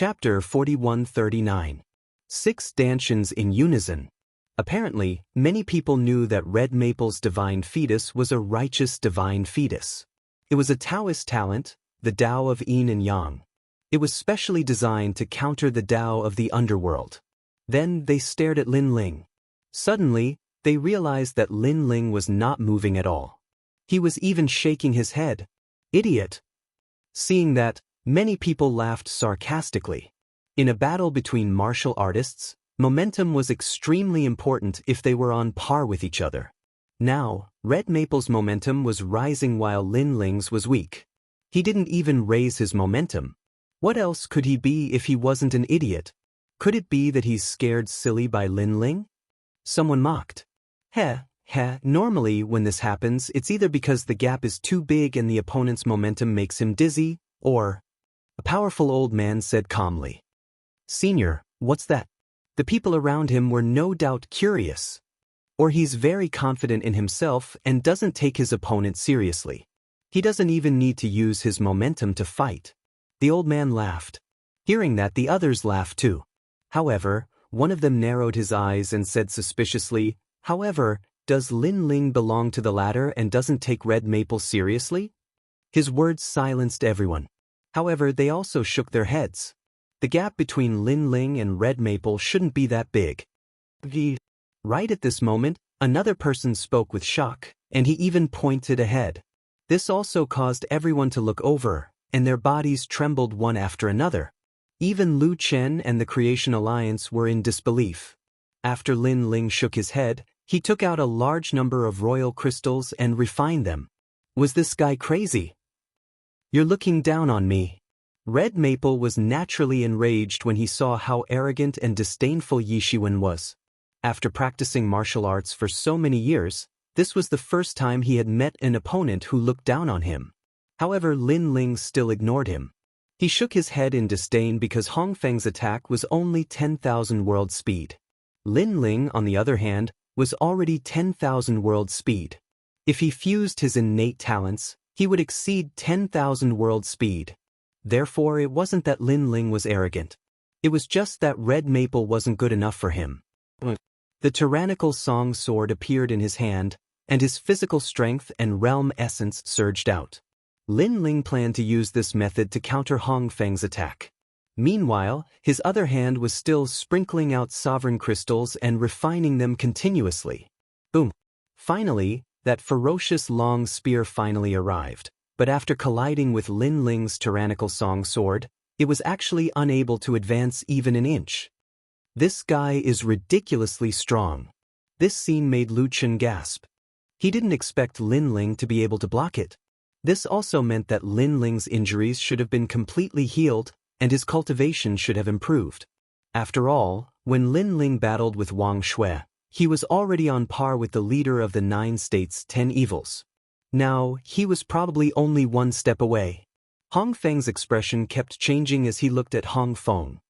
Chapter 4139. 6 Dantians in Unison. Apparently, many people knew that Red Maple's divine fetus was a righteous divine fetus. It was a Taoist talent, the Tao of Yin and Yang. It was specially designed to counter the Tao of the underworld. Then they stared at Lin Ling. Suddenly, they realized that Lin Ling was not moving at all. He was even shaking his head. Idiot! Seeing that, many people laughed sarcastically. In a battle between martial artists, momentum was extremely important if they were on par with each other. Now, Red Maple's momentum was rising while Lin Ling's was weak. He didn't even raise his momentum. What else could he be if he wasn't an idiot? Could it be that he's scared silly by Lin Ling? Someone mocked. Normally when this happens, it's either because the gap is too big and the opponent's momentum makes him dizzy, or... A powerful old man said calmly. Senior, what's that? The people around him were no doubt curious. Or he's very confident in himself and doesn't take his opponent seriously. He doesn't even need to use his momentum to fight. The old man laughed. Hearing that, the others laughed too. However, one of them narrowed his eyes and said suspiciously, however, does Lin Ling belong to the latter and doesn't take Red Maple seriously? His words silenced everyone. However, they also shook their heads. The gap between Lin Ling and Red Maple shouldn't be that big. Right at this moment, another person spoke with shock, and he even pointed ahead. This also caused everyone to look over, and their bodies trembled one after another. Even Lu Chen and the Creation Alliance were in disbelief. After Lin Ling shook his head, he took out a large number of royal crystals and refined them. Was this guy crazy? You're looking down on me. Red Maple was naturally enraged when he saw how arrogant and disdainful Yi Shiwen was. After practicing martial arts for so many years, this was the first time he had met an opponent who looked down on him. However, Lin Ling still ignored him. He shook his head in disdain because Hong Feng's attack was only 10,000 world speed. Lin Ling, on the other hand, was already 10,000 world speed. If he fused his innate talents, he would exceed 10,000 world speed. Therefore, it wasn't that Lin Ling was arrogant. It was just that Red Maple wasn't good enough for him. The tyrannical song sword appeared in his hand, and his physical strength and realm essence surged out. Lin Ling planned to use this method to counter Hong Feng's attack. Meanwhile, his other hand was still sprinkling out sovereign crystals and refining them continuously. Boom! Finally, that ferocious long spear finally arrived, but after colliding with Lin Ling's tyrannical song sword, it was actually unable to advance even an inch. This guy is ridiculously strong. This scene made Lu Chen gasp. He didn't expect Lin Ling to be able to block it. This also meant that Lin Ling's injuries should have been completely healed, and his cultivation should have improved. After all, when Lin Ling battled with Wang Shui, he was already on par with the leader of the 9 states' 10 evils. Now, he was probably only one step away. Hong Feng's expression kept changing as he looked at Hong Feng.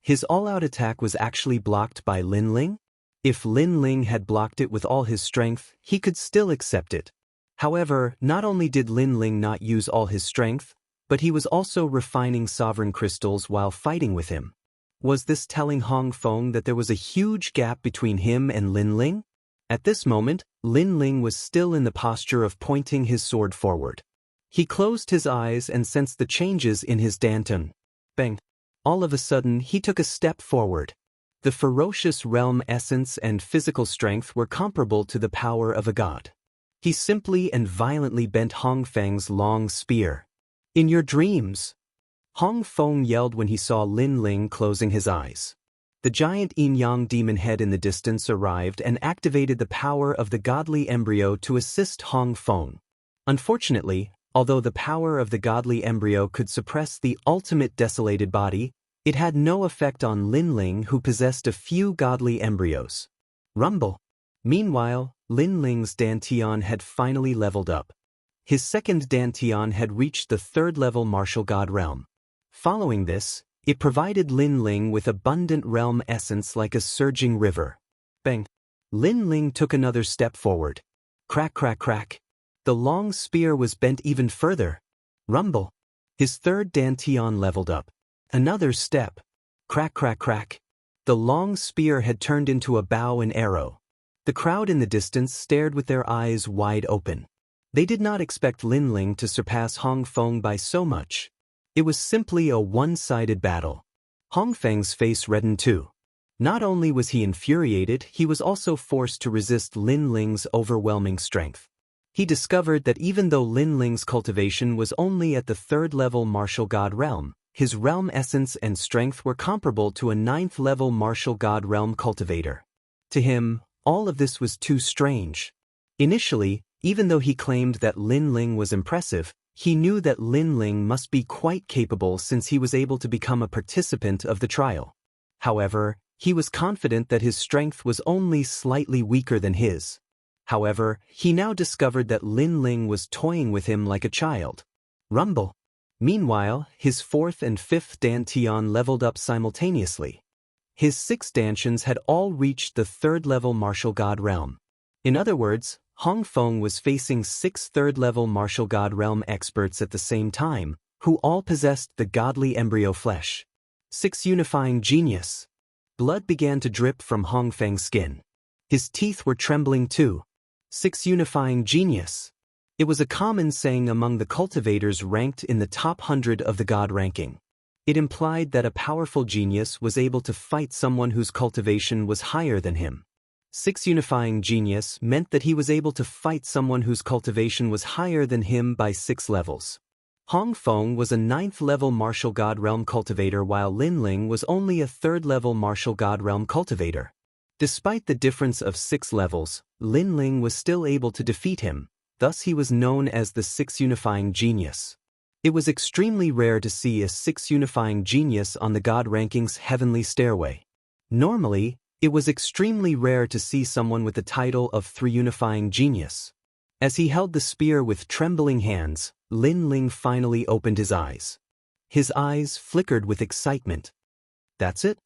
His all-out attack was actually blocked by Lin Ling? If Lin Ling had blocked it with all his strength, he could still accept it. However, not only did Lin Ling not use all his strength, but he was also refining sovereign crystals while fighting with him. Was this telling Hong Feng that there was a huge gap between him and Lin Ling? At this moment, Lin Ling was still in the posture of pointing his sword forward. He closed his eyes and sensed the changes in his Dantian. Bang! All of a sudden, he took a step forward. The ferocious realm essence and physical strength were comparable to the power of a god. He simply and violently bent Hong Feng's long spear. In your dreams! Hong Feng yelled when he saw Lin Ling closing his eyes. The giant yin-yang demon head in the distance arrived and activated the power of the godly embryo to assist Hong Feng. Unfortunately, although the power of the godly embryo could suppress the ultimate desolated body, it had no effect on Lin Ling, who possessed a few godly embryos. Rumble! Meanwhile, Lin Ling's Dantian had finally leveled up. His second Dantian had reached the 3rd level martial god realm. Following this, it provided Lin Ling with abundant realm essence like a surging river. Bang! Lin Ling took another step forward. Crack, crack, crack. The long spear was bent even further. Rumble! His third Dantian leveled up. Another step. Crack, crack, crack. The long spear had turned into a bow and arrow. The crowd in the distance stared with their eyes wide open. They did not expect Lin Ling to surpass Hong Feng by so much. It was simply a one-sided battle. Hong Feng's face reddened too. Not only was he infuriated, he was also forced to resist Lin Ling's overwhelming strength. He discovered that even though Lin Ling's cultivation was only at the 3rd level martial god realm, his realm essence and strength were comparable to a 9th level martial god realm cultivator. To him, all of this was too strange. Initially, even though he claimed that Lin Ling was impressive, he knew that Lin Ling must be quite capable since he was able to become a participant of the trial. However, he was confident that his strength was only slightly weaker than his. However, he now discovered that Lin Ling was toying with him like a child. Rumble. Meanwhile, his 4th and 5th dantian leveled up simultaneously. His 6 dantians had all reached the 3rd level martial god realm. In other words, Hong Feng was facing 6 3rd-level martial god realm experts at the same time, who all possessed the godly embryo flesh. 6 unifying genius. Blood began to drip from Hong Feng's skin. His teeth were trembling too. 6 unifying genius. It was a common saying among the cultivators ranked in the top 100 of the god ranking. It implied that a powerful genius was able to fight someone whose cultivation was higher than him. 6 unifying genius meant that he was able to fight someone whose cultivation was higher than him by 6 levels. Hong Feng was a 9th level martial god realm cultivator while Lin Ling was only a 3rd level martial god realm cultivator. Despite the difference of 6 levels, Lin Ling was still able to defeat him, thus he was known as the 6 unifying genius. It was extremely rare to see a 6 unifying genius on the god ranking's heavenly stairway. Normally, it was extremely rare to see someone with the title of 3 unifying genius. As he held the spear with trembling hands, Lin Ling finally opened his eyes. His eyes flickered with excitement. "That's it?"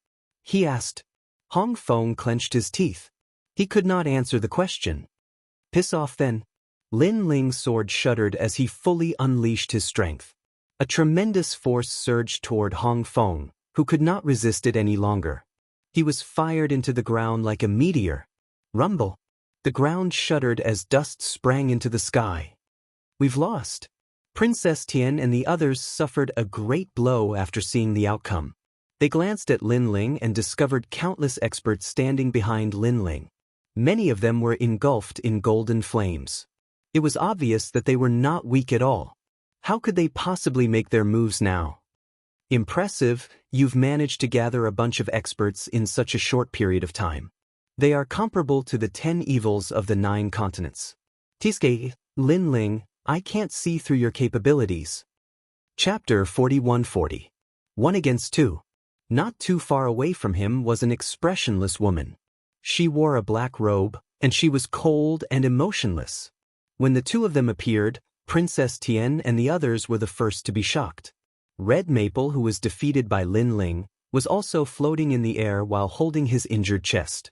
he asked. Hong Feng clenched his teeth. He could not answer the question. "Piss off then." Lin Ling's sword shuddered as he fully unleashed his strength. A tremendous force surged toward Hong Feng, who could not resist it any longer. He was fired into the ground like a meteor. Rumble. The ground shuddered as dust sprang into the sky. "We've lost." Princess Tian and the others suffered a great blow after seeing the outcome. They glanced at Lin Ling and discovered countless experts standing behind Lin Ling. Many of them were engulfed in golden flames. It was obvious that they were not weak at all. How could they possibly make their moves now? "Impressive, you've managed to gather a bunch of experts in such a short period of time. They are comparable to the 10 evils of the 9 continents. Tiske, Lin Ling, I can't see through your capabilities." Chapter 4140. 1 against 2. Not too far away from him was an expressionless woman. She wore a black robe, and she was cold and emotionless. When the two of them appeared, Princess Tian and the others were the first to be shocked. Red Maple, who was defeated by Lin Ling, was also floating in the air while holding his injured chest.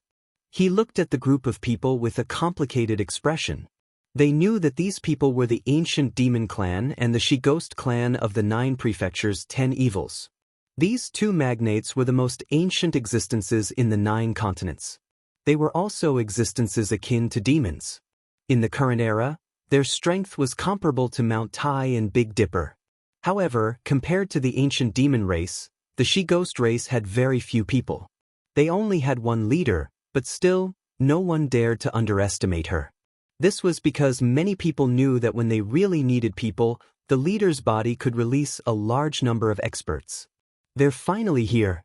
He looked at the group of people with a complicated expression. They knew that these people were the ancient demon clan and the She-Ghost clan of the 9 prefectures' 10 evils. These 2 magnates were the most ancient existences in the 9 continents. They were also existences akin to demons. In the current era, their strength was comparable to Mount Tai and Big Dipper. However, compared to the ancient demon race, the She-Ghost race had very few people. They only had one leader, but still, no one dared to underestimate her. This was because many people knew that when they really needed people, the leader's body could release a large number of experts. They're finally here.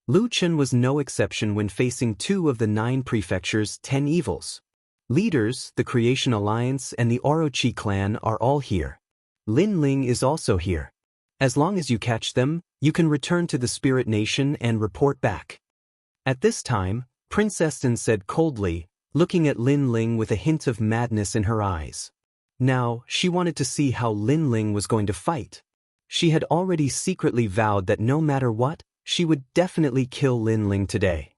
Lu Chen was no exception when facing 2 of the 9 prefectures' 10 evils. Leaders, the Creation Alliance and the Orochi clan are all here. Lin Ling is also here. As long as you catch them, you can return to the Spirit Nation and report back. At this time, Princess Tin said coldly, looking at Lin Ling with a hint of madness in her eyes. Now, she wanted to see how Lin Ling was going to fight. She had already secretly vowed that no matter what, she would definitely kill Lin Ling today.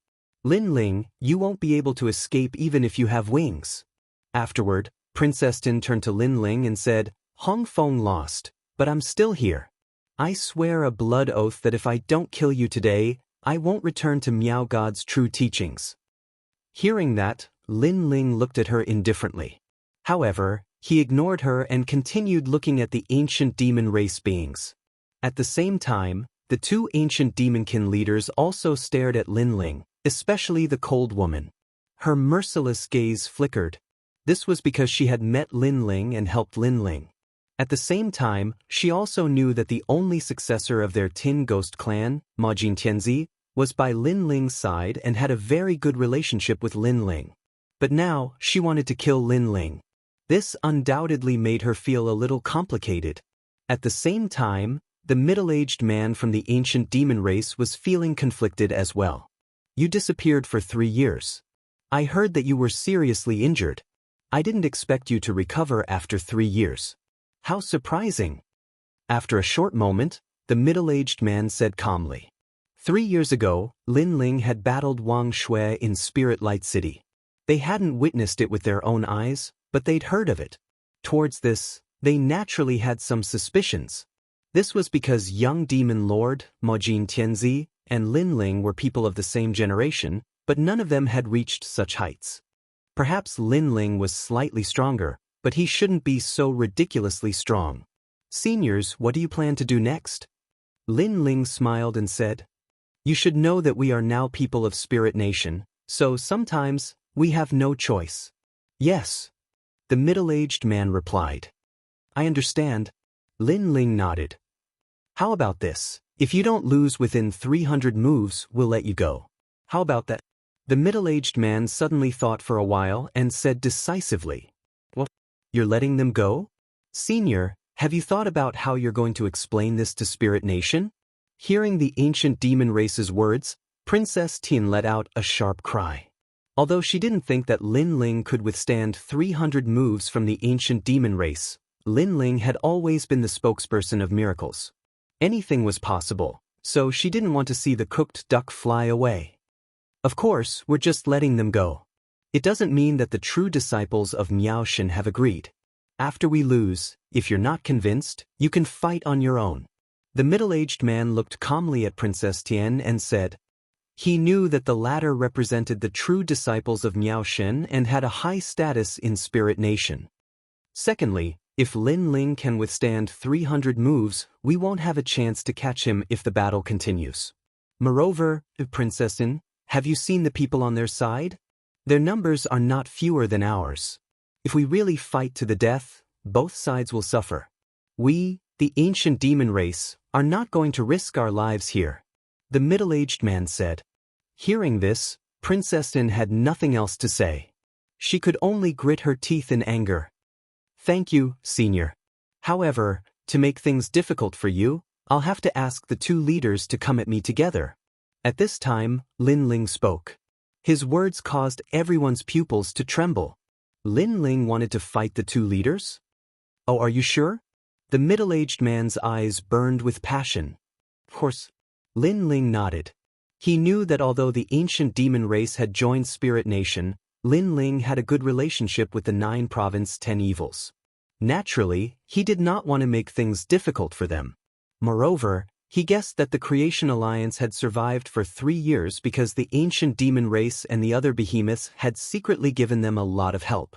"Lin Ling, you won't be able to escape even if you have wings." Afterward, Princess Tin turned to Lin Ling and said, "Hong Feng lost, but I'm still here." I swear a blood oath that if I don't kill you today, I won't return to Miao God's true teachings. Hearing that, Lin Ling looked at her indifferently. However, he ignored her and continued looking at the ancient demon race beings. At the same time, the two ancient demonkin leaders also stared at Lin Ling, especially the cold woman. Her merciless gaze flickered. This was because she had met Lin Ling and helped Lin Ling. At the same time, she also knew that the only successor of their Tin Ghost clan, Majin Tianzi, was by Lin Ling's side and had a very good relationship with Lin Ling. But now, she wanted to kill Lin Ling. This undoubtedly made her feel a little complicated. At the same time, the middle-aged man from the ancient demon race was feeling conflicted as well. You disappeared for 3 years. I heard that you were seriously injured. I didn't expect you to recover after 3 years. How surprising. After a short moment, the middle-aged man said calmly. 3 years ago, Lin Ling had battled Wang Shui in Spirit Light City. They hadn't witnessed it with their own eyes, but they'd heard of it. Towards this, they naturally had some suspicions. This was because young demon lord, Majin Tianzi, and Lin Ling were people of the same generation, but none of them had reached such heights. Perhaps Lin Ling was slightly stronger, but he shouldn't be so ridiculously strong. Seniors, what do you plan to do next? Lin Ling smiled and said, You should know that we are now people of Spirit Nation, so sometimes we have no choice. Yes. The middle-aged man replied. I understand. Lin Ling nodded. How about this? If you don't lose within 300 moves, we'll let you go. How about that? The middle-aged man suddenly thought for a while and said decisively. What? You're letting them go? Senior, have you thought about how you're going to explain this to Spirit Nation? Hearing the ancient demon race's words, Princess Tian let out a sharp cry. Although she didn't think that Lin Ling could withstand 300 moves from the ancient demon race, Lin Ling had always been the spokesperson of miracles. Anything was possible, so she didn't want to see the cooked duck fly away. Of course, we're just letting them go. It doesn't mean that the true disciples of Miao Shen have agreed. After we lose, if you're not convinced, you can fight on your own. The middle-aged man looked calmly at Princess Tian and said, he knew that the latter represented the true disciples of Miao Shen and had a high status in Spirit Nation. Secondly, if Lin Ling can withstand 300 moves, we won't have a chance to catch him if the battle continues. Moreover, Princess Tian, have you seen the people on their side? Their numbers are not fewer than ours. If we really fight to the death, both sides will suffer. We, the ancient demon race, are not going to risk our lives here. The middle-aged man said. Hearing this, Princess Tian had nothing else to say. She could only grit her teeth in anger. Thank you, Senior. However, to make things difficult for you, I'll have to ask the two leaders to come at me together. At this time, Lin Ling spoke. His words caused everyone's pupils to tremble. Lin Ling wanted to fight the two leaders? Oh, are you sure? The middle-aged man's eyes burned with passion. Of course. Lin Ling nodded. He knew that although the ancient demon race had joined Spirit Nation, Lin Ling had a good relationship with the 9 province 10 evils. Naturally, he did not want to make things difficult for them. Moreover, he guessed that the Creation Alliance had survived for 3 years because the ancient demon race and the other behemoths had secretly given them a lot of help.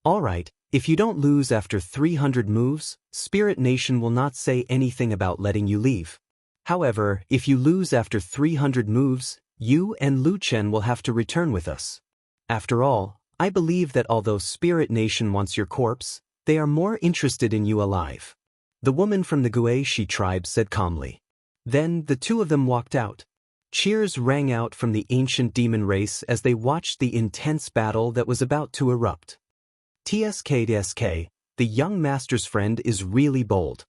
Alright, if you don't lose after 300 moves, Spirit Nation will not say anything about letting you leave. However, if you lose after 300 moves, you and Lu Chen will have to return with us. After all, I believe that although Spirit Nation wants your corpse, they are more interested in you alive. The woman from the Guishi tribe said calmly. Then the two of them walked out. Cheers rang out from the ancient demon race as they watched the intense battle that was about to erupt. TSK, the young master's friend is really bold.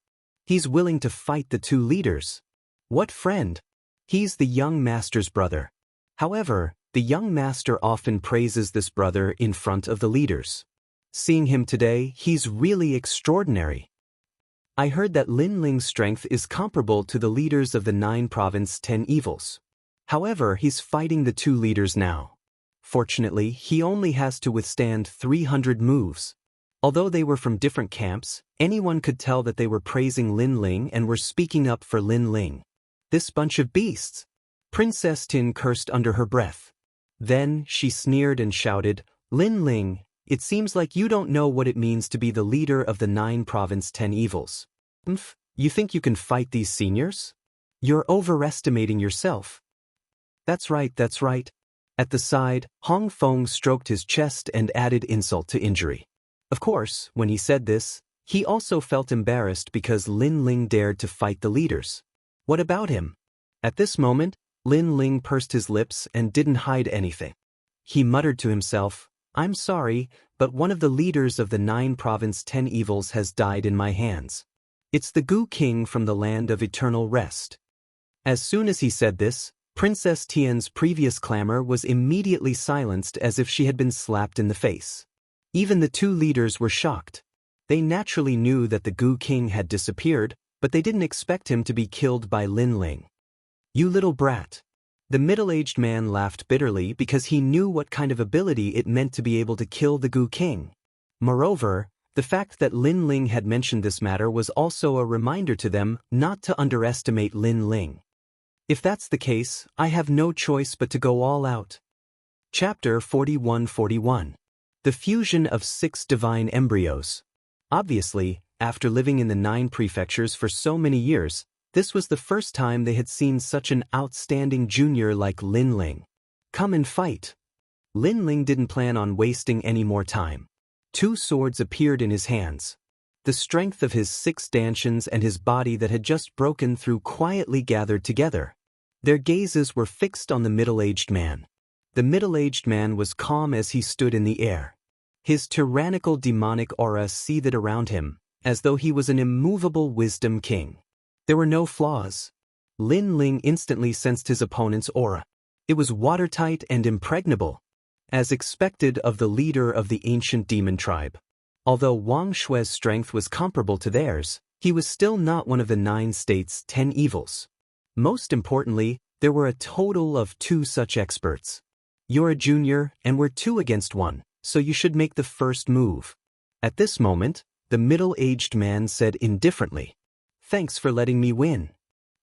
He's willing to fight the two leaders. What friend? He's the young master's brother. However, the young master often praises this brother in front of the leaders. Seeing him today, he's really extraordinary. I heard that Lin Ling's strength is comparable to the leaders of the 9 province 10 evils. However, he's fighting the two leaders now. Fortunately, he only has to withstand 300 moves. Although they were from different camps, anyone could tell that they were praising Lin Ling and were speaking up for Lin Ling. This bunch of beasts! Princess Tin cursed under her breath. Then, she sneered and shouted, Lin Ling, it seems like you don't know what it means to be the leader of the 9 province 10 evils. You think you can fight these seniors? You're overestimating yourself. That's right, that's right. At the side, Hong Feng stroked his chest and added insult to injury. Of course, when he said this, he also felt embarrassed because Lin Ling dared to fight the leaders. What about him? At this moment, Lin Ling pursed his lips and didn't hide anything. He muttered to himself, I'm sorry, but one of the leaders of the 9 province 10 evils has died in my hands. It's the Gu King from the land of eternal rest. As soon as he said this, Princess Tian's previous clamor was immediately silenced as if she had been slapped in the face. Even the 2 leaders were shocked. They naturally knew that the Gu King had disappeared, but they didn't expect him to be killed by Lin Ling. You little brat. The middle-aged man laughed bitterly because he knew what kind of ability it meant to be able to kill the Gu King. Moreover, the fact that Lin Ling had mentioned this matter was also a reminder to them not to underestimate Lin Ling. If that's the case, I have no choice but to go all out. Chapter 41-41. The fusion of 6 divine embryos. Obviously, after living in the 9 prefectures for so many years, this was the first time they had seen such an outstanding junior like Lin Ling. Come and fight. Lin Ling didn't plan on wasting any more time. 2 swords appeared in his hands. The strength of his 6 stanchions and his body that had just broken through quietly gathered together. Their gazes were fixed on the middle-aged man. The middle-aged man was calm as he stood in the air. His tyrannical demonic aura seethed around him, as though he was an immovable wisdom king. There were no flaws. Lin Ling instantly sensed his opponent's aura. It was watertight and impregnable, as expected of the leader of the ancient demon tribe. Although Wang Shui's strength was comparable to theirs, he was still not one of the 9 states' 10 evils. Most importantly, there were a total of 2 such experts. You're a junior, and we're 2 against 1, so you should make the first move. At this moment, the middle-aged man said indifferently, Thanks for letting me win.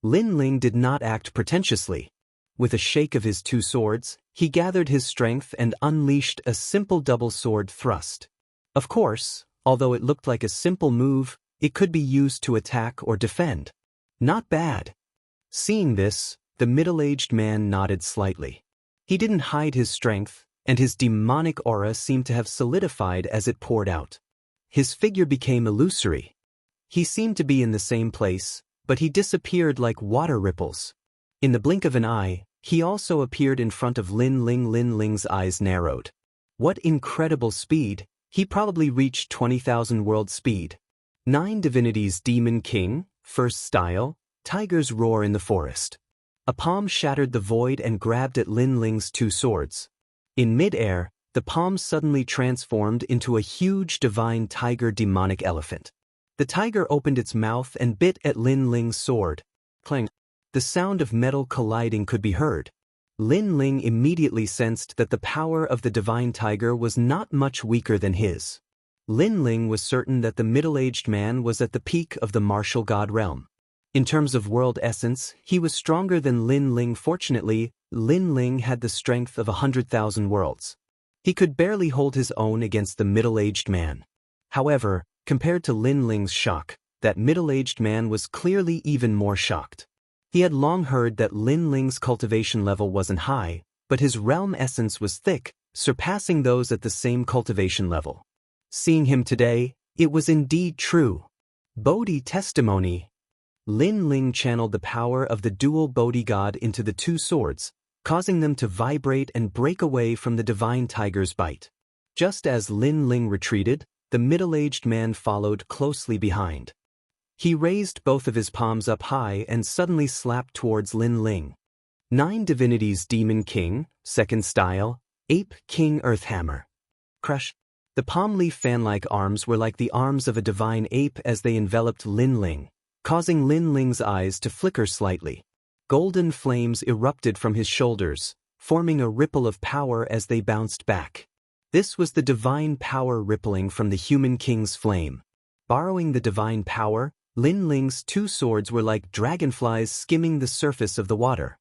Lin Ling did not act pretentiously. With a shake of his 2 swords, he gathered his strength and unleashed a simple double sword thrust. Of course, although it looked like a simple move, it could be used to attack or defend. Not bad. Seeing this, the middle-aged man nodded slightly. He didn't hide his strength, and his demonic aura seemed to have solidified as it poured out. His figure became illusory. He seemed to be in the same place, but he disappeared like water ripples. In the blink of an eye, he also appeared in front of Lin Ling. Lin Ling's eyes narrowed. What incredible speed! He probably reached 20,000 world speed. 9 divinities Demon King, first style, Tiger's roar in the forest. A palm shattered the void and grabbed at Lin Ling's 2 swords. In mid-air, the palm suddenly transformed into a huge divine tiger demonic elephant. The tiger opened its mouth and bit at Lin Ling's sword. Clang! The sound of metal colliding could be heard. Lin Ling immediately sensed that the power of the divine tiger was not much weaker than his. Lin Ling was certain that the middle-aged man was at the peak of the martial god realm. In terms of world essence, he was stronger than Lin Ling. Fortunately, Lin Ling had the strength of 100,000 worlds. He could barely hold his own against the middle-aged man. However, compared to Lin Ling's shock, that middle-aged man was clearly even more shocked. He had long heard that Lin Ling's cultivation level wasn't high, but his realm essence was thick, surpassing those at the same cultivation level. Seeing him today, it was indeed true. Bodhi testimony. Lin Ling channeled the power of the dual Bodhi god into the 2 swords, causing them to vibrate and break away from the divine tiger's bite. Just as Lin Ling retreated, the middle-aged man followed closely behind. He raised both of his palms up high and suddenly slapped towards Lin Ling. 9 divinities Demon King, second style, Ape King Earthhammer. Crush. The palm leaf fan-like arms were like the arms of a divine ape as they enveloped Lin Ling, causing Lin Ling's eyes to flicker slightly. Golden flames erupted from his shoulders, forming a ripple of power as they bounced back. This was the divine power rippling from the human king's flame. Borrowing the divine power, Lin Ling's two swords were like dragonflies skimming the surface of the water.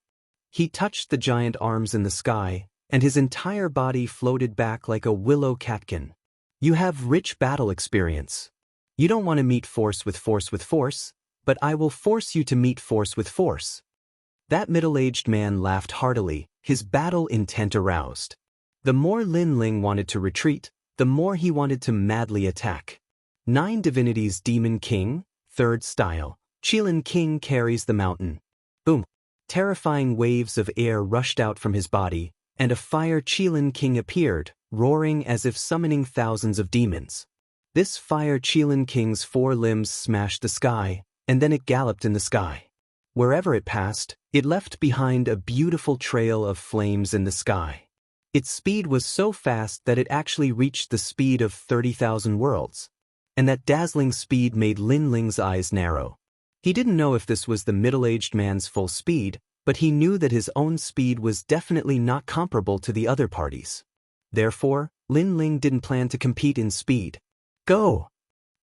He touched the giant arms in the sky, and his entire body floated back like a willow catkin. You have rich battle experience. You don't want to meet force with force, but I will force you to meet force with force. That middle-aged man laughed heartily, his battle intent aroused. The more Lin Ling wanted to retreat, the more he wanted to madly attack. 9 Divinities Demon King, 3rd Style, Qilin King carries the mountain. Boom! Terrifying waves of air rushed out from his body, and a fire Qilin King appeared, roaring as if summoning thousands of demons. This fire Qilin King's 4 limbs smashed the sky, and then it galloped in the sky. Wherever it passed, it left behind a beautiful trail of flames in the sky. Its speed was so fast that it actually reached the speed of 30,000 worlds. And that dazzling speed made Lin Ling's eyes narrow. He didn't know if this was the middle-aged man's full speed, but he knew that his own speed was definitely not comparable to the other parties. Therefore, Lin Ling didn't plan to compete in speed. Go!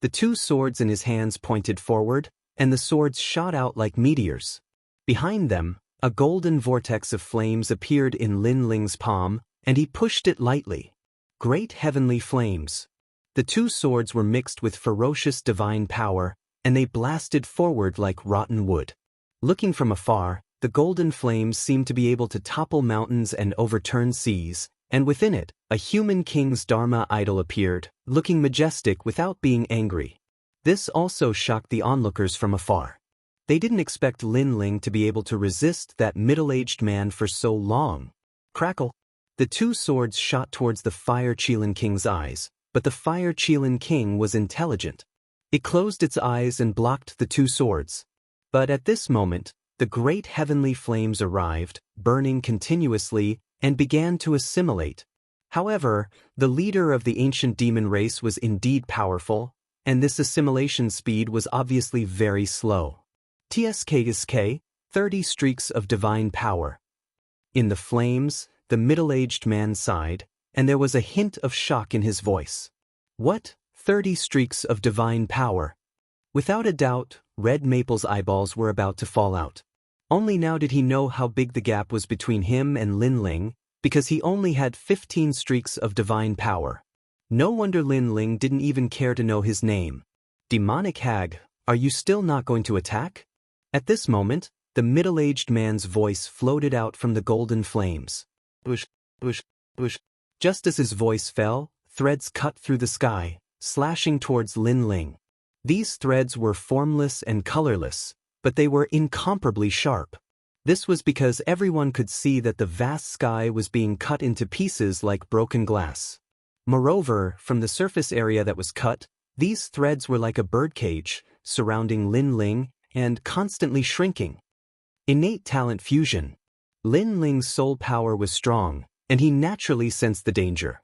The 2 swords in his hands pointed forward, and the swords shot out like meteors. Behind them, a golden vortex of flames appeared in Lin Ling's palm, and he pushed it lightly. Great heavenly flames. The 2 swords were mixed with ferocious divine power, and they blasted forward like rotten wood. Looking from afar, the golden flames seemed to be able to topple mountains and overturn seas, and within it, a human king's Dharma idol appeared, looking majestic without being angry. This also shocked the onlookers from afar. They didn't expect Lin Ling to be able to resist that middle-aged man for so long. Crackle! The 2 swords shot towards the fire Qilin King's eyes, but the fire Qilin King was intelligent. It closed its eyes and blocked the 2 swords. But at this moment, the great heavenly flames arrived, burning continuously, and began to assimilate. However, the leader of the ancient demon race was indeed powerful, and this assimilation speed was obviously very slow. TSK 30 streaks of divine power. In the flames, the middle-aged man sighed, and there was a hint of shock in his voice. What? 30 streaks of divine power? Without a doubt, Red Maple's eyeballs were about to fall out. Only now did he know how big the gap was between him and Lin Ling, because he only had 15 streaks of divine power. No wonder Lin Ling didn't even care to know his name. Demonic hag, are you still not going to attack? At this moment, the middle-aged man's voice floated out from the golden flames. Bush, bush, bush. Just as his voice fell, threads cut through the sky, slashing towards Lin Ling. These threads were formless and colorless, but they were incomparably sharp. This was because everyone could see that the vast sky was being cut into pieces like broken glass. Moreover, from the surface area that was cut, these threads were like a birdcage, surrounding Lin Ling and constantly shrinking. Innate talent fusion. Lin Ling's soul power was strong, and he naturally sensed the danger.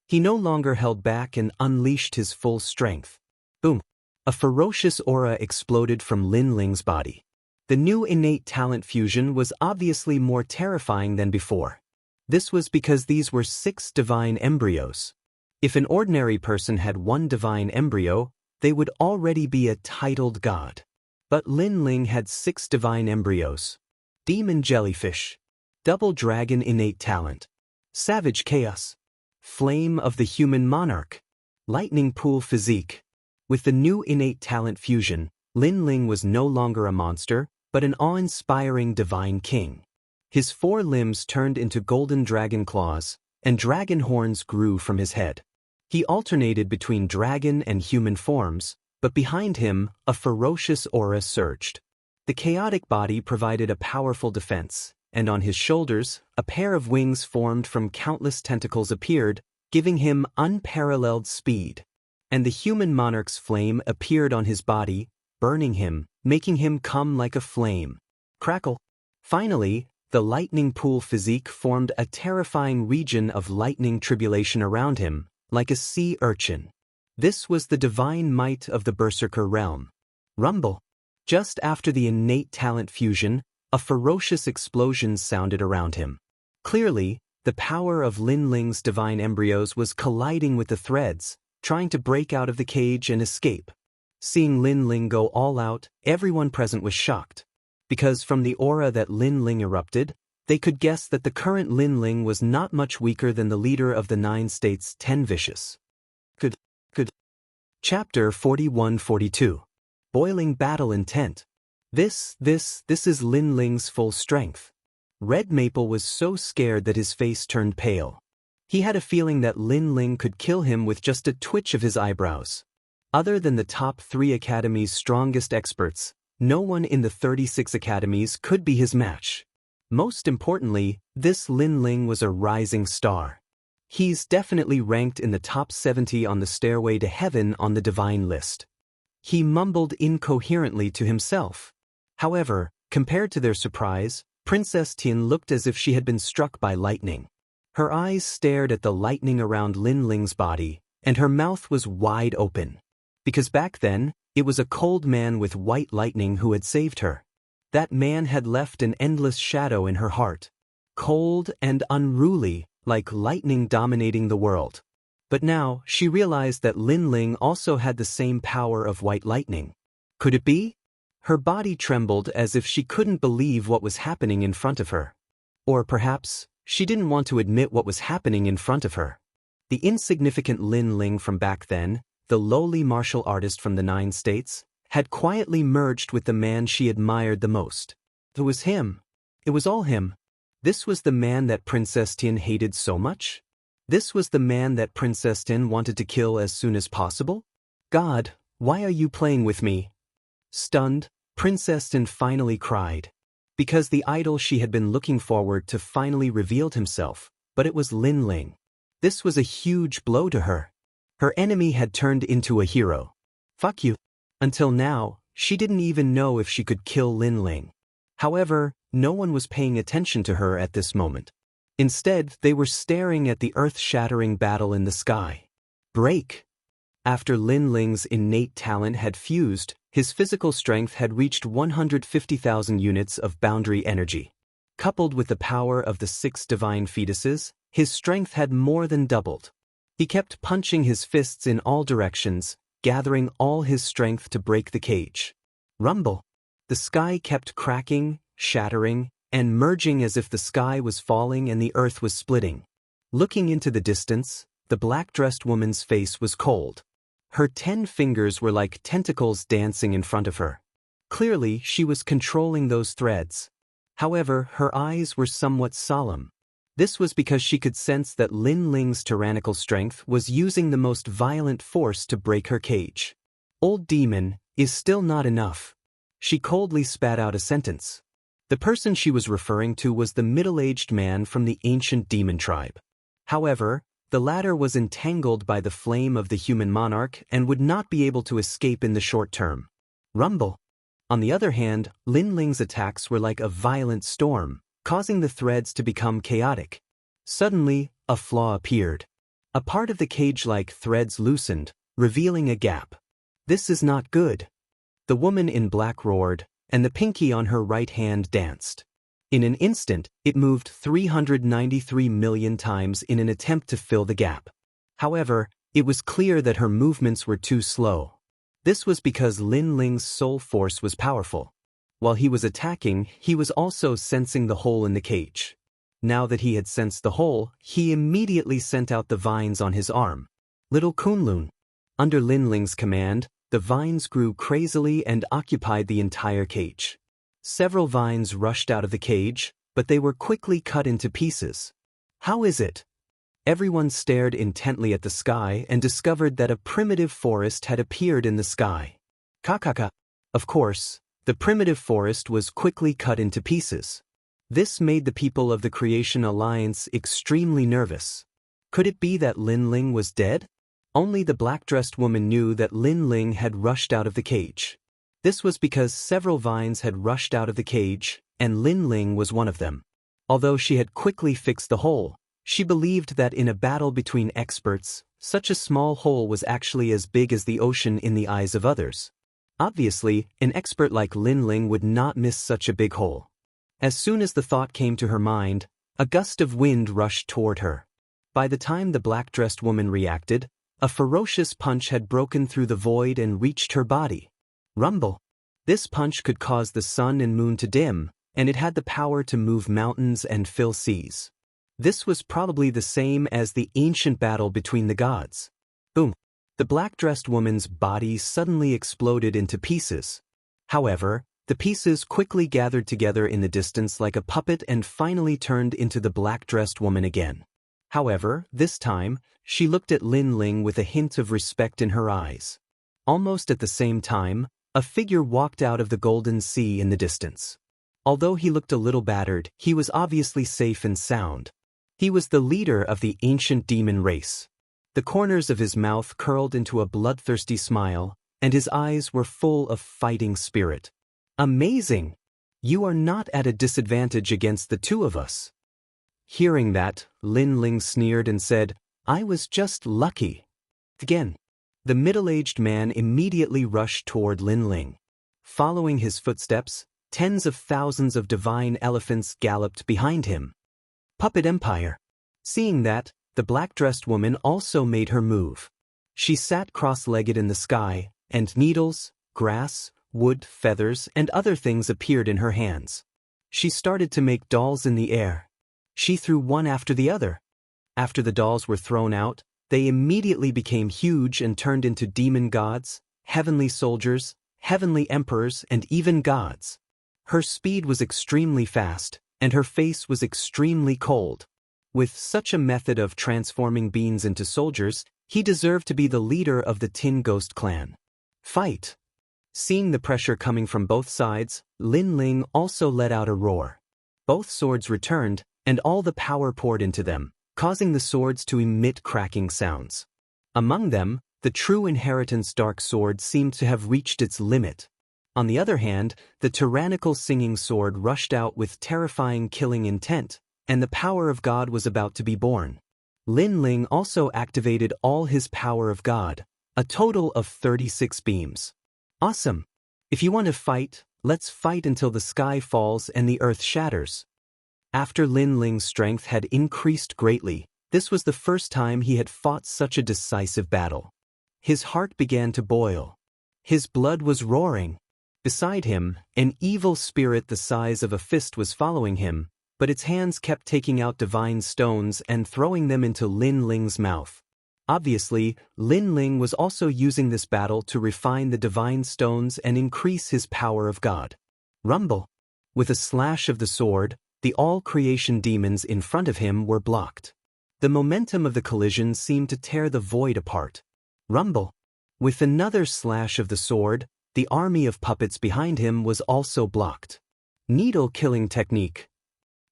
He no longer held back and unleashed his full strength. Boom! A ferocious aura exploded from Lin Ling's body. The new innate talent fusion was obviously more terrifying than before. This was because these were 6 divine embryos. If an ordinary person had 1 divine embryo, they would already be a titled god. But Lin Ling had 6 divine embryos. Demon jellyfish. Double dragon innate talent. Savage chaos. Flame of the human monarch. Lightning pool physique. With the new innate talent fusion, Lin Ling was no longer a monster, but an awe-inspiring divine king. His 4 limbs turned into golden dragon claws, and dragon horns grew from his head. He alternated between dragon and human forms, but behind him, a ferocious aura surged. The chaotic body provided a powerful defense, and on his shoulders, a pair of wings formed from countless tentacles appeared, giving him unparalleled speed. And the human monarch's flame appeared on his body, burning him, making him come like a flame. Crackle! Finally, the lightning pool physique formed a terrifying region of lightning tribulation around him, like a sea urchin. This was the divine might of the Berserker realm. Rumble! Just after the innate talent fusion, a ferocious explosion sounded around him. Clearly, The power of Lin Ling's divine embryos was colliding with the threads, trying to break out of the cage and escape. Seeing Lin Ling go all out, everyone present was shocked. Because from the aura that Lin Ling erupted, they could guess that the current Lin Ling was not much weaker than the leader of the 9 states 10 vicious. Good. Chapter 41-42. Boiling battle intent. This is Lin Ling's full strength. Red Maple was so scared that his face turned pale. He had a feeling that Lin Ling could kill him with just a twitch of his eyebrows. Other than the top 3 academies' strongest experts, no one in the 36 academies could be his match. Most importantly, this Lin Ling was a rising star. He's definitely ranked in the top 70 on the stairway to heaven on the divine list. He mumbled incoherently to himself. However, compared to their surprise, Princess Tian looked as if she had been struck by lightning. Her eyes stared at the lightning around Lin Ling's body, and her mouth was wide open. Because back then, it was a cold man with white lightning who had saved her. That man had left an endless shadow in her heart. Cold and unruly, like lightning dominating the world. But now, she realized that Lin Ling also had the same power of white lightning. Could it be? Her body trembled as if she couldn't believe what was happening in front of her. Or perhaps, she didn't want to admit what was happening in front of her. The insignificant Lin Ling from back then, the lowly martial artist from the 9 states, had quietly merged with the man she admired the most. It was him. It was all him. This was the man that Princess Tian hated so much? This was the man that Princess Tian wanted to kill as soon as possible? God, why are you playing with me? Stunned, Princess Tian finally cried. Because the idol she had been looking forward to finally revealed himself, but it was Lin Ling. This was a huge blow to her. Her enemy had turned into a hero. Fuck you. Until now, she didn't even know if she could kill Lin Ling. However, no one was paying attention to her at this moment. Instead, they were staring at the earth-shattering battle in the sky. Break. After Lin Ling's innate talent had fused, his physical strength had reached 150,000 units of boundary energy. Coupled with the power of the 6 divine fetuses, his strength had more than doubled. He kept punching his fists in all directions, gathering all his strength to break the cage. Rumble. The sky kept cracking, shattering, and merging as if the sky was falling and the earth was splitting. Looking into the distance, the black-dressed woman's face was cold. Her 10 fingers were like tentacles dancing in front of her. Clearly, she was controlling those threads. However, her eyes were somewhat solemn. This was because she could sense that Lin Ling's tyrannical strength was using the most violent force to break her cage. Old demon, is still not enough. She coldly spat out a sentence. The person she was referring to was the middle-aged man from the ancient demon tribe. However, the latter was entangled by the flame of the human monarch and would not be able to escape in the short term. Rumble. On the other hand, Lin Ling's attacks were like a violent storm, causing the threads to become chaotic. Suddenly, a flaw appeared. A part of the cage-like threads loosened, revealing a gap. This is not good. The woman in black roared, and the pinky on her right hand danced. In an instant, it moved 393 million times in an attempt to fill the gap. However, it was clear that her movements were too slow. This was because Lin Ling's soul force was powerful. While he was attacking, he was also sensing the hole in the cage. Now that he had sensed the hole, he immediately sent out the vines on his arm. Little Kunlun. Under Lin Ling's command, the vines grew crazily and occupied the entire cage. Several vines rushed out of the cage, but they were quickly cut into pieces. How is it? Everyone stared intently at the sky and discovered that a primitive forest had appeared in the sky. Kakaka. Of course, the primitive forest was quickly cut into pieces. This made the people of the Creation Alliance extremely nervous. Could it be that Lin Ling was dead? Only the black-dressed woman knew that Lin Ling had rushed out of the cage. This was because several vines had rushed out of the cage, and Lin Ling was one of them. Although she had quickly fixed the hole, she believed that in a battle between experts, such a small hole was actually as big as the ocean in the eyes of others. Obviously, an expert like Lin Ling would not miss such a big hole. As soon as the thought came to her mind, A gust of wind rushed toward her. By the time the black-dressed woman reacted, a ferocious punch had broken through the void and reached her body. Rumble. This punch could cause the sun and moon to dim, and it had the power to move mountains and fill seas. This was probably the same as the ancient battle between the gods. Boom. The black-dressed woman's body suddenly exploded into pieces. However, the pieces quickly gathered together in the distance like a puppet and finally turned into the black-dressed woman again. However, this time, she looked at Lin Ling with a hint of respect in her eyes. Almost at the same time, a figure walked out of the golden sea in the distance. Although he looked a little battered, he was obviously safe and sound. He was the leader of the ancient demon race. The corners of his mouth curled into a bloodthirsty smile, and his eyes were full of fighting spirit. Amazing! You are not at a disadvantage against the two of us. Hearing that, Lin Ling sneered and said, I was just lucky. Again. The middle-aged man immediately rushed toward Lin Ling. Following his footsteps, tens of thousands of divine elephants galloped behind him. Puppet Empire. Seeing that, the black-dressed woman also made her move. She sat cross-legged in the sky, and needles, grass, wood, feathers, and other things appeared in her hands. She started to make dolls in the air. She threw one after the other. After the dolls were thrown out, they immediately became huge and turned into demon gods, heavenly soldiers, heavenly emperors, and even gods. Her speed was extremely fast, and her face was extremely cold. With such a method of transforming beings into soldiers, he deserved to be the leader of the Tin Ghost clan. Fight! Seeing the pressure coming from both sides, Lin Ling also let out a roar. Both swords returned, and all the power poured into them, causing the swords to emit cracking sounds. Among them, the true inheritance dark sword seemed to have reached its limit. On the other hand, the tyrannical singing sword rushed out with terrifying killing intent, and the power of God was about to be born. Lin Ling also activated all his power of God, a total of 36 beams. Awesome! If you want to fight, let's fight until the sky falls and the earth shatters. After Lin Ling's strength had increased greatly, this was the first time he had fought such a decisive battle. His heart began to boil. His blood was roaring. Beside him, an evil spirit the size of a fist was following him, but its hands kept taking out divine stones and throwing them into Lin Ling's mouth. Obviously, Lin Ling was also using this battle to refine the divine stones and increase his power of God. Rumble! With a slash of the sword, the all-creation demons in front of him were blocked. The momentum of the collision seemed to tear the void apart. Rumble! With another slash of the sword, the army of puppets behind him was also blocked. Needle-killing technique.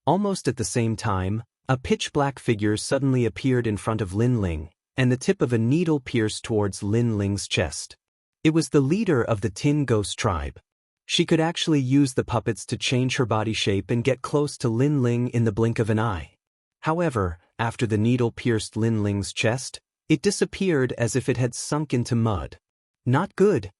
Almost at the same time, a pitch-black figure suddenly appeared in front of Lin Ling, and the tip of a needle pierced towards Lin Ling's chest. It was the leader of the Tin Ghost tribe. She could actually use the puppets to change her body shape and get close to Lin Ling in the blink of an eye. However, after the needle pierced Lin Ling's chest, it disappeared as if it had sunk into mud. Not good.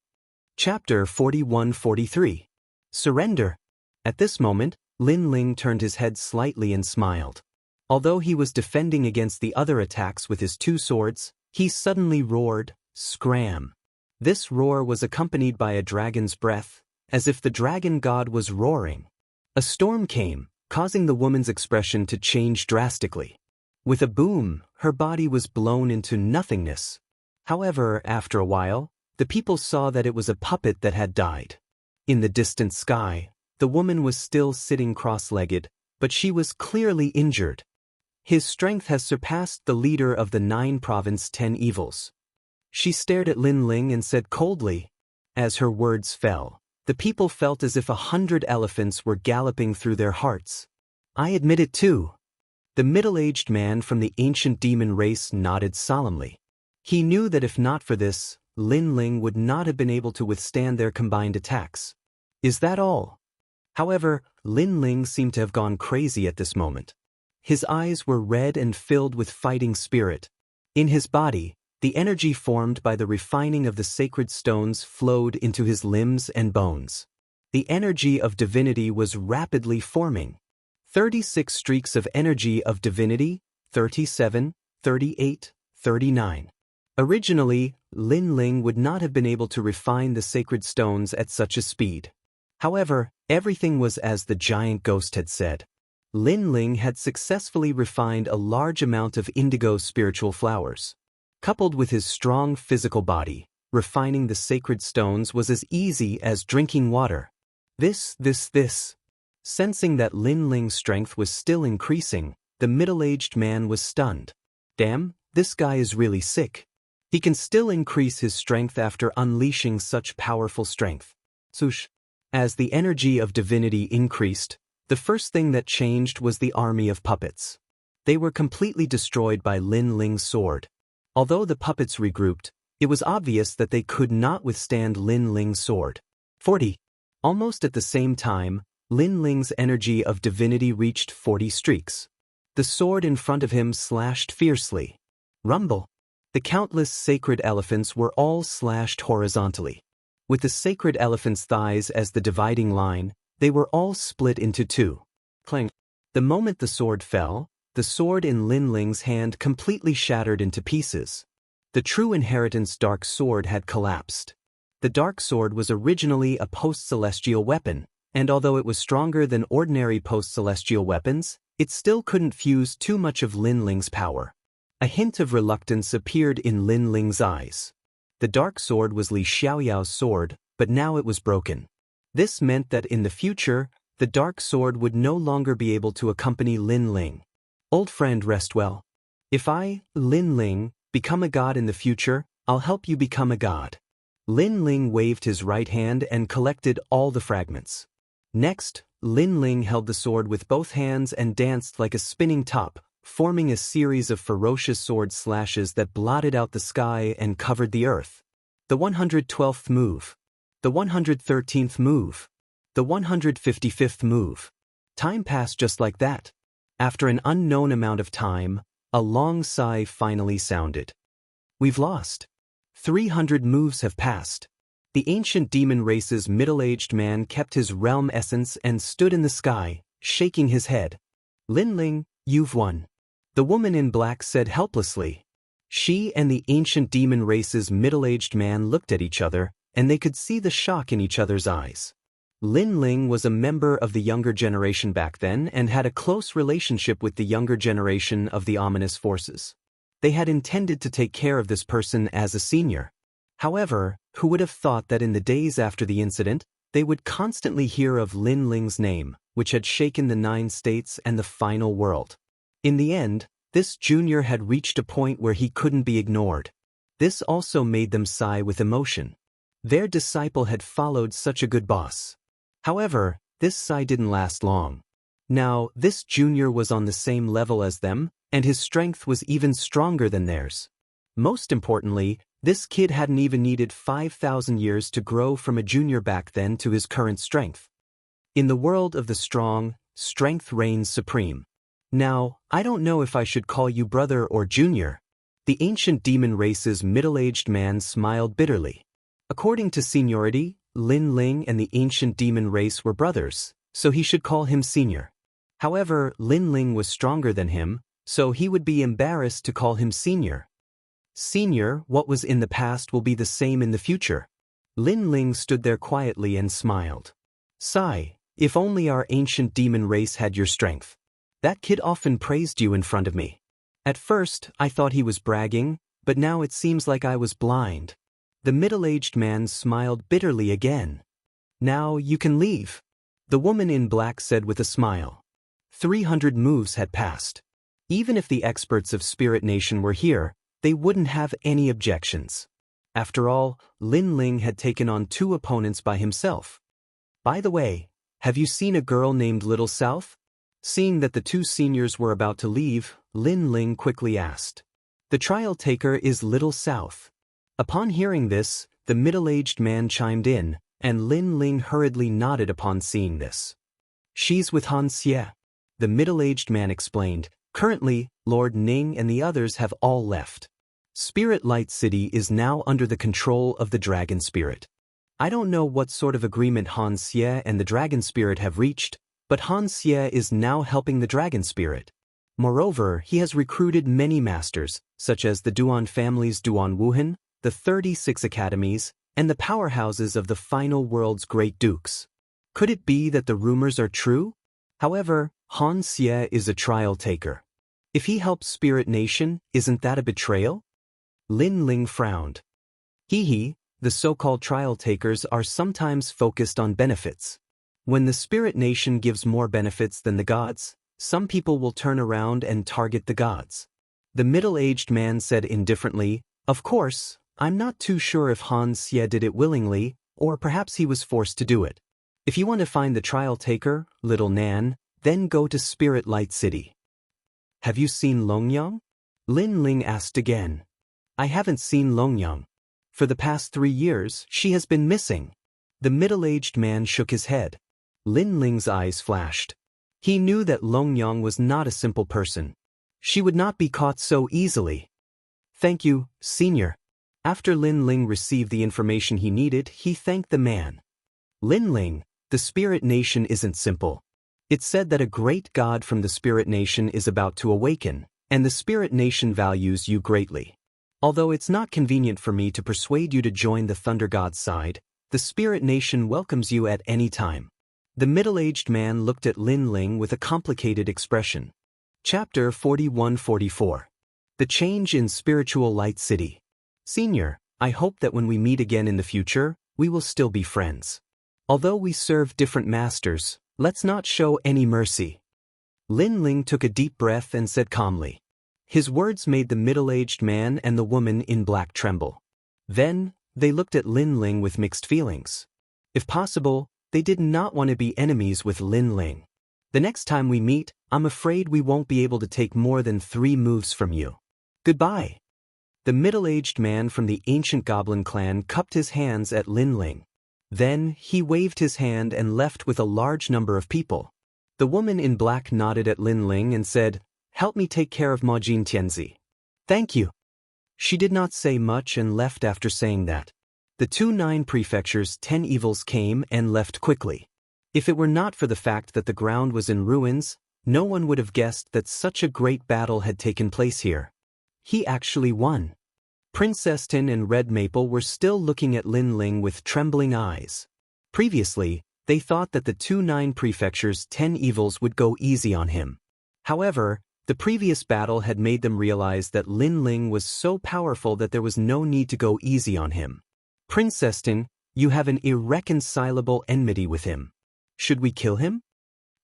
Chapter 41-43. Surrender. At this moment, Lin Ling turned his head slightly and smiled. Although he was defending against the other attacks with his two swords, he suddenly roared, "Scram!" This roar was accompanied by a dragon's breath, as if the dragon god was roaring. A storm came, causing the woman's expression to change drastically. With a boom, her body was blown into nothingness. However, after a while, the people saw that it was a puppet that had died. In the distant sky, the woman was still sitting cross-legged, but she was clearly injured. His strength has surpassed the leader of the 9-province 10 evils. She stared at Lin Ling and said coldly. As her words fell, the people felt as if 100 elephants were galloping through their hearts. I admit it too. The middle-aged man from the ancient demon race nodded solemnly. He knew that if not for this, Lin Ling would not have been able to withstand their combined attacks. Is that all? However, Lin Ling seemed to have gone crazy at this moment. His eyes were red and filled with fighting spirit. In his body, the energy formed by the refining of the sacred stones flowed into his limbs and bones. The energy of divinity was rapidly forming. 36 streaks of energy of divinity, 37, 38, 39. Originally, Lin Ling would not have been able to refine the sacred stones at such a speed. However, everything was as the giant ghost had said. Lin Ling had successfully refined a large amount of indigo spiritual flowers. Coupled with his strong physical body, refining the sacred stones was as easy as drinking water. This. Sensing that Lin Ling's strength was still increasing, the middle-aged man was stunned. Damn, this guy is really sick. He can still increase his strength after unleashing such powerful strength. Swoosh. As the energy of divinity increased, the first thing that changed was the army of puppets. They were completely destroyed by Lin Ling's sword. Although the puppets regrouped, it was obvious that they could not withstand Lin Ling's sword. 40. Almost at the same time, Lin Ling's energy of divinity reached 40 streaks. The sword in front of him slashed fiercely. Rumble. The countless sacred elephants were all slashed horizontally. With the sacred elephant's thighs as the dividing line, they were all split into two. Clang. The moment the sword fell, the sword in Lin Ling's hand completely shattered into pieces. The true inheritance dark sword had collapsed. The dark sword was originally a post-celestial weapon, and although it was stronger than ordinary post-celestial weapons, it still couldn't fuse too much of Lin Ling's power. A hint of reluctance appeared in Lin Ling's eyes. The dark sword was Li Xiaoyao's sword, but now it was broken. This meant that in the future, the dark sword would no longer be able to accompany Lin Ling. Old friend, rest well. If I, Lin Ling, become a god in the future, I'll help you become a god. Lin Ling waved his right hand and collected all the fragments. Next, Lin Ling held the sword with both hands and danced like a spinning top, forming a series of ferocious sword slashes that blotted out the sky and covered the earth. The 112th move. The 113th move. The 155th move. Time passed just like that. After an unknown amount of time, a long sigh finally sounded. We've lost. 300 moves have passed. The ancient demon race's middle-aged man kept his realm essence and stood in the sky, shaking his head. Lin Ling, you've won. The woman in black said helplessly. She and the ancient demon race's middle-aged man looked at each other, and they could see the shock in each other's eyes. Lin Ling was a member of the younger generation back then and had a close relationship with the younger generation of the ominous forces. They had intended to take care of this person as a senior. However, who would have thought that in the days after the incident, they would constantly hear of Lin Ling's name, which had shaken the 9 states and the final world. In the end, this junior had reached a point where he couldn't be ignored. This also made them sigh with emotion. Their disciple had followed such a good boss. However, this sigh didn't last long. Now, this junior was on the same level as them, and his strength was even stronger than theirs. Most importantly, this kid hadn't even needed 5,000 years to grow from a junior back then to his current strength. In the world of the strong, strength reigns supreme. Now, I don't know if I should call you brother or junior. The ancient demon race's middle-aged man smiled bitterly. According to seniority, Lin Ling and the ancient demon race were brothers, so he should call him senior. However, Lin Ling was stronger than him, so he would be embarrassed to call him senior. Senior, what was in the past will be the same in the future. Lin Ling stood there quietly and smiled. Sigh, if only our ancient demon race had your strength. That kid often praised you in front of me. At first, I thought he was bragging, but now it seems like I was blind. The middle-aged man smiled bitterly again. Now you can leave. The woman in black said with a smile. 300 moves had passed. Even if the experts of Spirit Nation were here, they wouldn't have any objections. After all, Lin Ling had taken on 2 opponents by himself. By the way, have you seen a girl named Little South? Seeing that the 2 seniors were about to leave, Lin Ling quickly asked. The trial taker is Little South. Upon hearing this, the middle-aged man chimed in, and Lin Ling hurriedly nodded upon seeing this. She's with Han Xie. The middle-aged man explained. Currently, Lord Ning and the others have all left. Spirit Light City is now under the control of the Dragon Spirit. I don't know what sort of agreement Han Xie and the Dragon Spirit have reached, But Han Xie is now helping the dragon spirit. Moreover, he has recruited many masters, such as the Duan family's Duan Wuhan, the 36 academies, and the powerhouses of the final world's great dukes. Could it be that the rumors are true? However, Han Xie is a trial taker. If he helps Spirit Nation, isn't that a betrayal? Lin Ling frowned. The so-called trial takers are sometimes focused on benefits. When the Spirit Nation gives more benefits than the gods, some people will turn around and target the gods. The middle-aged man said indifferently, "Of course, I'm not too sure if Han Xie did it willingly, or perhaps he was forced to do it. If you want to find the trial taker, little Nan, then go to Spirit Light City." "Have you seen Longyang?" Lin Ling asked again. "I haven't seen Longyang. For the past 3 years, she has been missing." The middle-aged man shook his head. Lin Ling's eyes flashed. He knew that Longyang was not a simple person. She would not be caught so easily. "Thank you, Senior." After Lin Ling received the information he needed, he thanked the man. "Lin Ling, the Spirit Nation isn't simple. It's said that a great god from the Spirit Nation is about to awaken, and the Spirit Nation values you greatly. Although it's not convenient for me to persuade you to join the Thunder God's side, the Spirit Nation welcomes you at any time." The middle-aged man looked at Lin Ling with a complicated expression. Chapter 41-44. The Change in Spiritual Light City. "Senior, I hope that when we meet again in the future, we will still be friends. Although we serve different masters, let's not show any mercy." Lin Ling took a deep breath and said calmly. His words made the middle-aged man and the woman in black tremble. Then, they looked at Lin Ling with mixed feelings. If possible, they did not want to be enemies with Lin Ling. "The next time we meet, I'm afraid we won't be able to take more than 3 moves from you. Goodbye." The middle-aged man from the ancient goblin clan cupped his hands at Lin Ling. Then, he waved his hand and left with a large number of people. The woman in black nodded at Lin Ling and said, "Help me take care of Ma Jin Tianzi." "Thank you." She did not say much and left after saying that. The 9 prefectures' 10 evils came and left quickly. If it were not for the fact that the ground was in ruins, no one would have guessed that such a great battle had taken place here. He actually won. Princess Tin and Red Maple were still looking at Lin Ling with trembling eyes. Previously, they thought that the 9 prefectures' 10 evils would go easy on him. However, the previous battle had made them realize that Lin Ling was so powerful that there was no need to go easy on him. "Princess Tin, you have an irreconcilable enmity with him. Should we kill him?"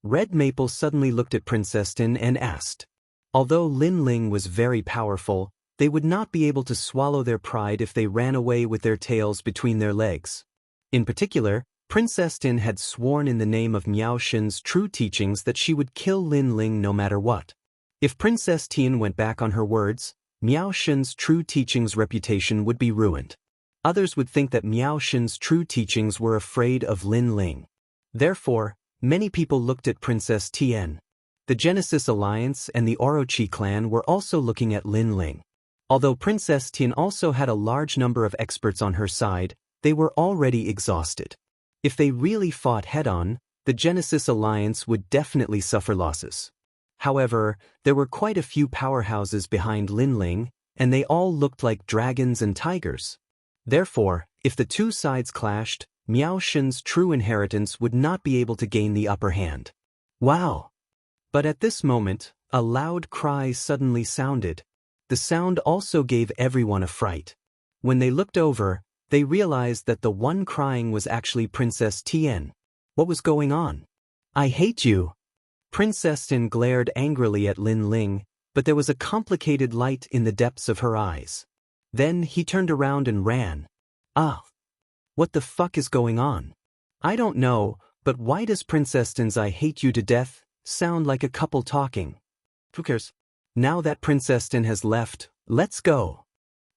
Red Maple suddenly looked at Princess Tin and asked. Although Lin Ling was very powerful, they would not be able to swallow their pride if they ran away with their tails between their legs. In particular, Princess Tin had sworn in the name of Miao Shen's true teachings that she would kill Lin Ling no matter what. If Princess Tin went back on her words, Miao Shen's true teachings' reputation would be ruined. Others would think that Miao Shen's true teachings were afraid of Lin Ling. Therefore, many people looked at Princess Tian. The Genesis Alliance and the Orochi clan were also looking at Lin Ling. Although Princess Tian also had a large number of experts on her side, they were already exhausted. If they really fought head-on, the Genesis Alliance would definitely suffer losses. However, there were quite a few powerhouses behind Lin Ling, and they all looked like dragons and tigers. Therefore, if the 2 sides clashed, Miao Shen's true inheritance would not be able to gain the upper hand. Wow! But at this moment, a loud cry suddenly sounded. The sound also gave everyone a fright. When they looked over, they realized that the one crying was actually Princess Tian. What was going on? "I hate you!" Princess Tian glared angrily at Lin Ling, but there was a complicated light in the depths of her eyes. Then he turned around and ran. "Ah! What the fuck is going on? I don't know, but why does Princess Tian's 'I hate you to death' sound like a couple talking? Who cares? Now that Princess Tian has left, let's go."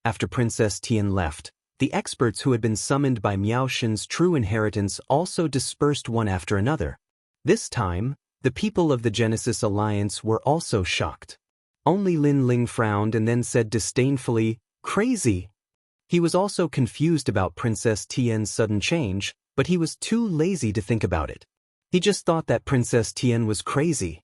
After Princess Tian left, the experts who had been summoned by Miao Shen's true inheritance also dispersed one after another. This time, the people of the Genesis Alliance were also shocked. Only Lin Ling frowned and then said disdainfully, "Crazy." He was also confused about Princess Tian's sudden change, but he was too lazy to think about it. He just thought that Princess Tian was crazy.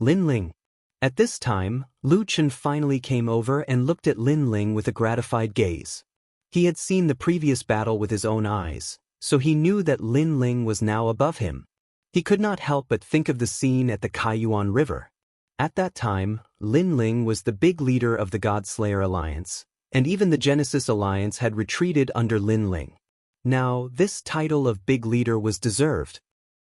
Lin Ling. At this time, Lu Chen finally came over and looked at Lin Ling with a gratified gaze. He had seen the previous battle with his own eyes, so he knew that Lin Ling was now above him. He could not help but think of the scene at the Kaiyuan River. At that time, Lin Ling was the big leader of the God-Slayer Alliance, and even the Genesis Alliance had retreated under Lin Ling. Now, this title of big leader was deserved.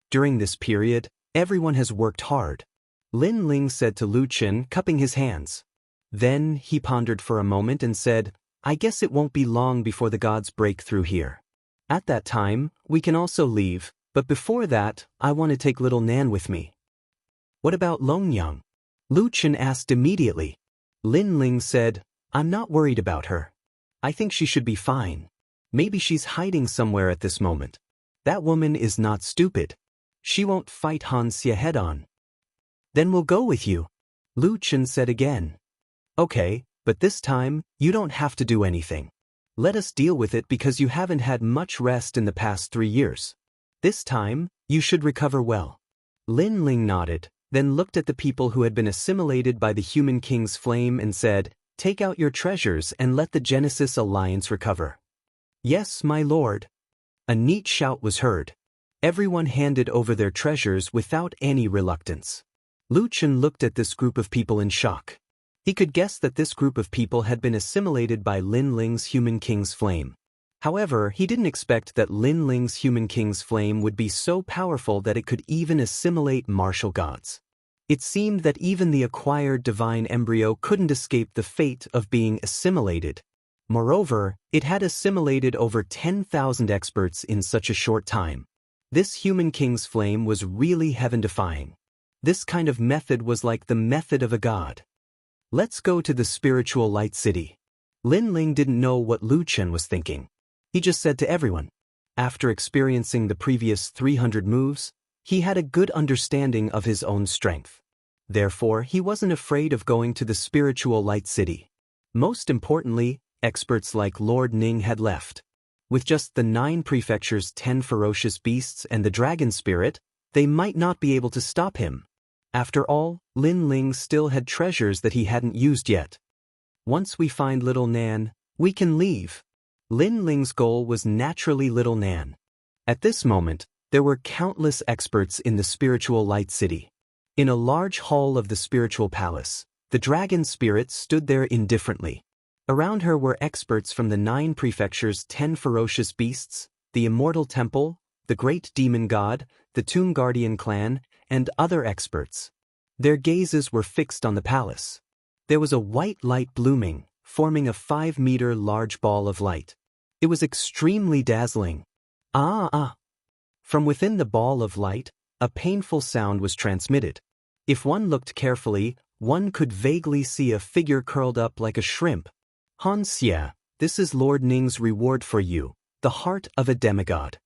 During this period, everyone has worked hard. Lin Ling said to Lu Chen, cupping his hands. Then he pondered for a moment and said, I guess it won't be long before the gods break through here. At that time, we can also leave, but before that, I want to take little Nan with me. What about Longyang? Lu Chen asked immediately. Lin Ling said, I'm not worried about her. I think she should be fine. Maybe she's hiding somewhere at this moment. That woman is not stupid. She won't fight Han Xie head-on. Then we'll go with you, Lu Chen said again. Okay, but this time, you don't have to do anything. Let us deal with it because you haven't had much rest in the past 3 years. This time, you should recover well. Lin Ling nodded, then looked at the people who had been assimilated by the human king's flame and said, Take out your treasures and let the Genesis Alliance recover. Yes, my lord. A neat shout was heard. Everyone handed over their treasures without any reluctance. Lu Chen looked at this group of people in shock. He could guess that this group of people had been assimilated by Lin Ling's human king's flame. However, he didn't expect that Lin Ling's human king's flame would be so powerful that it could even assimilate martial gods. It seemed that even the acquired divine embryo couldn't escape the fate of being assimilated. Moreover, it had assimilated over 10,000 experts in such a short time. This human king's flame was really heaven-defying. This kind of method was like the method of a god. Let's go to the spiritual light city. Lin Ling didn't know what Lu Chen was thinking. He just said to everyone. After experiencing the previous 300 moves, he had a good understanding of his own strength. Therefore, he wasn't afraid of going to the spiritual light city. Most importantly, experts like Lord Ning had left. With just the 9 prefectures, 10 ferocious beasts and the dragon spirit, they might not be able to stop him. After all, Lin Ling still had treasures that he hadn't used yet. Once we find little Nan, we can leave. Lin Ling's goal was naturally little Nan. At this moment, there were countless experts in the spiritual light city. In a large hall of the spiritual palace, the dragon spirit stood there indifferently. Around her were experts from the 9 prefectures, 10 ferocious beasts, the immortal temple, the great demon god, the Tomb Guardian clan, and other experts. Their gazes were fixed on the palace. There was a white light blooming, forming a 5-meter large ball of light. It was extremely dazzling. From within the ball of light, a painful sound was transmitted. If one looked carefully, one could vaguely see a figure curled up like a shrimp. Han Xie, this is Lord Ning's reward for you, the heart of a demigod.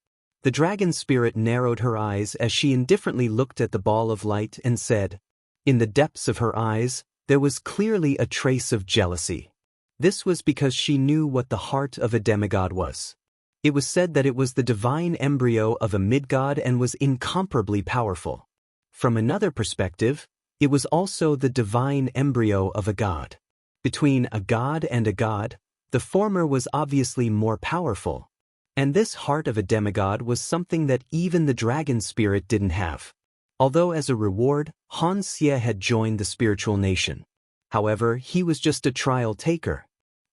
The dragon spirit narrowed her eyes as she indifferently looked at the ball of light and said, in the depths of her eyes, there was clearly a trace of jealousy. This was because she knew what the heart of a demigod was. It was said that it was the divine embryo of a mid-god and was incomparably powerful. From another perspective, it was also the divine embryo of a god. Between a god and a god, the former was obviously more powerful. And this heart of a demigod was something that even the dragon spirit didn't have. Although as a reward, Han Xie had joined the spiritual nation. However, he was just a trial taker.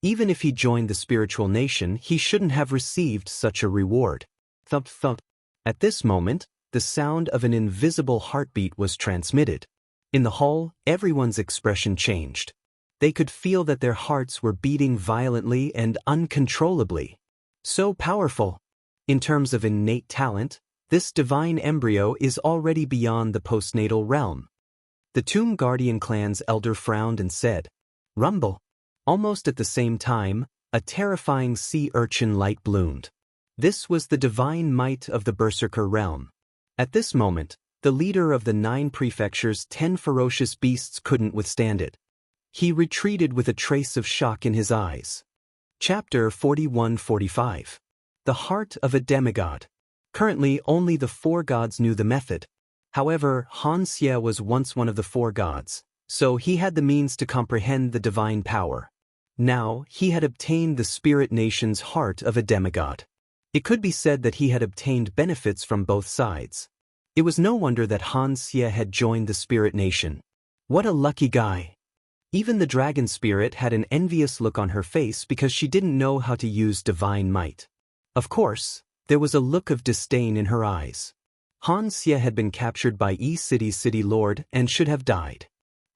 Even if he joined the spiritual nation, he shouldn't have received such a reward. Thump thump. At this moment, the sound of an invisible heartbeat was transmitted. In the hall, everyone's expression changed. They could feel that their hearts were beating violently and uncontrollably. So powerful. In terms of innate talent, this divine embryo is already beyond the postnatal realm. The Tomb Guardian clan's elder frowned and said, "Rumble." Almost at the same time, a terrifying sea urchin light bloomed. This was the divine might of the Berserker realm. At this moment, the leader of the 9 prefectures, 10 ferocious beasts couldn't withstand it. He retreated with a trace of shock in his eyes. Chapter 41-45. The Heart of a Demigod. Currently, only the four gods knew the method. However, Han Xie was once one of the four gods, so he had the means to comprehend the divine power. Now, he had obtained the spirit nation's heart of a demigod. It could be said that he had obtained benefits from both sides. It was no wonder that Han Xie had joined the spirit nation. What a lucky guy! Even the dragon spirit had an envious look on her face because she didn't know how to use divine might. Of course, there was a look of disdain in her eyes. Han Xie had been captured by City's city lord and should have died.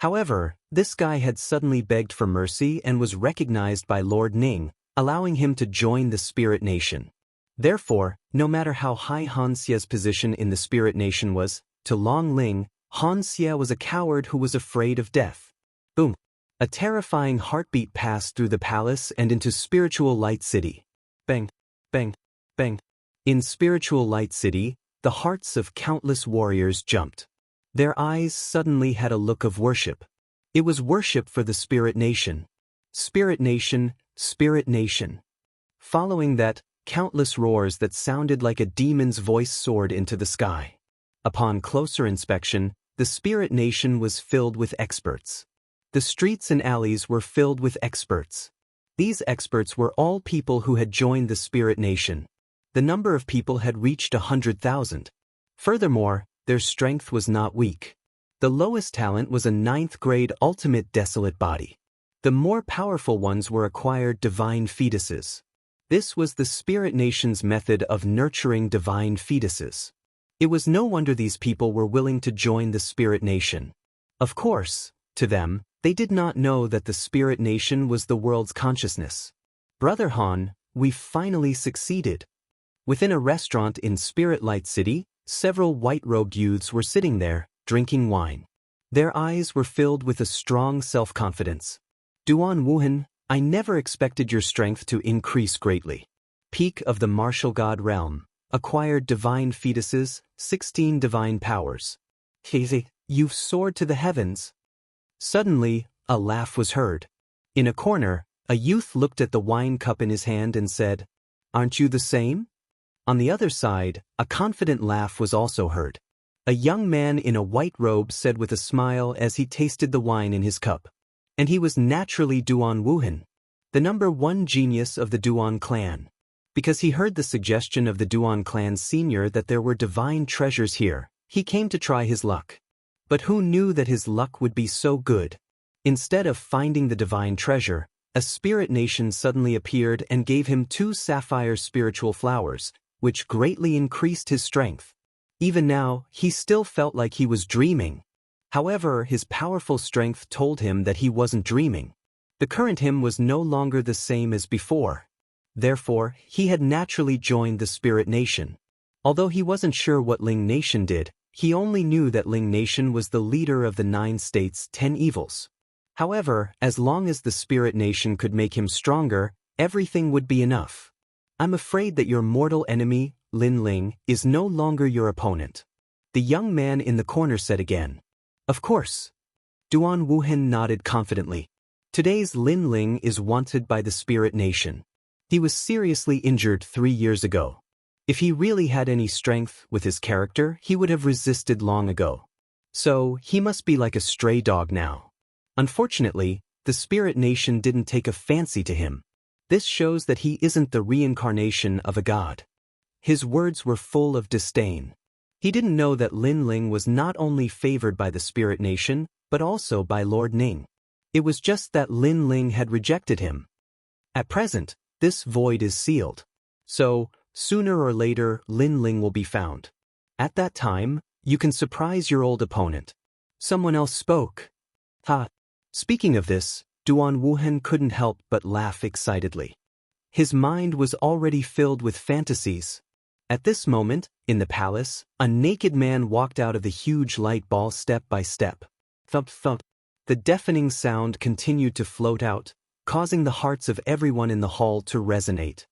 However, this guy had suddenly begged for mercy and was recognized by Lord Ning, allowing him to join the spirit nation. Therefore, no matter how high Han Xie's position in the spirit nation was, to Long Ling, Han Xie was a coward who was afraid of death. Boom! A terrifying heartbeat passed through the palace and into Spiritual Light City. Bang! Bang! Bang! In Spiritual Light City, the hearts of countless warriors jumped. Their eyes suddenly had a look of worship. It was worship for the Spirit Nation. Spirit Nation, Spirit Nation. Following that, countless roars that sounded like a demon's voice soared into the sky. Upon closer inspection, the Spirit Nation was filled with experts. The streets and alleys were filled with experts. These experts were all people who had joined the Spirit Nation. The number of people had reached 100,000. Furthermore, their strength was not weak. The lowest talent was a 9th grade ultimate desolate body. The more powerful ones were acquired divine fetuses. This was the Spirit Nation's method of nurturing divine fetuses. It was no wonder these people were willing to join the Spirit Nation. Of course, to them, they did not know that the Spirit Nation was the world's consciousness. Brother Han, we've finally succeeded. Within a restaurant in Spirit Light City, several white-robed youths were sitting there, drinking wine. Their eyes were filled with a strong self-confidence. Duan Wuhan, I never expected your strength to increase greatly. Peak of the martial god realm. Acquired divine fetuses, 16 divine powers. Hehe, you've soared to the heavens. Suddenly, a laugh was heard. In a corner, a youth looked at the wine cup in his hand and said, "Aren't you the same?" On the other side, a confident laugh was also heard. A young man in a white robe said with a smile as he tasted the wine in his cup. And he was naturally Duan Wuhan, the number 1 genius of the Duan clan. Because he heard the suggestion of the Duan clan senior that there were divine treasures here, he came to try his luck. But who knew that his luck would be so good? Instead of finding the divine treasure, a spirit nation suddenly appeared and gave him 2 sapphire spiritual flowers, which greatly increased his strength. Even now, he still felt like he was dreaming. However, his powerful strength told him that he wasn't dreaming. The current him was no longer the same as before. Therefore, he had naturally joined the Spirit Nation. Although he wasn't sure what Ling Nation did, he only knew that Ling Nation was the leader of the 9 states' 10 evils. However, as long as the Spirit Nation could make him stronger, everything would be enough. I'm afraid that your mortal enemy, Lin Ling, is no longer your opponent. The young man in the corner said again. Of course. Duan Wuhan nodded confidently. Today's Lin Ling is wanted by the Spirit Nation. He was seriously injured 3 years ago. If he really had any strength with his character, he would have resisted long ago. So, he must be like a stray dog now. Unfortunately, the Spirit Nation didn't take a fancy to him. This shows that he isn't the reincarnation of a god. His words were full of disdain. He didn't know that Lin Ling was not only favored by the Spirit Nation, but also by Lord Ning. It was just that Lin Ling had rejected him. At present, this void is sealed. So, sooner or later, Lin Ling will be found. At that time, you can surprise your old opponent. Someone else spoke. Ha! Speaking of this, Duan Wuhan couldn't help but laugh excitedly. His mind was already filled with fantasies. At this moment, in the palace, a naked man walked out of the huge light ball step by step. Thump thump. The deafening sound continued to float out, causing the hearts of everyone in the hall to resonate.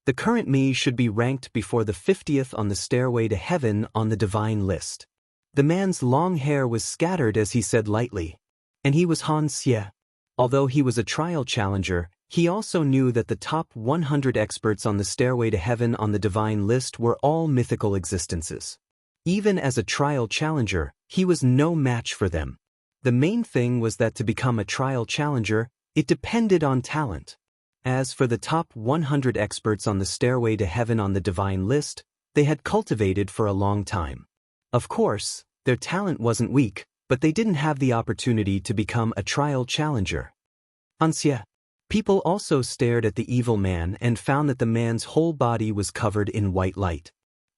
The current me should be ranked before the 50th on the stairway to heaven on the divine list. The man's long hair was scattered as he said lightly. And he was Han Xie. Although he was a trial challenger, He also knew that the top 100 experts on the stairway to heaven on the divine list were all mythical existences. Even as a trial challenger, he was no match for them. The main thing was that to become a trial challenger, it depended on talent. As for the top 100 experts on the stairway to heaven on the divine list, they had cultivated for a long time. Of course, their talent wasn't weak, but they didn't have the opportunity to become a trial challenger. Ancien. People also stared at the evil man and found that the man's whole body was covered in white light.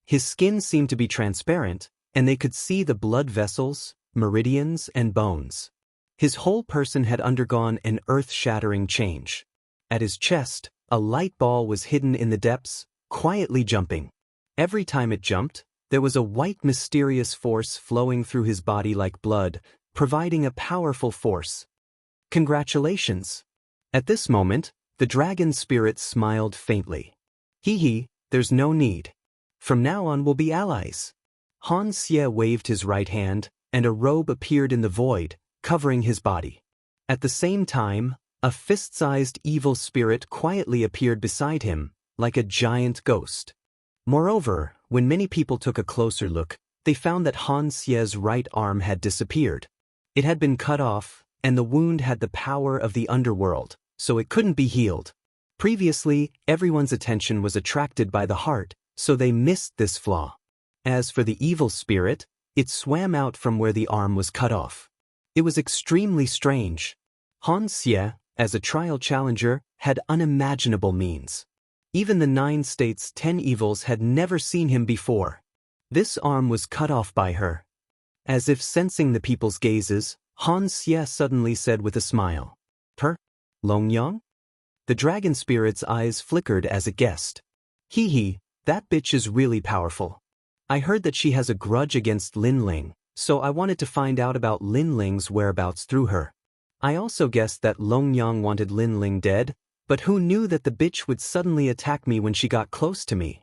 His skin seemed to be transparent, and they could see the blood vessels, meridians, and bones. His whole person had undergone an earth-shattering change. At his chest, a light ball was hidden in the depths, quietly jumping. Every time it jumped, there was a white mysterious force flowing through his body like blood, providing a powerful force. Congratulations! At this moment, the dragon spirit smiled faintly. Hee, there's no need. From now on we'll be allies. Han Xie waved his right hand, and a robe appeared in the void, covering his body. At the same time, a fist-sized evil spirit quietly appeared beside him, like a giant ghost. Moreover, when many people took a closer look, they found that Han Xie's right arm had disappeared. It had been cut off, and the wound had the power of the underworld, so it couldn't be healed. Previously, everyone's attention was attracted by the heart, so they missed this flaw. As for the evil spirit, it swam out from where the arm was cut off. It was extremely strange. Han Xie, as a trial challenger, had unimaginable means. Even the 9 states' 10 evils had never seen him before. This arm was cut off by her. As if sensing the people's gazes, Han Xie suddenly said with a smile, "Her? Longyang?" The dragon spirit's eyes flickered as it guessed. Hee, that bitch is really powerful. I heard that she has a grudge against Lin Ling, so I wanted to find out about Lin Ling's whereabouts through her. I also guessed that Longyang wanted Lin Ling dead, but who knew that the bitch would suddenly attack me when she got close to me?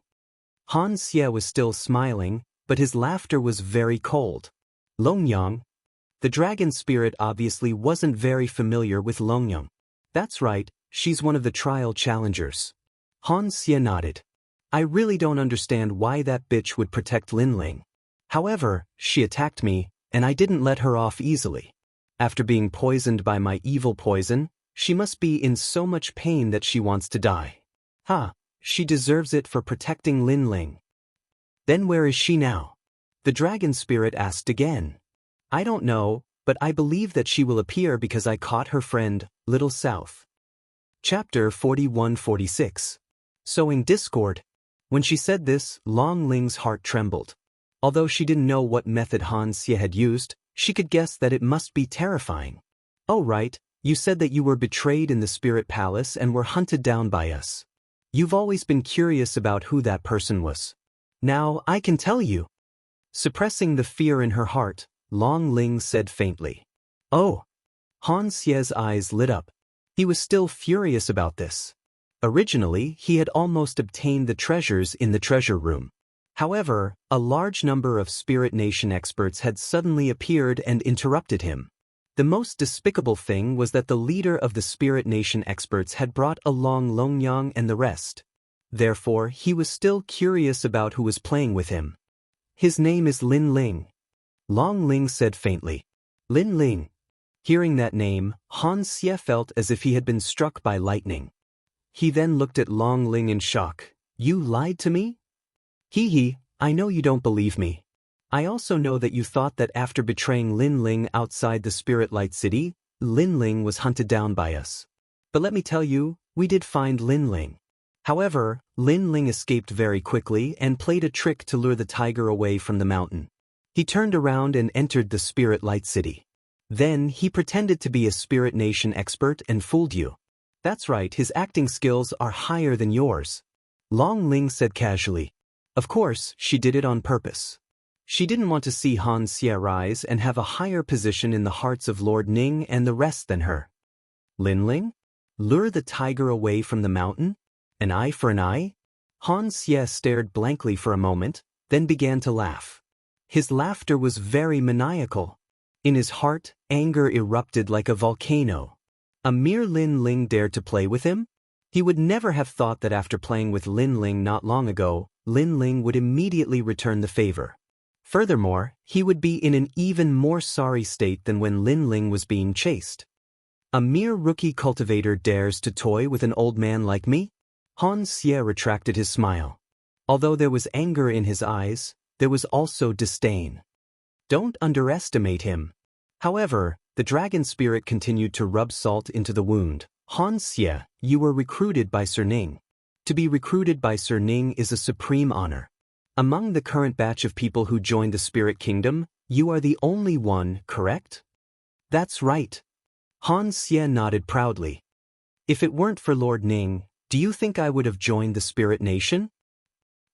Han Xie was still smiling, but his laughter was very cold. Longyang? The dragon spirit obviously wasn't very familiar with Longyang. That's right, she's one of the trial challengers. Han Xie nodded. I really don't understand why that bitch would protect Lin Ling. However, she attacked me, and I didn't let her off easily. After being poisoned by my evil poison, she must be in so much pain that she wants to die. She deserves it for protecting Lin Ling. Then where is she now? The dragon spirit asked again. I don't know, but I believe that she will appear because I caught her friend, Little South. Chapter 41-46. Sowing discord. When she said this, Long Ling's heart trembled. Although she didn't know what method Han Xie had used, she could guess that it must be terrifying. Oh right, you said that you were betrayed in the spirit palace and were hunted down by us. You've always been curious about who that person was. Now I can tell you. Suppressing the fear in her heart, Long Ling said faintly. Oh. Han Xie's eyes lit up. He was still furious about this. Originally, he had almost obtained the treasures in the treasure room. However, a large number of Spirit Nation experts had suddenly appeared and interrupted him. The most despicable thing was that the leader of the Spirit Nation experts had brought along Longyang and the rest. Therefore, he was still curious about who was playing with him. His name is Lin Ling. Long Ling said faintly. Lin Ling. Hearing that name, Han Xie felt as if he had been struck by lightning. He then looked at Long Ling in shock. You lied to me? Hee, I know you don't believe me. I also know that you thought that after betraying Lin Ling outside the Spirit Light City, Lin Ling was hunted down by us. But let me tell you, we did find Lin Ling. However, Lin Ling escaped very quickly and played a trick to lure the tiger away from the mountain. He turned around and entered the Spirit Light City. Then he pretended to be a Spirit Nation expert and fooled you. That's right, his acting skills are higher than yours. Long Ling said casually. Of course, she did it on purpose. She didn't want to see Han Xie rise and have a higher position in the hearts of Lord Ning and the rest than her. Lin Ling? Lure the tiger away from the mountain? An eye for an eye? Han Xie stared blankly for a moment, then began to laugh. His laughter was very maniacal. In his heart, anger erupted like a volcano. A mere Lin Ling dared to play with him? He would never have thought that after playing with Lin Ling not long ago, Lin Ling would immediately return the favor. Furthermore, he would be in an even more sorry state than when Lin Ling was being chased. A mere rookie cultivator dares to toy with an old man like me? Han Xie retracted his smile. Although there was anger in his eyes, there was also disdain. Don't underestimate him. However, the dragon spirit continued to rub salt into the wound. Han Xie, you were recruited by Sir Ning. To be recruited by Sir Ning is a supreme honor. Among the current batch of people who joined the Spirit Kingdom, you are the only one, correct? That's right. Han Xie nodded proudly. If it weren't for Lord Ning, do you think I would have joined the Spirit Nation?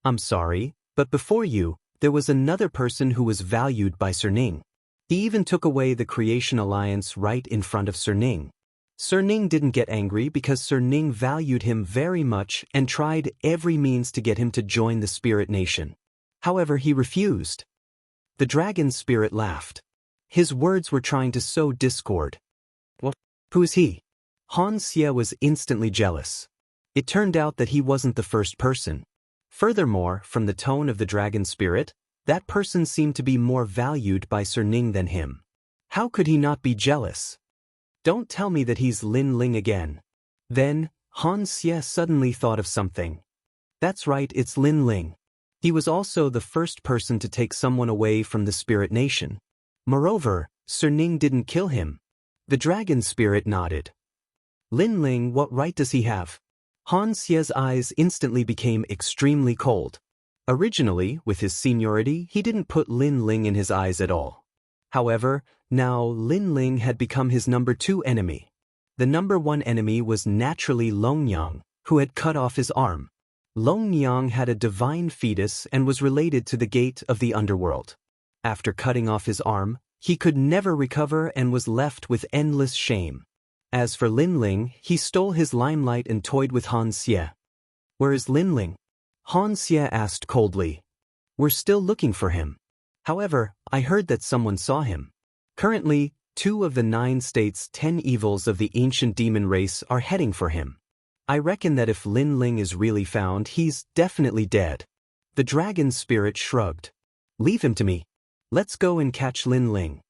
I'm sorry, but before you, there was another person who was valued by Sir Ning. He even took away the Creation Alliance right in front of Sir Ning. Sir Ning didn't get angry because Sir Ning valued him very much and tried every means to get him to join the Spirit Nation. However, he refused. The dragon spirit laughed. His words were trying to sow discord. What? Who's he? Han Xie was instantly jealous. It turned out that he wasn't the first person. Furthermore, from the tone of the dragon spirit, that person seemed to be more valued by Sir Ning than him. How could he not be jealous? Don't tell me that he's Lin Ling again. Then, Han Xie suddenly thought of something. That's right, it's Lin Ling. He was also the first person to take someone away from the Spirit Nation. Moreover, Sir Ning didn't kill him. The dragon spirit nodded. Lin Ling, what right does he have? Han Xie's eyes instantly became extremely cold. Originally, with his seniority, he didn't put Lin Ling in his eyes at all. However, now Lin Ling had become his number 2 enemy. The number 1 enemy was naturally Longyang, who had cut off his arm. Longyang had a divine fetus and was related to the gate of the underworld. After cutting off his arm, he could never recover and was left with endless shame. As for Lin Ling, he stole his limelight and toyed with Han Xie. Where is Lin Ling? Han Xie asked coldly. We're still looking for him. However, I heard that someone saw him. Currently, 2 of the 9 states' 10 evils of the ancient demon race are heading for him. I reckon that if Lin Ling is really found, he's definitely dead. The dragon spirit shrugged. Leave him to me. Let's go and catch Lin Ling.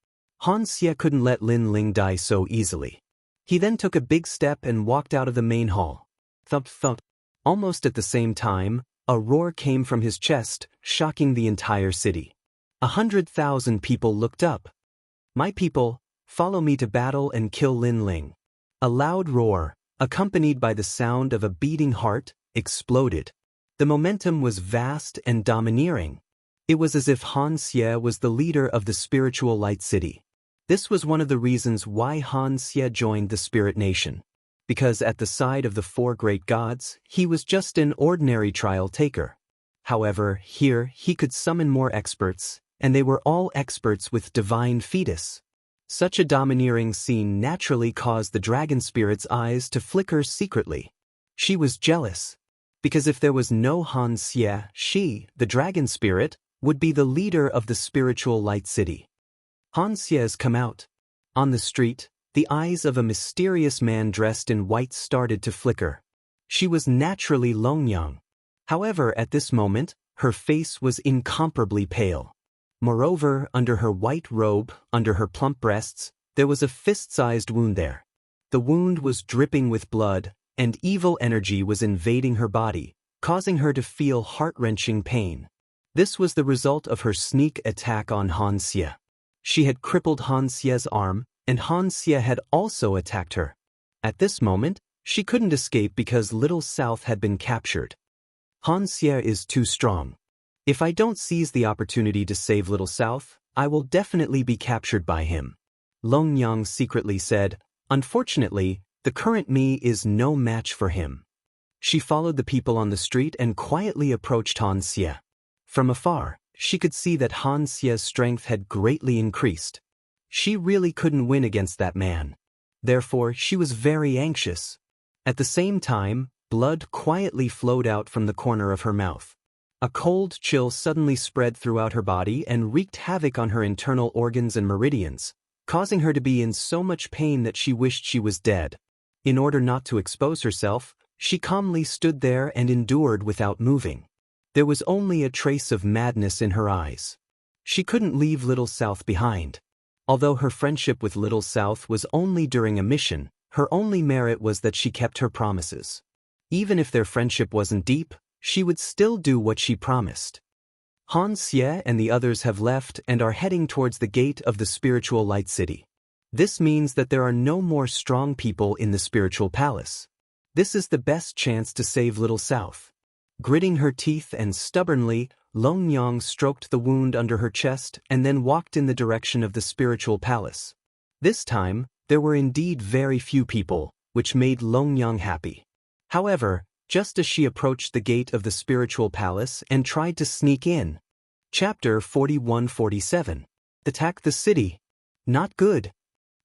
Han Xie couldn't let Lin Ling die so easily. He then took a big step and walked out of the main hall. Thump thump. Almost at the same time, a roar came from his chest, shocking the entire city. 100,000 people looked up. My people, follow me to battle and kill Lin Ling. A loud roar, accompanied by the sound of a beating heart, exploded. The momentum was vast and domineering. It was as if Han Xie was the leader of the spiritual light city. This was one of the reasons why Han Xie joined the Spirit Nation. Because at the side of the 4 great gods, he was just an ordinary trial taker. However, here he could summon more experts, and they were all experts with divine fetus. Such a domineering scene naturally caused the dragon spirit's eyes to flicker secretly. She was jealous. Because if there was no Han Xie, she, the dragon spirit, would be the leader of the spiritual light city. Han Xie's come out. On the street, the eyes of a mysterious man dressed in white started to flicker. She was naturally Longyang. However, at this moment, her face was incomparably pale. Moreover, under her white robe, under her plump breasts, there was a fist-sized wound there. The wound was dripping with blood, and evil energy was invading her body, causing her to feel heart-wrenching pain. This was the result of her sneak attack on Han Xie. She had crippled Han Xie's arm, and Han Xie had also attacked her. At this moment, she couldn't escape because Little South had been captured. Han Xie is too strong. If I don't seize the opportunity to save Little South, I will definitely be captured by him. Longyang secretly said, unfortunately, the current me is no match for him. She followed the people on the street and quietly approached Han Xie. From afar, she could see that Han Xie's strength had greatly increased. She really couldn't win against that man. Therefore, she was very anxious. At the same time, blood quietly flowed out from the corner of her mouth. A cold chill suddenly spread throughout her body and wreaked havoc on her internal organs and meridians, causing her to be in so much pain that she wished she was dead. In order not to expose herself, she calmly stood there and endured without moving. There was only a trace of madness in her eyes. She couldn't leave Little South behind. Although her friendship with Little South was only during a mission, her only merit was that she kept her promises. Even if their friendship wasn't deep, she would still do what she promised. Han Xie and the others have left and are heading towards the gate of the spiritual light city. This means that there are no more strong people in the spiritual palace. This is the best chance to save Little South. Gritting her teeth and stubbornly, Long Yang stroked the wound under her chest and then walked in the direction of the spiritual palace. This time, there were indeed very few people, which made Long Yang happy. However, just as she approached the gate of the spiritual palace and tried to sneak in. Chapter 41-47. Attack the city. Not good.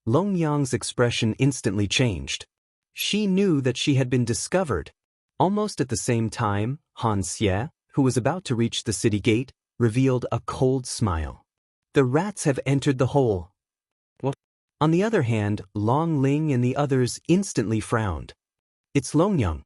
Long Yang's expression instantly changed. She knew that she had been discovered. Almost at the same time, Han Xie, who was about to reach the city gate, revealed a cold smile. The rats have entered the hole. What? On the other hand, Long Ling and the others instantly frowned. It's Long Yang.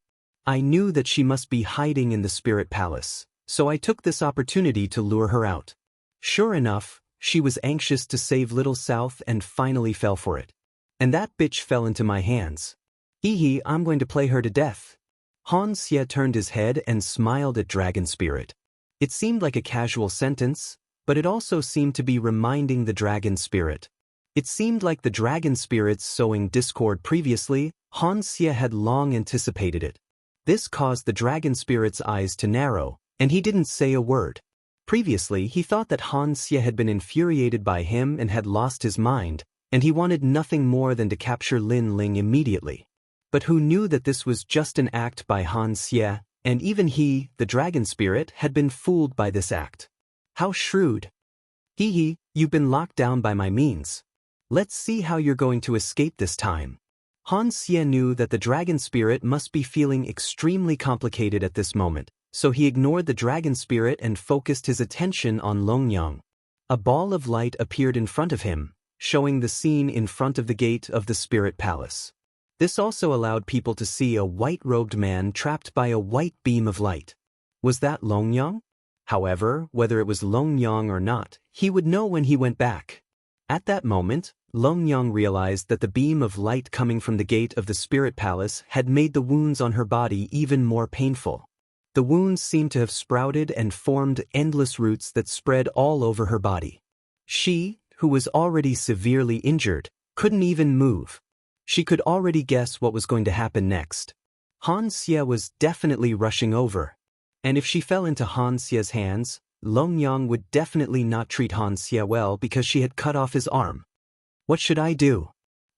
I knew that she must be hiding in the spirit palace, so I took this opportunity to lure her out. Sure enough, she was anxious to save Little South and finally fell for it. And that bitch fell into my hands. Hee, I'm going to play her to death. Han Xie turned his head and smiled at Dragon Spirit. It seemed like a casual sentence, but it also seemed to be reminding the Dragon Spirit. It seemed like the Dragon Spirits sowing discord previously, Han Xie had long anticipated it. This caused the Dragon Spirit's eyes to narrow, and he didn't say a word. Previously, he thought that Han Xie had been infuriated by him and had lost his mind, and he wanted nothing more than to capture Lin Ling immediately. But who knew that this was just an act by Han Xie, and even he, the Dragon Spirit, had been fooled by this act. How shrewd. You've been locked down by my means. Let's see how you're going to escape this time. Han Xie knew that the Dragon Spirit must be feeling extremely complicated at this moment, so he ignored the Dragon Spirit and focused his attention on Long Yang. A ball of light appeared in front of him, showing the scene in front of the gate of the Spirit Palace. This also allowed people to see a white-robed man trapped by a white beam of light. Was that Long Yang? However, whether it was Long Yang or not, he would know when he went back. At that moment, Long Yang realized that the beam of light coming from the gate of the Spirit Palace had made the wounds on her body even more painful. The wounds seemed to have sprouted and formed endless roots that spread all over her body. She, who was already severely injured, couldn't even move. She could already guess what was going to happen next. Han Xie was definitely rushing over. And if she fell into Han Xie's hands, Long Yang would definitely not treat Han Xie well because she had cut off his arm. What should I do?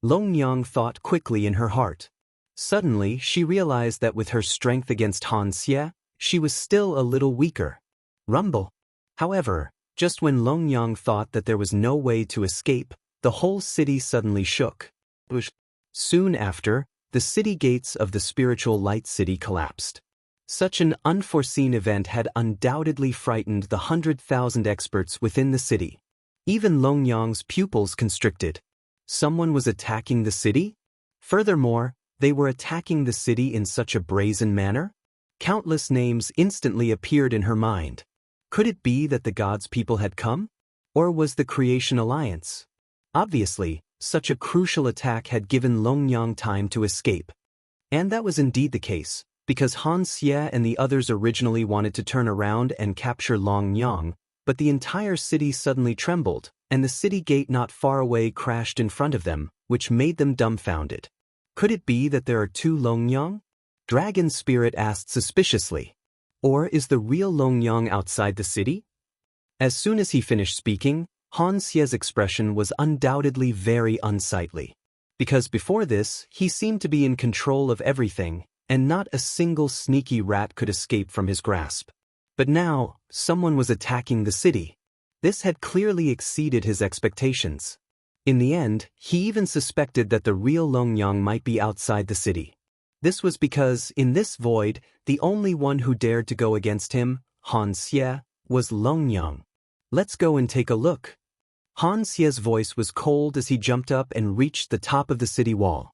Long Yang thought quickly in her heart. Suddenly, she realized that with her strength against Han Xie, she was still a little weaker. Rumble. However, just when Long Yang thought that there was no way to escape, the whole city suddenly shook. Soon after, the city gates of the spiritual light city collapsed. Such an unforeseen event had undoubtedly frightened the 100,000 experts within the city. Even Long Yang's pupils constricted. Someone was attacking the city? Furthermore, they were attacking the city in such a brazen manner? Countless names instantly appeared in her mind. Could it be that the gods' people had come? Or was the Creation Alliance? Obviously, such a crucial attack had given Long Yang time to escape. And that was indeed the case, because Han Xie and the others originally wanted to turn around and capture Long Yang, but the entire city suddenly trembled, and the city gate not far away crashed in front of them, which made them dumbfounded. Could it be that there are two Long Yang? Dragon Spirit asked suspiciously. Or is the real Long Yang outside the city? As soon as he finished speaking, Han Xie's expression was undoubtedly very unsightly. Because before this, he seemed to be in control of everything, and not a single sneaky rat could escape from his grasp. But now, someone was attacking the city. This had clearly exceeded his expectations. In the end, he even suspected that the real Long Yang might be outside the city. This was because, in this void, the only one who dared to go against him, Han Xie, was Long Yang. Let's go and take a look. Han Xie's voice was cold as he jumped up and reached the top of the city wall.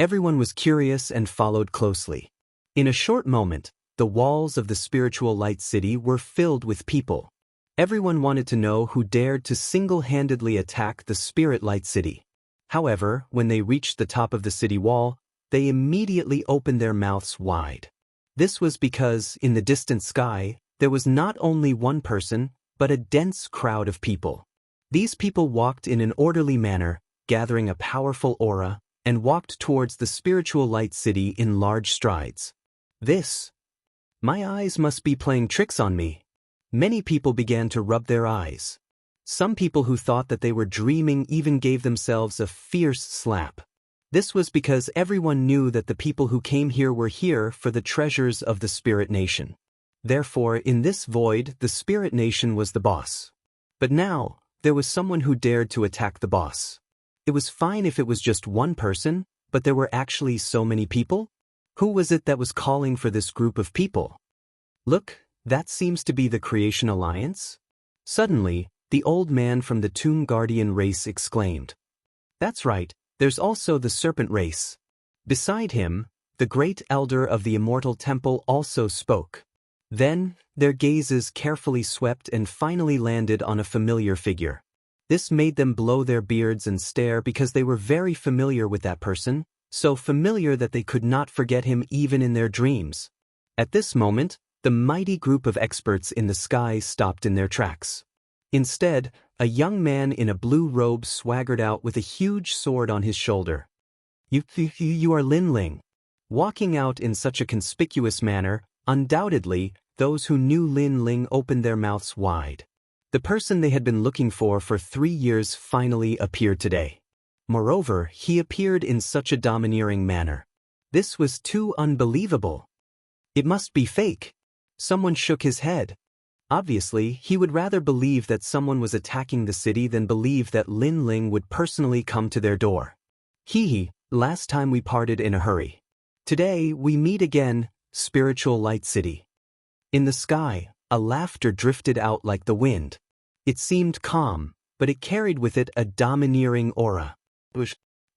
Everyone was curious and followed closely. In a short moment, the walls of the spiritual light city were filled with people. Everyone wanted to know who dared to single-handedly attack the spirit light city. However, when they reached the top of the city wall, they immediately opened their mouths wide. This was because, in the distant sky, there was not only one person, but a dense crowd of people. These people walked in an orderly manner, gathering a powerful aura, and walked towards the spiritual light city in large strides. My eyes must be playing tricks on me. Many people began to rub their eyes. Some people who thought that they were dreaming even gave themselves a fierce slap. This was because everyone knew that the people who came here were here for the treasures of the Spirit Nation. Therefore, in this void, the Spirit Nation was the boss. But now, there was someone who dared to attack the boss. It was fine if it was just one person, but there were actually so many people? Who was it that was calling for this group of people? Look, that seems to be the Creation Alliance? Suddenly, the old man from the Tomb Guardian race exclaimed. That's right, there's also the Serpent race. Beside him, the great elder of the Immortal Temple also spoke. Then, their gazes carefully swept and finally landed on a familiar figure. This made them blow their beards and stare because they were very familiar with that person, so familiar that they could not forget him even in their dreams. At this moment, the mighty group of experts in the sky stopped in their tracks. Instead, a young man in a blue robe swaggered out with a huge sword on his shoulder. You are Lin Ling. Walking out in such a conspicuous manner, undoubtedly, those who knew Lin Ling opened their mouths wide. The person they had been looking for 3 years finally appeared today. Moreover, he appeared in such a domineering manner. This was too unbelievable. It must be fake. Someone shook his head. Obviously, he would rather believe that someone was attacking the city than believe that Lin Ling would personally come to their door. Last time we parted in a hurry. Today, we meet again, Spiritual Light City. In the sky, a laughter drifted out like the wind. It seemed calm, but it carried with it a domineering aura.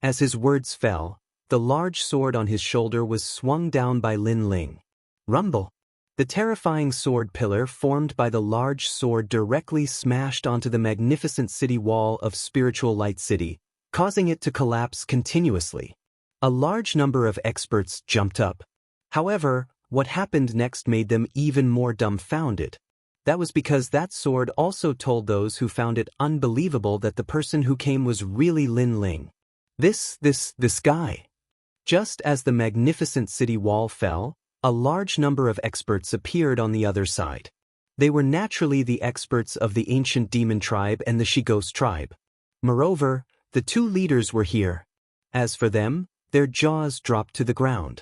As his words fell, the large sword on his shoulder was swung down by Lin Ling. Rumble! The terrifying sword pillar formed by the large sword directly smashed onto the magnificent city wall of Spiritual Light City, causing it to collapse continuously. A large number of experts jumped up. However, what happened next made them even more dumbfounded. That was because that sword also told those who found it unbelievable that the person who came was really Lin Ling. This guy. Just as the magnificent city wall fell, a large number of experts appeared on the other side. They were naturally the experts of the ancient demon tribe and the She-Ghost tribe. Moreover, the two leaders were here. As for them, their jaws dropped to the ground.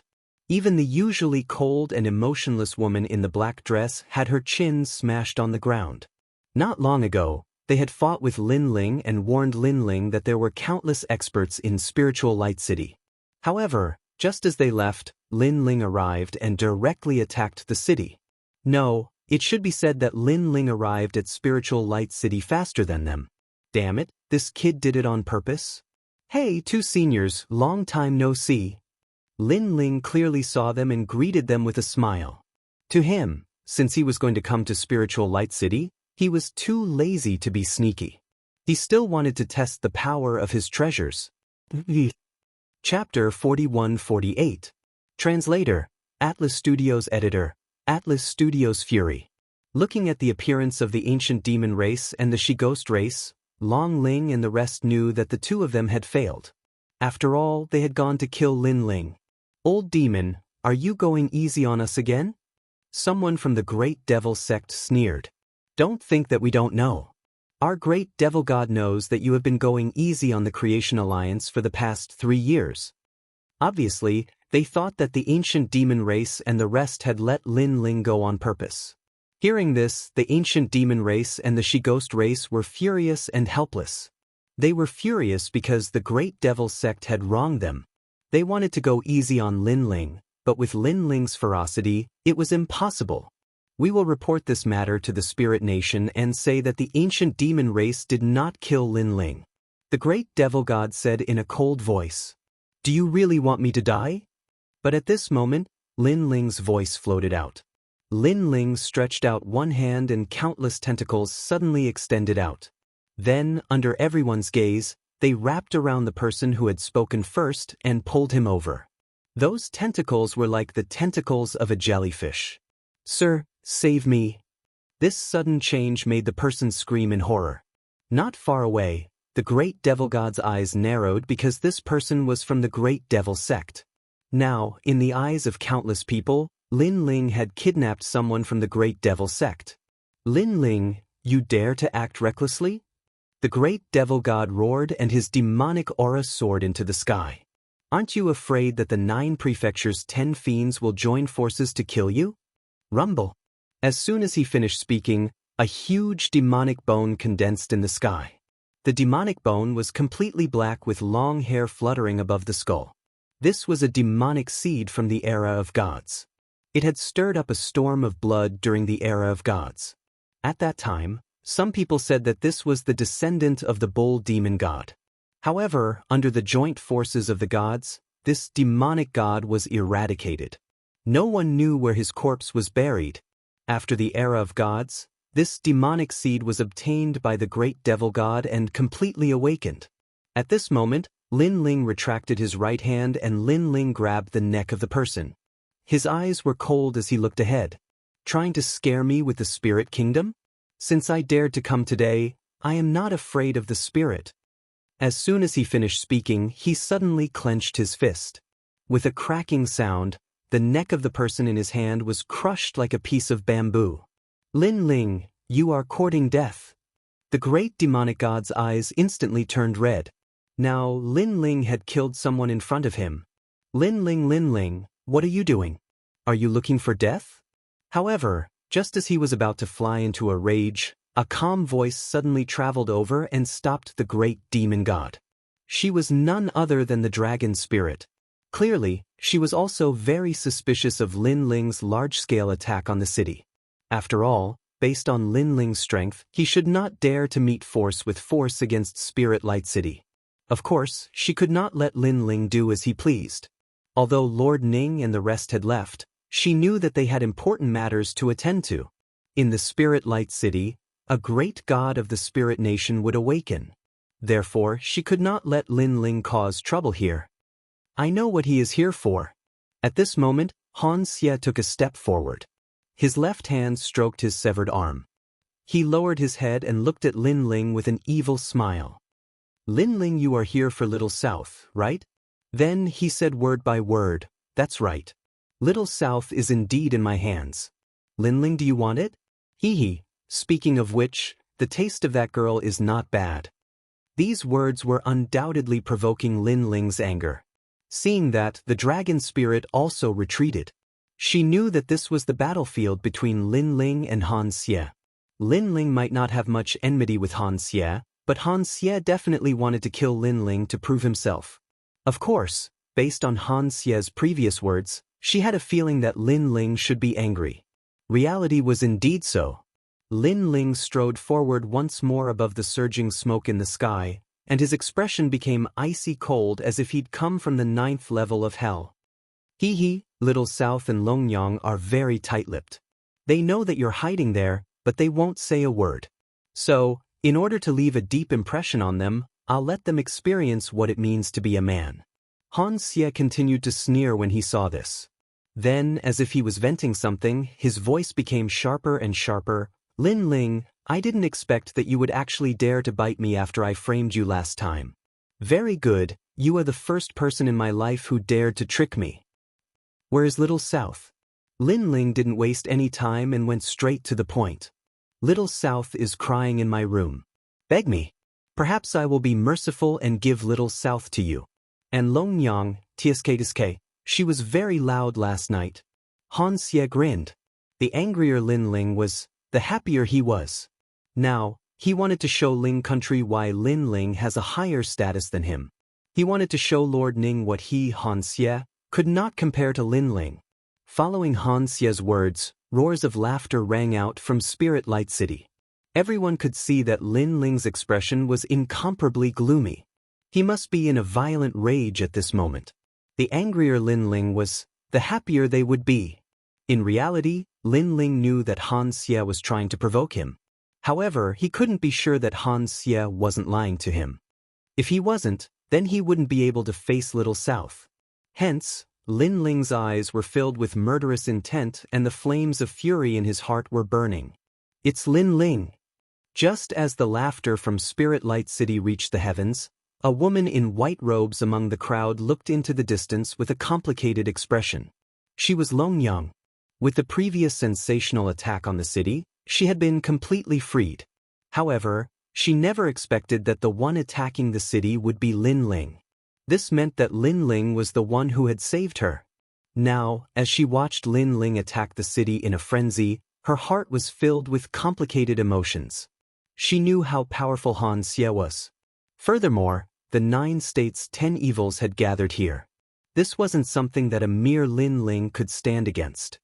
Even the usually cold and emotionless woman in the black dress had her chin smashed on the ground. Not long ago, they had fought with Lin Ling and warned Lin Ling that there were countless experts in Spiritual Light City. However, just as they left, Lin Ling arrived and directly attacked the city. No, it should be said that Lin Ling arrived at Spiritual Light City faster than them. Damn it, this kid did it on purpose? Hey, two seniors, long time no see. Lin Ling clearly saw them and greeted them with a smile. To him, since he was going to come to Spiritual Light City, he was too lazy to be sneaky. He still wanted to test the power of his treasures. Chapter 41-48. Translator, Atlas Studios Editor, Atlas Studios Fury. Looking at the appearance of the ancient demon race and the She-Ghost race, Long Ling and the rest knew that the two of them had failed. After all, they had gone to kill Lin Ling. Old demon, are you going easy on us again? Someone from the Great Devil sect sneered. Don't think that we don't know. Our great devil god knows that you have been going easy on the Creation Alliance for the past 3 years. Obviously, they thought that the ancient demon race and the rest had let Lin Ling go on purpose. Hearing this, the ancient demon race and the She-Ghost race were furious and helpless. They were furious because the Great Devil sect had wronged them. They wanted to go easy on Lin Ling, but with Lin Ling's ferocity, it was impossible. We will report this matter to the Spirit Nation and say that the ancient demon race did not kill Lin Ling. The Great Devil God said in a cold voice. Do you really want me to die? But at this moment, Lin Ling's voice floated out. Lin Ling stretched out one hand and countless tentacles suddenly extended out. Then, under everyone's gaze, they wrapped around the person who had spoken first and pulled him over. Those tentacles were like the tentacles of a jellyfish. "Sir, save me." This sudden change made the person scream in horror. Not far away, the great devil god's eyes narrowed because this person was from the great devil sect. Now, in the eyes of countless people, Lin Ling had kidnapped someone from the great devil sect. "Lin Ling, you dare to act recklessly?" The great devil god roared and his demonic aura soared into the sky. "Aren't you afraid that the 9 prefectures' 10 fiends will join forces to kill you?" Rumble. As soon as he finished speaking, a huge demonic bone condensed in the sky. The demonic bone was completely black with long hair fluttering above the skull. This was a demonic seed from the era of gods. It had stirred up a storm of blood during the era of gods. At that time, some people said that this was the descendant of the bull demon god. However, under the joint forces of the gods, this demonic god was eradicated. No one knew where his corpse was buried. After the era of gods, this demonic seed was obtained by the great devil god and completely awakened. At this moment, Lin Ling retracted his right hand and Lin Ling grabbed the neck of the person. His eyes were cold as he looked ahead. "Trying to scare me with the spirit kingdom? Since I dared to come today, I am not afraid of the spirit." As soon as he finished speaking, he suddenly clenched his fist. With a cracking sound, the neck of the person in his hand was crushed like a piece of bamboo. "Lin Ling, you are courting death." The great demonic god's eyes instantly turned red. Now, Lin Ling had killed someone in front of him. Lin Ling, what are you doing? Are you looking for death?" However, just as he was about to fly into a rage, a calm voice suddenly traveled over and stopped the great demon god. She was none other than the dragon spirit. Clearly, she was also very suspicious of Lin Ling's large-scale attack on the city. After all, based on Lin Ling's strength, he should not dare to meet force with force against Spirit Light City. Of course, she could not let Lin Ling do as he pleased. Although Lord Ning and the rest had left, she knew that they had important matters to attend to. In the Spirit Light City, a great god of the Spirit Nation would awaken. Therefore, she could not let Lin Ling cause trouble here. "I know what he is here for." At this moment, Han Xie took a step forward. His left hand stroked his severed arm. He lowered his head and looked at Lin Ling with an evil smile. "Lin Ling, you are here for Little South, right?" Then he said word by word, "That's right. Little South is indeed in my hands. Lin Ling, do you want it? Hee hee, speaking of which, the taste of that girl is not bad." These words were undoubtedly provoking Lin Ling's anger. Seeing that, the dragon spirit also retreated. She knew that this was the battlefield between Lin Ling and Han Xie. Lin Ling might not have much enmity with Han Xie, but Han Xie definitely wanted to kill Lin Ling to prove himself. Of course, based on Han Xie's previous words, she had a feeling that Lin Ling should be angry. Reality was indeed so. Lin Ling strode forward once more above the surging smoke in the sky, and his expression became icy cold as if he'd come from the 9th level of hell. "Hee hee, Little South and Longyang are very tight-lipped. They know that you're hiding there, but they won't say a word. So, in order to leave a deep impression on them, I'll let them experience what it means to be a man." Han Xie continued to sneer when he saw this. Then, as if he was venting something, his voice became sharper and sharper. "Lin Ling, I didn't expect that you would actually dare to bite me after I framed you last time. Very good, you are the first person in my life who dared to trick me. Where is Little South?" Lin Ling didn't waste any time and went straight to the point. "Little South is crying in my room. Beg me. Perhaps I will be merciful and give Little South to you. And Longyang, tsk, she was very loud last night." Han Xie grinned. The angrier Lin Ling was, the happier he was. Now, he wanted to show Ling Country why Lin Ling has a higher status than him. He wanted to show Lord Ning what he, Han Xie, could not compare to Lin Ling. Following Han Xie's words, roars of laughter rang out from Spirit Light City. Everyone could see that Lin Ling's expression was incomparably gloomy. He must be in a violent rage at this moment. The angrier Lin Ling was, the happier they would be. In reality, Lin Ling knew that Han Xie was trying to provoke him. However, he couldn't be sure that Han Xie wasn't lying to him. If he wasn't, then he wouldn't be able to face Little South. Hence, Lin Ling's eyes were filled with murderous intent and the flames of fury in his heart were burning. It's Lin Ling. Just as the laughter from Spirit Light City reached the heavens, a woman in white robes among the crowd looked into the distance with a complicated expression. She was Long Yang. With the previous sensational attack on the city, she had been completely freed. However, she never expected that the one attacking the city would be Lin Ling. This meant that Lin Ling was the one who had saved her. Now, as she watched Lin Ling attack the city in a frenzy, her heart was filled with complicated emotions. She knew how powerful Han Xie was. Furthermore, the 9 states' 10 evils had gathered here. This wasn't something that a mere Lin Ling could stand against.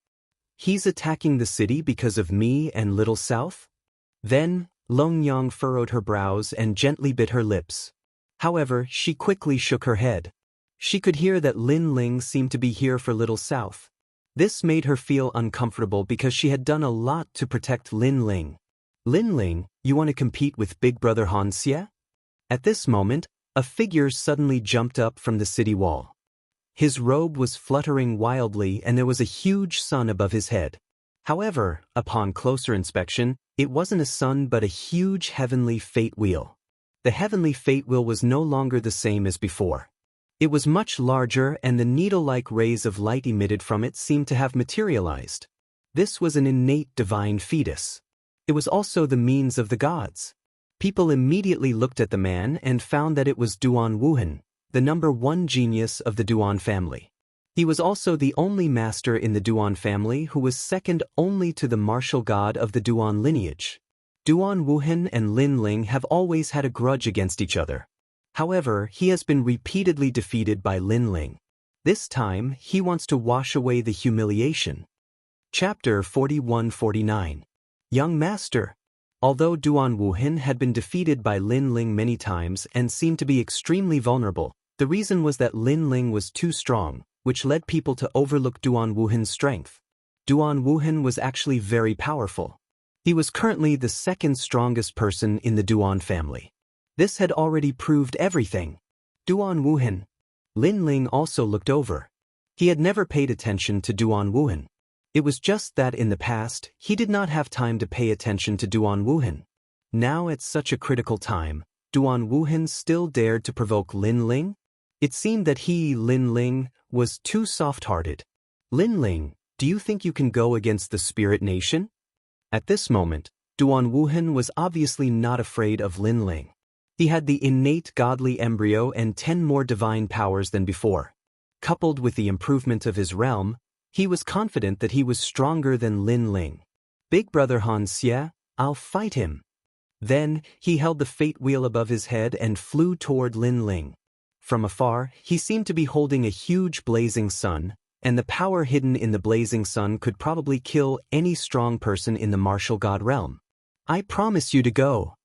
He's attacking the city because of me and Little South? Then, Long Yang furrowed her brows and gently bit her lips. However, she quickly shook her head. She could hear that Lin Ling seemed to be here for Little South. This made her feel uncomfortable because she had done a lot to protect Lin Ling. Lin Ling, you want to compete with Big Brother Han Xie? At this moment, a figure suddenly jumped up from the city wall. His robe was fluttering wildly and there was a huge sun above his head. However, upon closer inspection, it wasn't a sun but a huge heavenly fate wheel. The heavenly fate wheel was no longer the same as before. It was much larger and the needle-like rays of light emitted from it seemed to have materialized. This was an innate divine fetus. It was also the means of the gods. People immediately looked at the man and found that it was Duan Wuhan, the number 1 genius of the Duan family. He was also the only master in the Duan family who was second only to the martial god of the Duan lineage. Duan Wuhan and Lin Ling have always had a grudge against each other. However, he has been repeatedly defeated by Lin Ling. This time, he wants to wash away the humiliation. Chapter 41-49. Young Master. Although Duan Wuhan had been defeated by Lin Ling many times and seemed to be extremely vulnerable, the reason was that Lin Ling was too strong, which led people to overlook Duan Wuhan's strength. Duan Wuhan was actually very powerful. He was currently the 2nd strongest person in the Duan family. This had already proved everything. Duan Wuhan. Lin Ling also looked over. He had never paid attention to Duan Wuhan. It was just that in the past, he did not have time to pay attention to Duan Wuhan. Now at such a critical time, Duan Wuhan still dared to provoke Lin Ling? It seemed that he, Lin Ling, was too soft-hearted. Lin Ling, do you think you can go against the Spirit Nation? At this moment, Duan Wuhan was obviously not afraid of Lin Ling. He had the innate godly embryo and 10 more divine powers than before. Coupled with the improvement of his realm, he was confident that he was stronger than Lin Ling. Big Brother Han Xie, I'll fight him. Then, he held the fate wheel above his head and flew toward Lin Ling. From afar, he seemed to be holding a huge blazing sun, and the power hidden in the blazing sun could probably kill any strong person in the martial god realm. I promise you to go.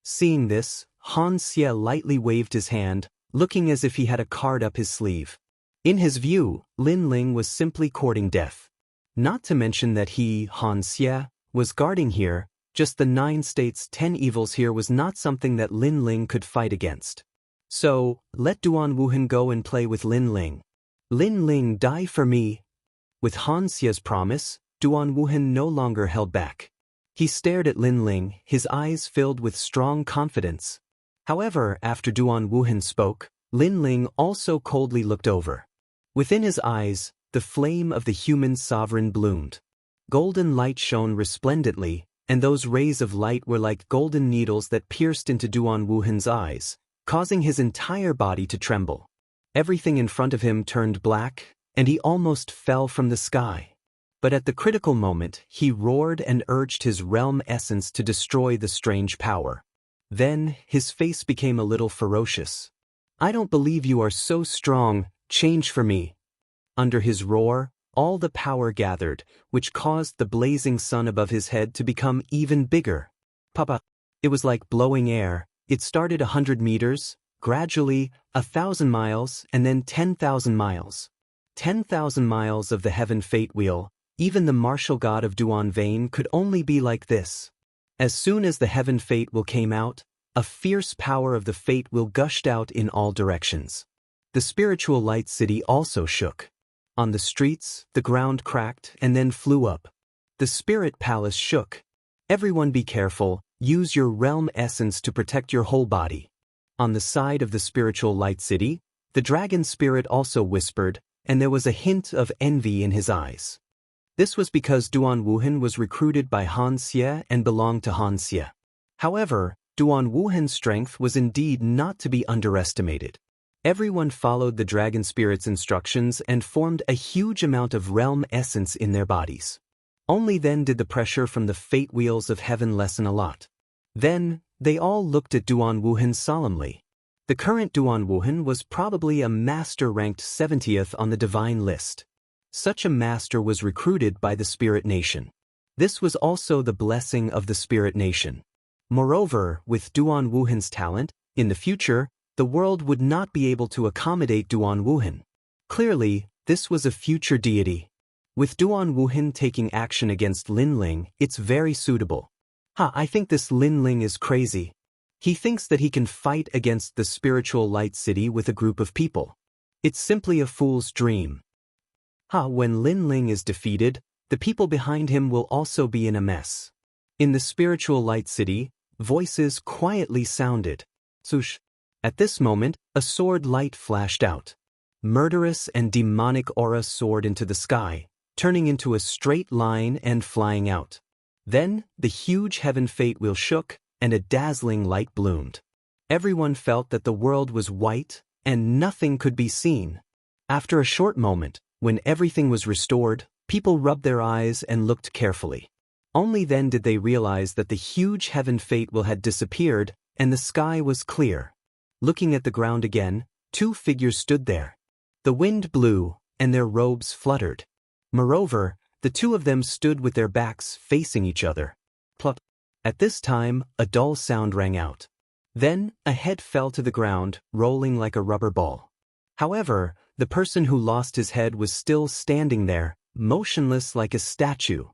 Seeing this, Han Xie lightly waved his hand, looking as if he had a card up his sleeve. In his view, Lin Ling was simply courting death. Not to mention that he, Han Xie, was guarding here, just the 9 states' 10 evils here was not something that Lin Ling could fight against. So, let Duan Wuhan go and play with Lin Ling. Lin Ling, die for me. With Han Xie's promise, Duan Wuhan no longer held back. He stared at Lin Ling, his eyes filled with strong confidence. However, after Duan Wuhan spoke, Lin Ling also coldly looked over. Within his eyes, the flame of the human sovereign bloomed. Golden light shone resplendently, and those rays of light were like golden needles that pierced into Duan Wuhan's eyes, causing his entire body to tremble. Everything in front of him turned black, and he almost fell from the sky. But at the critical moment, he roared and urged his realm essence to destroy the strange power. Then, his face became a little ferocious. I don't believe you are so strong, change for me. Under his roar, all the power gathered, which caused the blazing sun above his head to become even bigger. Papa. It was like blowing air. It started 100 meters, Gradually, 1,000 miles and then 10,000 miles. 10,000 miles of the heaven fate wheel, even the martial god of Duan Vane could only be like this. As soon as the heaven fate wheel came out, a fierce power of the fate wheel gushed out in all directions. The spiritual light city also shook. On the streets, the ground cracked and then flew up. The spirit palace shook. Everyone be careful, use your realm essence to protect your whole body. On the side of the spiritual light city, the dragon spirit also whispered, and there was a hint of envy in his eyes. This was because Duan Wuhan was recruited by Han Xie and belonged to Han Xie. However, Duan Wuhan's strength was indeed not to be underestimated. Everyone followed the dragon spirit's instructions and formed a huge amount of realm essence in their bodies. Only then did the pressure from the fate wheels of heaven lessen a lot. Then, they all looked at Duan Wuhan solemnly. The current Duan Wuhan was probably a master ranked 70th on the divine list. Such a master was recruited by the Spirit Nation. This was also the blessing of the Spirit Nation. Moreover, with Duan Wuhan's talent, in the future, the world would not be able to accommodate Duan Wuhan. Clearly, this was a future deity. With Duan Wuhan taking action against Lin Ling, it's very suitable. I think this Lin Ling is crazy. He thinks that he can fight against the spiritual light city with a group of people. It's simply a fool's dream. When Lin Ling is defeated, the people behind him will also be in a mess. In the spiritual light city, voices quietly sounded. Swoosh. At this moment, a sword light flashed out. Murderous and demonic aura soared into the sky, turning into a straight line and flying out. Then, the huge heaven fate wheel shook, and a dazzling light bloomed. Everyone felt that the world was white, and nothing could be seen. After a short moment, when everything was restored, people rubbed their eyes and looked carefully. Only then did they realize that the huge heaven fate wheel had disappeared, and the sky was clear. Looking at the ground again, two figures stood there. The wind blew, and their robes fluttered. Moreover, the two of them stood with their backs facing each other. Plop. At this time, a dull sound rang out. Then, a head fell to the ground, rolling like a rubber ball. However, the person who lost his head was still standing there, motionless like a statue.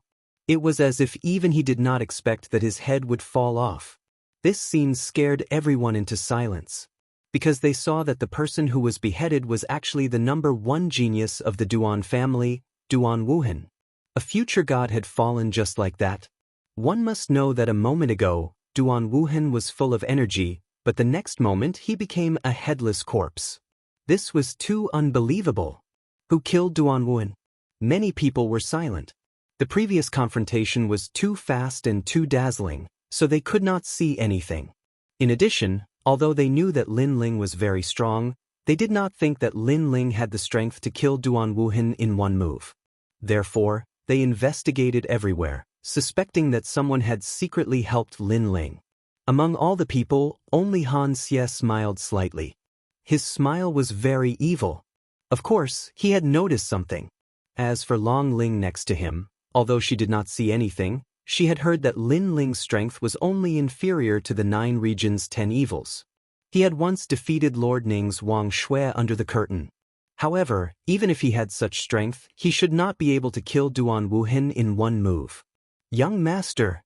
It was as if even he did not expect that his head would fall off. This scene scared everyone into silence, because they saw that the person who was beheaded was actually the #1 genius of the Duan family, Duan Wuhan. A future god had fallen just like that. One must know that a moment ago, Duan Wuhan was full of energy, but the next moment he became a headless corpse. This was too unbelievable. Who killed Duan Wuhan? Many people were silent. The previous confrontation was too fast and too dazzling, so they could not see anything. In addition, although they knew that Lin Ling was very strong, they did not think that Lin Ling had the strength to kill Duan Wuhan in one move. Therefore, they investigated everywhere, suspecting that someone had secretly helped Lin Ling. Among all the people, only Han Xie smiled slightly. His smile was very evil. Of course, he had noticed something. As for Long Ling next to him, although she did not see anything, she had heard that Lin Ling's strength was only inferior to the 9 regions' 10 evils. He had once defeated Lord Ning's Wang Shui under the curtain. However, even if he had such strength, he should not be able to kill Duan Wuhan in one move. Young master!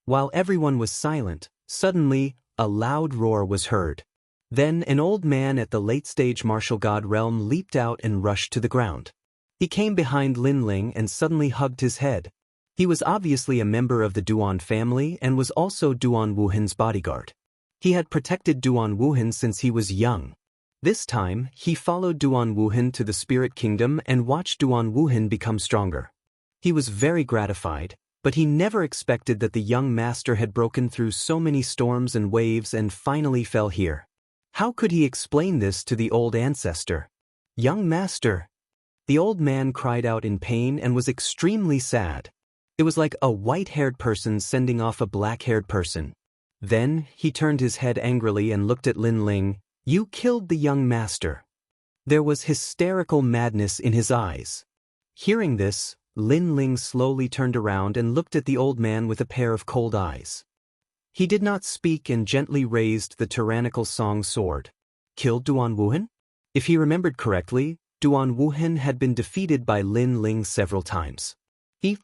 While everyone was silent, suddenly, a loud roar was heard. Then an old man at the late-stage martial god realm leaped out and rushed to the ground. He came behind Lin Ling and suddenly hugged his head. He was obviously a member of the Duan family and was also Duan Wuhan's bodyguard. He had protected Duan Wuhan since he was young. This time, he followed Duan Wuhan to the Spirit Kingdom and watched Duan Wuhan become stronger. He was very gratified, but he never expected that the young master had broken through so many storms and waves and finally fell here. How could he explain this to the old ancestor? Young master! The old man cried out in pain and was extremely sad. It was like a white-haired person sending off a black-haired person. Then, he turned his head angrily and looked at Lin Ling. You killed the young master. There was hysterical madness in his eyes. Hearing this, Lin Ling slowly turned around and looked at the old man with a pair of cold eyes. He did not speak and gently raised the tyrannical song sword. killed Duan Wuhan? If he remembered correctly, Duan Wuhan had been defeated by Lin Ling several times.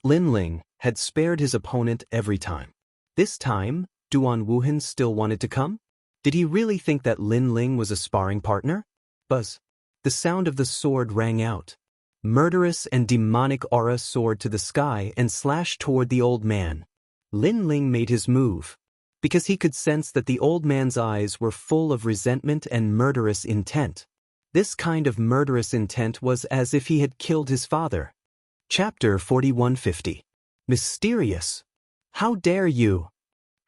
Lin Ling had spared his opponent every time. This time, Duan Wuhan still wanted to come? Did he really think that Lin Ling was a sparring partner? Buzz. The sound of the sword rang out. Murderous and demonic aura soared to the sky and slashed toward the old man. Lin Ling made his move, because he could sense that the old man's eyes were full of resentment and murderous intent. This kind of murderous intent was as if he had killed his father. Chapter 4150. Mysterious. How dare you?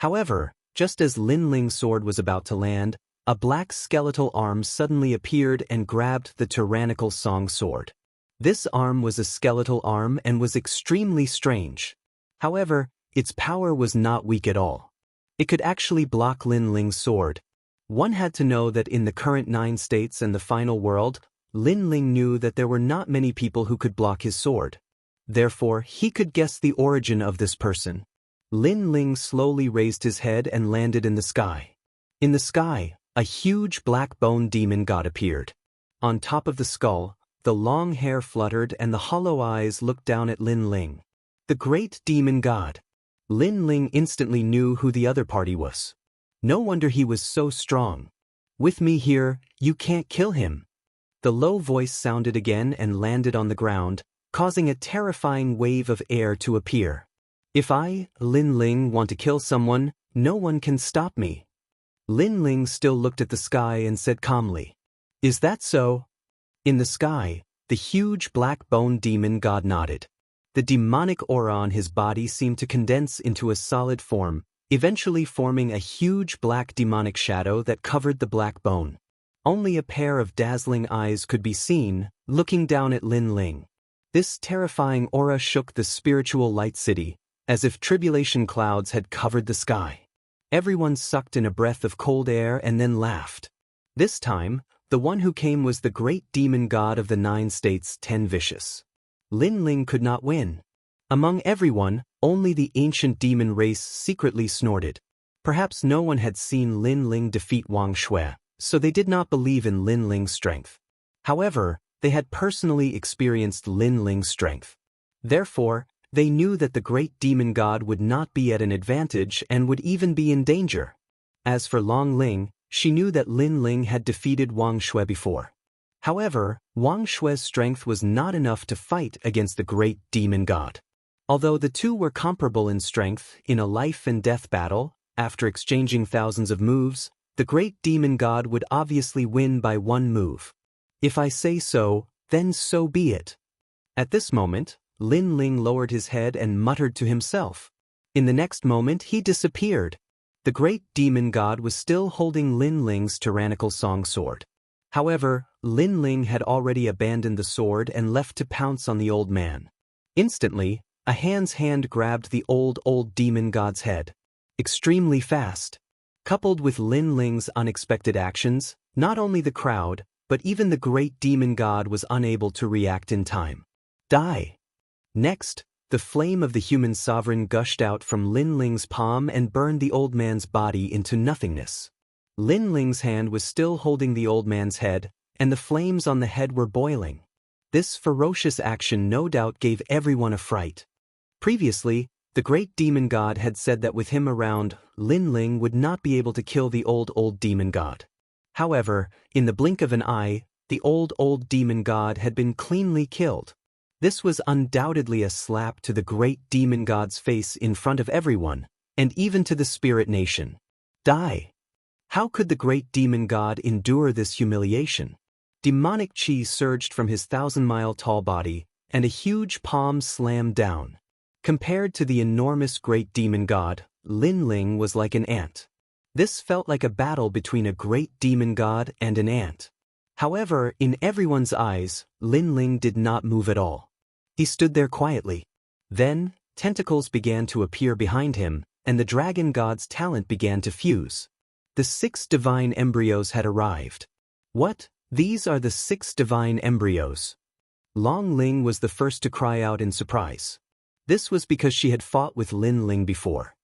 However, just as Lin Ling's sword was about to land, a black skeletal arm suddenly appeared and grabbed the tyrannical Song sword. This arm was a skeletal arm and was extremely strange. However, its power was not weak at all. It could actually block Lin Ling's sword. One had to know that in the current 9 states and the final world, Lin Ling knew that there were not many people who could block his sword. Therefore, he could guess the origin of this person. Lin Ling slowly raised his head and landed in the sky. In the sky, a huge black bone demon god appeared. On top of the skull, the long hair fluttered and the hollow eyes looked down at Lin Ling. The great demon god. Lin Ling instantly knew who the other party was. No wonder he was so strong. With me here, you can't kill him. The low voice sounded again and landed on the ground, causing a terrifying wave of air to appear. If I, Lin Ling, want to kill someone, no one can stop me. Lin Ling still looked at the sky and said calmly, "Is that so?" In the sky, the huge black bone demon god nodded. The demonic aura on his body seemed to condense into a solid form, eventually forming a huge black demonic shadow that covered the black bone. Only a pair of dazzling eyes could be seen, looking down at Lin Ling. This terrifying aura shook the spiritual light city, as if tribulation clouds had covered the sky. Everyone sucked in a breath of cold air and then laughed. This time, the one who came was the great demon god of the 9 states, 10 Vicious. Lin Ling could not win. Among everyone, only the ancient demon race secretly snorted. Perhaps no one had seen Lin Ling defeat Wang Shui, so they did not believe in Lin Ling's strength. However, they had personally experienced Lin Ling's strength. Therefore, they knew that the great demon god would not be at an advantage and would even be in danger. As for Long Ling, she knew that Lin Ling had defeated Wang Shui before. However, Wang Shui's strength was not enough to fight against the great demon god. Although the two were comparable in strength, in a life and death battle, after exchanging thousands of moves, the great demon god would obviously win by one move. If I say so, then so be it. At this moment, Lin Ling lowered his head and muttered to himself. In the next moment, he disappeared. The great demon god was still holding Lin Ling's tyrannical Song sword. However, Lin Ling had already abandoned the sword and left to pounce on the old man. Instantly, a hand grabbed the old demon god's head. Extremely fast. Coupled with Lin Ling's unexpected actions, not only the crowd, but even the great demon god was unable to react in time. Die. Next, the flame of the human sovereign gushed out from Lin Ling's palm and burned the old man's body into nothingness. Lin Ling's hand was still holding the old man's head, and the flames on the head were boiling. This ferocious action no doubt gave everyone a fright. Previously, the great demon god had said that with him around, Lin Ling would not be able to kill the old demon god. However, in the blink of an eye, the old demon god had been cleanly killed. This was undoubtedly a slap to the great demon god's face in front of everyone, and even to the spirit nation. Die. How could the great demon god endure this humiliation? Demonic chi surged from his 1,000-mile-tall body, and a huge palm slammed down. Compared to the enormous great demon god, Lin Ling was like an ant. This felt like a battle between a great demon god and an ant. However, in everyone's eyes, Lin Ling did not move at all. He stood there quietly. Then, tentacles began to appear behind him, and the dragon god's talent began to fuse. The 6 divine embryos had arrived. What? These are the 6 divine embryos. Long Ling was the first to cry out in surprise. This was because she had fought with Lin Ling before.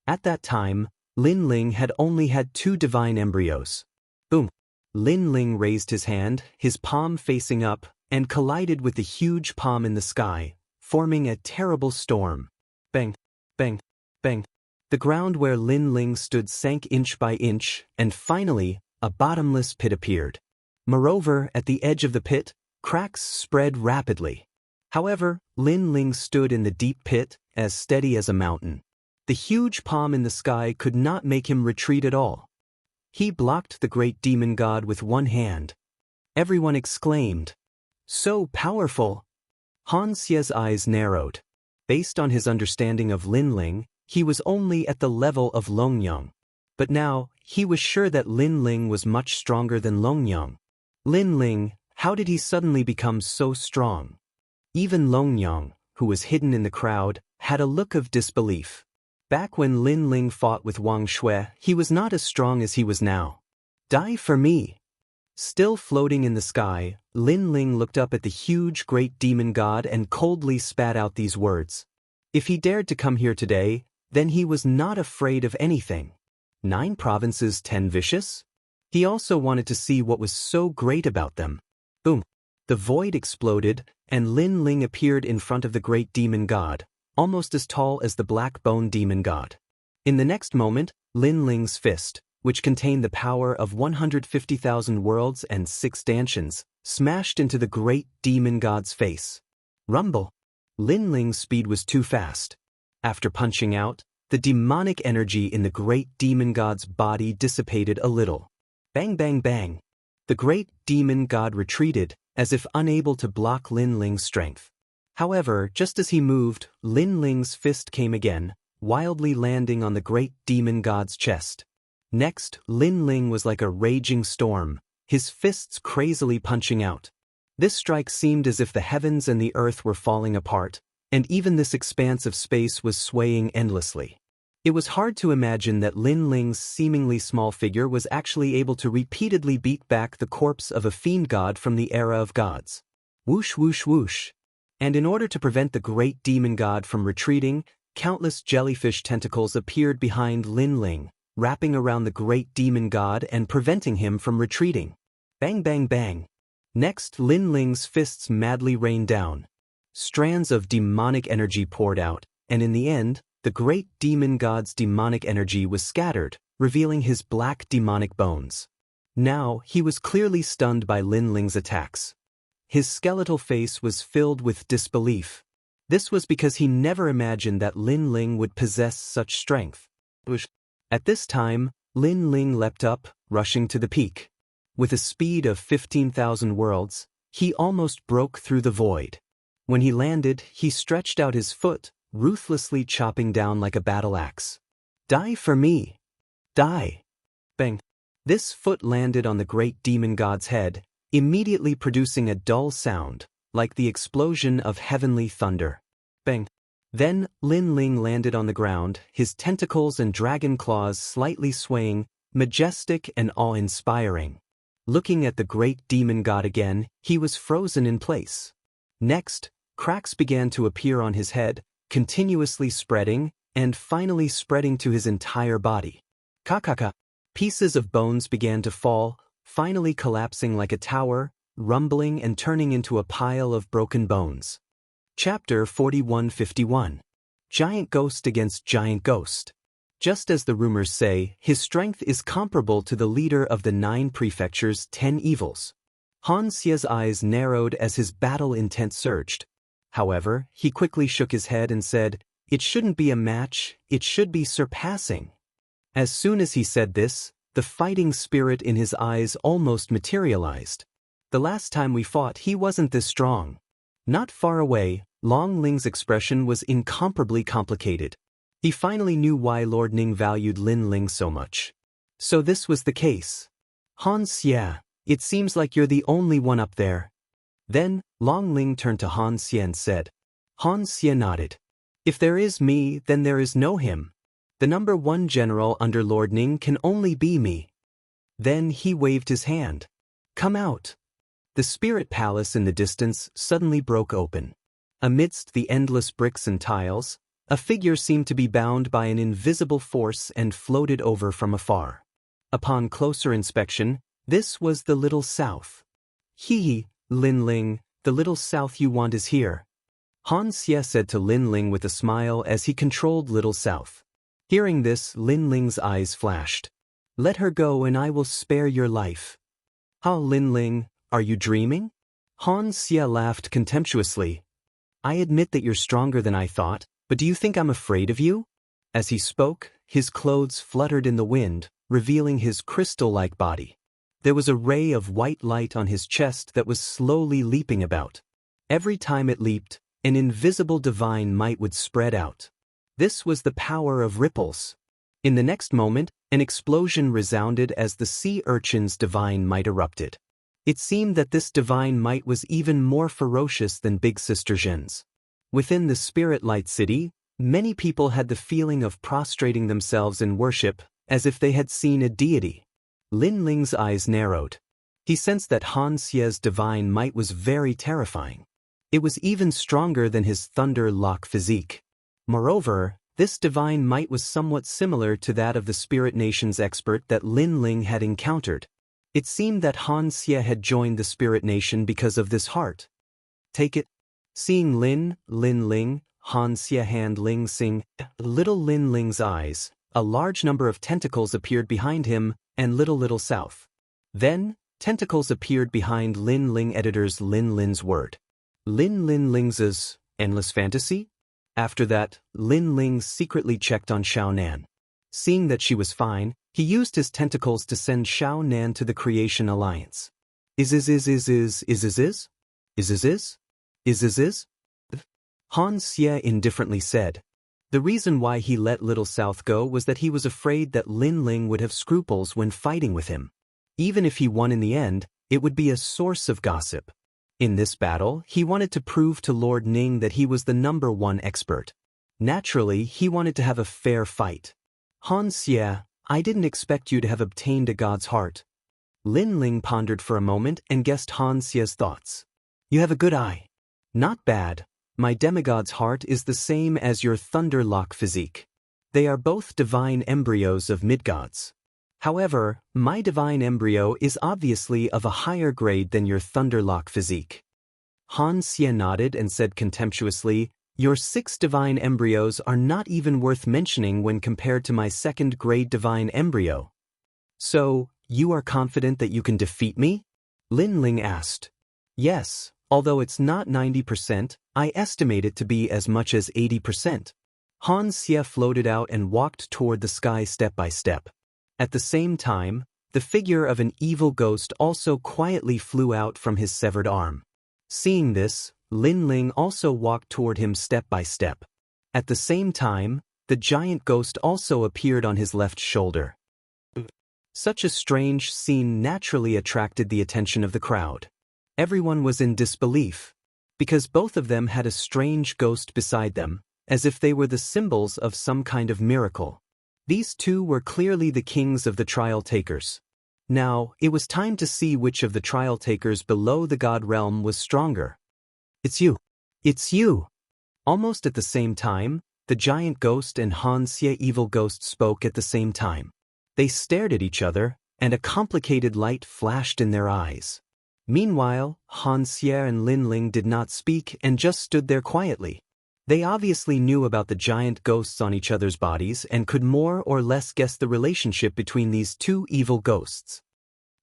At that time, Lin Ling had only had 2 divine embryos. Boom! Lin Ling raised his hand, his palm facing up, and collided with the huge palm in the sky, forming a terrible storm. Bang, bang, bang. The ground where Lin Ling stood sank inch by inch, and finally, a bottomless pit appeared. Moreover, at the edge of the pit, cracks spread rapidly. However, Lin Ling stood in the deep pit, as steady as a mountain. The huge palm in the sky could not make him retreat at all. He blocked the great demon god with one hand. Everyone exclaimed, "So powerful!" Han Xie's eyes narrowed. Based on his understanding of Lin Ling, he was only at the level of Longyang. But now, he was sure that Lin Ling was much stronger than Longyang. Lin Ling, how did he suddenly become so strong? Even Longyang, who was hidden in the crowd, had a look of disbelief. Back when Lin Ling fought with Wang Shui, he was not as strong as he was now. Die for me! Still floating in the sky, Lin Ling looked up at the huge great demon god and coldly spat out these words. If he dared to come here today, then he was not afraid of anything. 9 provinces, 10 vicious? He also wanted to see what was so great about them. Boom! The void exploded, and Lin Ling appeared in front of the great demon god, almost as tall as the black bone demon god. In the next moment, Lin Ling's fist, which contained the power of 150,000 worlds and 6 stanchions, smashed into the great demon god's face. Rumble! Lin Ling's speed was too fast. After punching out, the demonic energy in the great demon god's body dissipated a little. Bang bang bang! The great demon god retreated, as if unable to block Lin Ling's strength. However, just as he moved, Lin Ling's fist came again, wildly landing on the great demon god's chest. Next, Lin Ling was like a raging storm, his fists crazily punching out. This strike seemed as if the heavens and the earth were falling apart, and even this expanse of space was swaying endlessly. It was hard to imagine that Lin Ling's seemingly small figure was actually able to repeatedly beat back the corpse of a fiend god from the era of gods. Whoosh whoosh whoosh. And in order to prevent the great demon god from retreating, countless jellyfish tentacles appeared behind Lin Ling, wrapping around the great demon god and preventing him from retreating. Bang bang bang. Next, Lin Ling's fists madly rained down. Strands of demonic energy poured out, and in the end, the great demon god's demonic energy was scattered, revealing his black demonic bones. Now, he was clearly stunned by Lin Ling's attacks. His skeletal face was filled with disbelief. This was because he never imagined that Lin Ling would possess such strength. At this time, Lin Ling leapt up, rushing to the peak. With a speed of 15,000 worlds, he almost broke through the void. When he landed, he stretched out his foot, ruthlessly chopping down like a battle axe. Die for me! Die! Bang! This foot landed on the great demon god's head, immediately producing a dull sound, like the explosion of heavenly thunder. Bang! Then, Lin Ling landed on the ground, his tentacles and dragon claws slightly swaying, majestic and awe-inspiring. Looking at the great demon god again, he was frozen in place. Next, cracks began to appear on his head, continuously spreading, and finally spreading to his entire body. Ka-ka-ka! Pieces of bones began to fall, finally collapsing like a tower, rumbling and turning into a pile of broken bones. Chapter 4151. Giant Ghost Against Giant Ghost. Just as the rumors say, his strength is comparable to the leader of the 9 prefectures' 10 evils. Han Xie's eyes narrowed as his battle intent surged. However, he quickly shook his head and said, "It shouldn't be a match, it should be surpassing." As soon as he said this, the fighting spirit in his eyes almost materialized. The last time we fought, he wasn't this strong. Not far away, Long Ling's expression was incomparably complicated. He finally knew why Lord Ning valued Lin Ling so much. So this was the case. Han Xie, it seems like you're the only one up there. Then, Long Ling turned to Han Xie and said. Han Xie nodded. If there is me, then there is no him. The number 1 general under Lord Ning can only be me. Then he waved his hand. Come out. The spirit palace in the distance suddenly broke open. Amidst the endless bricks and tiles, a figure seemed to be bound by an invisible force and floated over from afar. Upon closer inspection, This was the little south. Hee, Lin Ling, the little south you want is here. Han Xie said to Lin Ling with a smile as he controlled little south. Hearing this, Lin Ling's eyes flashed. Let her go and I will spare your life. Ha, Lin Ling, are you dreaming? Han Xie laughed contemptuously. I admit that you're stronger than I thought, but do you think I'm afraid of you? As he spoke, his clothes fluttered in the wind, revealing his crystal-like body. There was a ray of white light on his chest that was slowly leaping about. Every time it leaped, an invisible divine might would spread out. This was the power of ripples. In the next moment, an explosion resounded as the sea urchin's divine might erupted. It seemed that this divine might was even more ferocious than Big Sister Zhen's. Within the Spirit Light City, many people had the feeling of prostrating themselves in worship, as if they had seen a deity. Lin Ling's eyes narrowed. He sensed that Han Xie's divine might was very terrifying. It was even stronger than his thunder lock physique. Moreover, this divine might was somewhat similar to that of the Spirit Nation's expert that Lin Ling had encountered. It seemed that Han Xie had joined the Spirit Nation because of this heart. Take it. Seeing Lin Ling, Han Xie hand Ling Xing, little Lin Ling's eyes, a large number of tentacles appeared behind him, and little south. Then, tentacles appeared behind Lin Ling editor's Lin Lin's word. Lin Ling's endless fantasy? After that, Lin Ling secretly checked on Xiao Nan. Seeing that she was fine, he used his tentacles to send Xiao Nan to the Creation Alliance. Is? Han Xie indifferently said. The reason why he let Little South go was that he was afraid that Lin Ling would have scruples when fighting with him. Even if he won in the end, it would be a source of gossip. In this battle, he wanted to prove to Lord Ning that he was the #1 expert. Naturally, he wanted to have a fair fight. Han Xie, I didn't expect you to have obtained a god's heart. Lin Ling pondered for a moment and guessed Han Xie's thoughts. You have a good eye. Not bad. My demigod's heart is the same as your thunderlock physique. They are both divine embryos of midgods. However, my divine embryo is obviously of a higher grade than your thunderlock physique. Han Xie nodded and said contemptuously, your 6 divine embryos are not even worth mentioning when compared to my 2nd grade divine embryo. So, you are confident that you can defeat me? Lin Ling asked. Yes, although it's not 90%, I estimate it to be as much as 80%. Han Xie floated out and walked toward the sky step by step. At the same time, the figure of an evil ghost also quietly flew out from his severed arm. Seeing this, Lin Ling also walked toward him step by step. At the same time, the giant ghost also appeared on his left shoulder. Such a strange scene naturally attracted the attention of the crowd. Everyone was in disbelief, because both of them had a strange ghost beside them, as if they were the symbols of some kind of miracle. These two were clearly the kings of the trial takers. Now, it was time to see which of the trial takers below the god realm was stronger. It's you. It's you. Almost at the same time, the giant ghost and Han Xie evil ghost spoke at the same time. They stared at each other, and a complicated light flashed in their eyes. Meanwhile, Han Xie and Lin Ling did not speak and just stood there quietly. They obviously knew about the giant ghosts on each other's bodies and could more or less guess the relationship between these two evil ghosts.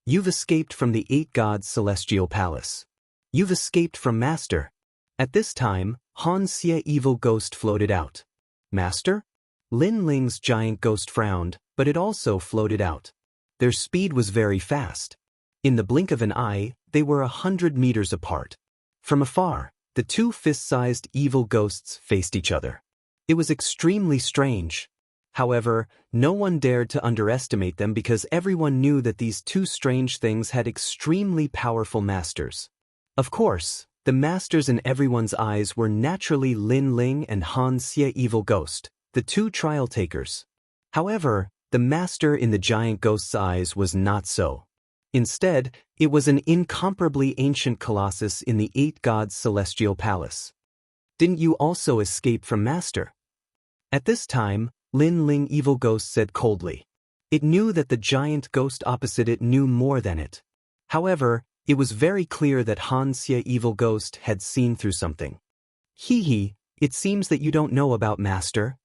You've escaped from the 8 gods' celestial palace. You've escaped from Master. At this time, Han Xie evil ghost floated out. Master? Lin Ling's giant ghost frowned, but it also floated out. Their speed was very fast. In the blink of an eye, they were 100 meters apart. From afar, the 2 fist-sized evil ghosts faced each other. It was extremely strange. However, no one dared to underestimate them because everyone knew that these 2 strange things had extremely powerful masters. Of course, the masters in everyone's eyes were naturally Lin Ling and Han Xie evil ghost, the 2 trial takers. However, the master in the giant ghost's eyes was not so. Instead, it was an incomparably ancient colossus in the 8 gods' celestial palace. Didn't you also escape from Master? At this time, Lin Ling evil ghost said coldly. It knew that the giant ghost opposite it knew more than it. However, it was very clear that Han Xie evil ghost had seen through something. Hee hee, it seems that you don't know about Master.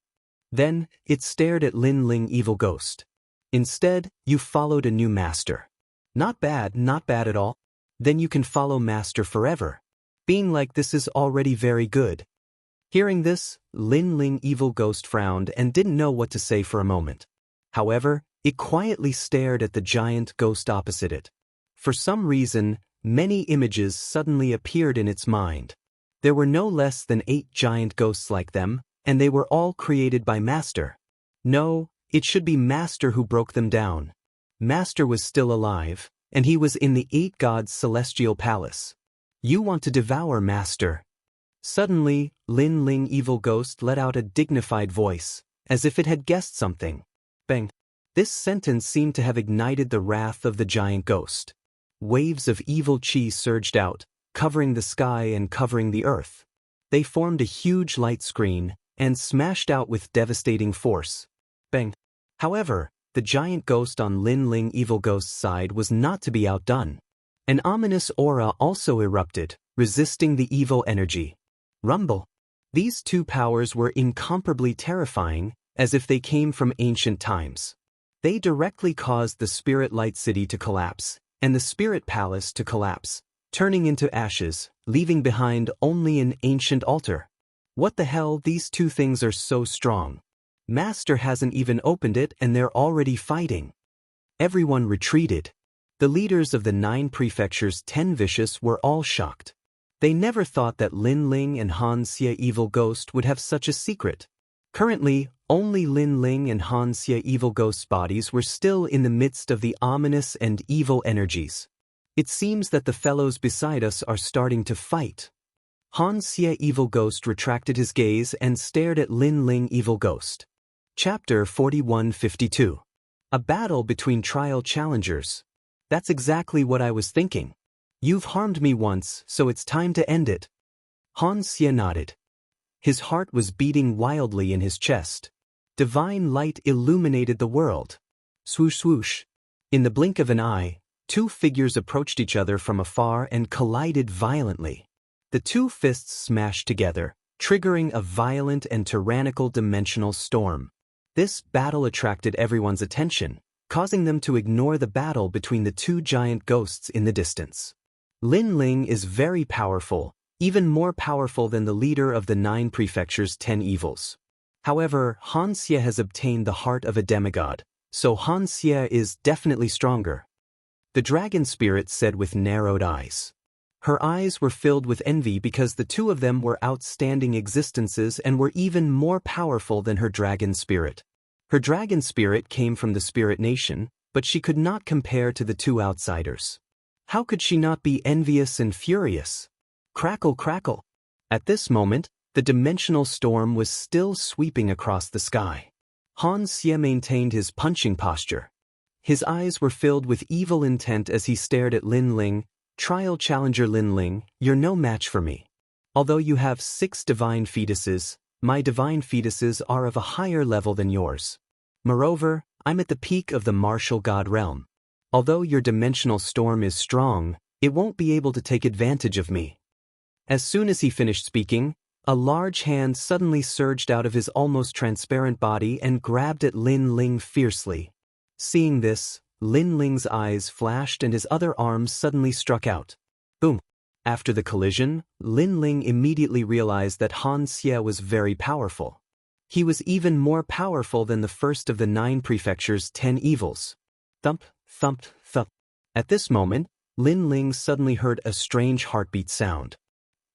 Then, it stared at Lin Ling evil ghost. Instead, you followed a new master. Not bad at all. Then you can follow Master forever. Being like this is already very good. Hearing this, Lin Ling evil ghost frowned and didn't know what to say for a moment. However, it quietly stared at the giant ghost opposite it. For some reason, many images suddenly appeared in its mind. There were no less than 8 giant ghosts like them, and they were all created by Master. No, it should be Master who broke them down. Master was still alive, and he was in the 8 gods' celestial palace. You want to devour Master? Suddenly, Lin Ling evil ghost let out a dignified voice, as if it had guessed something. Bang! This sentence seemed to have ignited the wrath of the giant ghost. Waves of evil chi surged out, covering the sky and covering the earth. They formed a huge light screen, and smashed out with devastating force. Bang! However, the giant ghost on Lin Ling evil ghost's side was not to be outdone. An ominous aura also erupted, resisting the evil energy. Rumble! These 2 powers were incomparably terrifying, as if they came from ancient times. They directly caused the Spirit Light City to collapse, and the Spirit Palace to collapse, turning into ashes, leaving behind only an ancient altar. What the hell, these 2 things are so strong. Master hasn't even opened it and they're already fighting. Everyone retreated. The leaders of the 9 prefectures 10 vicious were all shocked. They never thought that Lin Ling and Han Xie evil ghost would have such a secret. Currently, only Lin Ling and Han Xie evil ghost's bodies were still in the midst of the ominous and evil energies. It seems that the fellows beside us are starting to fight. Han Xie evil ghost retracted his gaze and stared at Lin Ling evil ghost. Chapter 4152. A battle between trial challengers. That's exactly what I was thinking. You've harmed me once, so it's time to end it. Han Xie nodded. His heart was beating wildly in his chest. Divine light illuminated the world. Swoosh swoosh. In the blink of an eye, 2 figures approached each other from afar and collided violently. The 2 fists smashed together, triggering a violent and tyrannical dimensional storm. This battle attracted everyone's attention, causing them to ignore the battle between the 2 giant ghosts in the distance. Lin Ling is very powerful, even more powerful than the leader of the 9 prefectures' 10 evils. However, Han Xie has obtained the heart of a demigod, so Han Xie is definitely stronger. The dragon spirit said with narrowed eyes. Her eyes were filled with envy because the 2 of them were outstanding existences and were even more powerful than her dragon spirit. Her dragon spirit came from the spirit nation, but she could not compare to the 2 outsiders. How could she not be envious and furious? Crackle crackle. At this moment, the dimensional storm was still sweeping across the sky. Han Xie maintained his punching posture. His eyes were filled with evil intent as he stared at Lin Ling. Trial challenger Lin Ling, you're no match for me. Although you have 6 divine fetuses, my divine fetuses are of a higher level than yours. Moreover, I'm at the peak of the martial god realm. Although your dimensional storm is strong, it won't be able to take advantage of me. As soon as he finished speaking, a large hand suddenly surged out of his almost transparent body and grabbed at Lin Ling fiercely. Seeing this, Lin Ling's eyes flashed and his other arms suddenly struck out. Boom! After the collision, Lin Ling immediately realized that Han Xie was very powerful. He was even more powerful than the first of the 9 prefectures' 10 evils. Thump, thump, thump. At this moment, Lin Ling suddenly heard a strange heartbeat sound.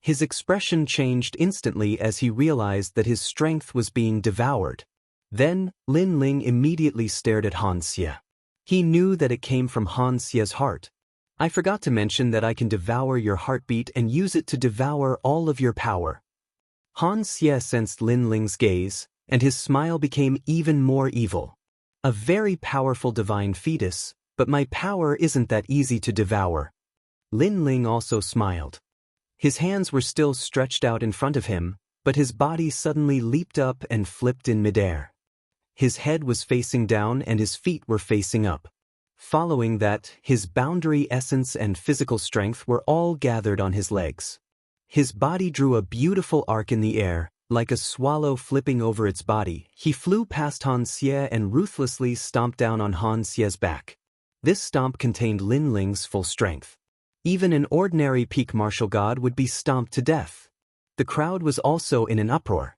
His expression changed instantly as he realized that his strength was being devoured. Then, Lin Ling immediately stared at Han Xie. He knew that it came from Han Xie's heart. I forgot to mention that I can devour your heartbeat and use it to devour all of your power. Han Xie sensed Lin Ling's gaze, and his smile became even more evil. A very powerful divine fetus, but my power isn't that easy to devour. Lin Ling also smiled. His hands were still stretched out in front of him, but his body suddenly leaped up and flipped in midair. His head was facing down and his feet were facing up. Following that, his boundary essence and physical strength were all gathered on his legs. His body drew a beautiful arc in the air, like a swallow flipping over its body. He flew past Han Xie and ruthlessly stomped down on Han Xie's back. This stomp contained Lin Ling's full strength. Even an ordinary peak martial god would be stomped to death. The crowd was also in an uproar.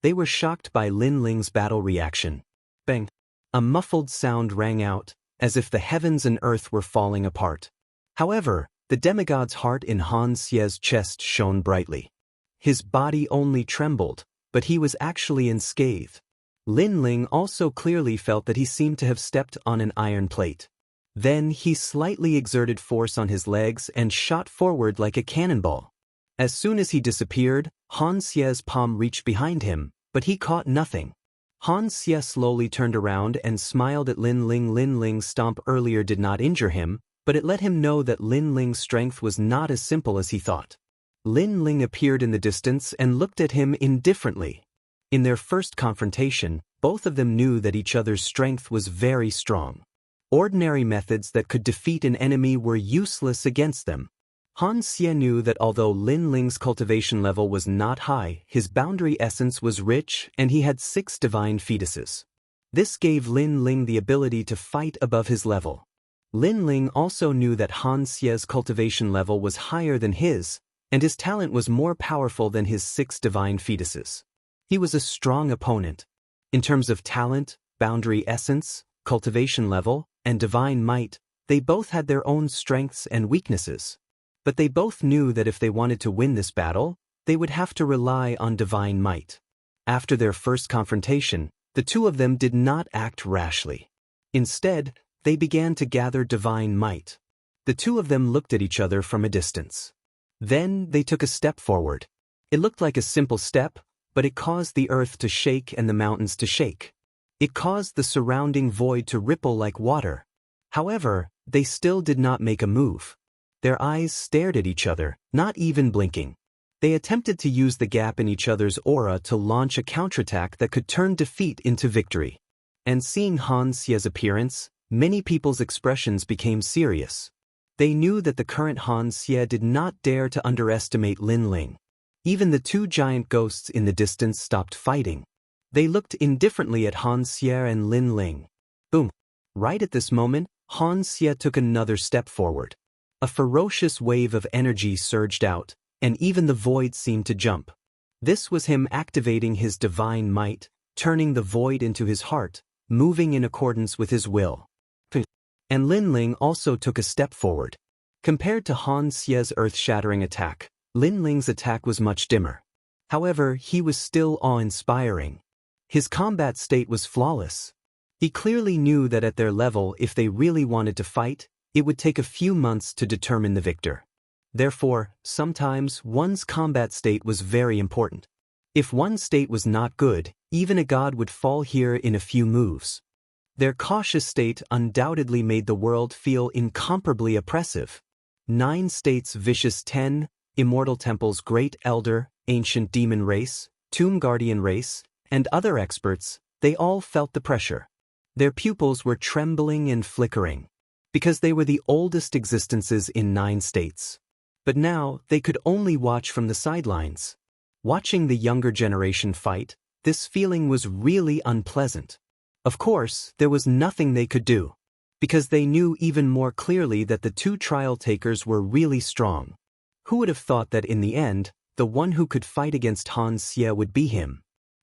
They were shocked by Lin Ling's battle reaction. Bang! A muffled sound rang out, as if the heavens and earth were falling apart. However, the demigod's heart in Han Xie's chest shone brightly. His body only trembled, but he was actually unscathed. Lin Ling also clearly felt that he seemed to have stepped on an iron plate. Then he slightly exerted force on his legs and shot forward like a cannonball. As soon as he disappeared, Han Xie's palm reached behind him, but he caught nothing. Han Xie slowly turned around and smiled at Lin Ling. Lin Ling's stomp earlier did not injure him, but it let him know that Lin Ling's strength was not as simple as he thought. Lin Ling appeared in the distance and looked at him indifferently. In their first confrontation, both of them knew that each other's strength was very strong. Ordinary methods that could defeat an enemy were useless against them. Han Xie knew that although Lin Ling's cultivation level was not high, his boundary essence was rich and he had 6 divine fetuses. This gave Lin Ling the ability to fight above his level. Lin Ling also knew that Han Xie's cultivation level was higher than his, and his talent was more powerful than his 6 divine fetuses. He was a strong opponent. In terms of talent, boundary essence, cultivation level, and divine might, they both had their own strengths and weaknesses. But they both knew that if they wanted to win this battle, they would have to rely on divine might. After their first confrontation, the two of them did not act rashly. Instead, they began to gather divine might. The two of them looked at each other from a distance. Then they took a step forward. It looked like a simple step, but it caused the earth to shake and the mountains to shake. It caused the surrounding void to ripple like water. However, they still did not make a move. Their eyes stared at each other, not even blinking. They attempted to use the gap in each other's aura to launch a counterattack that could turn defeat into victory. And seeing Han Xie's appearance, many people's expressions became serious. They knew that the current Han Xie did not dare to underestimate Lin Ling. Even the 2 giant ghosts in the distance stopped fighting. They looked indifferently at Han Xie and Lin Ling. Boom! Right at this moment, Han Xie took another step forward. A ferocious wave of energy surged out, and even the void seemed to jump. This was him activating his divine might, turning the void into his heart, moving in accordance with his will. And Lin Ling also took a step forward. Compared to Han Xie's earth-shattering attack, Lin Ling's attack was much dimmer. However, he was still awe-inspiring. His combat state was flawless. He clearly knew that at their level, if they really wanted to fight, it would take a few months to determine the victor. Therefore, sometimes one's combat state was very important. If one's state was not good, even a god would fall here in a few moves. Their cautious state undoubtedly made the world feel incomparably oppressive. 9 states vicious 10, Immortal Temple's Great Elder, Ancient Demon Race, Tomb Guardian Race, and other experts, they all felt the pressure. Their pupils were trembling and flickering, because they were the oldest existences in 9 states. But now, they could only watch from the sidelines. Watching the younger generation fight, this feeling was really unpleasant. Of course, there was nothing they could do, because they knew even more clearly that the 2 trial takers were really strong. Who would have thought that in the end, the one who could fight against Han Xie would be him?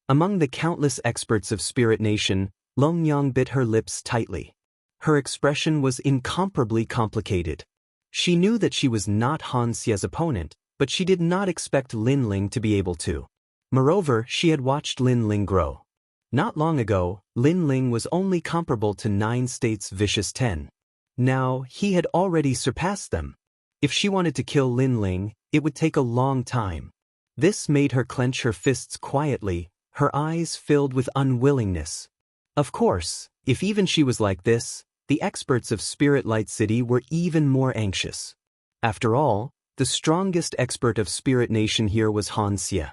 Among the countless experts of Spirit Nation, Long Yang bit her lips tightly. Her expression was incomparably complicated. She knew that she was not Han Xie's opponent, but she did not expect Lin Ling to be able to. Moreover, she had watched Lin Ling grow. Not long ago, Lin Ling was only comparable to 9 states vicious 10. Now, he had already surpassed them. If she wanted to kill Lin Ling, it would take a long time. This made her clench her fists quietly, her eyes filled with unwillingness. Of course, if even she was like this, the experts of Spirit Light City were even more anxious. After all, the strongest expert of Spirit Nation here was Han Xie.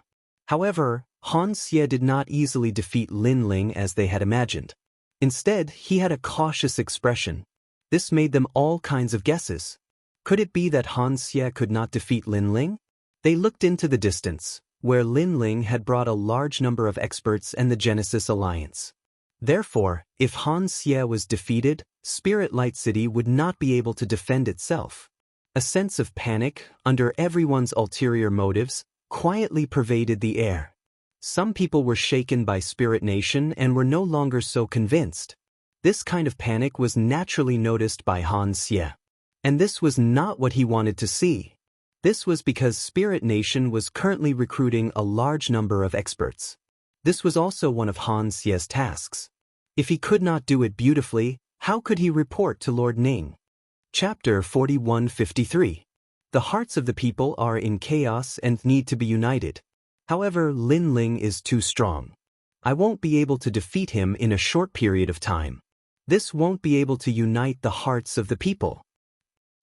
However, Han Xie did not easily defeat Lin Ling as they had imagined. Instead, he had a cautious expression. This made them all kinds of guesses. Could it be that Han Xie could not defeat Lin Ling? They looked into the distance, where Lin Ling had brought a large number of experts and the Genesis Alliance. Therefore, if Han Xie was defeated, Spirit Light City would not be able to defend itself. A sense of panic, under everyone's ulterior motives, quietly pervaded the air. Some people were shaken by Spirit Nation and were no longer so convinced. This kind of panic was naturally noticed by Han Xie. And this was not what he wanted to see. This was because Spirit Nation was currently recruiting a large number of experts. This was also one of Han Xie's tasks. If he could not do it beautifully, how could he report to Lord Ning? Chapter 4153. The hearts of the people are in chaos and need to be united. However, Lin Ling is too strong. I won't be able to defeat him in a short period of time. This won't be able to unite the hearts of the people.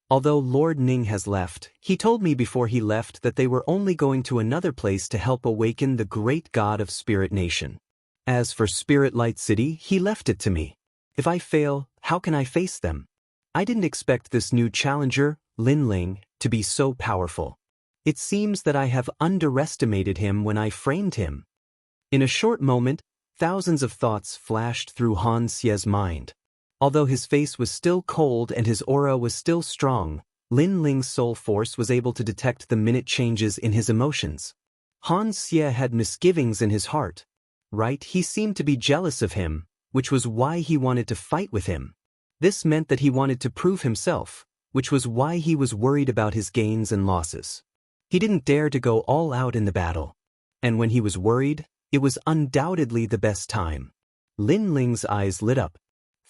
Although Lord Ning has left, he told me before he left that they were only going to another place to help awaken the great god of Spirit Nation. As for Spirit Light City, he left it to me. If I fail, how can I face them? I didn't expect this new challenger, Lin Ling, to be so powerful. It seems that I have underestimated him when I framed him. In a short moment, thousands of thoughts flashed through Han Xie's mind. Although his face was still cold and his aura was still strong, Lin Ling's soul force was able to detect the minute changes in his emotions. Han Xie had misgivings in his heart. Right, he seemed to be jealous of him, which was why he wanted to fight with him. This meant that he wanted to prove himself, which was why he was worried about his gains and losses. He didn't dare to go all out in the battle. And when he was worried, it was undoubtedly the best time. Lin Ling's eyes lit up.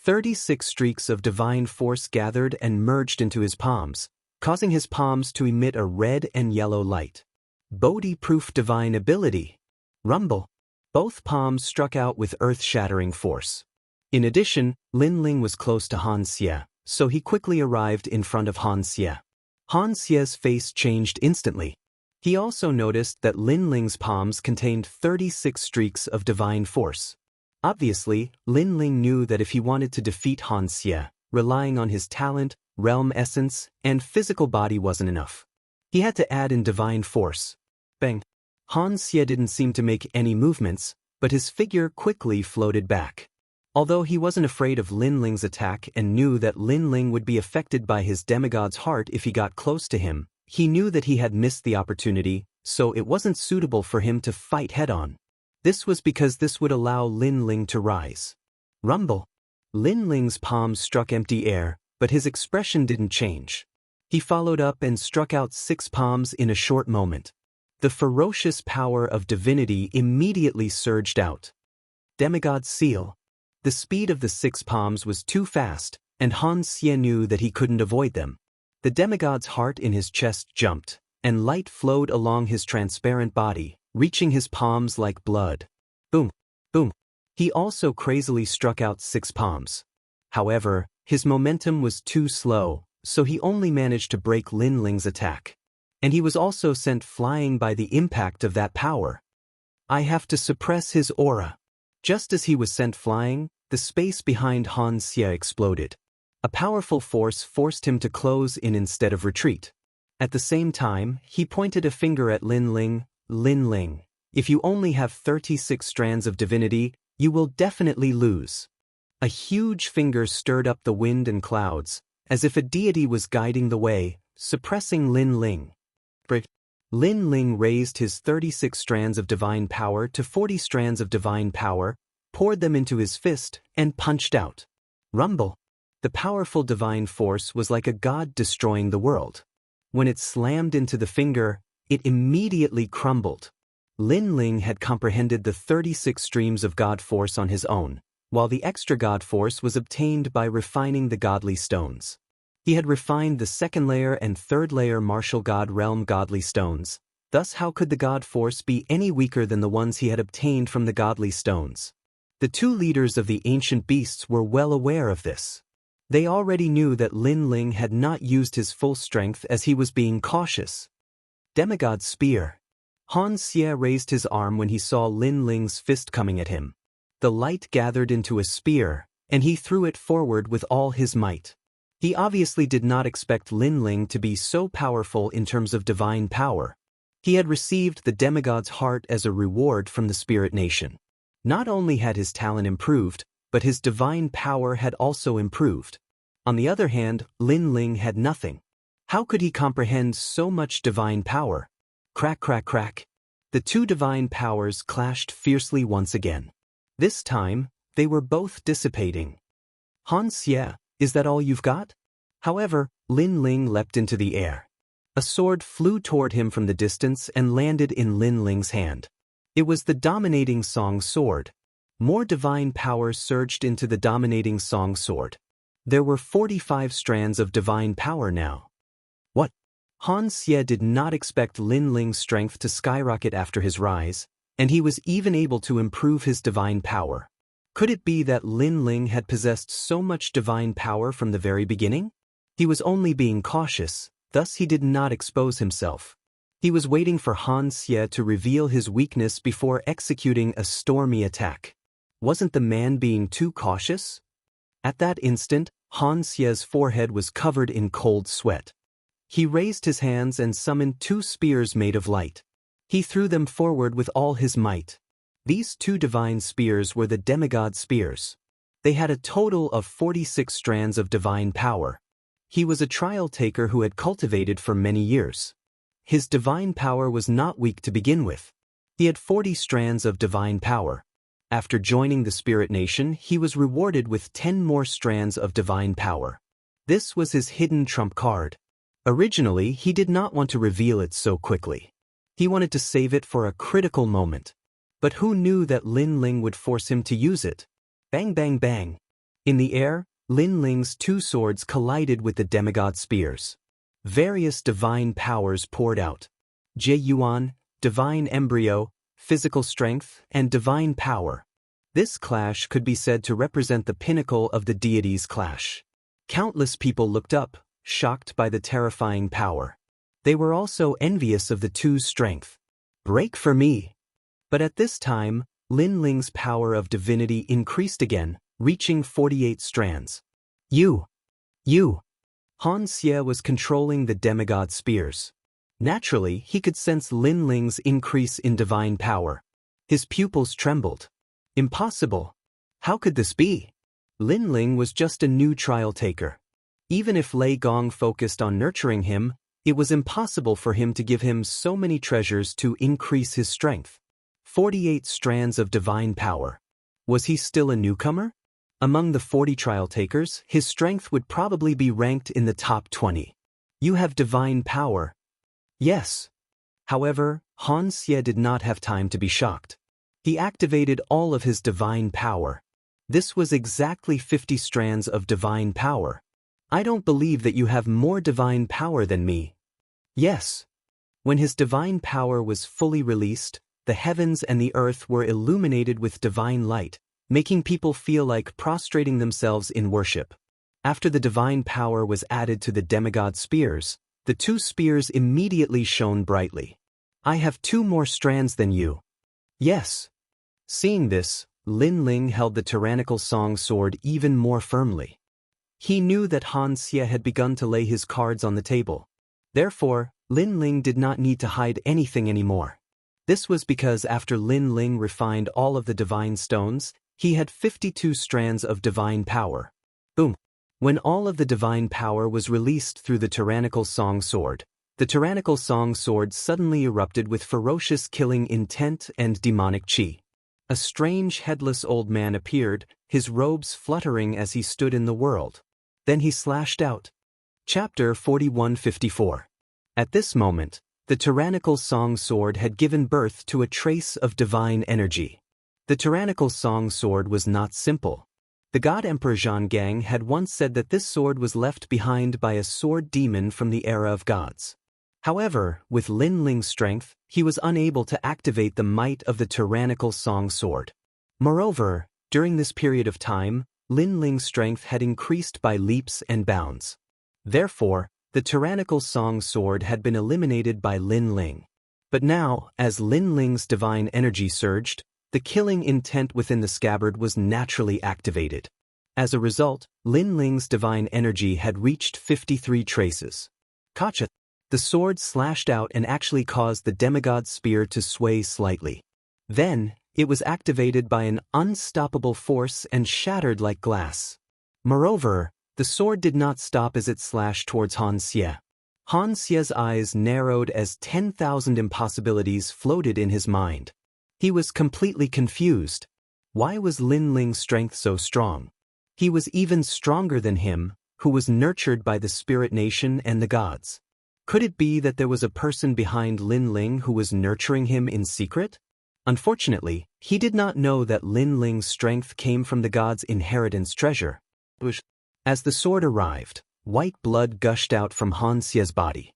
36 streaks of divine force gathered and merged into his palms, causing his palms to emit a red and yellow light. Bodhi-proof divine ability. Rumble. Both palms struck out with earth-shattering force. In addition, Lin Ling was close to Han Xie, so he quickly arrived in front of Han Xie. Han Xie's face changed instantly. He also noticed that Lin Ling's palms contained 36 streaks of divine force. Obviously, Lin Ling knew that if he wanted to defeat Han Xie, relying on his talent, realm essence, and physical body wasn't enough. He had to add in divine force. Bang! Han Xie didn't seem to make any movements, but his figure quickly floated back. Although he wasn't afraid of Lin Ling's attack and knew that Lin Ling would be affected by his demigod's heart if he got close to him, he knew that he had missed the opportunity, so it wasn't suitable for him to fight head-on. This was because this would allow Lin Ling to rise. Rumble. Lin Ling's palms struck empty air, but his expression didn't change. He followed up and struck out 6 palms in a short moment. The ferocious power of divinity immediately surged out. Demigod's seal. The speed of the 6 palms was too fast, and Han Xie knew that he couldn't avoid them. The demigod's heart in his chest jumped, and light flowed along his transparent body, reaching his palms like blood. Boom! Boom! He also crazily struck out 6 palms. However, his momentum was too slow, so he only managed to break Lin Ling's attack. And he was also sent flying by the impact of that power. I have to suppress his aura. Just as he was sent flying, the space behind Han Xie exploded. A powerful force forced him to close in instead of retreat. At the same time, he pointed a finger at Lin Ling. Lin Ling, if you only have 36 strands of divinity, you will definitely lose. A huge finger stirred up the wind and clouds, as if a deity was guiding the way, suppressing Lin Ling. Lin Ling raised his 36 strands of divine power to 40 strands of divine power, poured them into his fist, and punched out. Rumble. The powerful divine force was like a god destroying the world. When it slammed into the finger, it immediately crumbled. Lin Ling had comprehended the 36 streams of god force on his own, while the extra god force was obtained by refining the godly stones. He had refined the 2nd layer and 3rd layer martial god realm godly stones, thus how could the god force be any weaker than the ones he had obtained from the godly stones? The 2 leaders of the ancient beasts were well aware of this. They already knew that Lin Ling had not used his full strength as he was being cautious. Demigod Spear. Han Xie raised his arm when he saw Lin Ling's fist coming at him. The light gathered into a spear, and he threw it forward with all his might. He obviously did not expect Lin Ling to be so powerful in terms of divine power. He had received the demigod's heart as a reward from the Spirit Nation. Not only had his talent improved, but his divine power had also improved. On the other hand, Lin Ling had nothing. How could he comprehend so much divine power? Crack, crack, crack. The two divine powers clashed fiercely once again. This time, they were both dissipating. Han Xie, is that all you've got? However, Lin Ling leapt into the air. A sword flew toward him from the distance and landed in Lin Ling's hand. It was the dominating Song Sword. More divine power surged into the dominating Song Sword. There were 45 strands of divine power now. What? Han Xie did not expect Lin Ling's strength to skyrocket after his rise, and he was even able to improve his divine power. Could it be that Lin Ling had possessed so much divine power from the very beginning? He was only being cautious, thus he did not expose himself. He was waiting for Han Xie to reveal his weakness before executing a stormy attack. Wasn't the man being too cautious? At that instant, Han Xie's forehead was covered in cold sweat. He raised his hands and summoned 2 spears made of light. He threw them forward with all his might. These 2 divine spears were the demigod spears. They had a total of 46 strands of divine power. He was a trial taker who had cultivated for many years. His divine power was not weak to begin with. He had 40 strands of divine power. After joining the Spirit Nation, he was rewarded with 10 more strands of divine power. This was his hidden trump card. Originally, he did not want to reveal it so quickly. He wanted to save it for a critical moment. But who knew that Lin Ling would force him to use it? Bang, bang, bang. In the air, Lin Ling's 2 swords collided with the demigod spears. Various divine powers poured out. Jie Yuan, divine embryo, physical strength, and divine power. This clash could be said to represent the pinnacle of the deities' clash. Countless people looked up, shocked by the terrifying power. They were also envious of the 2's strength. Break for me! But at this time, Lin Ling's power of divinity increased again, reaching 48 strands. You! Han Xie was controlling the demigod spears. Naturally, he could sense Lin Ling's increase in divine power. His pupils trembled. Impossible! How could this be? Lin Ling was just a new trial taker. Even if Lei Gong focused on nurturing him, it was impossible for him to give him so many treasures to increase his strength. 48 strands of divine power. Was he still a newcomer? Among the 40 trial takers, his strength would probably be ranked in the top 20. You have divine power. Yes. However, Han Xie did not have time to be shocked. He activated all of his divine power. This was exactly 50 strands of divine power. I don't believe that you have more divine power than me. Yes. When his divine power was fully released, the heavens and the earth were illuminated with divine light, making people feel like prostrating themselves in worship. After the divine power was added to the demigod spears, the 2 spears immediately shone brightly. I have 2 more strands than you. Yes. Seeing this, Lin Ling held the tyrannical Song Sword even more firmly. He knew that Han Xie had begun to lay his cards on the table. Therefore, Lin Ling did not need to hide anything anymore. This was because after Lin Ling refined all of the divine stones, he had 52 strands of divine power. Boom! When all of the divine power was released through the tyrannical Song Sword, the tyrannical Song Sword suddenly erupted with ferocious killing intent and demonic chi. A strange headless old man appeared, his robes fluttering as he stood in the world. Then he slashed out. Chapter 4154. At this moment, the tyrannical Song Sword had given birth to a trace of divine energy. The tyrannical Song Sword was not simple. The god Emperor Zhang had once said that this sword was left behind by a sword demon from the era of gods. However, with Lin Ling's strength, he was unable to activate the might of the tyrannical Song Sword. Moreover, during this period of time, Lin Ling's strength had increased by leaps and bounds. Therefore, the tyrannical Song Sword had been eliminated by Lin Ling. But now, as Lin Ling's divine energy surged, the killing intent within the scabbard was naturally activated. As a result, Lin Ling's divine energy had reached 53 traces. Gotcha! The sword slashed out and actually caused the demigod's spear to sway slightly. Then, it was activated by an unstoppable force and shattered like glass. Moreover, the sword did not stop as it slashed towards Han Xie. Han Xie's eyes narrowed as 10,000 impossibilities floated in his mind. He was completely confused. Why was Lin Ling's strength so strong? He was even stronger than him, who was nurtured by the spirit nation and the gods. Could it be that there was a person behind Lin Ling who was nurturing him in secret? Unfortunately, he did not know that Lin Ling's strength came from the gods' inheritance treasure. As the sword arrived, white blood gushed out from Han Xie's body.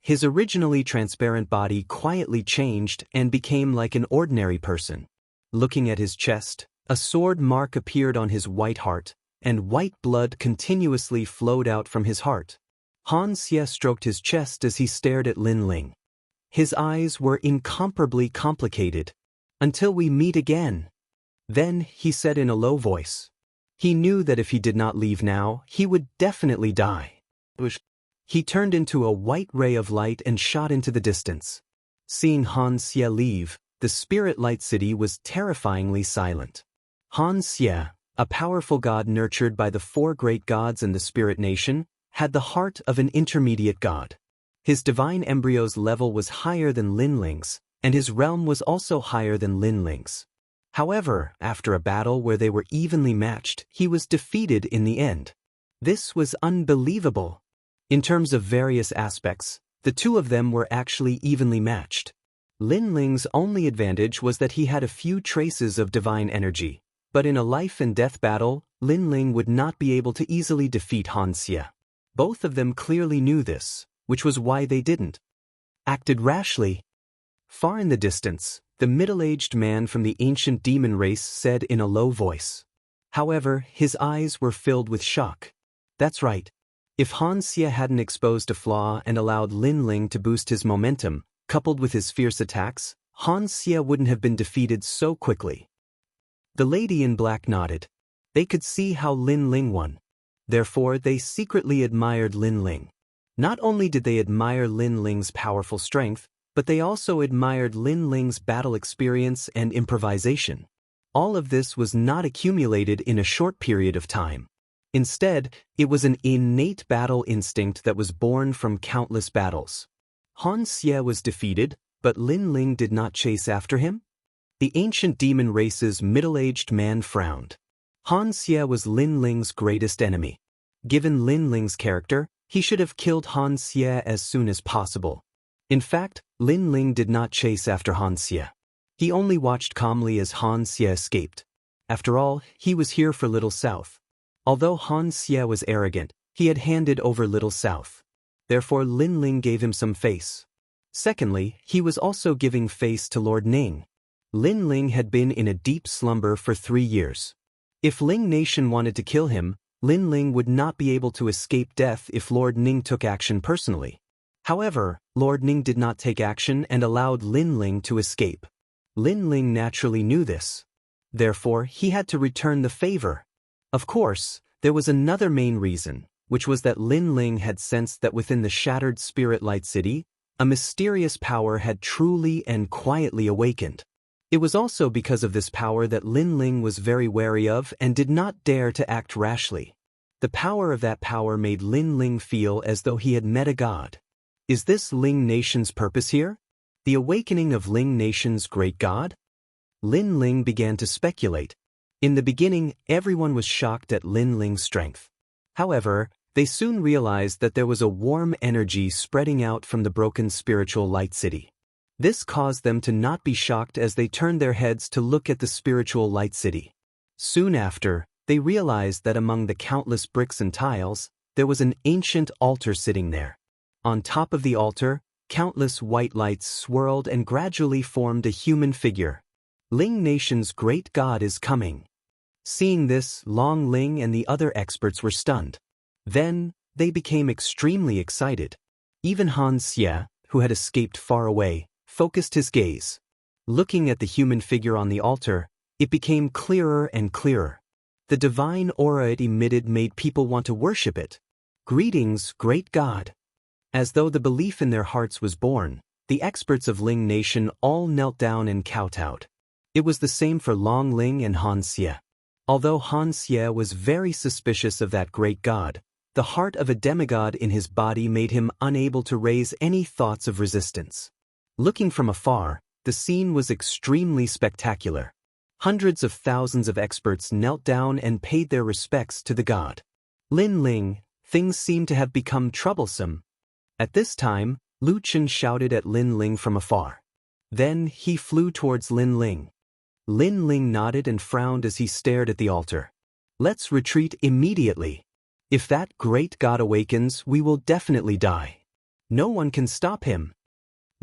His originally transparent body quietly changed and became like an ordinary person. Looking at his chest, a sword mark appeared on his white heart, and white blood continuously flowed out from his heart. Han Xie stroked his chest as he stared at Lin Ling. His eyes were incomparably complicated. Until we meet again. Then, he said in a low voice. He knew that if he did not leave now, he would definitely die. He turned into a white ray of light and shot into the distance. Seeing Han Xie leave, the spirit light city was terrifyingly silent. Han Xie, a powerful god nurtured by the 4 great gods and the spirit nation, had the heart of an intermediate god. His divine embryo's level was higher than Lin Ling's, and his realm was also higher than Lin Ling's. However, after a battle where they were evenly matched, he was defeated in the end. This was unbelievable. In terms of various aspects, the two of them were actually evenly matched. Lin Ling's only advantage was that he had a few traces of divine energy, but in a life and death battle, Lin Ling would not be able to easily defeat Han Xie. Both of them clearly knew this, which was why they didn't. Acted rashly. Far in the distance, the middle-aged man from the ancient demon race said in a low voice. However, his eyes were filled with shock. That's right. If Han Xie hadn't exposed a flaw and allowed Lin Ling to boost his momentum, coupled with his fierce attacks, Han Xie wouldn't have been defeated so quickly. The lady in black nodded. They could see how Lin Ling won. Therefore, they secretly admired Lin Ling. Not only did they admire Lin Ling's powerful strength, but they also admired Lin Ling's battle experience and improvisation. All of this was not accumulated in a short period of time. Instead, it was an innate battle instinct that was born from countless battles. Han Xie was defeated, but Lin Ling did not chase after him? The ancient demon race's middle-aged man frowned. Han Xie was Lin Ling's greatest enemy. Given Lin Ling's character, he should have killed Han Xie as soon as possible. In fact, Lin Ling did not chase after Han Xie. He only watched calmly as Han Xie escaped. After all, he was here for Little South. Although Han Xie was arrogant, he had handed over Little South. Therefore Lin Ling gave him some face. Secondly, he was also giving face to Lord Ning. Lin Ling had been in a deep slumber for 3 years. If Ling Nation wanted to kill him, Lin Ling would not be able to escape death if Lord Ning took action personally. However, Lord Ning did not take action and allowed Lin Ling to escape. Lin Ling naturally knew this. Therefore, he had to return the favor. Of course, there was another main reason, which was that Lin Ling had sensed that within the shattered Spirit Light City, a mysterious power had truly and quietly awakened. It was also because of this power that Lin Ling was very wary of and did not dare to act rashly. The power of that power made Lin Ling feel as though he had met a god. Is this Ling Nation's purpose here? The awakening of Ling Nation's great god? Lin Ling began to speculate. In the beginning, everyone was shocked at Lin Ling's strength. However, they soon realized that there was a warm energy spreading out from the broken spiritual light city. This caused them to not be shocked as they turned their heads to look at the spiritual light city. Soon after, they realized that among the countless bricks and tiles, there was an ancient altar sitting there. On top of the altar, countless white lights swirled and gradually formed a human figure. Ling Nation's great god is coming. Seeing this, Long Ling and the other experts were stunned. Then, they became extremely excited. Even Han Xie, who had escaped far away, focused his gaze. Looking at the human figure on the altar, it became clearer and clearer. The divine aura it emitted made people want to worship it. Greetings, great God. As though the belief in their hearts was born, the experts of Ling Nation all knelt down and kowtowed. It was the same for Long Ling and Han Xie. Although Han Xie was very suspicious of that great god, the heart of a demigod in his body made him unable to raise any thoughts of resistance. Looking from afar, the scene was extremely spectacular. Hundreds of thousands of experts knelt down and paid their respects to the god. Lin Ling, things seemed to have become troublesome. At this time, Lu Chen shouted at Lin Ling from afar. Then he flew towards Lin Ling. Lin Ling nodded and frowned as he stared at the altar. Let's retreat immediately. If that great god awakens, we will definitely die. No one can stop him.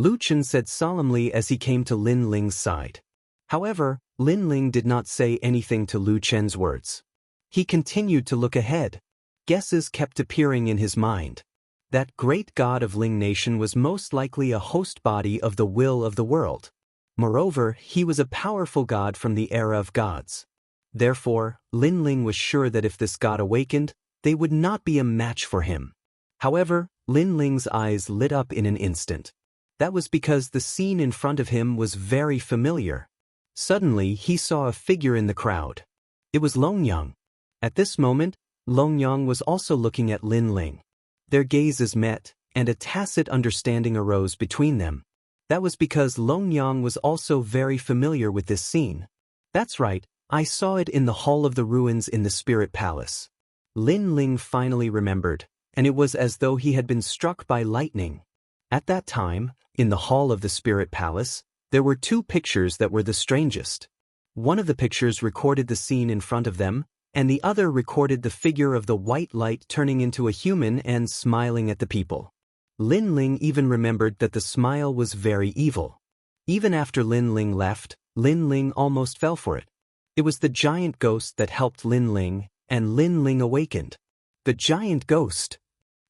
Lu Chen said solemnly as he came to Lin Ling's side. However, Lin Ling did not say anything to Lu Chen's words. He continued to look ahead. Guesses kept appearing in his mind. That great god of Ling Nation was most likely a host body of the will of the world. Moreover, he was a powerful god from the era of gods. Therefore, Lin Ling was sure that if this god awakened, they would not be a match for him. However, Lin Ling's eyes lit up in an instant. That was because the scene in front of him was very familiar. Suddenly, he saw a figure in the crowd. It was Longyang. At this moment, Longyang was also looking at Lin Ling. Their gazes met, and a tacit understanding arose between them. That was because Longyang was also very familiar with this scene. That's right, I saw it in the Hall of the Ruins in the Spirit Palace. Lin Ling finally remembered, and it was as though he had been struck by lightning. At that time, in the Hall of the Spirit Palace, there were two pictures that were the strangest. One of the pictures recorded the scene in front of them, and the other recorded the figure of the white light turning into a human and smiling at the people. Lin Ling even remembered that the smile was very evil. Even after Lin Ling left, Lin Ling almost fell for it. It was the giant ghost that helped Lin Ling, and Lin Ling awakened. The giant ghost.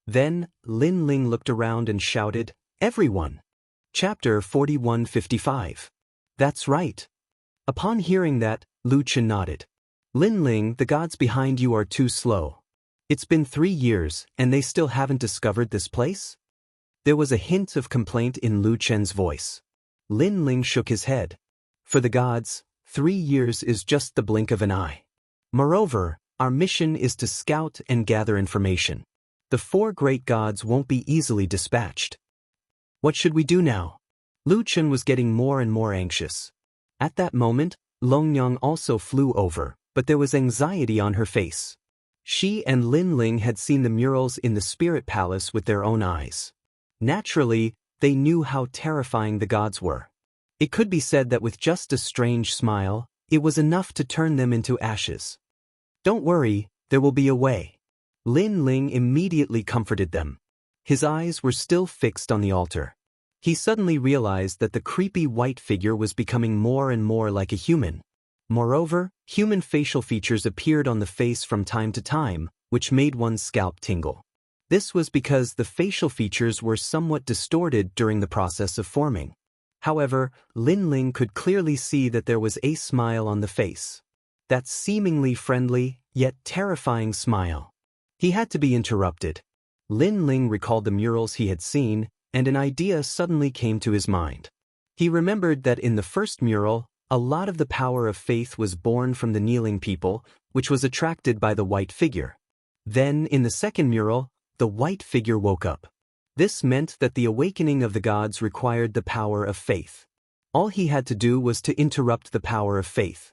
Then, Lin Ling looked around and shouted, "Everyone!" Chapter 4155. That's right. Upon hearing that, Lu Chen nodded. Lin Ling, the gods behind you are too slow. It's been 3 years, and they still haven't discovered this place? There was a hint of complaint in Lu Chen's voice. Lin Ling shook his head. For the gods, 3 years is just the blink of an eye. Moreover, our mission is to scout and gather information. The 4 great gods won't be easily dispatched. What should we do now? Lu Chen was getting more and more anxious. At that moment, Longyang also flew over, but there was anxiety on her face. She and Lin Ling had seen the murals in the Spirit Palace with their own eyes. Naturally, they knew how terrifying the gods were. It could be said that with just a strange smile, it was enough to turn them into ashes. Don't worry, there will be a way. Lin Ling immediately comforted them. His eyes were still fixed on the altar. He suddenly realized that the creepy white figure was becoming more and more like a human. Moreover, human facial features appeared on the face from time to time, which made one's scalp tingle. This was because the facial features were somewhat distorted during the process of forming. However, Lin Ling could clearly see that there was a smile on the face. That seemingly friendly, yet terrifying smile. He had to be interrupted. Lin Ling recalled the murals he had seen, and an idea suddenly came to his mind. He remembered that in the first mural, a lot of the power of faith was born from the kneeling people, which was attracted by the white figure. Then, in the second mural, the white figure woke up. This meant that the awakening of the gods required the power of faith. All he had to do was to interrupt the power of faith.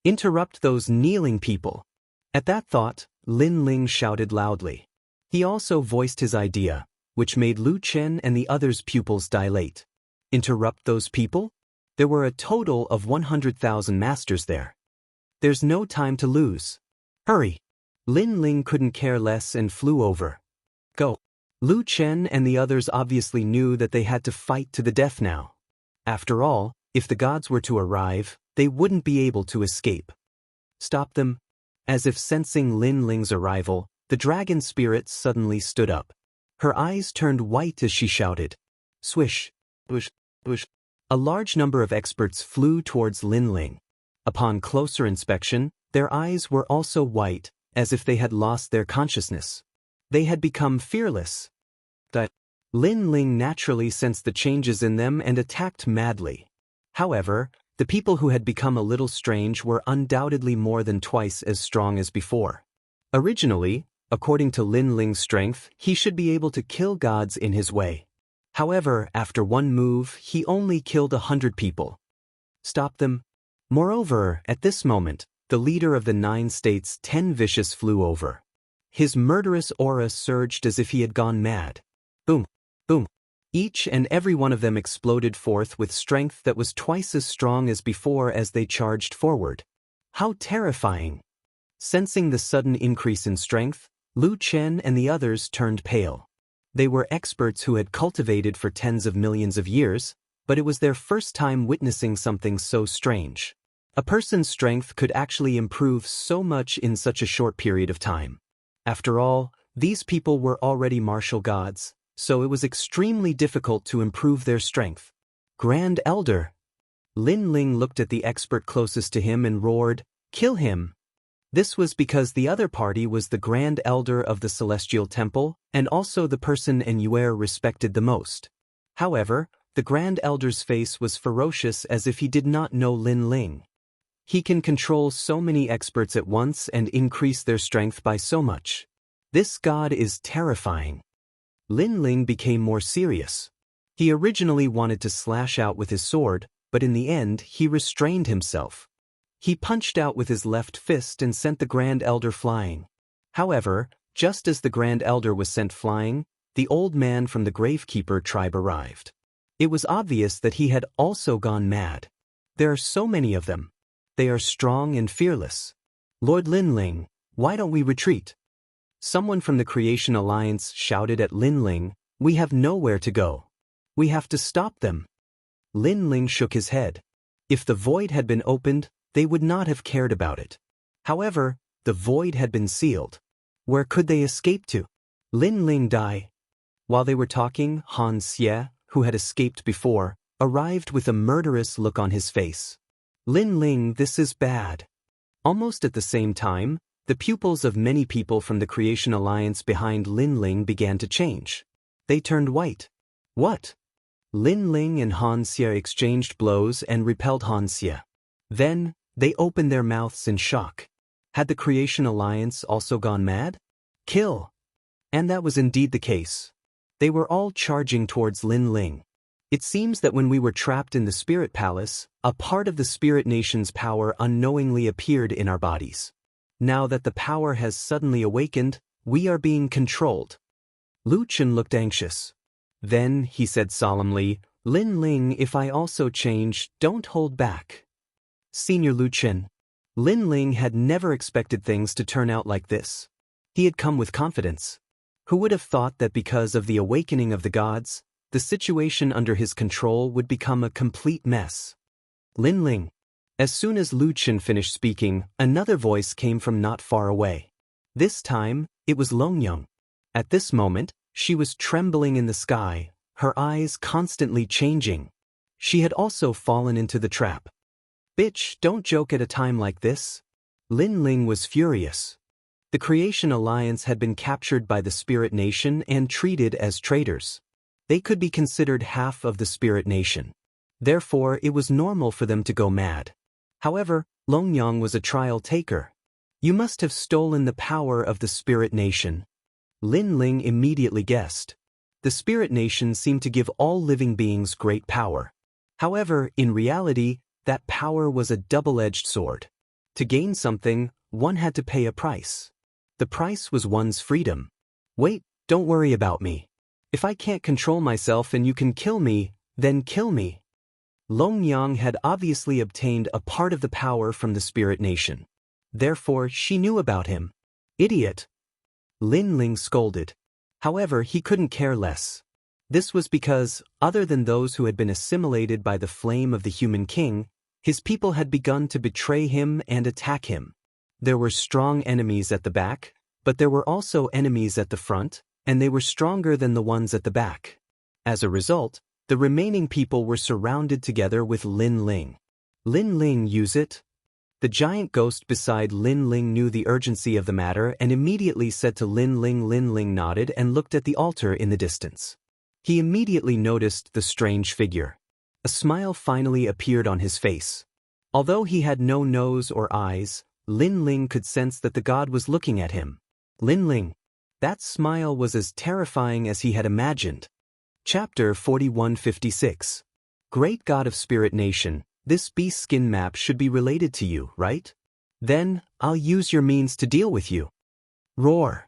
Interrupt those kneeling people. At that thought, Lin Ling shouted loudly. He also voiced his idea, which made Lu Chen and the others' pupils dilate. Interrupt those people? There were a total of 100,000 masters there. There's no time to lose. Hurry! Lin Ling couldn't care less and flew over. Go! Lu Chen and the others obviously knew that they had to fight to the death now. After all, if the gods were to arrive, they wouldn't be able to escape. Stop them. As if sensing Lin Ling's arrival, the dragon spirit suddenly stood up. Her eyes turned white as she shouted. Swish, swish, swish. A large number of experts flew towards Lin Ling. Upon closer inspection, their eyes were also white, as if they had lost their consciousness. They had become fearless. Lin Ling naturally sensed the changes in them and attacked madly. However, the people who had become a little strange were undoubtedly more than twice as strong as before. Originally, according to Lin Ling's strength, he should be able to kill gods in his way. However, after one move, he only killed 100 people. Stop them. Moreover, at this moment, the leader of the 9 states, 10 Vicious, flew over. His murderous aura surged as if he had gone mad. Boom, boom. Each and every one of them exploded forth with strength that was twice as strong as before as they charged forward. How terrifying! Sensing the sudden increase in strength, Lu Chen and the others turned pale. They were experts who had cultivated for tens of millions of years, but it was their first time witnessing something so strange. A person's strength could actually improve so much in such a short period of time. After all, these people were already martial gods, so it was extremely difficult to improve their strength. Grand Elder! Lin Ling looked at the expert closest to him and roared, "Kill him!" This was because the other party was the Grand Elder of the Celestial Temple, and also the person Enuer respected the most. However, the Grand Elder's face was ferocious as if he did not know Lin Ling. He can control so many experts at once and increase their strength by so much. This god is terrifying. Lin Ling became more serious. He originally wanted to slash out with his sword, but in the end he restrained himself. He punched out with his left fist and sent the Grand Elder flying. However, just as the Grand Elder was sent flying, the old man from the Gravekeeper tribe arrived. It was obvious that he had also gone mad. There are so many of them. They are strong and fearless. Lord Lin Ling, why don't we retreat? Someone from the Creation Alliance shouted at Lin Ling, "We have nowhere to go. We have to stop them." Lin Ling shook his head. If the void had been opened, they would not have cared about it. However, the void had been sealed. Where could they escape to? Lin Ling died. While they were talking, Han Xie, who had escaped before, arrived with a murderous look on his face. Lin Ling, this is bad. Almost at the same time, the pupils of many people from the Creation Alliance behind Lin Ling began to change. They turned white. What? Lin Ling and Han Xie exchanged blows and repelled Han Xie. Then, they opened their mouths in shock. Had the Creation Alliance also gone mad? Kill! And that was indeed the case. They were all charging towards Lin Ling. It seems that when we were trapped in the Spirit Palace, a part of the Spirit Nation's power unknowingly appeared in our bodies. Now that the power has suddenly awakened, we are being controlled. Lu Chen looked anxious. Then, he said solemnly, "Lin Ling, if I also change, don't hold back." Senior Lu Chen. Lin Ling had never expected things to turn out like this. He had come with confidence. Who would have thought that because of the awakening of the gods, the situation under his control would become a complete mess? Lin Ling. As soon as Lu Chen finished speaking, another voice came from not far away. This time, it was Longyang. At this moment, she was trembling in the sky, her eyes constantly changing. She had also fallen into the trap. "Bitch, don't joke at a time like this." Lin Ling was furious. The Creation Alliance had been captured by the Spirit Nation and treated as traitors. They could be considered half of the Spirit Nation. Therefore, it was normal for them to go mad. However, Longyang was a trial taker. "You must have stolen the power of the Spirit Nation." Lin Ling immediately guessed. The Spirit Nation seemed to give all living beings great power. However, in reality, that power was a double-edged sword. To gain something, one had to pay a price. The price was one's freedom. "Wait, don't worry about me. If I can't control myself and you can kill me, then kill me." Longyang had obviously obtained a part of the power from the Spirit Nation. Therefore, she knew about him. Idiot! Lin Ling scolded. However, he couldn't care less. This was because, other than those who had been assimilated by the flame of the human king, his people had begun to betray him and attack him. There were strong enemies at the back, but there were also enemies at the front, and they were stronger than the ones at the back. As a result, The remaining people were surrounded together with Lin Ling. Lin Ling, use it? The giant ghost beside Lin Ling knew the urgency of the matter and immediately said to Lin Ling. Lin Ling nodded and looked at the altar in the distance. He immediately noticed the strange figure. A smile finally appeared on his face. Although he had no nose or eyes, Lin Ling could sense that the god was looking at him. Lin Ling. That smile was as terrifying as he had imagined. Chapter 4156. Great God of Spirit Nation, this beast skin map should be related to you, right? Then, I'll use your means to deal with you. Roar!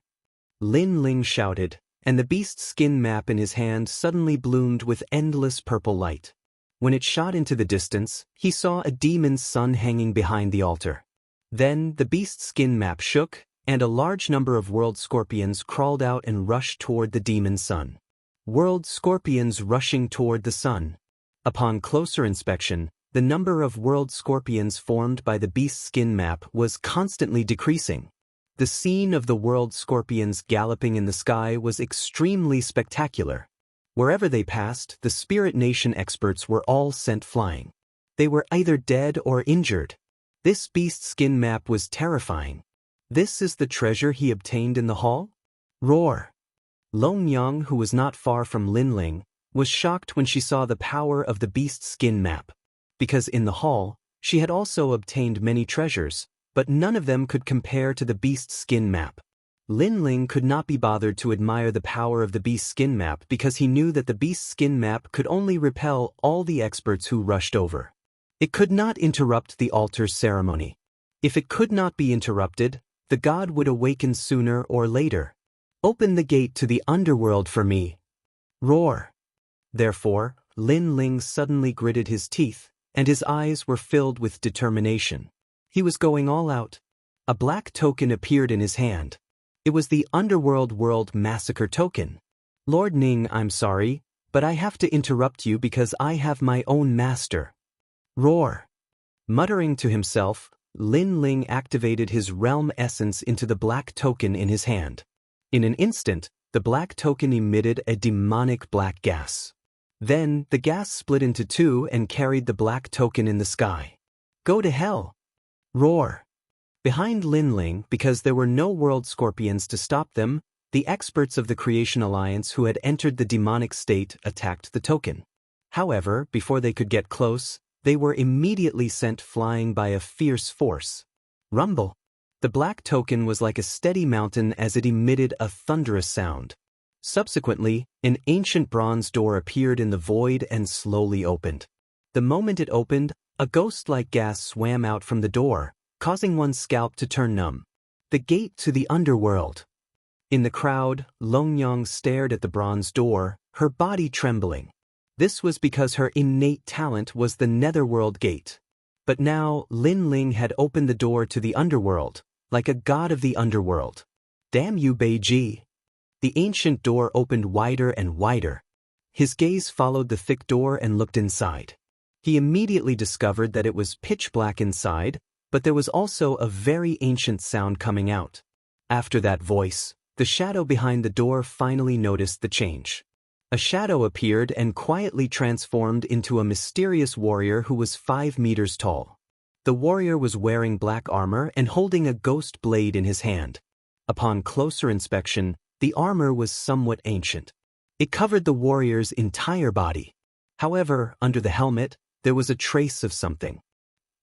Lin Ling shouted, and the beast skin map in his hand suddenly bloomed with endless purple light. When it shot into the distance, he saw a demon's sun hanging behind the altar. Then, the beast skin map shook, and a large number of world scorpions crawled out and rushed toward the demon's sun. World scorpions rushing toward the sun. Upon closer inspection, the number of world scorpions formed by the beast skin map was constantly decreasing. The scene of the world scorpions galloping in the sky was extremely spectacular. Wherever they passed, the Spirit Nation experts were all sent flying. They were either dead or injured. This beast skin map was terrifying. This is the treasure he obtained in the hall? Roar! Long Yang, who was not far from Lin Ling, was shocked when she saw the power of the beast skin map. Because in the hall, she had also obtained many treasures, but none of them could compare to the beast skin map. Lin Ling could not be bothered to admire the power of the beast skin map because he knew that the beast skin map could only repel all the experts who rushed over. It could not interrupt the altar ceremony. If it could not be interrupted, the god would awaken sooner or later. Open the gate to the underworld for me. Roar! Therefore, Lin Ling suddenly gritted his teeth, and his eyes were filled with determination. He was going all out. A black token appeared in his hand. It was the Underworld World Massacre token. Lord Ning, I'm sorry, but I have to interrupt you because I have my own master. Roar! Muttering to himself, Lin Ling activated his realm essence into the black token in his hand. In an instant, the black token emitted a demonic black gas. Then, the gas split into two and carried the black token in the sky. Go to hell! Roar! Behind Lin Ling, because there were no world scorpions to stop them, the experts of the Creation Alliance who had entered the demonic state attacked the token. However, before they could get close, they were immediately sent flying by a fierce force. Rumble! The black token was like a steady mountain as it emitted a thunderous sound. Subsequently, an ancient bronze door appeared in the void and slowly opened. The moment it opened, a ghost-like gas swam out from the door, causing one's scalp to turn numb. The gate to the underworld. In the crowd, Long Yang stared at the bronze door, her body trembling. This was because her innate talent was the netherworld gate. But now, Lin Ling had opened the door to the underworld, like a god of the underworld. Damn you, Beiji! The ancient door opened wider and wider. His gaze followed the thick door and looked inside. He immediately discovered that it was pitch black inside, but there was also a very ancient sound coming out. After that voice, the shadow behind the door finally noticed the change. A shadow appeared and quietly transformed into a mysterious warrior who was 5 meters tall. The warrior was wearing black armor and holding a ghost blade in his hand. Upon closer inspection, the armor was somewhat ancient. It covered the warrior's entire body. However, under the helmet, there was a trace of something.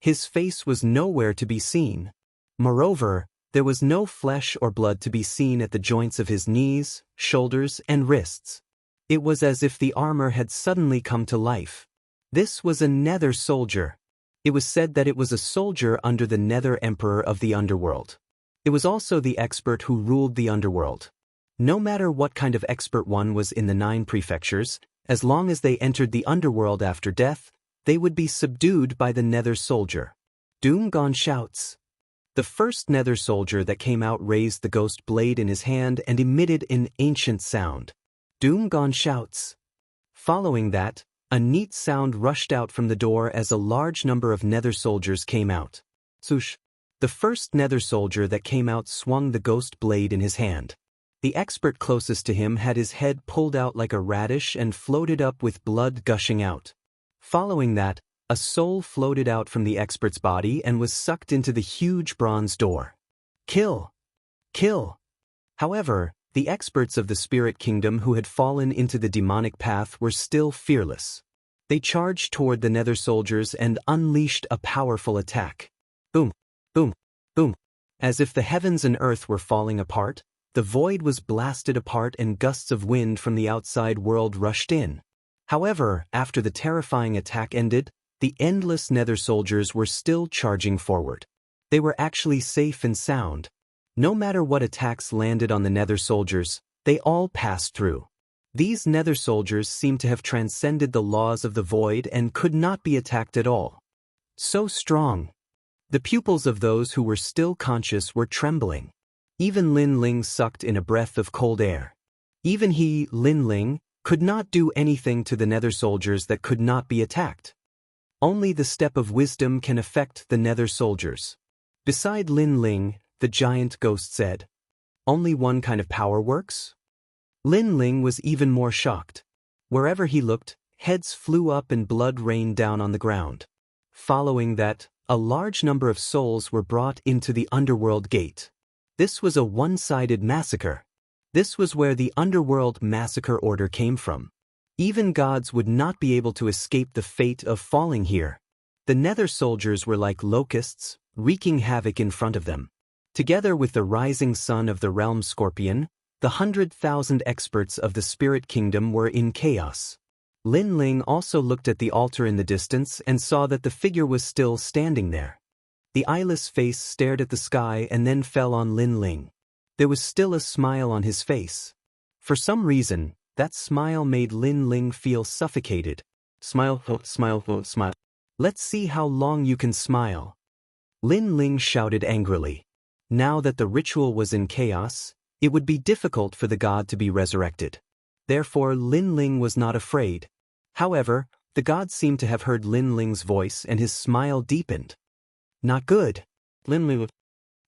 His face was nowhere to be seen. Moreover, there was no flesh or blood to be seen at the joints of his knees, shoulders, and wrists. It was as if the armor had suddenly come to life. This was a Nether soldier. It was said that it was a soldier under the Nether Emperor of the Underworld. It was also the expert who ruled the Underworld. No matter what kind of expert one was in the 9 prefectures, as long as they entered the Underworld after death, they would be subdued by the Nether soldier. Doom Gone shouts. The first Nether soldier that came out raised the ghost blade in his hand and emitted an ancient sound. Doom Gone shouts. Following that, a neat sound rushed out from the door as a large number of Nether soldiers came out. Swoosh. The first Nether soldier that came out swung the ghost blade in his hand. The expert closest to him had his head pulled out like a radish and floated up with blood gushing out. Following that, a soul floated out from the expert's body and was sucked into the huge bronze door. Kill! Kill! However, the experts of the spirit kingdom who had fallen into the demonic path were still fearless. They charged toward the nether soldiers and unleashed a powerful attack. Boom! Boom! Boom! As if the heavens and earth were falling apart, the void was blasted apart and gusts of wind from the outside world rushed in. However, after the terrifying attack ended, the endless nether soldiers were still charging forward. They were actually safe and sound. No matter what attacks landed on the nether soldiers, they all passed through. These nether soldiers seemed to have transcended the laws of the void and could not be attacked at all. So strong. The pupils of those who were still conscious were trembling. Even Lin Ling sucked in a breath of cold air. Even he, Lin Ling, could not do anything to the nether soldiers that could not be attacked. Only the step of wisdom can affect the nether soldiers. Beside Lin Ling, the giant ghost said, "Only one kind of power works?" Lin Ling was even more shocked. Wherever he looked, heads flew up and blood rained down on the ground. Following that, a large number of souls were brought into the underworld gate. This was a one-sided massacre. This was where the underworld massacre order came from. Even gods would not be able to escape the fate of falling here. The nether soldiers were like locusts, wreaking havoc in front of them. Together with the rising sun of the realm Scorpion, the 100,000 experts of the spirit kingdom were in chaos. Lin Ling also looked at the altar in the distance and saw that the figure was still standing there. The eyeless face stared at the sky and then fell on Lin Ling. There was still a smile on his face. For some reason, that smile made Lin Ling feel suffocated. Smile, smile, smile. Let's see how long you can smile. Lin Ling shouted angrily. Now that the ritual was in chaos, it would be difficult for the god to be resurrected. Therefore, Lin Ling was not afraid. However, the god seemed to have heard Lin Ling's voice and his smile deepened. Not good. Lin Ling.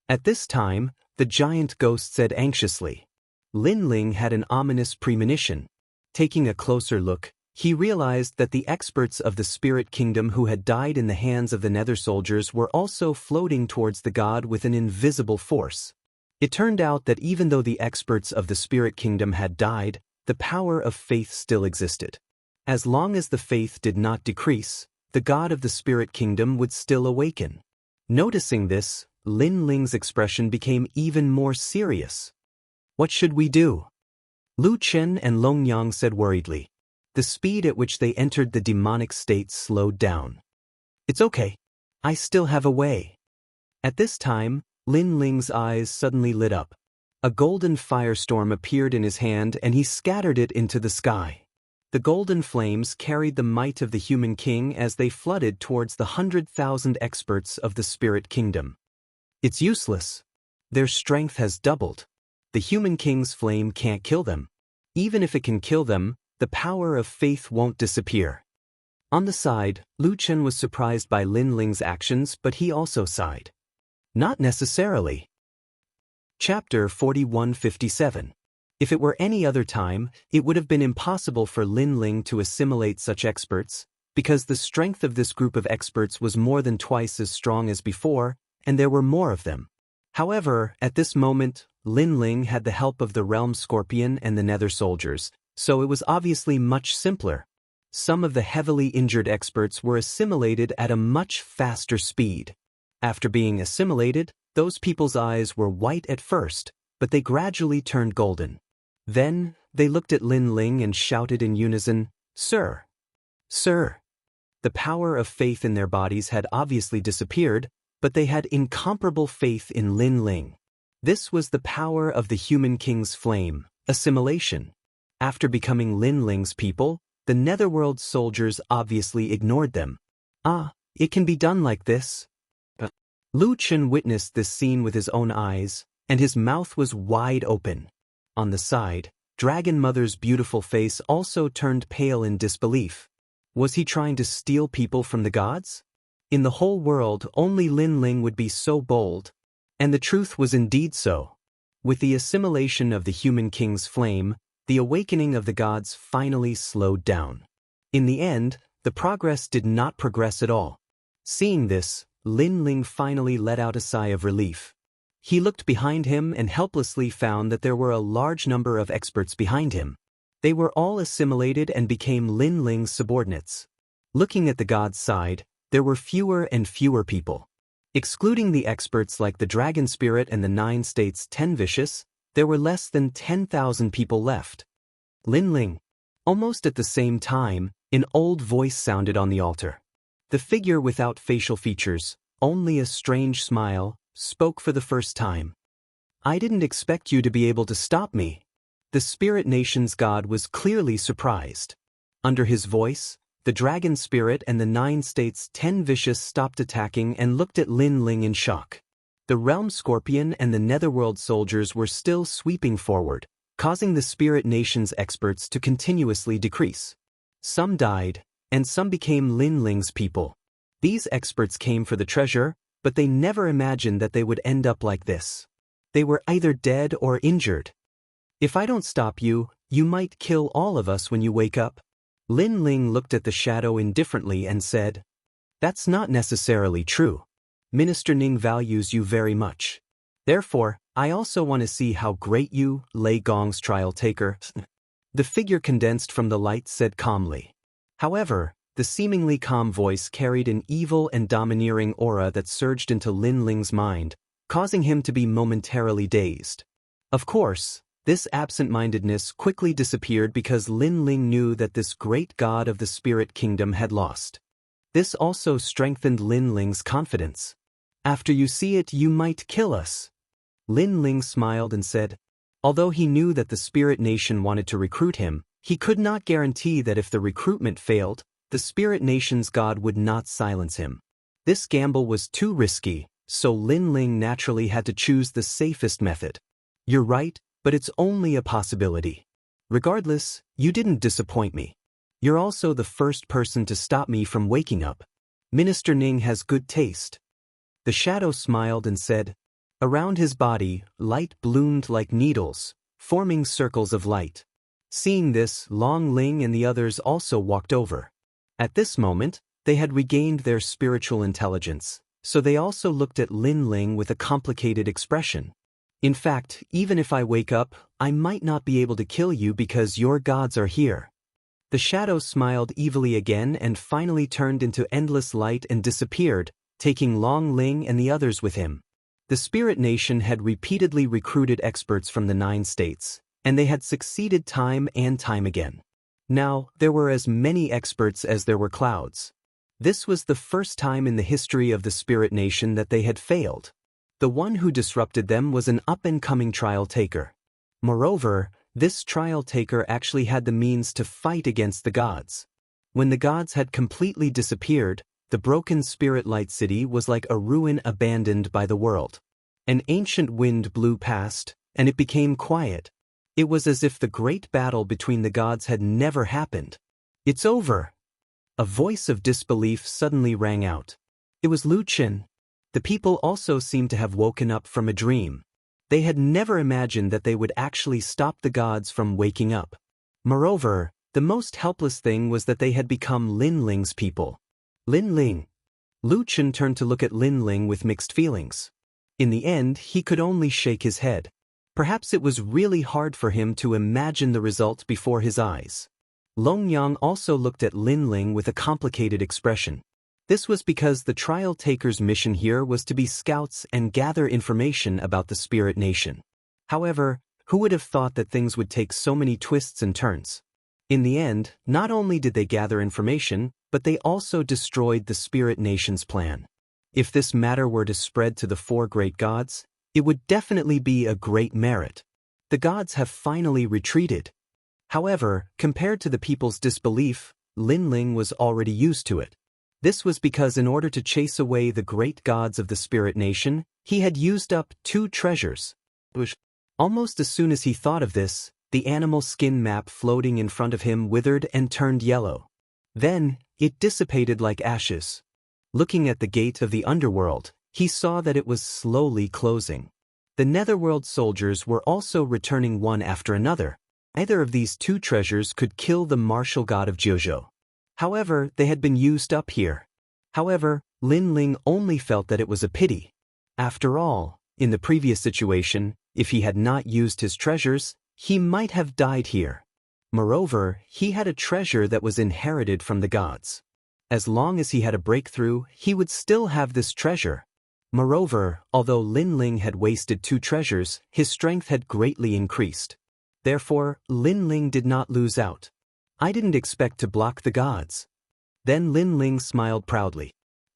At this time, the giant ghost said anxiously. Lin Ling had an ominous premonition. Taking a closer look, he realized that the experts of the spirit kingdom who had died in the hands of the nether soldiers were also floating towards the god with an invisible force. It turned out that even though the experts of the spirit kingdom had died, the power of faith still existed. As long as the faith did not decrease, the god of the spirit kingdom would still awaken. Noticing this, Lin Ling's expression became even more serious. What should we do? Lu Chen and Long Yang said worriedly. The speed at which they entered the demonic state slowed down. It's okay. I still have a way. At this time, Lin Ling's eyes suddenly lit up. A golden firestorm appeared in his hand and he scattered it into the sky. The golden flames carried the might of the human king as they flooded towards the 100,000 experts of the spirit kingdom. It's useless. Their strength has doubled. The human king's flame can't kill them. Even if it can kill them, the power of faith won't disappear. On the side, Lu Chen was surprised by Lin Ling's actions, but he also sighed. Not necessarily. Chapter 4157. If it were any other time, it would have been impossible for Lin Ling to assimilate such experts, because the strength of this group of experts was more than twice as strong as before, and there were more of them. However, at this moment, Lin Ling had the help of the realm Scorpion and the nether soldiers, so it was obviously much simpler. Some of the heavily injured experts were assimilated at a much faster speed. After being assimilated, those people's eyes were white at first, but they gradually turned golden. Then, they looked at Lin Ling and shouted in unison, "Sir! Sir!" The power of faith in their bodies had obviously disappeared, but they had incomparable faith in Lin Ling. This was the power of the human king's flame, assimilation. After becoming Lin Ling's people, the netherworld soldiers obviously ignored them. It can be done like this. Lu Chen witnessed this scene with his own eyes, and his mouth was wide open. On the side, Dragon Mother's beautiful face also turned pale in disbelief. Was he trying to steal people from the gods? In the whole world, only Lin Ling would be so bold. And the truth was indeed so. With the assimilation of the human king's flame, the awakening of the gods finally slowed down. In the end, the progress did not progress at all. Seeing this, Lin Ling finally let out a sigh of relief. He looked behind him and helplessly found that there were a large number of experts behind him. They were all assimilated and became Lin Ling's subordinates. Looking at the gods' side, there were fewer and fewer people. Excluding the experts like the Dragon Spirit and the 9 States 10 Vicious, there were less than 10,000 people left. Lin Ling. Almost at the same time, an old voice sounded on the altar. The figure without facial features, only a strange smile, spoke for the first time. I didn't expect you to be able to stop me. The Spirit Nation's god was clearly surprised. Under his voice, the Dragon Spirit and the 9 States 10 Vicious stopped attacking and looked at Lin Ling in shock. The Realm Scorpion and the Netherworld soldiers were still sweeping forward, causing the Spirit Nation's experts to continuously decrease. Some died, and some became Lin Ling's people. These experts came for the treasure, but they never imagined that they would end up like this. They were either dead or injured. If I don't stop you, you might kill all of us when you wake up. Lin Ling looked at the shadow indifferently and said, "That's not necessarily true. Minister Ning values you very much. Therefore, I also want to see how great you, Lei Gong's trial taker." The figure condensed from the light said calmly. However, the seemingly calm voice carried an evil and domineering aura that surged into Lin Ling's mind, causing him to be momentarily dazed. Of course, this absent-mindedness quickly disappeared because Lin Ling knew that this great god of the spirit kingdom had lost. This also strengthened Lin Ling's confidence. "After you see it, you might kill us." Lin Ling smiled and said, although he knew that the Spirit Nation wanted to recruit him, he could not guarantee that if the recruitment failed, the Spirit Nation's god would not silence him. This gamble was too risky, so Lin Ling naturally had to choose the safest method. "You're right, but it's only a possibility. Regardless, you didn't disappoint me. You're also the first person to stop me from waking up. Minister Ning has good taste." The shadow smiled and said, around his body, light bloomed like needles, forming circles of light. Seeing this, Long Ling and the others also walked over. At this moment, they had regained their spiritual intelligence, so they also looked at Lin Ling with a complicated expression. "In fact, even if I wake up, I might not be able to kill you because your gods are here." The shadow smiled evilly again and finally turned into endless light and disappeared, taking Long Ling and the others with him. The Spirit Nation had repeatedly recruited experts from the 9 states, and they had succeeded time and time again. Now, there were as many experts as there were clouds. This was the first time in the history of the Spirit Nation that they had failed. The one who disrupted them was an up-and-coming trial taker. Moreover, this trial taker actually had the means to fight against the gods. When the gods had completely disappeared, the broken Spirit Light City was like a ruin abandoned by the world. An ancient wind blew past, and it became quiet. It was as if the great battle between the gods had never happened. "It's over." A voice of disbelief suddenly rang out. It was Lu Qin. The people also seemed to have woken up from a dream. They had never imagined that they would actually stop the gods from waking up. Moreover, the most helpless thing was that they had become Lin Ling's people. "Lin Ling." Lu Qin turned to look at Lin Ling with mixed feelings. In the end, he could only shake his head. Perhaps it was really hard for him to imagine the result before his eyes. Long Yang also looked at Lin Ling with a complicated expression. This was because the trial taker's mission here was to be scouts and gather information about the Spirit Nation. However, who would have thought that things would take so many twists and turns? In the end, not only did they gather information, but they also destroyed the Spirit Nation's plan. If this matter were to spread to the 4 great gods, it would definitely be a great merit. The gods have finally retreated. However, compared to the people's disbelief, Lin Ling was already used to it. This was because in order to chase away the great gods of the Spirit Nation, he had used up 2 treasures. Almost as soon as he thought of this, the animal skin map floating in front of him withered and turned yellow. Then, it dissipated like ashes. Looking at the gate of the underworld, he saw that it was slowly closing. The Netherworld soldiers were also returning one after another. Either of these two treasures could kill the martial god of Jiuzhou. However, they had been used up here. However, Lin Ling only felt that it was a pity. After all, in the previous situation, if he had not used his treasures, he might have died here. Moreover, he had a treasure that was inherited from the gods. As long as he had a breakthrough, he would still have this treasure. Moreover, although Lin Ling had wasted two treasures, his strength had greatly increased. Therefore, Lin Ling did not lose out. I didn't expect to block the gods. Then Lin Ling smiled proudly.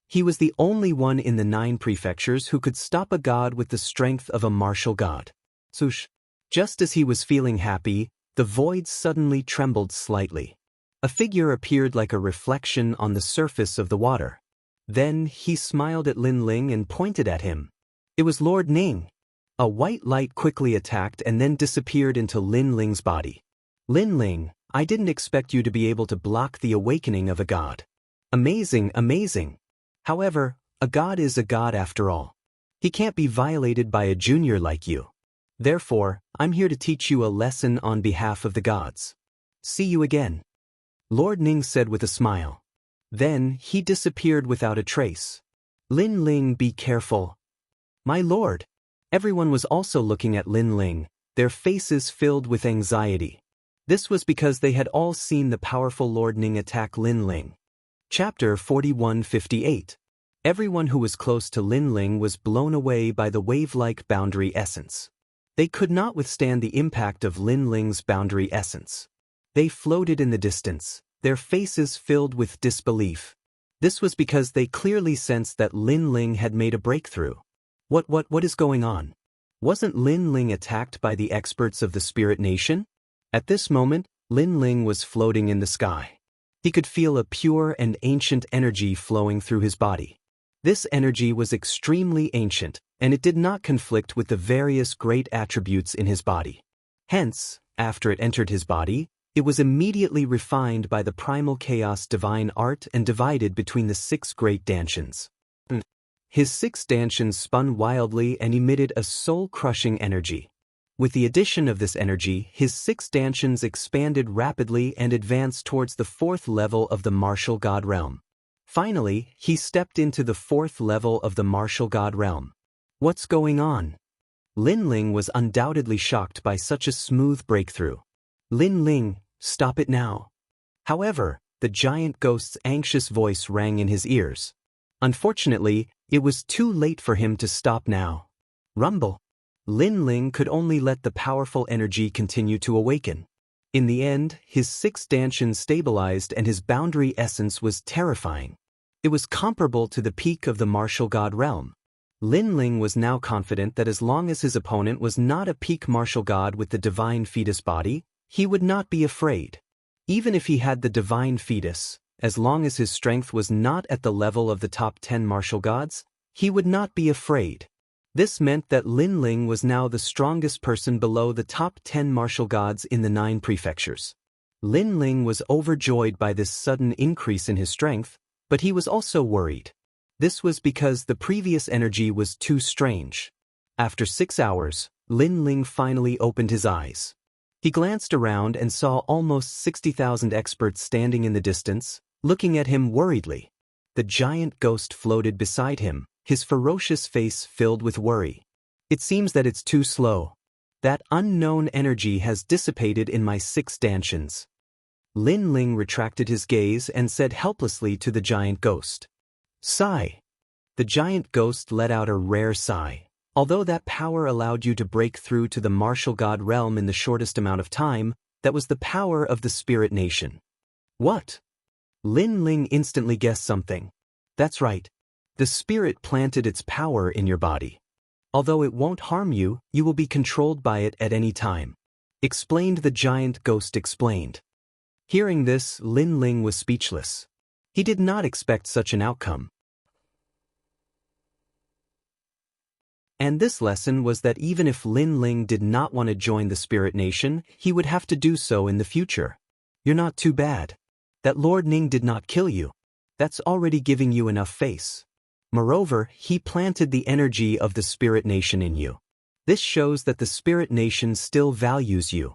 He was the only one in the 9 prefectures who could stop a god with the strength of a martial god. Swoosh! Just as he was feeling happy, the void suddenly trembled slightly. A figure appeared like a reflection on the surface of the water. Then he smiled at Lin Ling and pointed at him. It was Lord Ning. A white light quickly attacked and then disappeared into Lin Ling's body. Lin Ling, I didn't expect you to be able to block the awakening of a god. Amazing, amazing. However, a god is a god after all. He can't be violated by a junior like you. Therefore, I'm here to teach you a lesson on behalf of the gods. See you again. Lord Ning said with a smile. Then he disappeared without a trace. Lin Ling, be careful. My lord. Everyone was also looking at Lin Ling, their faces filled with anxiety. This was because they had all seen the powerful Lord Ning attack Lin Ling. Chapter 4158. Everyone who was close to Lin Ling was blown away by the wave-like boundary essence. They could not withstand the impact of Lin Ling's boundary essence. They floated in the distance, their faces filled with disbelief. This was because they clearly sensed that Lin Ling had made a breakthrough. What is going on? Wasn't Lin Ling attacked by the experts of the Spirit Nation? At this moment, Lin Ling was floating in the sky. He could feel a pure and ancient energy flowing through his body. This energy was extremely ancient, and it did not conflict with the various great attributes in his body. Hence, after it entered his body, it was immediately refined by the primal chaos divine art and divided between the 6 great dantians. His 6 dantians spun wildly and emitted a soul-crushing energy. With the addition of this energy, his 6 dantians expanded rapidly and advanced towards the 4th level of the martial god realm. Finally, he stepped into the 4th level of the martial god realm. What's going on? Lin Ling was undoubtedly shocked by such a smooth breakthrough. Lin Ling, stop it now. However, the giant ghost's anxious voice rang in his ears. Unfortunately, it was too late for him to stop now. Rumble. Lin Ling could only let the powerful energy continue to awaken. In the end, his 6 dantians stabilized and his boundary essence was terrifying. It was comparable to the peak of the martial god realm. Lin Ling was now confident that as long as his opponent was not a peak martial god with the divine fetus body, he would not be afraid. Even if he had the divine fetus, as long as his strength was not at the level of the top 10 martial gods, he would not be afraid. This meant that Lin Ling was now the strongest person below the top 10 martial gods in the 9 prefectures. Lin Ling was overjoyed by this sudden increase in his strength, but he was also worried. This was because the previous energy was too strange. After 6 hours, Lin Ling finally opened his eyes. He glanced around and saw almost 60,000 experts standing in the distance, looking at him worriedly. The giant ghost floated beside him, his ferocious face filled with worry. It seems that it's too slow. That unknown energy has dissipated in my 6 dantians. Lin Ling retracted his gaze and said helplessly to the giant ghost. Sigh. The giant ghost let out a rare sigh. Although that power allowed you to break through to the martial god realm in the shortest amount of time, that was the power of the Spirit Nation. What? Lin Ling instantly guessed something. That's right. The spirit planted its power in your body. Although it won't harm you, you will be controlled by it at any time. Explained the giant ghost explained. Hearing this, Lin Ling was speechless. He did not expect such an outcome. And this lesson was that even if Lin Ling did not want to join the Spirit Nation, he would have to do so in the future. You're not too bad. That Lord Ning did not kill you. That's already giving you enough face. Moreover, he planted the energy of the Spirit Nation in you. This shows that the spirit nation still values you,"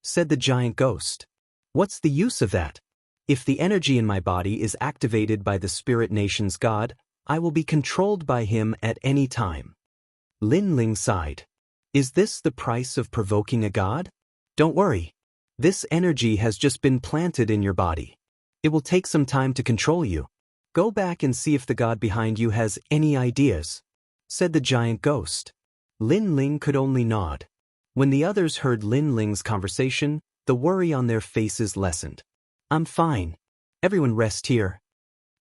said the giant ghost. "What's the use of that? If the energy in my body is activated by the spirit nation's god, I will be controlled by him at any time." Lin Ling sighed. "Is this the price of provoking a god? Don't worry. This energy has just been planted in your body. It will take some time to control you. Go back and see if the god behind you has any ideas," said the giant ghost. Lin Ling could only nod. When the others heard Lin Ling's conversation, the worry on their faces lessened. "I'm fine. Everyone rest here."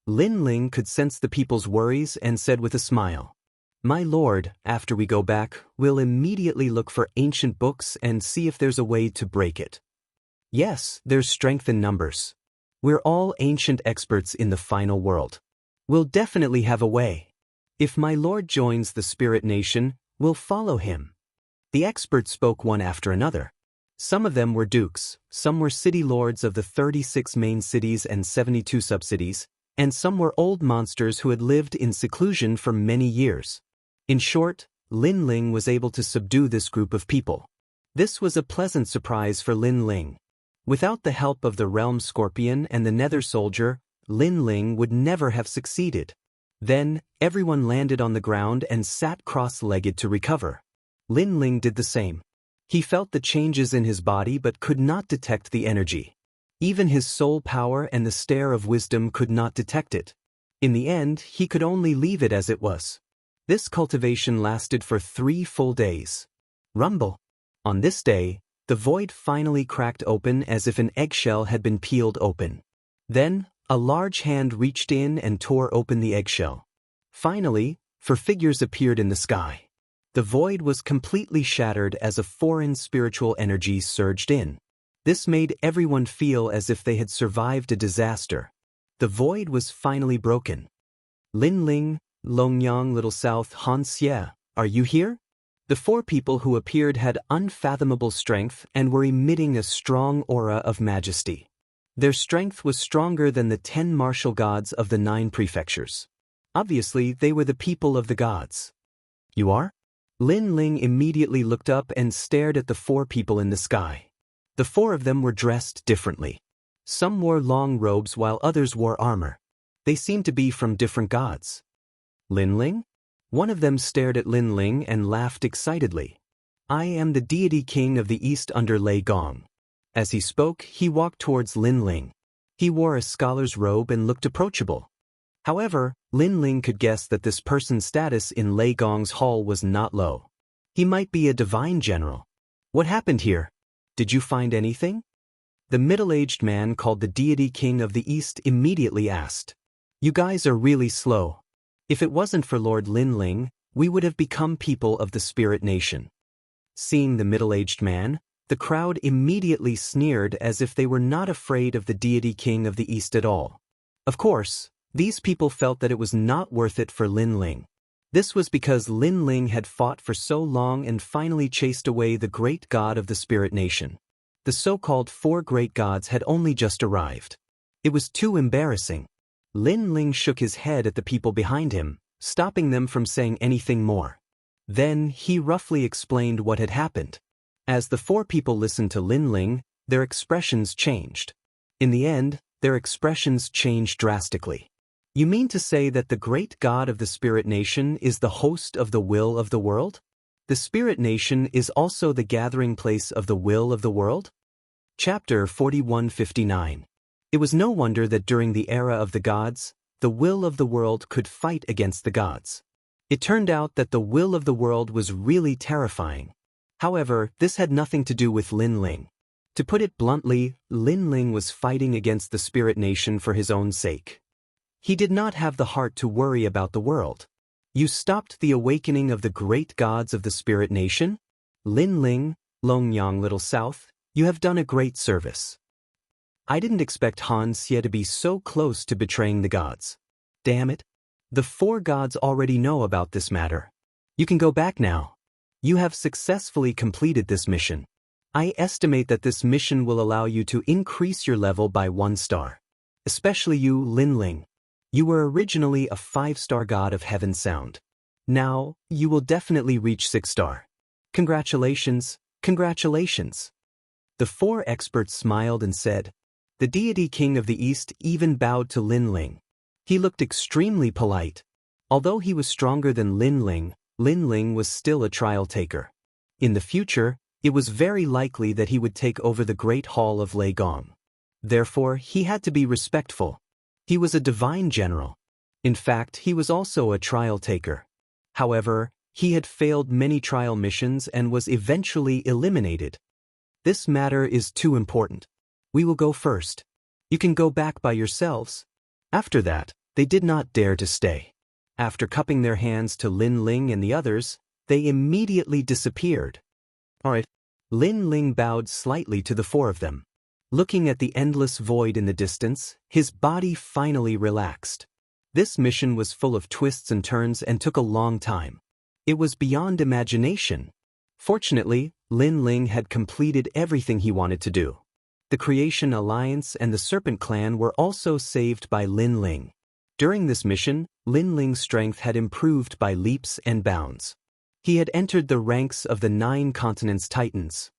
Lin Ling could sense the people's worries and said with a smile, "My lord, after we go back, we'll immediately look for ancient books and see if there's a way to break it. Yes, there's strength in numbers. We're all ancient experts in the final world. We'll definitely have a way. If my lord joins the spirit nation, we'll follow him." The experts spoke one after another. Some of them were dukes, some were city lords of the 36 main cities and 72 subcities, and some were old monsters who had lived in seclusion for many years. In short, Lin Ling was able to subdue this group of people. This was a pleasant surprise for Lin Ling. Without the help of the Realm Scorpion and the Nether Soldier, Lin Ling would never have succeeded. Then, everyone landed on the ground and sat cross-legged to recover. Lin Ling did the same. He felt the changes in his body but could not detect the energy. Even his soul power and the stare of wisdom could not detect it. In the end, he could only leave it as it was. This cultivation lasted for 3 full days. Rumble. On this day, the void finally cracked open as if an eggshell had been peeled open. Then, a large hand reached in and tore open the eggshell. Finally, 4 figures appeared in the sky. The void was completely shattered as a foreign spiritual energy surged in. This made everyone feel as if they had survived a disaster. The void was finally broken. "Lin Ling, Longyang Little South Han Xie, are you here?" The 4 people who appeared had unfathomable strength and were emitting a strong aura of majesty. Their strength was stronger than the 10 martial gods of the 9 prefectures. Obviously, they were the people of the gods. "You are?" Lin Ling immediately looked up and stared at the 4 people in the sky. The 4 of them were dressed differently. Some wore long robes while others wore armor. They seemed to be from different gods. "Lin Ling?" One of them stared at Lin Ling and laughed excitedly. "I am the deity king of the east under Lei Gong." As he spoke, he walked towards Lin Ling. He wore a scholar's robe and looked approachable. However, Lin Ling could guess that this person's status in Lei Gong's hall was not low. He might be a divine general. "What happened here? Did you find anything?" The middle-aged man called the deity king of the east immediately asked. "You guys are really slow. If it wasn't for Lord Lin Ling, we would have become people of the spirit nation." Seeing the middle-aged man, the crowd immediately sneered as if they were not afraid of the deity king of the east at all. Of course, these people felt that it was not worth it for Lin Ling. This was because Lin Ling had fought for so long and finally chased away the great god of the spirit nation. The so-called 4 great gods had only just arrived. It was too embarrassing. Lin Ling shook his head at the people behind him, stopping them from saying anything more. Then he roughly explained what had happened. As the 4 people listened to Lin Ling, their expressions changed. In the end, their expressions changed drastically. "You mean to say that the great god of the spirit nation is the host of the will of the world? The spirit nation is also the gathering place of the will of the world?" Chapter 4159. It was no wonder that during the era of the gods, the will of the world could fight against the gods. It turned out that the will of the world was really terrifying. However, this had nothing to do with Lin Ling. To put it bluntly, Lin Ling was fighting against the spirit nation for his own sake. He did not have the heart to worry about the world. "You stopped the awakening of the great gods of the spirit nation? Lin Ling, Longyang Little South, you have done a great service. I didn't expect Han Xie to be so close to betraying the gods. Damn it. The 4 gods already know about this matter. You can go back now. You have successfully completed this mission. I estimate that this mission will allow you to increase your level by 1 star. Especially you, Lin Ling. You were originally a 5-star god of heaven sound. Now, you will definitely reach 6 star. Congratulations, congratulations. The four experts smiled and said. The deity king of the East even bowed to Lin Ling. He looked extremely polite. Although he was stronger than Lin Ling was still a trial taker. In the future, it was very likely that he would take over the Great Hall of Lei Gong. Therefore, he had to be respectful. He was a divine general. In fact, he was also a trial taker. However, he had failed many trial missions and was eventually eliminated. This matter is too important. We will go first. You can go back by yourselves. After that, they did not dare to stay. After cupping their hands to Lin Ling and the others, they immediately disappeared. Alright. Lin Ling bowed slightly to the four of them. Looking at the endless void in the distance, his body finally relaxed. This mission was full of twists and turns and took a long time. It was beyond imagination. Fortunately, Lin Ling had completed everything he wanted to do. The Creation Alliance and the Serpent Clan were also saved by Lin Ling. During this mission, Lin Ling's strength had improved by leaps and bounds. He had entered the ranks of the 9 continents Titans.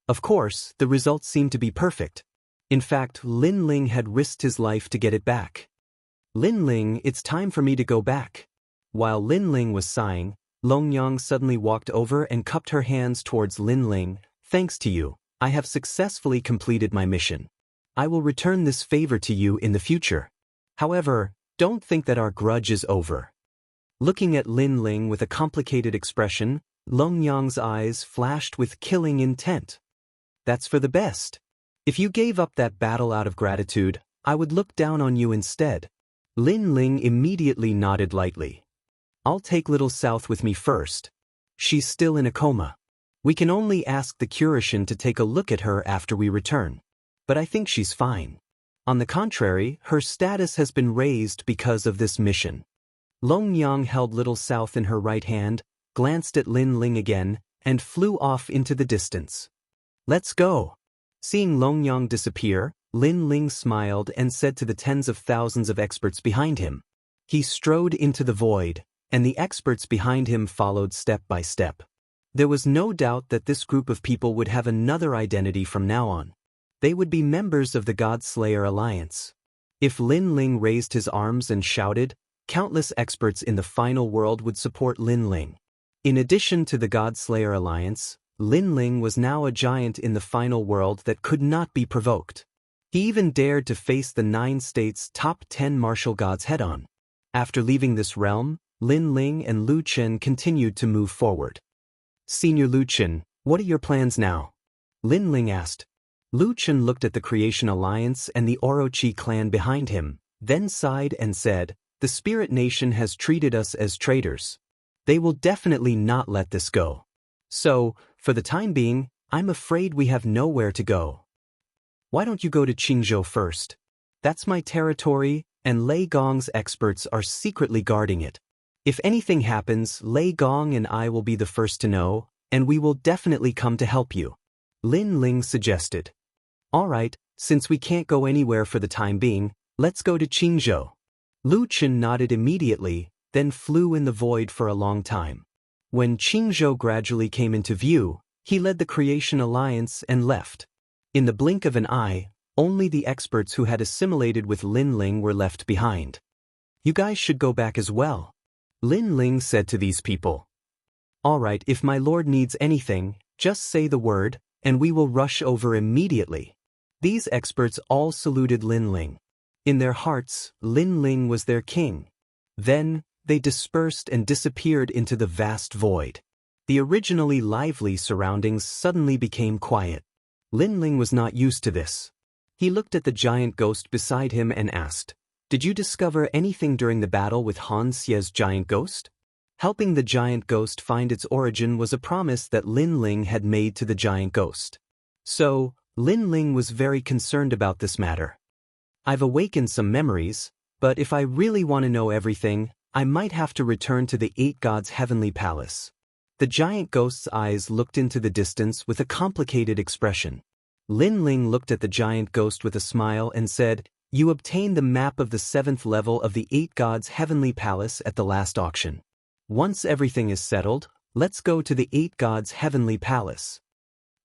Of course, the results seemed to be perfect. In fact, Lin Ling had risked his life to get it back. Lin Ling, it's time for me to go back. While Lin Ling was sighing, Longyang suddenly walked over and cupped her hands towards Lin Ling. Thanks to you, I have successfully completed my mission. I will return this favor to you in the future. However, don't think that our grudge is over. Looking at Lin Ling with a complicated expression, Longyang's eyes flashed with killing intent. That's for the best. If you gave up that battle out of gratitude, I would look down on you instead. Lin Ling immediately nodded lightly. I'll take Little South with me first. She's still in a coma. We can only ask the Curishan to take a look at her after we return. But I think she's fine. On the contrary, her status has been raised because of this mission. Longyang held Little South in her right hand, glanced at Lin Ling again, and flew off into the distance. Let's go. Seeing Longyang disappear, Lin Ling smiled and said to the tens of thousands of experts behind him. He strode into the void, and the experts behind him followed step by step. There was no doubt that this group of people would have another identity from now on. They would be members of the God-Slayer Alliance. If Lin Ling raised his arms and shouted, countless experts in the final world would support Lin Ling. In addition to the God-Slayer Alliance, Lin Ling was now a giant in the final world that could not be provoked. He even dared to face the 9 states' top 10 martial gods head-on. After leaving this realm, Lin Ling and Lu Chen continued to move forward. Senior Lu Chen, what are your plans now? Lin Ling asked. Lu Chen looked at the Creation Alliance and the Orochi clan behind him, then sighed and said, the Spirit Nation has treated us as traitors. They will definitely not let this go. So, for the time being, I'm afraid we have nowhere to go. Why don't you go to Qingzhou first? That's my territory, and Lei Gong's experts are secretly guarding it. If anything happens, Lei Gong and I will be the first to know, and we will definitely come to help you. Lin Ling suggested. Alright, since we can't go anywhere for the time being, let's go to Qingzhou. Lu Chen nodded immediately, then flew in the void for a long time. When Qingzhou gradually came into view, he led the Creation Alliance and left. In the blink of an eye, only the experts who had assimilated with Lin Ling were left behind. You guys should go back as well. Lin Ling said to these people. Alright, if my lord needs anything, just say the word, and we will rush over immediately. These experts all saluted Lin Ling. In their hearts, Lin Ling was their king. Then, they dispersed and disappeared into the vast void. The originally lively surroundings suddenly became quiet. Lin Ling was not used to this. He looked at the giant ghost beside him and asked, Did you discover anything during the battle with Han Xie's giant ghost? Helping the giant ghost find its origin was a promise that Lin Ling had made to the giant ghost. So, Lin Ling was very concerned about this matter. I've awakened some memories, but if I really want to know everything, I might have to return to the 8 gods' heavenly palace. The giant ghost's eyes looked into the distance with a complicated expression. Lin Ling looked at the giant ghost with a smile and said, You obtained the map of the 7th level of the 8 gods' heavenly palace at the last auction. Once everything is settled, let's go to the 8 gods' heavenly palace.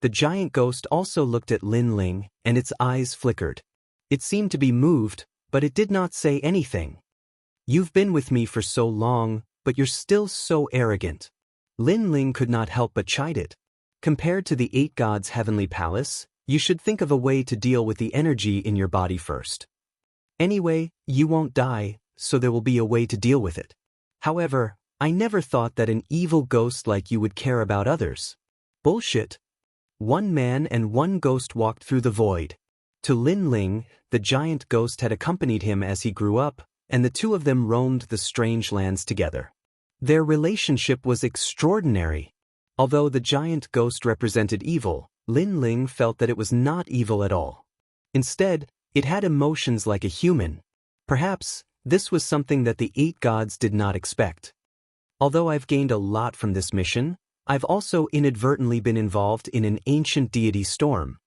The giant ghost also looked at Lin Ling, and its eyes flickered. It seemed to be moved, but it did not say anything. You've been with me for so long, but you're still so arrogant. Lin Ling could not help but chide it. Compared to the 8 gods' heavenly palace, you should think of a way to deal with the energy in your body first. Anyway, you won't die, so there will be a way to deal with it. However, I never thought that an evil ghost like you would care about others. Bullshit. 1 man and 1 ghost walked through the void. To Lin Ling, the giant ghost had accompanied him as he grew up, and the 2 of them roamed the strange lands together. Their relationship was extraordinary. Although the giant ghost represented evil, Lin Ling felt that it was not evil at all. Instead, it had emotions like a human. Perhaps, this was something that the 8 gods did not expect. Although I've gained a lot from this mission, I've also inadvertently been involved in an ancient deity storm.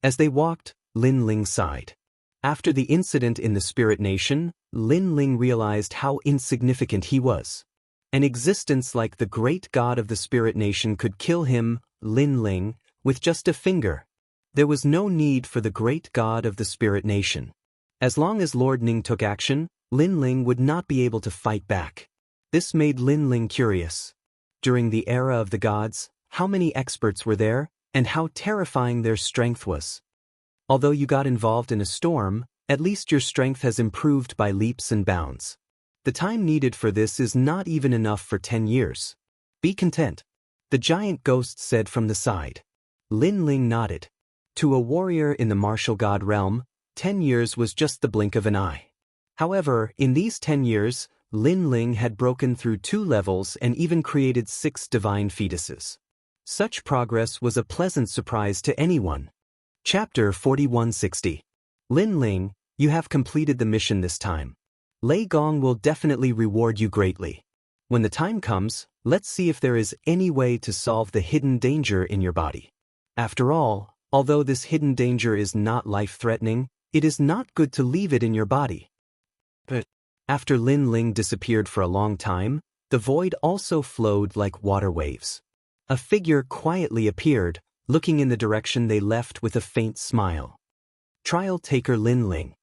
As they walked, Lin Ling sighed. After the incident in the Spirit Nation, Lin Ling realized how insignificant he was. An existence like the great god of the Spirit Nation could kill him, Lin Ling, with just a finger. There was no need for the great god of the Spirit Nation. As long as Lord Ning took action, Lin Ling would not be able to fight back. This made Lin Ling curious. During the era of the gods, how many experts were there, and how terrifying their strength was. Although you got involved in a storm, at least your strength has improved by leaps and bounds. The time needed for this is not even enough for 10 years. Be content. The giant ghost said from the side. Lin Ling nodded. To a warrior in the martial god realm, 10 years was just the blink of an eye. However, in these 10 years, Lin Ling had broken through 2 levels and even created 6 divine fetuses. Such progress was a pleasant surprise to anyone. Chapter 4160. Lin Ling, you have completed the mission this time. Lei Gong will definitely reward you greatly. When the time comes, let's see if there is any way to solve the hidden danger in your body. After all, although this hidden danger is not life-threatening, it is not good to leave it in your body. But after Lin Ling disappeared for a long time, the void also flowed like water waves. A figure quietly appeared, looking in the direction they left with a faint smile. Trial taker Lin Ling.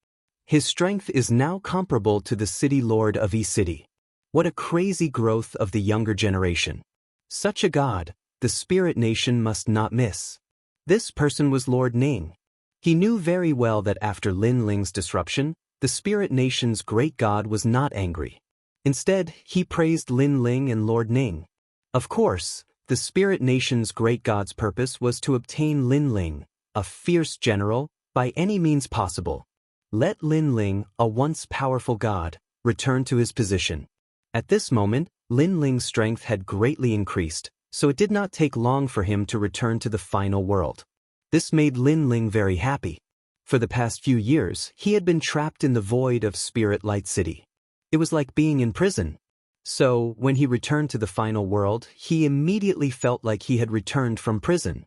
His strength is now comparable to the city lord of E-City. What a crazy growth of the younger generation. Such a god, the Spirit Nation must not miss. This person was Lord Ning. He knew very well that after Lin Ling's disruption, the Spirit Nation's great god was not angry. Instead, he praised Lin Ling and Lord Ning. Of course, the Spirit Nation's great god's purpose was to obtain Lin Ling, a fierce general, by any means possible. Let Lin Ling, a once powerful god, return to his position. At this moment, Lin Ling's strength had greatly increased, so it did not take long for him to return to the final world. This made Lin Ling very happy. For the past few years, he had been trapped in the void of Spirit Light City. It was like being in prison. So, when he returned to the final world, he immediately felt like he had returned from prison.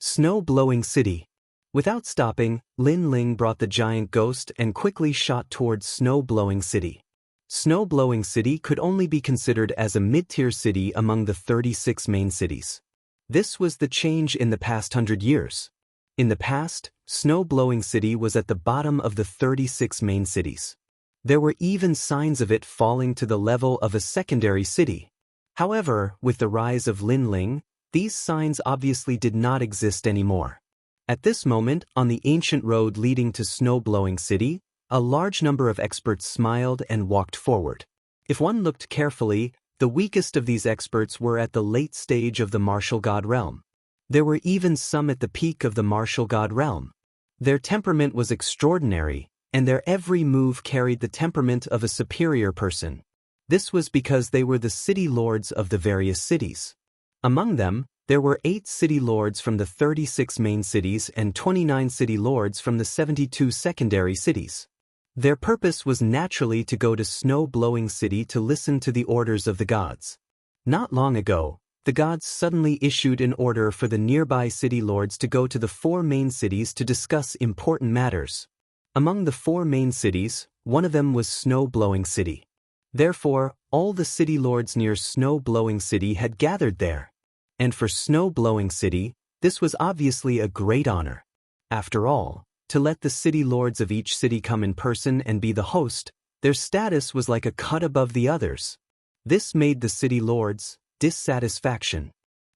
Snow-blowing city. Without stopping, Lin Ling brought the giant ghost and quickly shot towards Snow-blowing city. Snow-blowing city could only be considered as a mid-tier city among the 36 main cities. This was the change in the past 100 years. In the past, Snow-blowing city was at the bottom of the 36 main cities. There were even signs of it falling to the level of a secondary city. However, with the rise of Lin Ling, these signs obviously did not exist anymore. At this moment, on the ancient road leading to Snow-blowing city, a large number of experts smiled and walked forward. If one looked carefully, the weakest of these experts were at the late stage of the martial god realm. There were even some at the peak of the martial god realm. Their temperament was extraordinary, and their every move carried the temperament of a superior person. This was because they were the city lords of the various cities. Among them, there were 8 city lords from the 36 main cities and 29 city lords from the 72 secondary cities. Their purpose was naturally to go to Snow-blowing city to listen to the orders of the gods. Not long ago, the gods suddenly issued an order for the nearby city lords to go to the 4 main cities to discuss important matters. Among the 4 main cities, one of them was Snow-blowing city. Therefore, all the city lords near Snow-Blowing City had gathered there. And for Snow-Blowing City, this was obviously a great honor. After all, to let the city lords of each city come in person and be the host, their status was like a cut above the others. This made the city lords' dissatisfaction.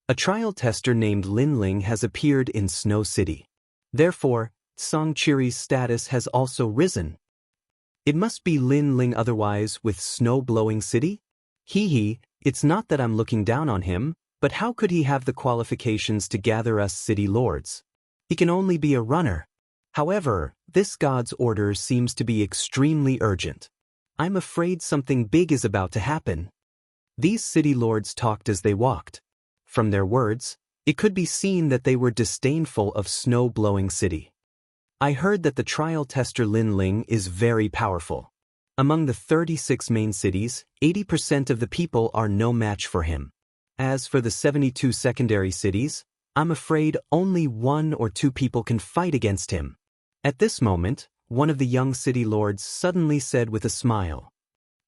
A trial tester named Lin Ling has appeared in Snow City. Therefore, Songchiri's status has also risen. It must be Lin Ling otherwise with Snow-Blowing City? It's not that I'm looking down on him, but how could he have the qualifications to gather us city lords? He can only be a runner. However, this god's order seems to be extremely urgent. I'm afraid something big is about to happen. These city lords talked as they walked. From their words, it could be seen that they were disdainful of Snow-Blowing City. I heard that the trial tester Lin Ling is very powerful. Among the 36 main cities, 80% of the people are no match for him. As for the 72 secondary cities, I'm afraid only 1 or 2 people can fight against him. At this moment, one of the young city lords suddenly said with a smile,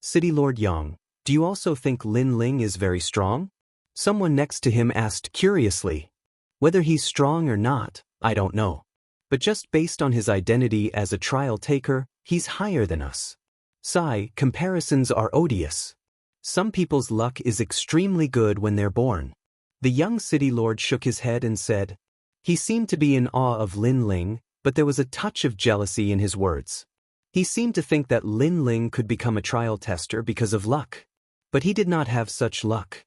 "City Lord Yang, do you also think Lin Ling is very strong?" Someone next to him asked curiously, "Whether he's strong or not, I don't know. But just based on his identity as a trial taker, he's higher than us." Sigh, comparisons are odious. Some people's luck is extremely good when they're born. The young city lord shook his head and said, he seemed to be in awe of Lin Ling, but there was a touch of jealousy in his words. He seemed to think that Lin Ling could become a trial tester because of luck. But he did not have such luck.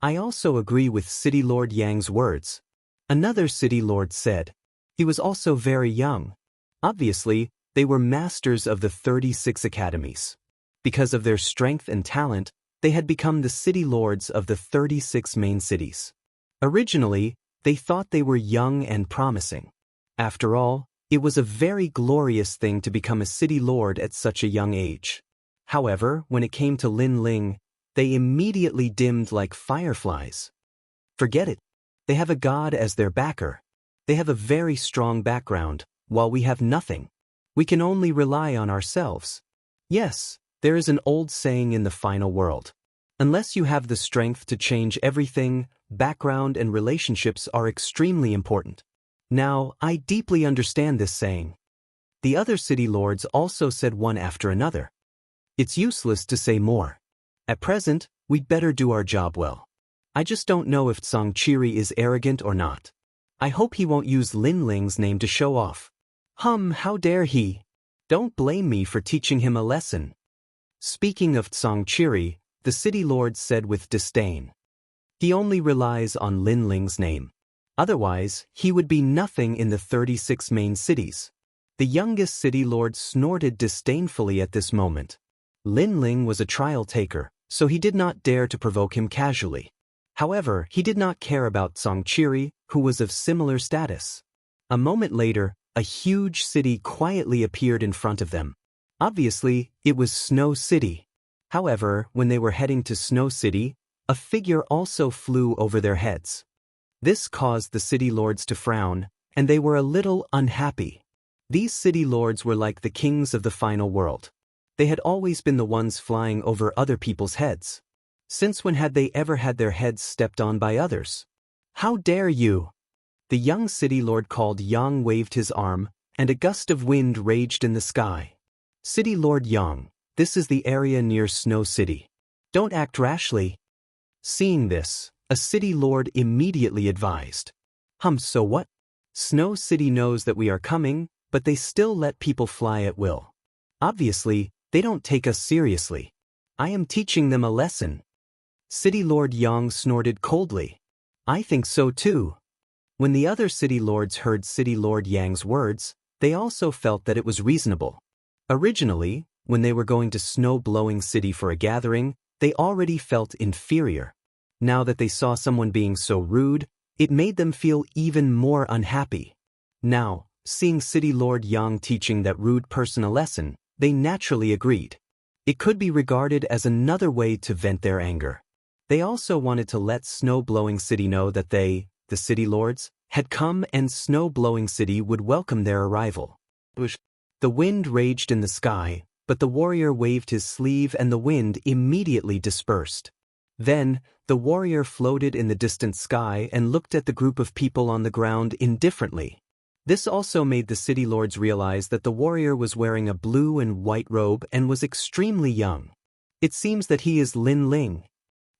I also agree with City Lord Yang's words. Another city lord said. He was also very young. Obviously, they were masters of the 36 academies. Because of their strength and talent, they had become the city lords of the 36 main cities. Originally, they thought they were young and promising. After all, it was a very glorious thing to become a city lord at such a young age. However, when it came to Lin Ling, they immediately dimmed like fireflies. Forget it. They have a god as their backer. They have a very strong background, while we have nothing. We can only rely on ourselves. Yes, there is an old saying in the final world. Unless you have the strength to change everything, background and relationships are extremely important. Now, I deeply understand this saying. The other city lords also said one after another. It's useless to say more. At present, we'd better do our job well. I just don't know if Songchiri is arrogant or not. I hope he won't use Lin Ling's name to show off. How dare he? Don't blame me for teaching him a lesson. Speaking of Songchiri, the city lord said with disdain. He only relies on Lin Ling's name. Otherwise, he would be nothing in the 36 main cities. The youngest city lord snorted disdainfully at this moment. Lin Ling was a trial taker, so he did not dare to provoke him casually. However, he did not care about Songchiri, who was of similar status. A moment later, a huge city quietly appeared in front of them. Obviously, it was Snow City. However, when they were heading to Snow City, a figure also flew over their heads. This caused the city lords to frown, and they were a little unhappy. These city lords were like the kings of the final world. They had always been the ones flying over other people's heads. Since when had they ever had their heads stepped on by others? How dare you? The young city lord called Yang waved his arm, and a gust of wind raged in the sky. City Lord Yang, this is the area near Snow City. Don't act rashly. Seeing this, a city lord immediately advised. So what? Snow City knows that we are coming, but they still let people fly at will. Obviously, they don't take us seriously. I am teaching them a lesson. City Lord Yang snorted coldly. I think so too. When the other city lords heard City Lord Yang's words, they also felt that it was reasonable. Originally, when they were going to Snow-Blowing City for a gathering, they already felt inferior. Now that they saw someone being so rude, it made them feel even more unhappy. Now, seeing City Lord Yang teaching that rude person a lesson, they naturally agreed. It could be regarded as another way to vent their anger. They also wanted to let Snow-Blowing City know that they, the city lords, had come and Snow-Blowing City would welcome their arrival. The wind raged in the sky, but the warrior waved his sleeve and the wind immediately dispersed. Then, the warrior floated in the distant sky and looked at the group of people on the ground indifferently. This also made the city lords realize that the warrior was wearing a blue and white robe and was extremely young. It seems that he is Lin Ling.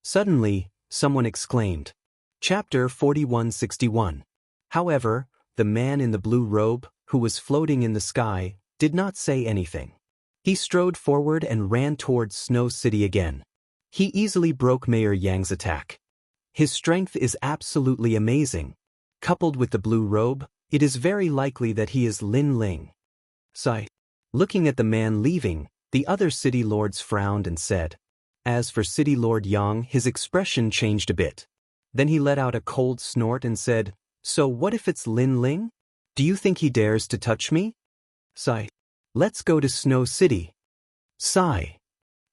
Suddenly, someone exclaimed. Chapter 4161. However, the man in the blue robe, who was floating in the sky, did not say anything. He strode forward and ran towards Snow City again. He easily broke Mayor Yang's attack. His strength is absolutely amazing. Coupled with the blue robe, it is very likely that he is Lin Ling. Sigh. Looking at the man leaving, the other city lords frowned and said. As for City Lord Yang, his expression changed a bit. Then he let out a cold snort and said, So what if it's Lin Ling? Do you think he dares to touch me? Sigh. Let's go to Snow City. Sigh.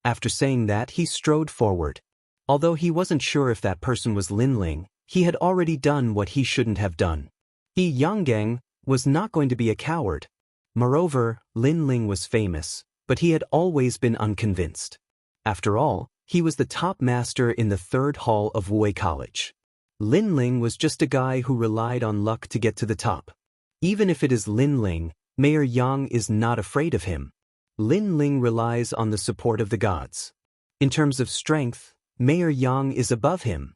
After saying that, he strode forward. Although he wasn't sure if that person was Lin Ling, he had already done what he shouldn't have done. He, Yang, was not going to be a coward. Moreover, Lin Ling was famous, but he had always been unconvinced. After all, he was the top master in the third hall of Wei College. Lin Ling was just a guy who relied on luck to get to the top. Even if it is Lin Ling, Mayor Yang is not afraid of him. Lin Ling relies on the support of the gods. In terms of strength, Mayor Yang is above him.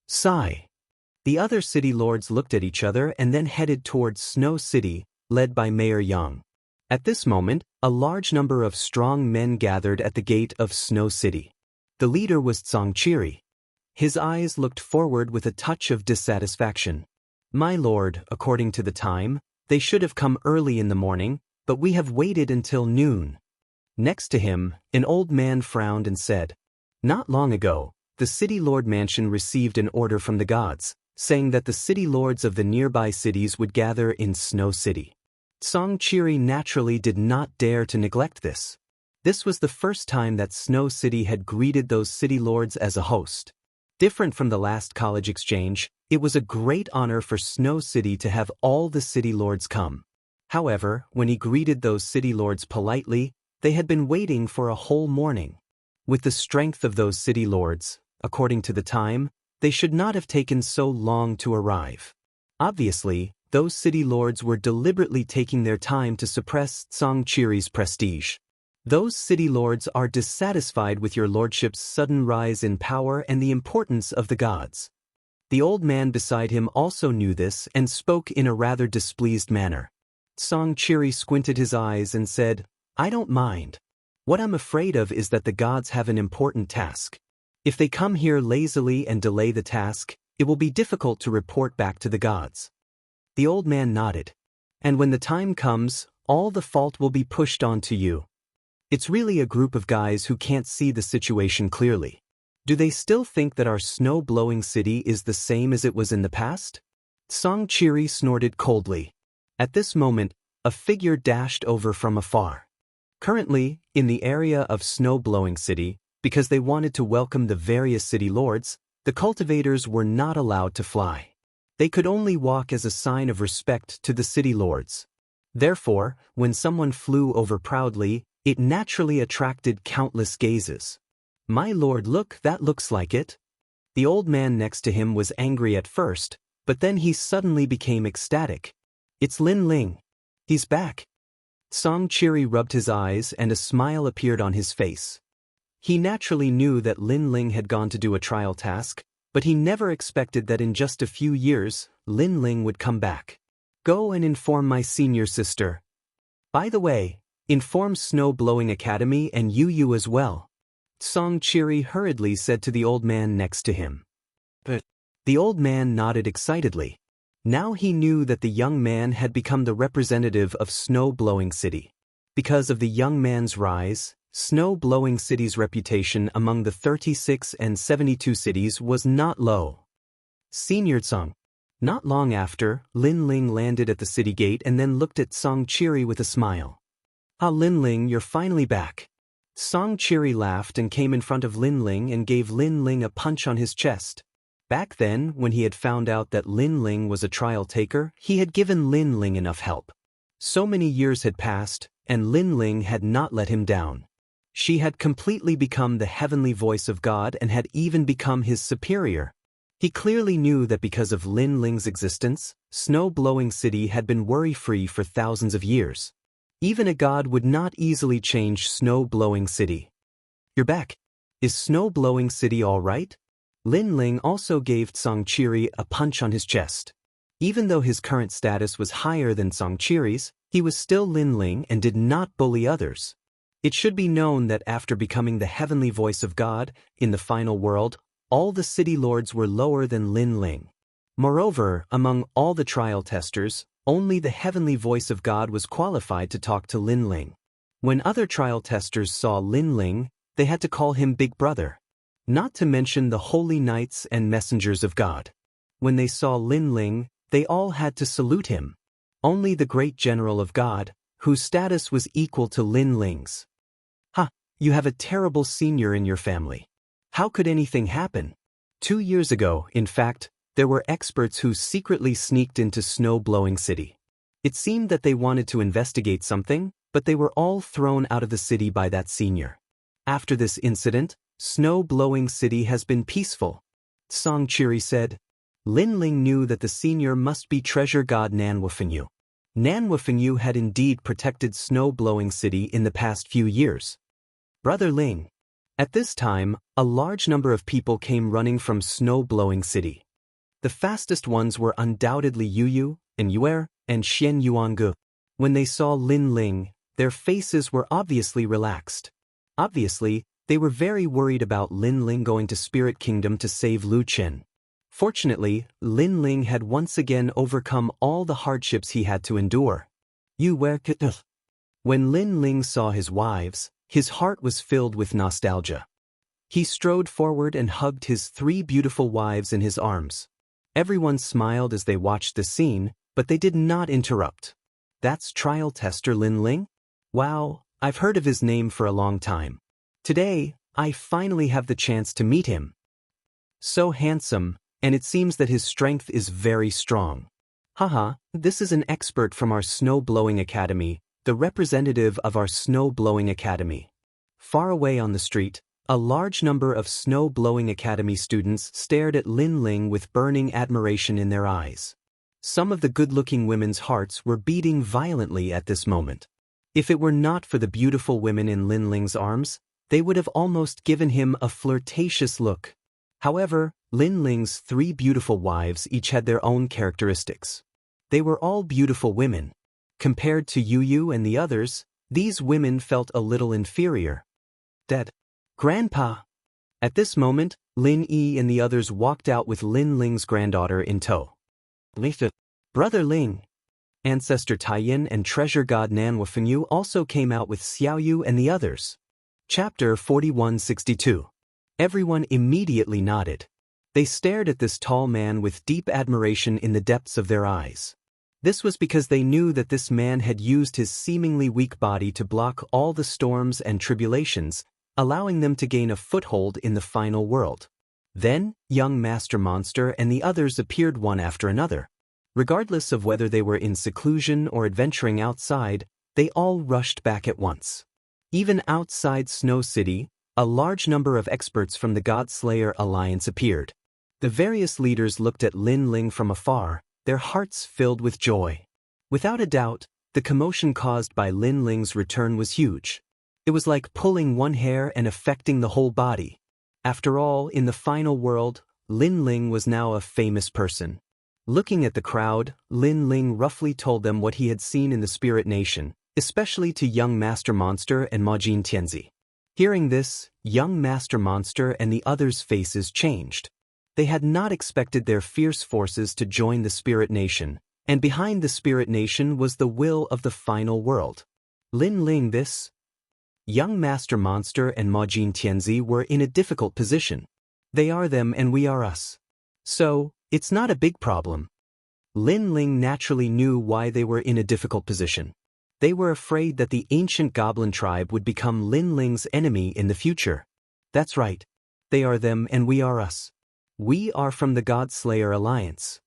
Sigh. The other city lords looked at each other and then headed towards Snow City, led by Mayor Yang. At this moment, a large number of strong men gathered at the gate of Snow City. The leader was Zhongqiri. His eyes looked forward with a touch of dissatisfaction. My lord, according to the time, they should have come early in the morning, but we have waited until noon. Next to him, an old man frowned and said, Not long ago, the city lord mansion received an order from the gods, saying that the city lords of the nearby cities would gather in Snow City. Zhongqiri naturally did not dare to neglect this. This was the first time that Snow City had greeted those city lords as a host. Different from the last college exchange, it was a great honor for Snow City to have all the city lords come. However, when he greeted those city lords politely, they had been waiting for a whole morning. With the strength of those city lords, according to the time, they should not have taken so long to arrive. Obviously, those city lords were deliberately taking their time to suppress Zhongqiri's prestige. Those city lords are dissatisfied with your lordship's sudden rise in power and the importance of the gods. The old man beside him also knew this and spoke in a rather displeased manner. Zhongqiri squinted his eyes and said, I don't mind. What I'm afraid of is that the gods have an important task. If they come here lazily and delay the task, it will be difficult to report back to the gods. The old man nodded. And when the time comes, all the fault will be pushed onto you. It's really a group of guys who can't see the situation clearly. Do they still think that our snow-blowing city is the same as it was in the past? Zhongqiri snorted coldly. At this moment, a figure dashed over from afar. Currently, in the area of snow-blowing city, because they wanted to welcome the various city lords, the cultivators were not allowed to fly. They could only walk as a sign of respect to the city lords. Therefore, when someone flew over proudly, it naturally attracted countless gazes. My lord, look, that looks like it. The old man next to him was angry at first, but then he suddenly became ecstatic. It's Lin Ling. He's back. Zhongqiri rubbed his eyes and a smile appeared on his face. He naturally knew that Lin Ling had gone to do a trial task, but he never expected that in just a few years, Lin Ling would come back. Go and inform my senior sister. By the way, inform Snow Blowing Academy and you as well. Zhongqiri hurriedly said to the old man next to him. But the old man nodded excitedly. Now he knew that the young man had become the representative of Snow Blowing City. Because of the young man's rise, Snow Blowing City's reputation among the 36 and 72 cities was not low. Senior Zhong. Not long after, Lin Ling landed at the city gate and then looked at Zhongqiri with a smile. Ah, Lin Ling, you're finally back. Zhongqiri laughed and came in front of Lin Ling and gave Lin Ling a punch on his chest. Back then, when he had found out that Lin Ling was a trial taker, he had given Lin Ling enough help. So many years had passed, and Lin Ling had not let him down. She had completely become the heavenly voice of God and had even become his superior. He clearly knew that because of Lin Ling's existence, Snow-Blowing City had been worry-free for thousands of years. Even a god would not easily change Snow-Blowing City. "You're back. Is Snow-Blowing City all right?" Lin Ling also gave Songchiri a punch on his chest. Even though his current status was higher than Songchiri's, he was still Lin Ling and did not bully others. It should be known that after becoming the heavenly voice of God in the final world, all the city lords were lower than Lin Ling. Moreover, among all the trial testers, only the heavenly voice of God was qualified to talk to Lin Ling. When other trial testers saw Lin Ling, they had to call him Big Brother. Not to mention the holy knights and messengers of God. When they saw Lin Ling, they all had to salute him. Only the great general of God, whose status was equal to Lin Ling's. "Ha, you have a terrible senior in your family. How could anything happen?" 2 years ago, in fact, there were experts who secretly sneaked into Snow-Blowing City. It seemed that they wanted to investigate something, but they were all thrown out of the city by that senior. After this incident, Snow-Blowing City has been peaceful, Songchiri said. Lin Ling knew that the senior must be treasure god Nanwafenyu. Nanwafenyu had indeed protected Snow-Blowing City in the past few years. "Brother Ling." At this time, a large number of people came running from Snow-Blowing City. The fastest ones were undoubtedly Yu, and Yuer, and Xian Yuangu. When they saw Lin Ling, their faces were obviously relaxed. Obviously, they were very worried about Lin Ling going to Spirit Kingdom to save Lu Chen. Fortunately, Lin Ling had once again overcome all the hardships he had to endure. When Lin Ling saw his wives, his heart was filled with nostalgia. He strode forward and hugged his 3 beautiful wives in his arms. Everyone smiled as they watched the scene, but they did not interrupt. "That's trial tester Lin Ling? Wow, I've heard of his name for a long time. Today, I finally have the chance to meet him. So handsome, and it seems that his strength is very strong. Haha, this is an expert from our Snow-Blowing Academy, the representative of our Snow-Blowing Academy." Far away on the street, a large number of Snow-Blowing Academy students stared at Lin Ling with burning admiration in their eyes. Some of the good-looking women's hearts were beating violently at this moment. If it were not for the beautiful women in Lin Ling's arms, they would have almost given him a flirtatious look. However, Lin Ling's 3 beautiful wives each had their own characteristics. They were all beautiful women. Compared to Yu and the others, these women felt a little inferior. "Dad. Grandpa." At this moment, Lin Yi and the others walked out with Lin Ling's granddaughter in tow. "Brother Ling." Ancestor Taiyin and treasure god Nanwafenyu also came out with Xiaoyu and the others. Chapter 4162. Everyone immediately nodded. They stared at this tall man with deep admiration in the depths of their eyes. This was because they knew that this man had used his seemingly weak body to block all the storms and tribulations, allowing them to gain a foothold in the final world. Then, young Master Monster and the others appeared one after another. Regardless of whether they were in seclusion or adventuring outside, they all rushed back at once. Even outside Snow City, a large number of experts from the God Slayer Alliance appeared. The various leaders looked at Lin Ling from afar, their hearts filled with joy. Without a doubt, the commotion caused by Lin Ling's return was huge. It was like pulling one hair and affecting the whole body. After all, in the final world, Lin Ling was now a famous person. Looking at the crowd, Lin Ling roughly told them what he had seen in the Spirit Nation, especially to young Master Monster and Majin Tianzi. Hearing this, young Master Monster and the others' faces changed. They had not expected their fierce forces to join the Spirit Nation, and behind the Spirit Nation was the will of the final world. Lin Ling this. Young Master Monster and Majin Tianzi were in a difficult position. They are them and we are us. So, it's not a big problem. Lin Ling naturally knew why they were in a difficult position. They were afraid that the ancient goblin tribe would become Lin Ling's enemy in the future. That's right. They are them and we are us. We are from the God Slayer Alliance.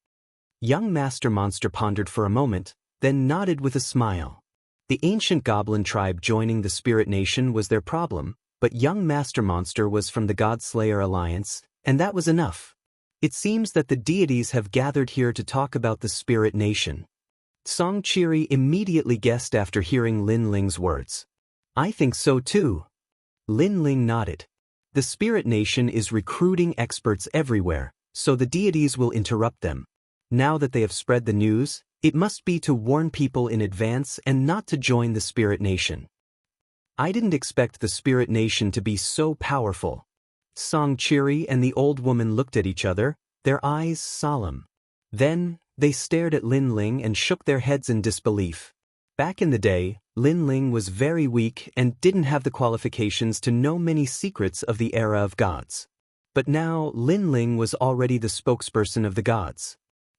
Young Master Monster pondered for a moment, then nodded with a smile. The ancient goblin tribe joining the spirit nation was their problem, but young Master Monster was from the God-Slayer Alliance, and that was enough. It seems that the deities have gathered here to talk about the spirit nation. Song Chiri immediately guessed after hearing Lin Ling's words. I think so too. Lin Ling nodded. The spirit nation is recruiting experts everywhere, so the deities will interrupt them. Now that they have spread the news, it must be to warn people in advance and not to join the spirit nation. I didn't expect the spirit nation to be so powerful. Song Chiri and the old woman looked at each other, their eyes solemn. Then, they stared at Lin Ling and shook their heads in disbelief. Back in the day, Lin Ling was very weak and didn't have the qualifications to know many secrets of the era of gods. But now, Lin Ling was already the spokesperson of the gods.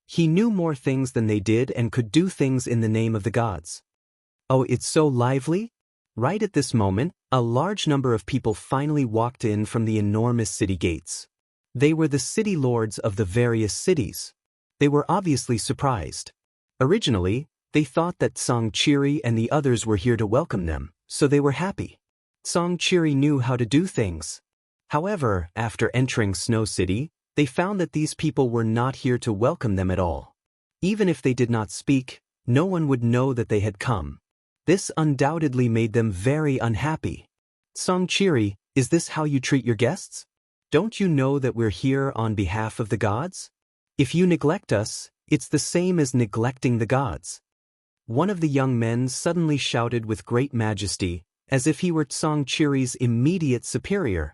He knew more things than they did and could do things in the name of the gods. Oh, it's so lively? Right at this moment, a large number of people finally walked in from the enormous city gates. They were the city lords of the various cities. They were obviously surprised. Originally, they thought that Song Chiri and the others were here to welcome them, so they were happy. Song Chiri knew how to do things. However, after entering Snow City, they found that these people were not here to welcome them at all. Even if they did not speak, no one would know that they had come. This undoubtedly made them very unhappy. Song Chiri, is this how you treat your guests? Don't you know that we're here on behalf of the gods? If you neglect us, it's the same as neglecting the gods. One of the young men suddenly shouted with great majesty, as if he were Song Chiri's immediate superior.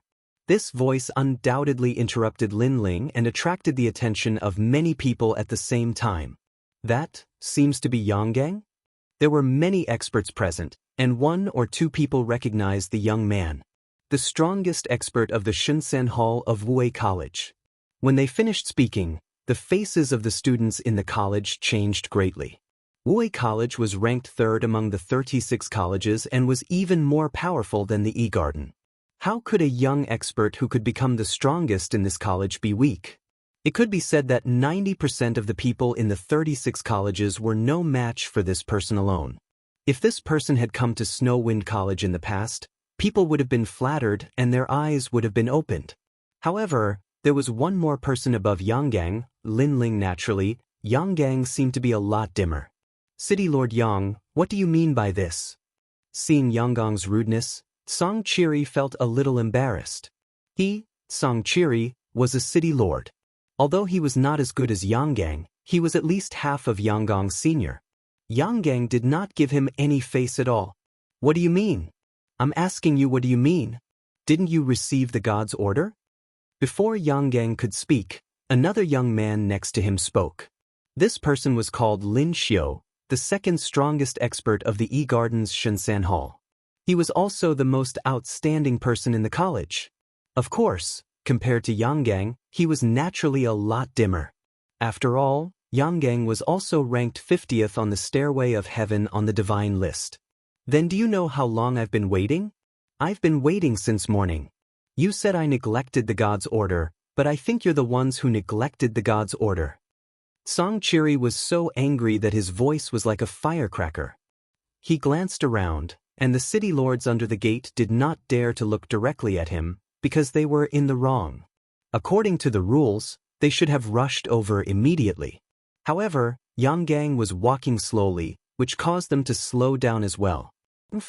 This voice undoubtedly interrupted Lin Ling and attracted the attention of many people at the same time. That seems to be Yang. There were many experts present, and 1 or 2 people recognized the young man. The strongest expert of the Shunsan Hall of Wuwei College. When they finished speaking, the faces of the students in the college changed greatly. Wuwei College was ranked 3rd among the 36 colleges and was even more powerful than the E-Garden. How could a young expert who could become the strongest in this college be weak? It could be said that 90% of the people in the 36 colleges were no match for this person alone. If this person had come to Snowwind College in the past, people would have been flattered and their eyes would have been opened. However, there was one more person above Yang, Lin Ling naturally. Yang seemed to be a lot dimmer. City Lord Yang, what do you mean by this? Seeing Yanggang's rudeness, Song Chiri felt a little embarrassed. He, Song Chiri, was a city lord. Although he was not as good as Yang, he was at least half of Yanggang's senior. Yang did not give him any face at all. What do you mean? I'm asking you, what do you mean? Didn't you receive the god's order? Before Yang could speak, another young man next to him spoke. This person was called Lin Xiu, the second strongest expert of the E-Garden's Shunsan Hall. He was also the most outstanding person in the college. Of course, compared to Yang, he was naturally a lot dimmer. After all, Yang was also ranked 50th on the Stairway of Heaven on the divine list. Then do you know how long I've been waiting? I've been waiting since morning. You said I neglected the god's order, but I think you're the ones who neglected the god's order. Song Chiri was so angry that his voice was like a firecracker. He glanced around, and the city lords under the gate did not dare to look directly at him, because they were in the wrong. According to the rules, they should have rushed over immediately. However, Yang was walking slowly, which caused them to slow down as well.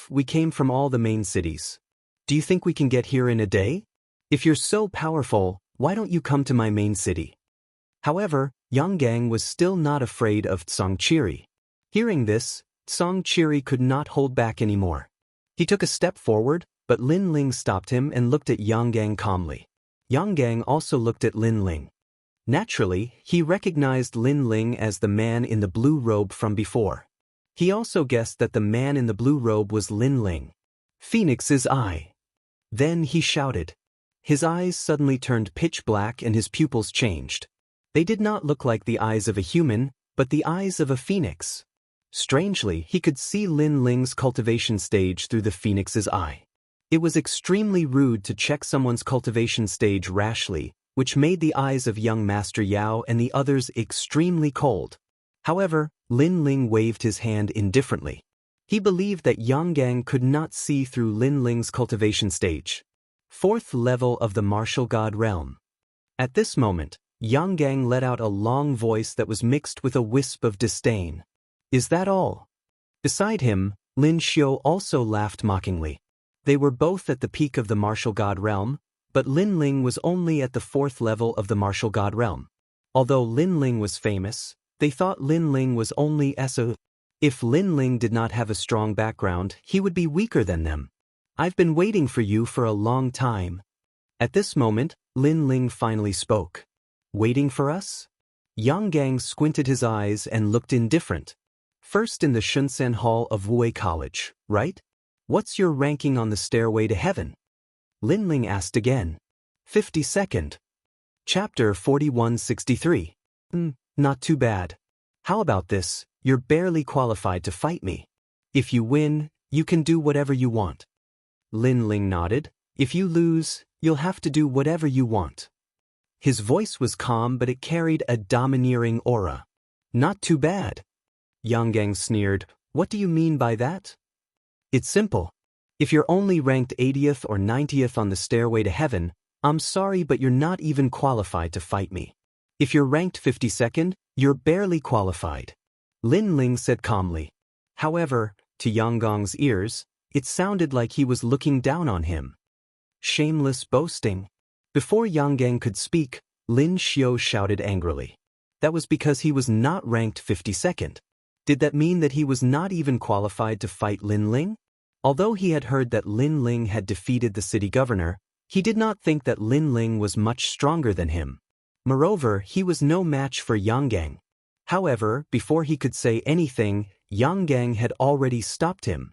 We came from all the main cities. Do you think we can get here in a day? If you're so powerful, why don't you come to my main city? However, Yang was still not afraid of Song Chiri. Hearing this, Song Chiri could not hold back anymore. He took a step forward, but Lin Ling stopped him and looked at Yang calmly. Yang also looked at Lin Ling. Naturally, he recognized Lin Ling as the man in the blue robe from before. He also guessed that the man in the blue robe was Lin Ling. Phoenix's eye. Then he shouted. His eyes suddenly turned pitch black and his pupils changed. They did not look like the eyes of a human, but the eyes of a phoenix. Strangely, he could see Lin Ling's cultivation stage through the phoenix's eye. It was extremely rude to check someone's cultivation stage rashly, which made the eyes of young Master Yao and the others extremely cold. However, Lin Ling waved his hand indifferently. He believed that Yang Gang could not see through Lin Ling's cultivation stage. Fourth level of the martial god realm. At this moment, Yang Gang let out a long voice that was mixed with a wisp of disdain. Is that all? Beside him, Lin Xiu also laughed mockingly. They were both at the peak of the martial god realm, but Lin Ling was only at the fourth level of the martial god realm. Although Lin Ling was famous, they thought Lin Ling was only SO. If Lin Ling did not have a strong background, he would be weaker than them. I've been waiting for you for a long time. At this moment, Lin Ling finally spoke. Waiting for us? Yang Gang squinted his eyes and looked indifferent. First in the Shunsan Hall of Wuwei College, right? What's your ranking on the stairway to heaven? Lin Ling asked again. 52nd. Chapter 4163. Not too bad. How about this? You're barely qualified to fight me. If you win, you can do whatever you want. Lin Ling nodded. If you lose, you'll have to do whatever you want. His voice was calm, but it carried a domineering aura. Not too bad. Yang Gang sneered. What do you mean by that? It's simple. If you're only ranked 80th or 90th on the stairway to heaven, I'm sorry, but you're not even qualified to fight me. If you're ranked 52nd, you're barely qualified. Lin Ling said calmly. However, to Yang Gang's ears, it sounded like he was looking down on him. Shameless boasting. Before Yang Gang could speak, Lin Xiu shouted angrily. That was because he was not ranked 52nd. Did that mean that he was not even qualified to fight Lin Ling? Although he had heard that Lin Ling had defeated the city governor, he did not think that Lin Ling was much stronger than him. Moreover, he was no match for Yang Gang. However, before he could say anything, Yang Gang had already stopped him.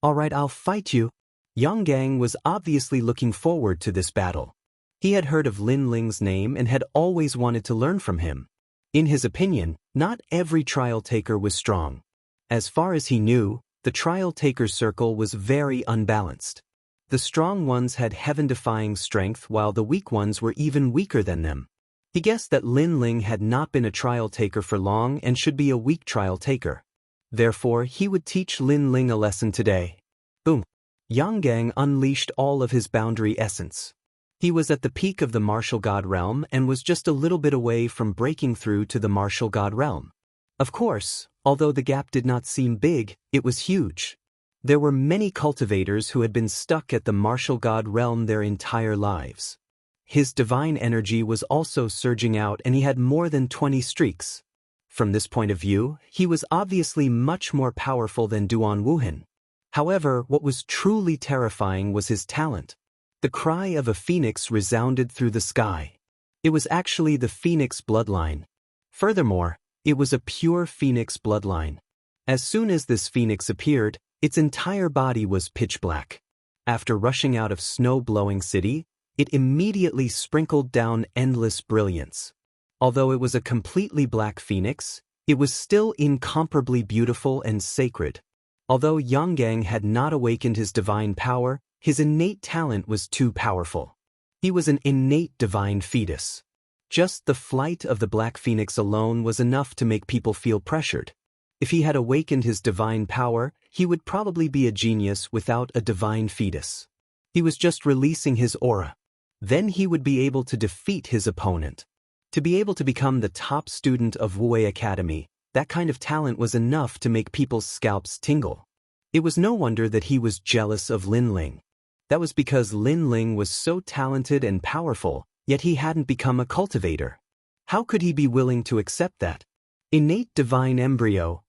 All right, I'll fight you. Yang Gang was obviously looking forward to this battle. He had heard of Lin Ling's name and had always wanted to learn from him. In his opinion, not every trial taker was strong. As far as he knew, the trial taker's circle was very unbalanced. The strong ones had heaven-defying strength while the weak ones were even weaker than them. He guessed that Lin Ling had not been a trial taker for long and should be a weak trial taker. Therefore, he would teach Lin Ling a lesson today. Boom! Yang Gang unleashed all of his boundary essence. He was at the peak of the martial god realm and was just a little bit away from breaking through to the martial god realm. Of course, although the gap did not seem big, it was huge. There were many cultivators who had been stuck at the martial god realm their entire lives. His divine energy was also surging out and he had more than 20 streaks. From this point of view, he was obviously much more powerful than Duan Wuhan. However, what was truly terrifying was his talent. The cry of a phoenix resounded through the sky. It was actually the phoenix bloodline. Furthermore, it was a pure phoenix bloodline. As soon as this phoenix appeared, its entire body was pitch black. After rushing out of snow-blowing city, it immediately sprinkled down endless brilliance. Although it was a completely black phoenix, it was still incomparably beautiful and sacred. Although Yang Gang had not awakened his divine power, his innate talent was too powerful. He was an innate divine fetus. Just the flight of the black phoenix alone was enough to make people feel pressured. If he had awakened his divine power, he would probably be a genius without a divine fetus. He was just releasing his aura. Then he would be able to defeat his opponent. To be able to become the top student of Wuwei Academy, that kind of talent was enough to make people's scalps tingle. It was no wonder that he was jealous of Lin Ling. That was because Lin Ling was so talented and powerful, yet he hadn't become a cultivator. How could he be willing to accept that? Innate divine embryo.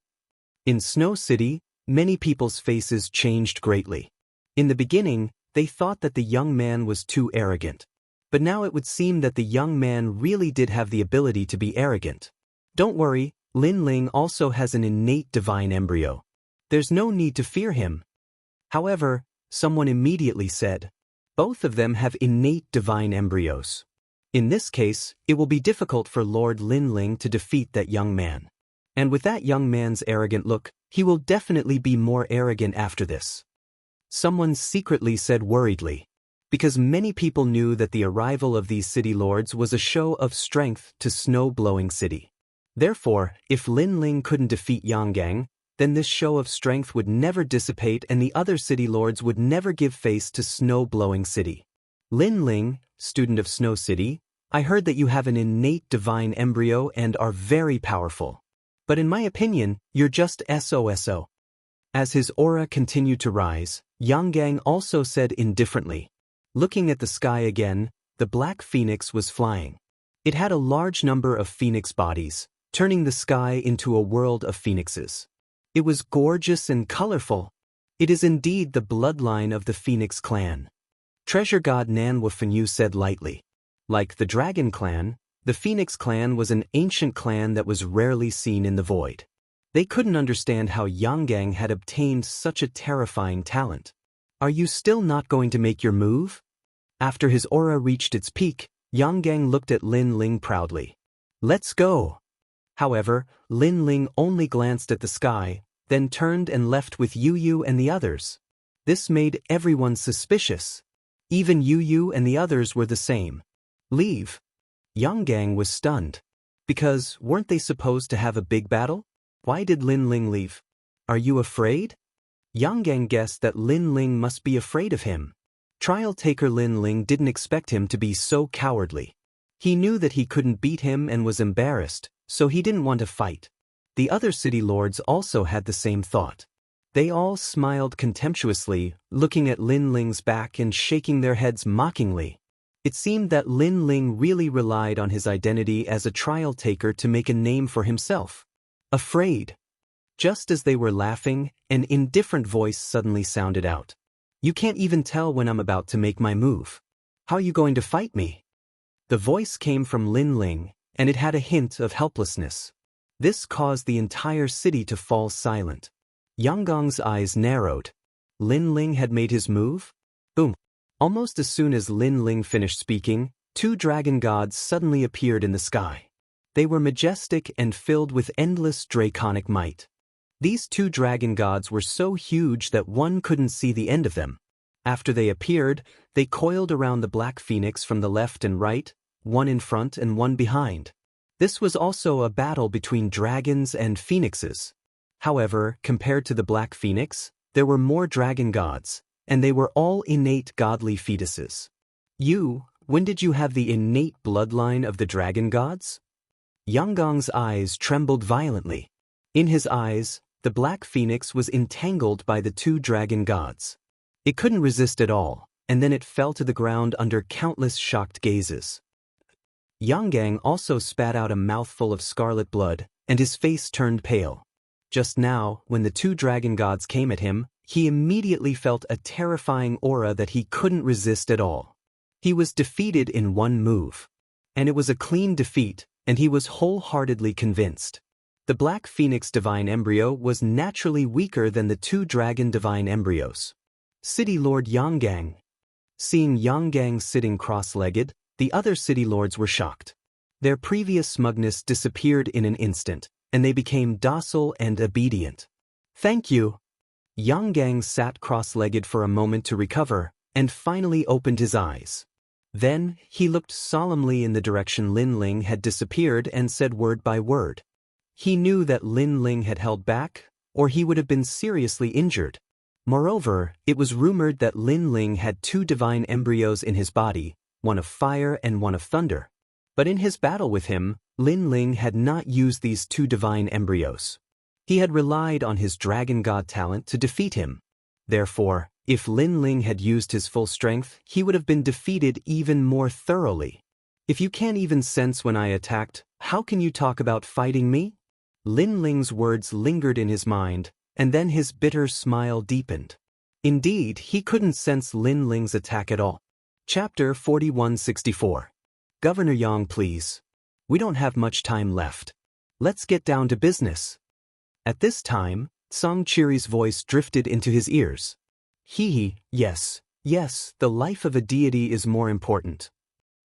In Snow City, many people's faces changed greatly. In the beginning, they thought that the young man was too arrogant. But now it would seem that the young man really did have the ability to be arrogant. Don't worry, Lin Ling also has an innate divine embryo. There's no need to fear him. However, someone immediately said, both of them have innate divine embryos. In this case, it will be difficult for Lord Lin Ling to defeat that young man. And with that young man's arrogant look, he will definitely be more arrogant after this. Someone secretly said worriedly, because many people knew that the arrival of these city lords was a show of strength to snow-blowing city. Therefore, if Lin Ling couldn't defeat Yang Gang, then this show of strength would never dissipate and the other city lords would never give face to snow-blowing city. Lin Ling, student of Snow City, I heard that you have an innate divine embryo and are very powerful. But in my opinion, you're just SOSO. As his aura continued to rise, Yang Gang also said indifferently. Looking at the sky again, the black phoenix was flying. It had a large number of phoenix bodies, turning the sky into a world of phoenixes. It was gorgeous and colorful. It is indeed the bloodline of the Phoenix clan. Treasure god Nan Wufenyu said lightly. Like the Dragon clan, the Phoenix clan was an ancient clan that was rarely seen in the void. They couldn't understand how Yang Gang had obtained such a terrifying talent. Are you still not going to make your move? After his aura reached its peak, Yang Gang looked at Lin Ling proudly. Let's go. However, Lin Ling only glanced at the sky, then turned and left with Yu Yu and the others. This made everyone suspicious. Even Yu Yu and the others were the same. Leave. Yang Gang was stunned. Because weren't they supposed to have a big battle? Why did Lin Ling leave? Are you afraid? Yang Gang guessed that Lin Ling must be afraid of him. Trial taker Lin Ling didn't expect him to be so cowardly. He knew that he couldn't beat him and was embarrassed, so he didn't want to fight. The other city lords also had the same thought. They all smiled contemptuously, looking at Lin Ling's back and shaking their heads mockingly. It seemed that Lin Ling really relied on his identity as a trial taker to make a name for himself. Afraid. Just as they were laughing, an indifferent voice suddenly sounded out. You can't even tell when I'm about to make my move. How are you going to fight me? The voice came from Lin Ling, and it had a hint of helplessness. This caused the entire city to fall silent. Yang Gang's eyes narrowed. Lin Ling had made his move? Boom. Almost as soon as Lin Ling finished speaking, two dragon gods suddenly appeared in the sky. They were majestic and filled with endless draconic might. These two dragon gods were so huge that one couldn't see the end of them. After they appeared, they coiled around the black phoenix from the left and right, one in front and one behind. This was also a battle between dragons and phoenixes. However, compared to the black phoenix, there were more dragon gods, and they were all innate godly fetuses. When did you have the innate bloodline of the dragon gods? Yang Gang's eyes trembled violently. In his eyes, the black phoenix was entangled by the two dragon gods. It couldn't resist at all, and then it fell to the ground under countless shocked gazes. Yang Gang also spat out a mouthful of scarlet blood, and his face turned pale. Just now, when the two dragon gods came at him, he immediately felt a terrifying aura that he couldn't resist at all. He was defeated in one move. And it was a clean defeat, and he was wholeheartedly convinced. The black phoenix divine embryo was naturally weaker than the two dragon divine embryos. City Lord Yang Gang. Seeing Yang Gang sitting cross-legged, the other city lords were shocked. Their previous smugness disappeared in an instant, and they became docile and obedient. Thank you. Yang Gang sat cross-legged for a moment to recover, and finally opened his eyes. Then, he looked solemnly in the direction Lin Ling had disappeared and said word by word. He knew that Lin Ling had held back, or he would have been seriously injured. Moreover, it was rumored that Lin Ling had two divine embryos in his body, one of fire and one of thunder. But in his battle with him, Lin Ling had not used these two divine embryos. He had relied on his dragon god talent to defeat him. Therefore, if Lin Ling had used his full strength, he would have been defeated even more thoroughly. If you can't even sense when I attacked, how can you talk about fighting me? Lin Ling's words lingered in his mind, and then his bitter smile deepened. Indeed, he couldn't sense Lin Ling's attack at all. Chapter 4164. Governor Yang, please. We don't have much time left. Let's get down to business. At this time, Song Chiri's voice drifted into his ears. Yes, the life of a deity is more important.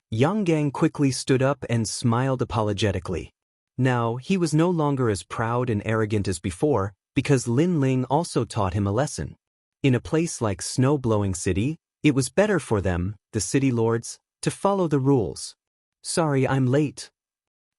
Yang Gang quickly stood up and smiled apologetically. Now, he was no longer as proud and arrogant as before, because Lin Ling also taught him a lesson. In a place like Snow-Blowing City, it was better for them, the city lords, to follow the rules. Sorry I'm late.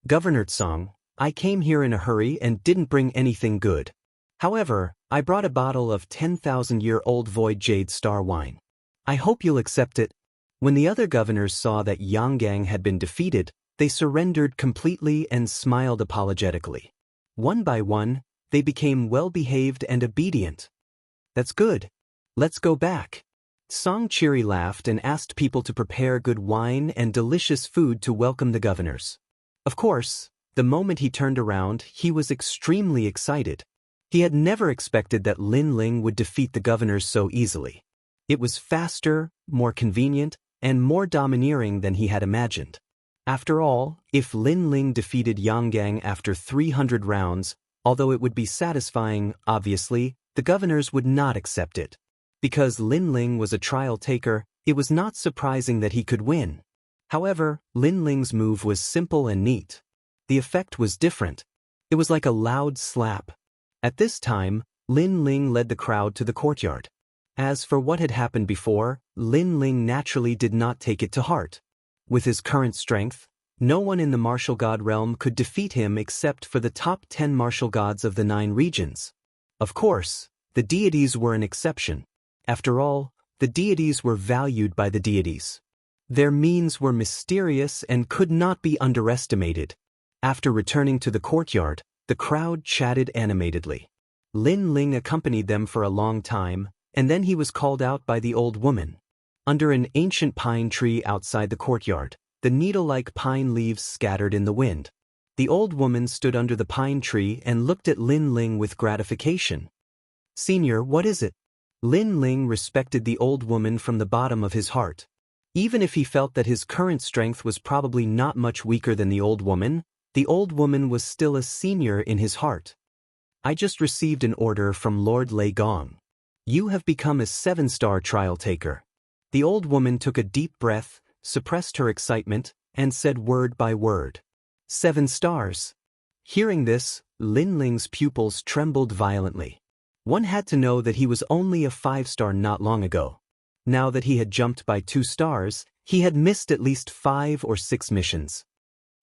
Governor Tsang, I came here in a hurry and didn't bring anything good. However, I brought a bottle of 10,000-year-old void jade star wine. I hope you'll accept it. When the other governors saw that Yanggang had been defeated, they surrendered completely and smiled apologetically. One by one, they became well-behaved and obedient. That's good. Let's go back. Song Chiri laughed and asked people to prepare good wine and delicious food to welcome the governors. Of course, the moment he turned around, he was extremely excited. He had never expected that Lin Ling would defeat the governors so easily. It was faster, more convenient, and more domineering than he had imagined. After all, if Lin Ling defeated Yanggang after 300 rounds, although it would be satisfying, obviously, the governors would not accept it. Because Lin Ling was a trial taker, it was not surprising that he could win. However, Lin Ling's move was simple and neat. The effect was different. It was like a loud slap. At this time, Lin Ling led the crowd to the courtyard. As for what had happened before, Lin Ling naturally did not take it to heart. With his current strength, no one in the martial god realm could defeat him except for the top 10 martial gods of the 9 regions. Of course, the deities were an exception. After all, the deities were valued by the deities. Their means were mysterious and could not be underestimated. After returning to the courtyard, the crowd chatted animatedly. Lin Ling accompanied them for a long time, and then he was called out by the old woman. Under an ancient pine tree outside the courtyard, the needle-like pine leaves scattered in the wind. The old woman stood under the pine tree and looked at Lin Ling with gratification. "Senior, what is it?" Lin Ling respected the old woman from the bottom of his heart. Even if he felt that his current strength was probably not much weaker than the old woman was still a senior in his heart. "I just received an order from Lord Lei Gong. You have become a 7-star trial taker." The old woman took a deep breath, suppressed her excitement, and said word by word. 7 stars. Hearing this, Lin Ling's pupils trembled violently. One had to know that he was only a 5-star not long ago. Now that he had jumped by 2 stars, he had missed at least 5 or 6 missions.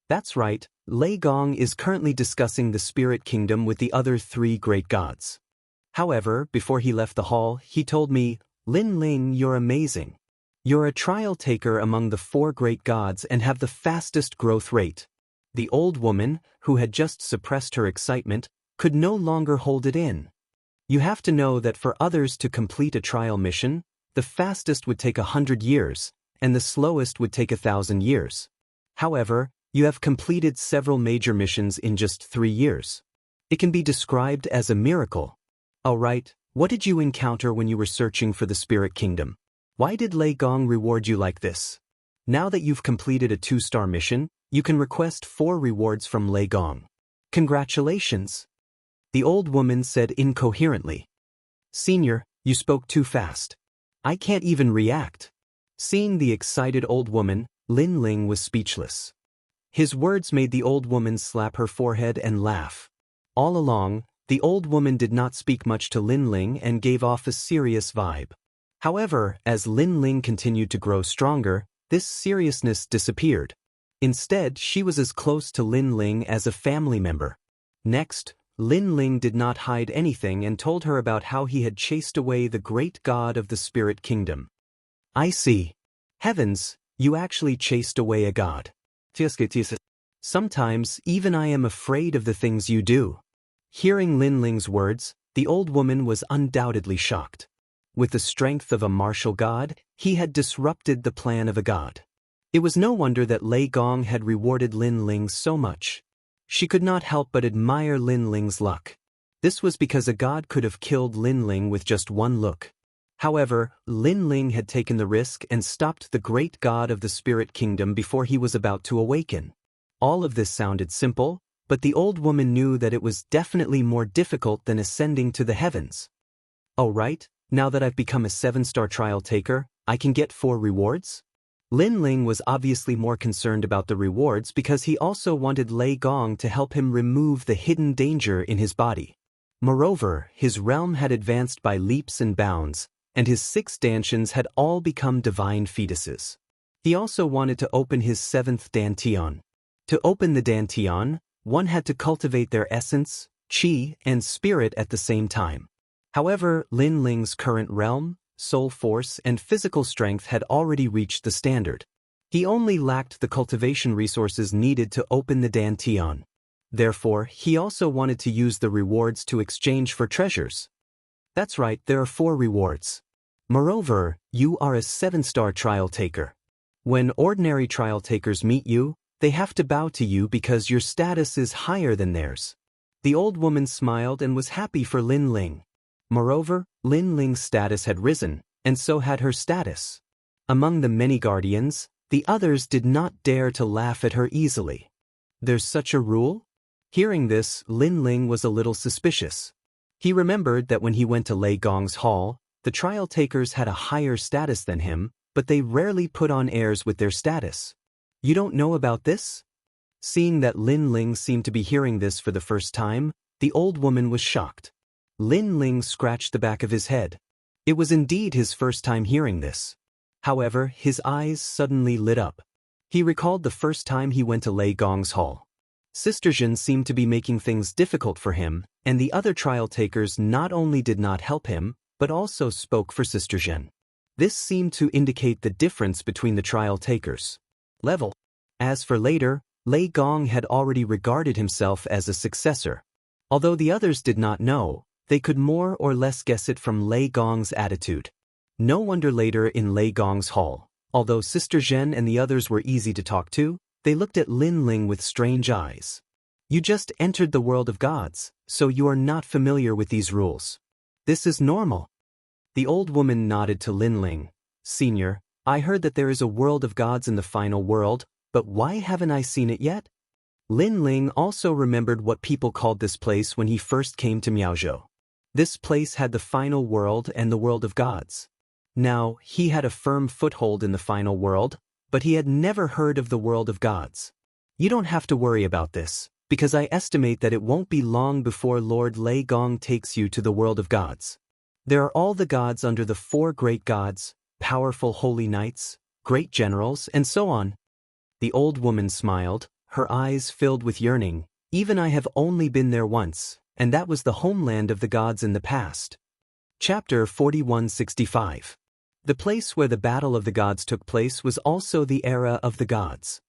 That's right, Lei Gong is currently discussing the spirit kingdom with the other 3 great gods. However, before he left the hall, he told me, "Lin Ling, you're amazing. You're a trial taker among the 4 great gods and have the fastest growth rate." The old woman, who had just suppressed her excitement, could no longer hold it in. You have to know that for others to complete a trial mission, the fastest would take 100 years, and the slowest would take 1,000 years. However, you have completed several major missions in just 3 years. It can be described as a miracle. Alright, what did you encounter when you were searching for the spirit kingdom? Why did Lei Gong reward you like this? Now that you've completed a 2-star mission, you can request 4 rewards from Lei Gong. Congratulations. The old woman said incoherently. "Senior, you spoke too fast. I can't even react." Seeing the excited old woman, Lin Ling was speechless. His words made the old woman slap her forehead and laugh. All along, the old woman did not speak much to Lin Ling and gave off a serious vibe. However, as Lin Ling continued to grow stronger, this seriousness disappeared. Instead, she was as close to Lin Ling as a family member. Next, Lin Ling did not hide anything and told her about how he had chased away the great god of the spirit kingdom. "I see. Heavens, you actually chased away a god. Sometimes even I am afraid of the things you do." Hearing Lin Ling's words, the old woman was undoubtedly shocked. With the strength of a martial god, he had disrupted the plan of a god. It was no wonder that Lei Gong had rewarded Lin Ling so much. She could not help but admire Lin Ling's luck. This was because a god could have killed Lin Ling with just one look. However, Lin Ling had taken the risk and stopped the great god of the spirit kingdom before he was about to awaken. All of this sounded simple, but the old woman knew that it was definitely more difficult than ascending to the heavens. "Oh right, now that I've become a 7-star trial taker, I can get 4 rewards?" Lin Ling was obviously more concerned about the rewards because he also wanted Lei Gong to help him remove the hidden danger in his body. Moreover, his realm had advanced by leaps and bounds, and his 6 dantians had all become divine fetuses. He also wanted to open his 7th dantian. To open the dantian, one had to cultivate their essence, qi, and spirit at the same time. However, Lin Ling's current realm, soul force, and physical strength had already reached the standard. He only lacked the cultivation resources needed to open the Dantian. Therefore, he also wanted to use the rewards to exchange for treasures. That's right, there are 4 rewards. Moreover, you are a 7-star trial taker. When ordinary trial takers meet you, they have to bow to you because your status is higher than theirs. The old woman smiled and was happy for Lin Ling. Moreover, Lin Ling's status had risen, and so had her status. Among the many guardians, the others did not dare to laugh at her easily. There's such a rule? Hearing this, Lin Ling was a little suspicious. He remembered that when he went to Lei Gong's hall, the trial takers had a higher status than him, but they rarely put on airs with their status. You don't know about this? Seeing that Lin Ling seemed to be hearing this for the first time, the old woman was shocked. Lin Ling scratched the back of his head. It was indeed his first time hearing this. However, his eyes suddenly lit up. He recalled the first time he went to Lei Gong's hall. Sister Zhen seemed to be making things difficult for him, and the other trial takers not only did not help him, but also spoke for Sister Zhen. This seemed to indicate the difference between the trial takers' level. As for later, Lei Gong had already regarded himself as a successor. Although the others did not know, they could more or less guess it from Lei Gong's attitude. No wonder later in Lei Gong's hall, although Sister Zhen and the others were easy to talk to, they looked at Lin Ling with strange eyes. You just entered the world of gods, so you are not familiar with these rules. This is normal. The old woman nodded to Lin Ling. Senior, I heard that there is a world of gods in the final world, but why haven't I seen it yet? Lin Ling also remembered what people called this place when he first came to Miaozhou. This place had the final world and the world of gods. Now, he had a firm foothold in the final world, but he had never heard of the world of gods. You don't have to worry about this, because I estimate that it won't be long before Lord Lei Gong takes you to the world of gods. There are all the gods under the 4 great gods, powerful holy knights, great generals, and so on. The old woman smiled, her eyes filled with yearning. Even I have only been there once, and that was the homeland of the gods in the past. Chapter 4165. The place where the Battle of the Gods took place was also the era of the gods.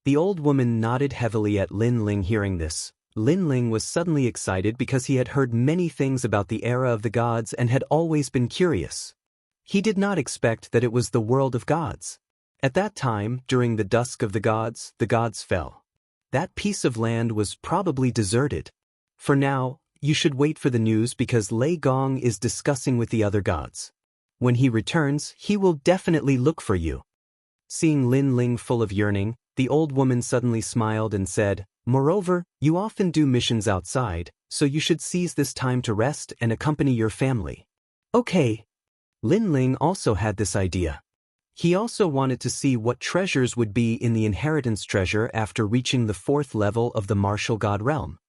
The old woman nodded heavily at Lin Ling hearing this. Lin Ling was suddenly excited because he had heard many things about the era of the gods and had always been curious. He did not expect that it was the world of gods. At that time, during the dusk of the gods fell. That piece of land was probably deserted. For now, you should wait for the news because Lei Gong is discussing with the other gods. When he returns, he will definitely look for you. Seeing Lin Ling full of yearning, the old woman suddenly smiled and said, Moreover, you often do missions outside, so you should seize this time to rest and accompany your family. Okay. Lin Ling also had this idea. He also wanted to see what treasures would be in the inheritance treasure after reaching the 4th level of the martial god realm.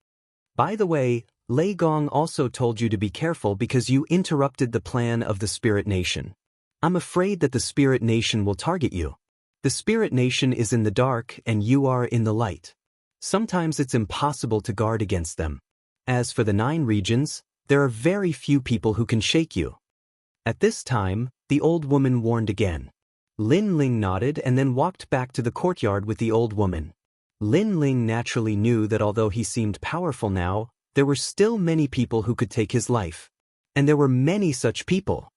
By the way, Lei Gong also told you to be careful because you interrupted the plan of the Spirit Nation. I'm afraid that the Spirit Nation will target you. The Spirit Nation is in the dark and you are in the light. Sometimes it's impossible to guard against them. As for the 9 regions, there are very few people who can shake you. At this time, the old woman warned again. Lin Ling nodded and then walked back to the courtyard with the old woman. Lin Ling naturally knew that although he seemed powerful now, there were still many people who could take his life. And there were many such people.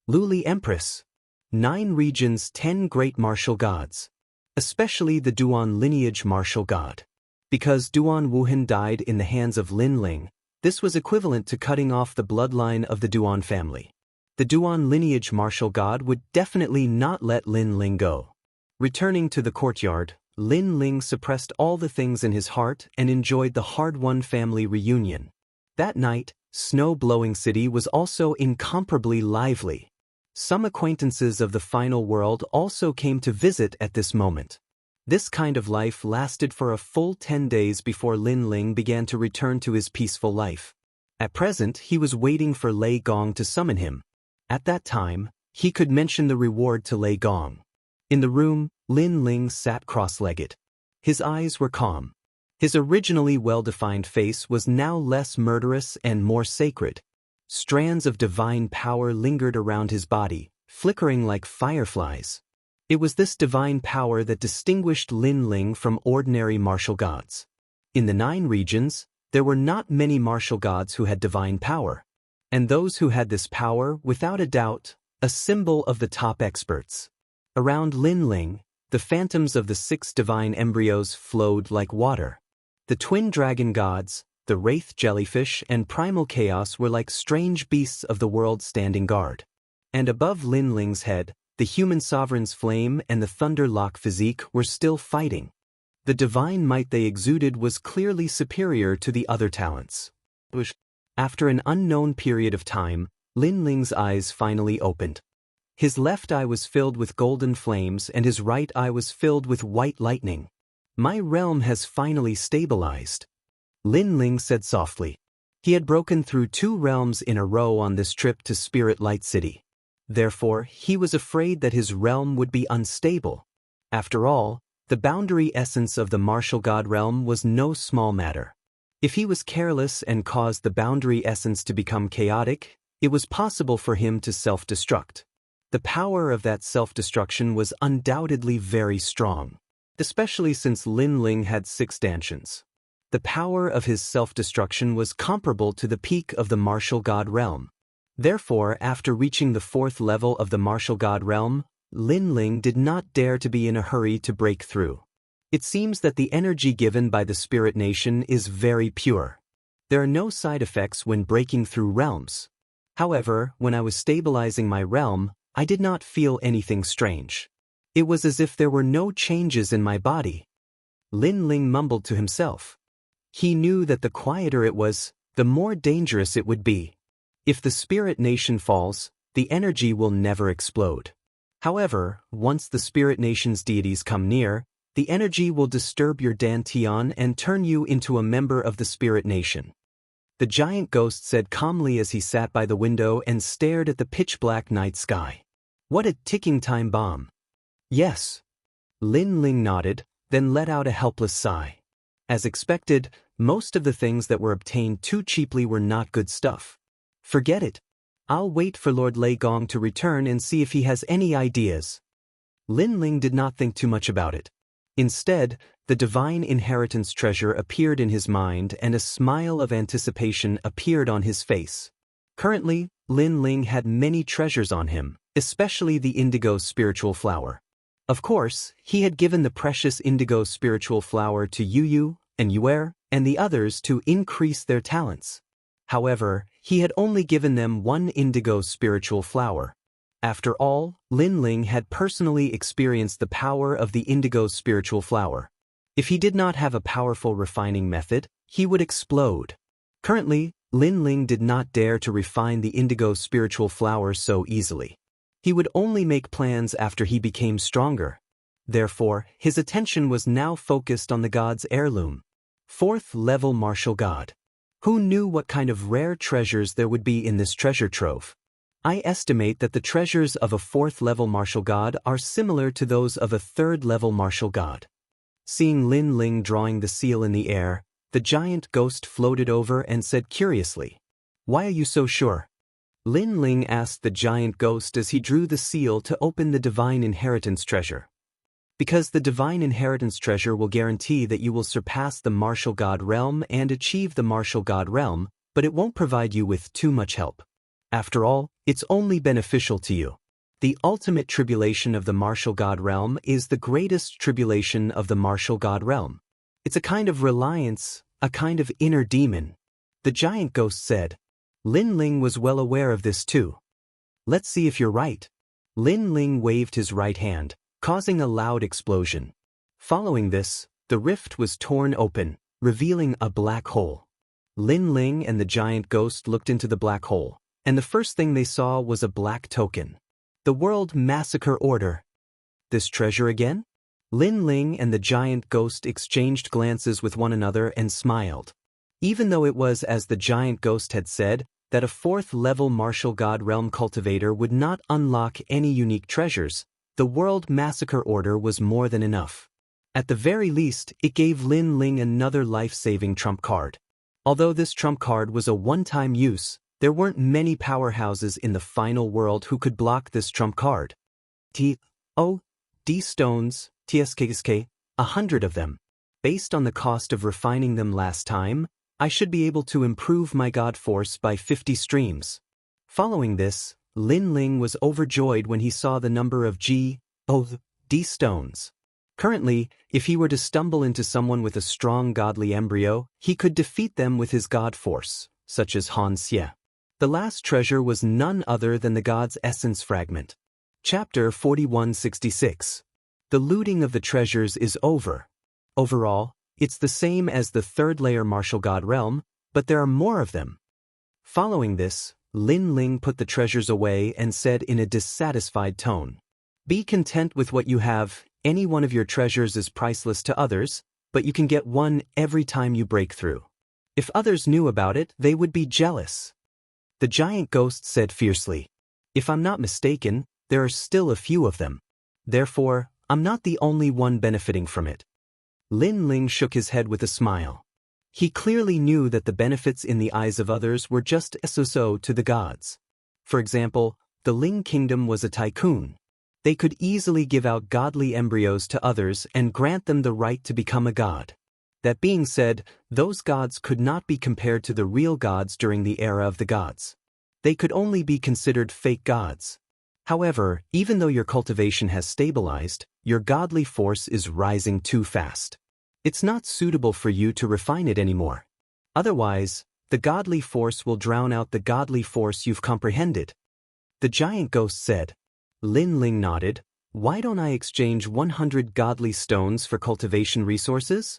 Luli Empress. 9 regions, 10 great martial gods. Especially the Duan lineage martial god. Because Duan Wuhan died in the hands of Lin Ling, this was equivalent to cutting off the bloodline of the Duan family. The Duan lineage martial god would definitely not let Lin Ling go. Returning to the courtyard, Lin Ling suppressed all the things in his heart and enjoyed the hard-won family reunion. That night, Snow-Blowing City was also incomparably lively. Some acquaintances of the final world also came to visit at this moment. This kind of life lasted for a full 10 days before Lin Ling began to return to his peaceful life. At present, he was waiting for Lei Gong to summon him. At that time, he could mention the reward to Lei Gong. In the room, Lin Ling sat cross-legged. His eyes were calm. His originally well-defined face was now less murderous and more sacred. Strands of divine power lingered around his body, flickering like fireflies. It was this divine power that distinguished Lin Ling from ordinary martial gods. In the 9 regions, there were not many martial gods who had divine power. And those who had this power, without a doubt, a symbol of the top experts. Around Lin Ling, the phantoms of the 6 divine embryos flowed like water. The twin dragon gods, the wraith jellyfish and primal chaos were like strange beasts of the world standing guard. And above Lin Ling's head, the human sovereign's flame and the thunderlock physique were still fighting. The divine might they exuded was clearly superior to the other talents. After an unknown period of time, Lin Ling's eyes finally opened. His left eye was filled with golden flames and his right eye was filled with white lightning. My realm has finally stabilized, Lin Ling said softly. He had broken through 2 realms in a row on this trip to Spirit Light City. Therefore, he was afraid that his realm would be unstable. After all, the boundary essence of the martial god realm was no small matter. If he was careless and caused the boundary essence to become chaotic, it was possible for him to self-destruct. The power of that self-destruction was undoubtedly very strong, especially since Lin Ling had 6 stanchions. The power of his self-destruction was comparable to the peak of the martial god realm. Therefore, after reaching the 4th level of the martial god realm, Lin Ling did not dare to be in a hurry to break through. It seems that the energy given by the Spirit Nation is very pure. There are no side effects when breaking through realms. However, when I was stabilizing my realm, I did not feel anything strange. It was as if there were no changes in my body. Lin Ling mumbled to himself. He knew that the quieter it was, the more dangerous it would be. If the Spirit Nation falls, the energy will never explode. However, once the Spirit Nation's deities come near, the energy will disturb your dantian and turn you into a member of the Spirit Nation. The giant ghost said calmly as he sat by the window and stared at the pitch-black night sky. What a ticking time bomb. Yes. Lin Ling nodded, then let out a helpless sigh. As expected, most of the things that were obtained too cheaply were not good stuff. Forget it. I'll wait for Lord Lei Gong to return and see if he has any ideas. Lin Ling did not think too much about it. Instead, the divine inheritance treasure appeared in his mind and a smile of anticipation appeared on his face. Currently, Lin Ling had many treasures on him, especially the indigo spiritual flower. Of course, he had given the precious indigo spiritual flower to Yu Yu and Yuer and the others to increase their talents. However, he had only given them 1 indigo spiritual flower. After all, Lin Ling had personally experienced the power of the indigo spiritual flower. If he did not have a powerful refining method, he would explode. Currently, Lin Ling did not dare to refine the indigo spiritual flower so easily. He would only make plans after he became stronger. Therefore, his attention was now focused on the god's heirloom. 4th level martial god. Who knew what kind of rare treasures there would be in this treasure trove? I estimate that the treasures of a 4th level martial god are similar to those of a 3rd level martial god. Seeing Lin Ling drawing the seal in the air, the giant ghost floated over and said curiously, "Why are you so sure?" Lin Ling asked the giant ghost as he drew the seal to open the divine inheritance treasure. Because the divine inheritance treasure will guarantee that you will surpass the martial god realm and achieve the martial god realm, but it won't provide you with too much help. After all, it's only beneficial to you. The ultimate tribulation of the martial god realm is the greatest tribulation of the martial god realm. It's a kind of reliance, a kind of inner demon. The giant ghost said. Lin Ling was well aware of this too. Let's see if you're right. Lin Ling waved his right hand, causing a loud explosion. Following this, the rift was torn open, revealing a black hole. Lin Ling and the giant ghost looked into the black hole, and the first thing they saw was a black token. The World Massacre Order. This treasure again? Lin Ling and the giant ghost exchanged glances with one another and smiled. Even though it was as the giant ghost had said, that a 4th level martial god realm cultivator would not unlock any unique treasures, the World Massacre Order was more than enough. At the very least, it gave Lin Ling another life-saving trump card. Although this trump card was a one-time use, there weren't many powerhouses in the final world who could block this trump card. D stones, TSKSK, 100 of them. Based on the cost of refining them last time, I should be able to improve my god force by 50 streams. Following this, Lin Ling was overjoyed when he saw the number of D stones. Currently, if he were to stumble into someone with a strong godly embryo, he could defeat them with his god force, such as Han Xie. The last treasure was none other than the god's essence fragment. Chapter 4166. The looting of the treasures is over. Overall, it's the same as the third layer martial god realm, but there are more of them. Following this, Lin Ling put the treasures away and said in a dissatisfied tone, "Be content with what you have. Any one of your treasures is priceless to others, but you can get one every time you break through. If others knew about it, they would be jealous." The giant ghost said fiercely, "If I'm not mistaken, there are still a few of them. Therefore, I'm not the only one benefiting from it." Lin Ling shook his head with a smile. He clearly knew that the benefits in the eyes of others were just so to the gods. For example, the Ling Kingdom was a tycoon. They could easily give out godly embryos to others and grant them the right to become a god. That being said, those gods could not be compared to the real gods during the era of the gods. They could only be considered fake gods. However, even though your cultivation has stabilized, your godly force is rising too fast. It's not suitable for you to refine it anymore. Otherwise, the godly force will drown out the godly force you've comprehended. The giant ghost said. Lin Ling nodded. "Why don't I exchange 100 godly stones for cultivation resources?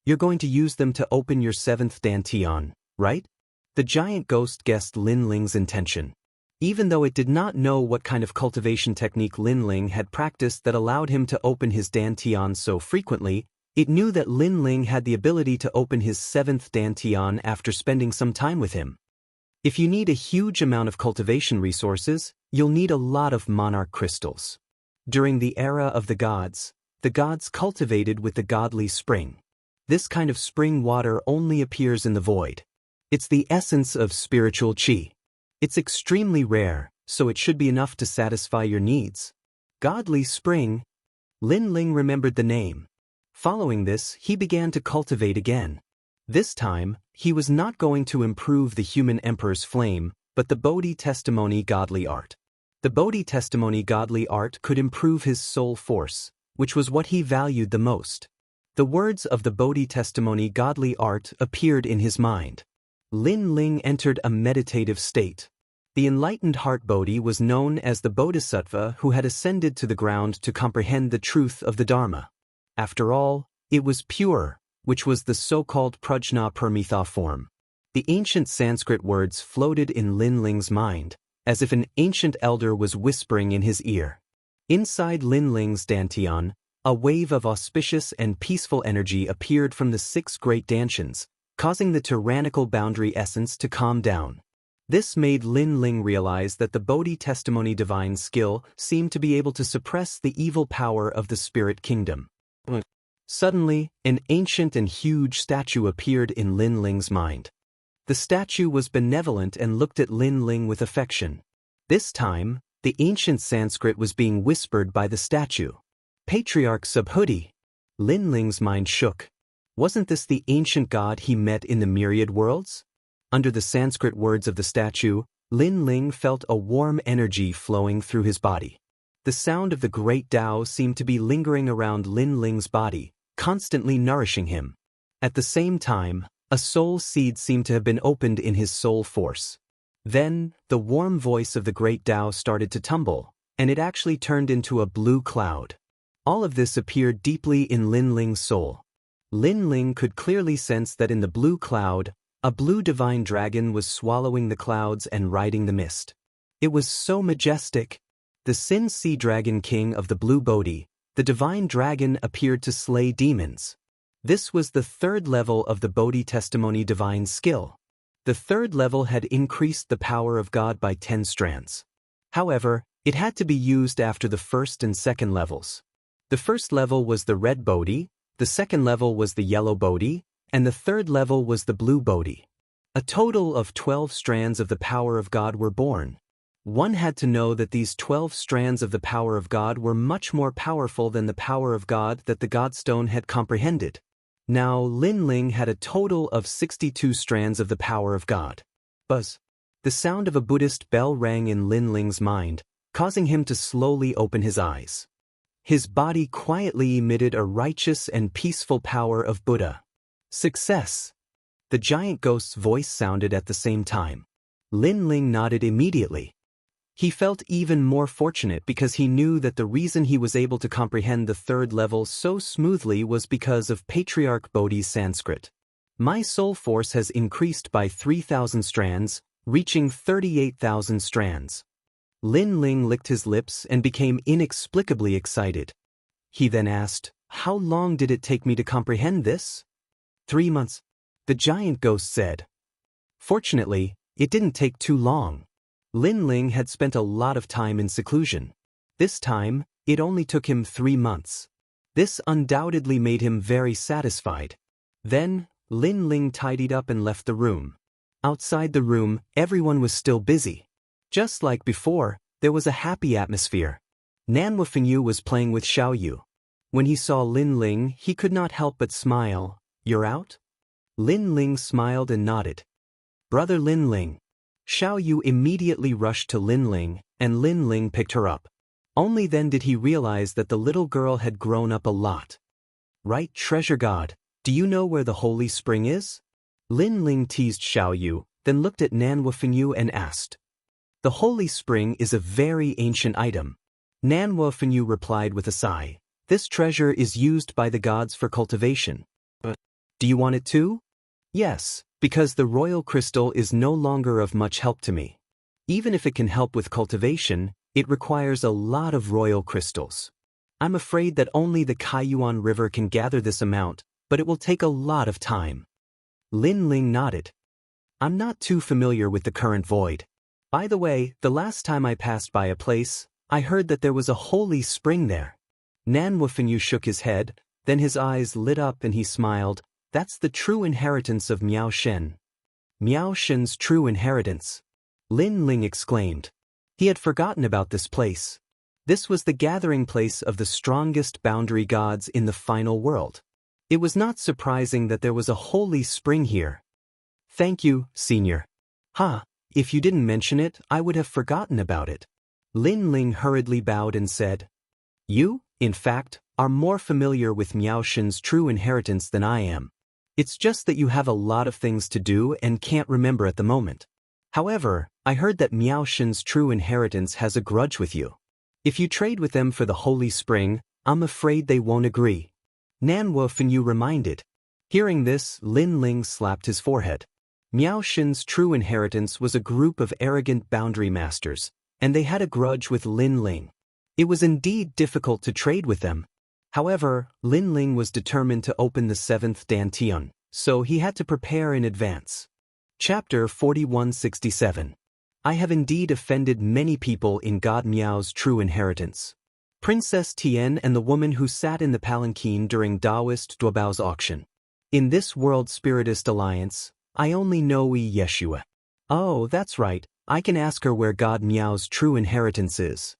You're going to use them to open your 7th dantian, right?" The giant ghost guessed Lin Ling's intention. Even though it did not know what kind of cultivation technique Lin Ling had practiced that allowed him to open his dantian so frequently, it knew that Lin Ling had the ability to open his 7th dantian after spending some time with him. If you need a huge amount of cultivation resources, you'll need a lot of Monarch crystals. During the era of the gods cultivated with the godly spring. This kind of spring water only appears in the void. It's the essence of spiritual qi. It's extremely rare, so it should be enough to satisfy your needs. Godly spring. Lin Ling remembered the name. Following this, he began to cultivate again. This time, he was not going to improve the human emperor's flame, but the Bodhi testimony godly art. The Bodhi testimony godly art could improve his soul force, which was what he valued the most. The words of the Bodhi testimony godly art appeared in his mind. Lin Ling entered a meditative state. The enlightened heart Bodhi was known as the Bodhisattva who had ascended to the ground to comprehend the truth of the Dharma. After all, it was pure, which was the so-called Prajna Paramitha form. The ancient Sanskrit words floated in Lin Ling's mind, as if an ancient elder was whispering in his ear. Inside Lin Ling's dantian, a wave of auspicious and peaceful energy appeared from the 6 great dantians, causing the tyrannical boundary essence to calm down. This made Lin Ling realize that the Bodhi testimony divine skill seemed to be able to suppress the evil power of the spirit kingdom. Suddenly, an ancient and huge statue appeared in Lin Ling's mind. The statue was benevolent and looked at Lin Ling with affection. This time, the ancient Sanskrit was being whispered by the statue. Patriarch Subhuti. Lin Ling's mind shook. Wasn't this the ancient god he met in the myriad worlds? Under the Sanskrit words of the statue, Lin Ling felt a warm energy flowing through his body. The sound of the great Tao seemed to be lingering around Lin Ling's body, constantly nourishing him. At the same time, a soul seed seemed to have been opened in his soul force. Then, the warm voice of the great Tao started to tumble, and it actually turned into a blue cloud. All of this appeared deeply in Lin Ling's soul. Lin Ling could clearly sense that in the blue cloud, a blue divine dragon was swallowing the clouds and riding the mist. It was so majestic. The Sin Sea Dragon King of the Blue Bodhi, the divine dragon appeared to slay demons. This was the 3rd level of the Bodhi testimony divine skill. The 3rd level had increased the power of God by 10 strands. However, it had to be used after the 1st and 2nd levels. The first level was the red Bodhi, the second level was the yellow Bodhi, and the third level was the blue Bodhi. A total of 12 strands of the power of God were born. One had to know that these 12 strands of the power of God were much more powerful than the power of God that the Godstone had comprehended. Now Lin Ling had a total of 62 strands of the power of God. Buzz. The sound of a Buddhist bell rang in Lin Ling's mind, causing him to slowly open his eyes. His body quietly emitted a righteous and peaceful power of Buddha. Success! The giant ghost's voice sounded at the same time. Lin Ling nodded immediately. He felt even more fortunate because he knew that the reason he was able to comprehend the third level so smoothly was because of Patriarch Bodhi's Sanskrit. My soul force has increased by 3,000 strands, reaching 38,000 strands. Lin Ling licked his lips and became inexplicably excited. He then asked, "How long did it take me to comprehend this?" 3 months. The giant ghost said. Fortunately, it didn't take too long. Lin Ling had spent a lot of time in seclusion. This time, it only took him 3 months. This undoubtedly made him very satisfied. Then, Lin Ling tidied up and left the room. Outside the room, everyone was still busy. Just like before, there was a happy atmosphere. Nanhua Fengyu was playing with Xiaoyu. When he saw Lin Ling, he could not help but smile. "You're out?" Lin Ling smiled and nodded. "Brother Lin Ling." Xiaoyu immediately rushed to Lin Ling, and Lin Ling picked her up. Only then did he realize that the little girl had grown up a lot. "Right, treasure god, do you know where the holy spring is?" Lin Ling teased Xiaoyu, then looked at Nanhua Fengyu and asked. "The holy spring is a very ancient item." Nanhua Fengyu replied with a sigh. "This treasure is used by the gods for cultivation. But do you want it too?" "Yes, because the royal crystal is no longer of much help to me. Even if it can help with cultivation, it requires a lot of royal crystals. I'm afraid that only the Kaiyuan River can gather this amount, but it will take a lot of time." Lin Ling nodded. "I'm not too familiar with the current void. By the way, the last time I passed by a place, I heard that there was a holy spring there." Nanhua Fengyu shook his head, then his eyes lit up and he smiled. "That's the true inheritance of Miao Shen." "Miao Shen's true inheritance?" Lin Ling exclaimed. He had forgotten about this place. This was the gathering place of the strongest boundary gods in the final world. It was not surprising that there was a holy spring here. "Thank you, Senior." "Ha, if you didn't mention it, I would have forgotten about it." Lin Ling hurriedly bowed and said, "You, in fact, are more familiar with Miao Shen's true inheritance than I am. It's just that you have a lot of things to do and can't remember at the moment. However, I heard that Miao Shen's true inheritance has a grudge with you. If you trade with them for the holy spring, I'm afraid they won't agree." Nanhua Fengyu reminded. Hearing this, Lin Ling slapped his forehead. Miao Shen's true inheritance was a group of arrogant boundary masters, and they had a grudge with Lin Ling. It was indeed difficult to trade with them. However, Lin Ling was determined to open the 7th Dantian, so he had to prepare in advance. Chapter 4167. I have indeed offended many people in God Miao's true inheritance. Princess Tian and the woman who sat in the palanquin during Taoist Duobao's auction. In this World Spiritist Alliance, I only know Yeshua. Oh, that's right, I can ask her where God Miao's true inheritance is.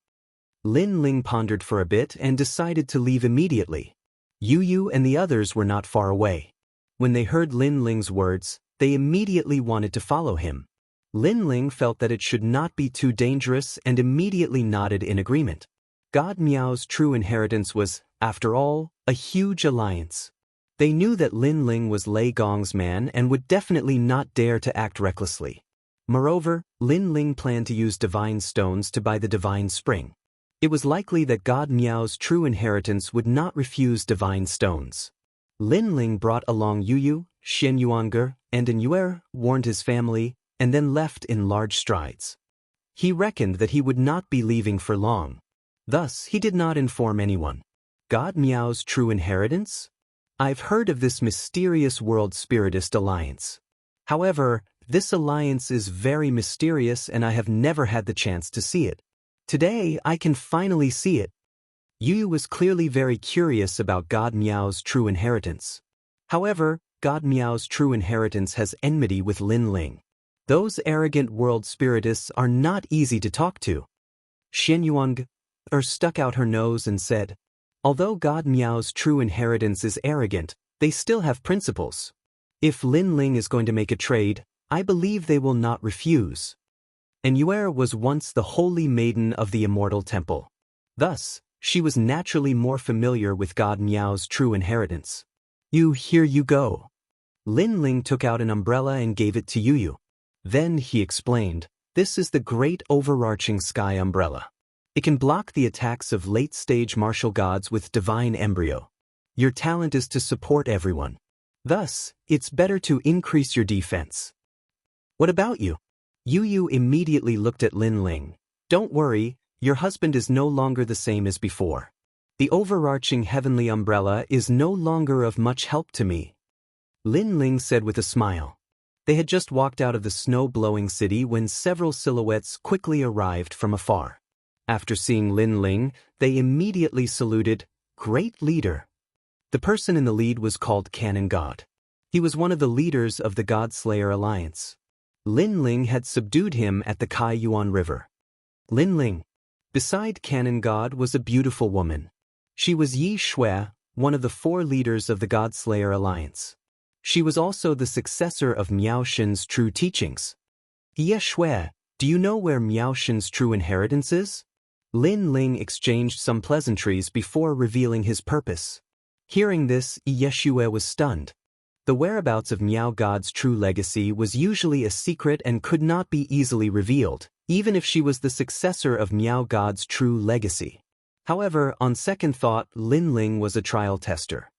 Lin Ling pondered for a bit and decided to leave immediately. Yu and the others were not far away. When they heard Lin Ling's words, they immediately wanted to follow him. Lin Ling felt that it should not be too dangerous and immediately nodded in agreement. God Miao's true inheritance was, after all, a huge alliance. They knew that Lin Ling was Lei Gong's man and would definitely not dare to act recklessly. Moreover, Lin Ling planned to use divine stones to buy the divine spring. It was likely that God Miao's true inheritance would not refuse divine stones. Lin Ling brought along Yu, Xian Yuanger, and An Yuer, warned his family, and then left in large strides. He reckoned that he would not be leaving for long. Thus, he did not inform anyone. God Miao's true inheritance? I've heard of this mysterious World Spiritist Alliance. However, this alliance is very mysterious and I have never had the chance to see it. Today, I can finally see it. Yu was clearly very curious about God Miao's true inheritance. However, God Miao's true inheritance has enmity with Lin Ling. Those arrogant world spiritists are not easy to talk to. Xian Yuang stuck out her nose and said, although God Miao's true inheritance is arrogant, they still have principles. If Lin Ling is going to make a trade, I believe they will not refuse. And Yuer was once the holy maiden of the immortal temple. Thus, she was naturally more familiar with God Miao's true inheritance. Here you go. Lin Ling took out an umbrella and gave it to Yu. Then he explained, this is the great overarching sky umbrella. It can block the attacks of late-stage martial gods with divine embryo. Your talent is to support everyone. Thus, it's better to increase your defense. What about you? Yu immediately looked at Lin Ling. Don't worry, your husband is no longer the same as before. The overarching heavenly umbrella is no longer of much help to me. Lin Ling said with a smile. They had just walked out of the snow-blowing city when several silhouettes quickly arrived from afar. After seeing Lin Ling, they immediately saluted, Great leader. The person in the lead was called Cannon God. He was one of the leaders of the God-Slayer Alliance. Lin Ling had subdued him at the Kai Yuan River. Lin Ling. Beside Cannon God was a beautiful woman. She was Yi Shui, one of the 4 leaders of the God-Slayer Alliance. She was also the successor of Miao Shen's true teachings. Yi Shui, do you know where Miao Shen's true inheritance is? Lin Ling exchanged some pleasantries before revealing his purpose. Hearing this, Yi Shui was stunned. The whereabouts of Miao God's true legacy was usually a secret and could not be easily revealed, even if she was the successor of Miao God's true legacy. However, on second thought, Lin Ling was a trial tester.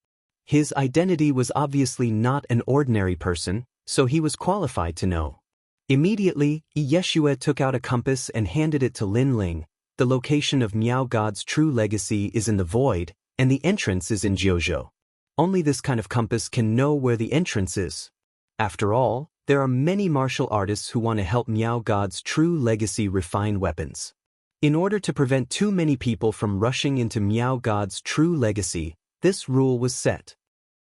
His identity was obviously not an ordinary person, so he was qualified to know. Immediately, Yi Shui took out a compass and handed it to Lin Ling. The location of Miao God's true legacy is in the void, and the entrance is in Jiuzhou. Only this kind of compass can know where the entrance is. After all, there are many martial artists who want to help Miao God's true legacy refine weapons. In order to prevent too many people from rushing into Miao God's true legacy, this rule was set.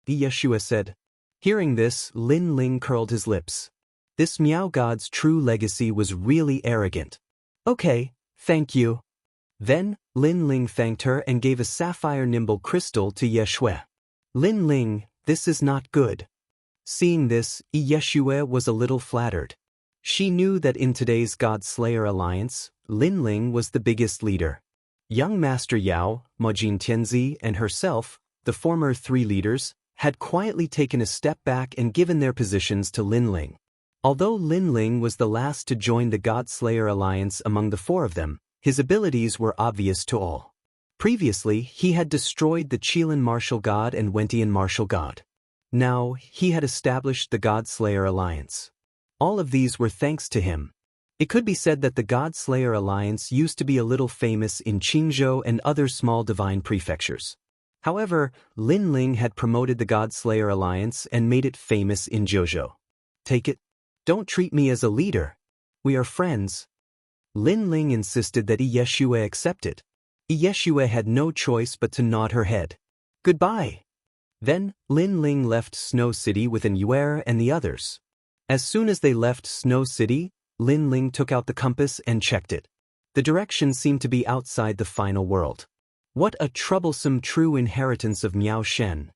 Yi Shui said. Hearing this, Lin Ling curled his lips. This Miao God's true legacy was really arrogant. Okay, thank you. Then, Lin Ling thanked her and gave a sapphire nimble crystal to Yi Shui. Lin Ling, this is not good. Seeing this, Yi Shui was a little flattered. She knew that in today's God-Slayer Alliance, Lin Ling was the biggest leader. Young Master Yao, Majin Tianzi, and herself, the former 3 leaders, had quietly taken a step back and given their positions to Lin Ling. Although Lin Ling was the last to join the God-Slayer Alliance among the 4 of them, his abilities were obvious to all. Previously, he had destroyed the Qilin martial god and Wentian martial god. Now, he had established the God-Slayer Alliance. All of these were thanks to him. It could be said that the God-Slayer Alliance used to be a little famous in Qingzhou and other small divine prefectures. However, Lin Ling had promoted the God-Slayer Alliance and made it famous in Jiuzhou. Take it. Don't treat me as a leader. We are friends. Lin Ling insisted that Yi Shui accept it. Yi Shui had no choice but to nod her head. Goodbye. Then, Lin Ling left Snow City with An Yuer and the others. As soon as they left Snow City, Lin Ling took out the compass and checked it. The direction seemed to be outside the final world. What a troublesome true inheritance of Miao Shen.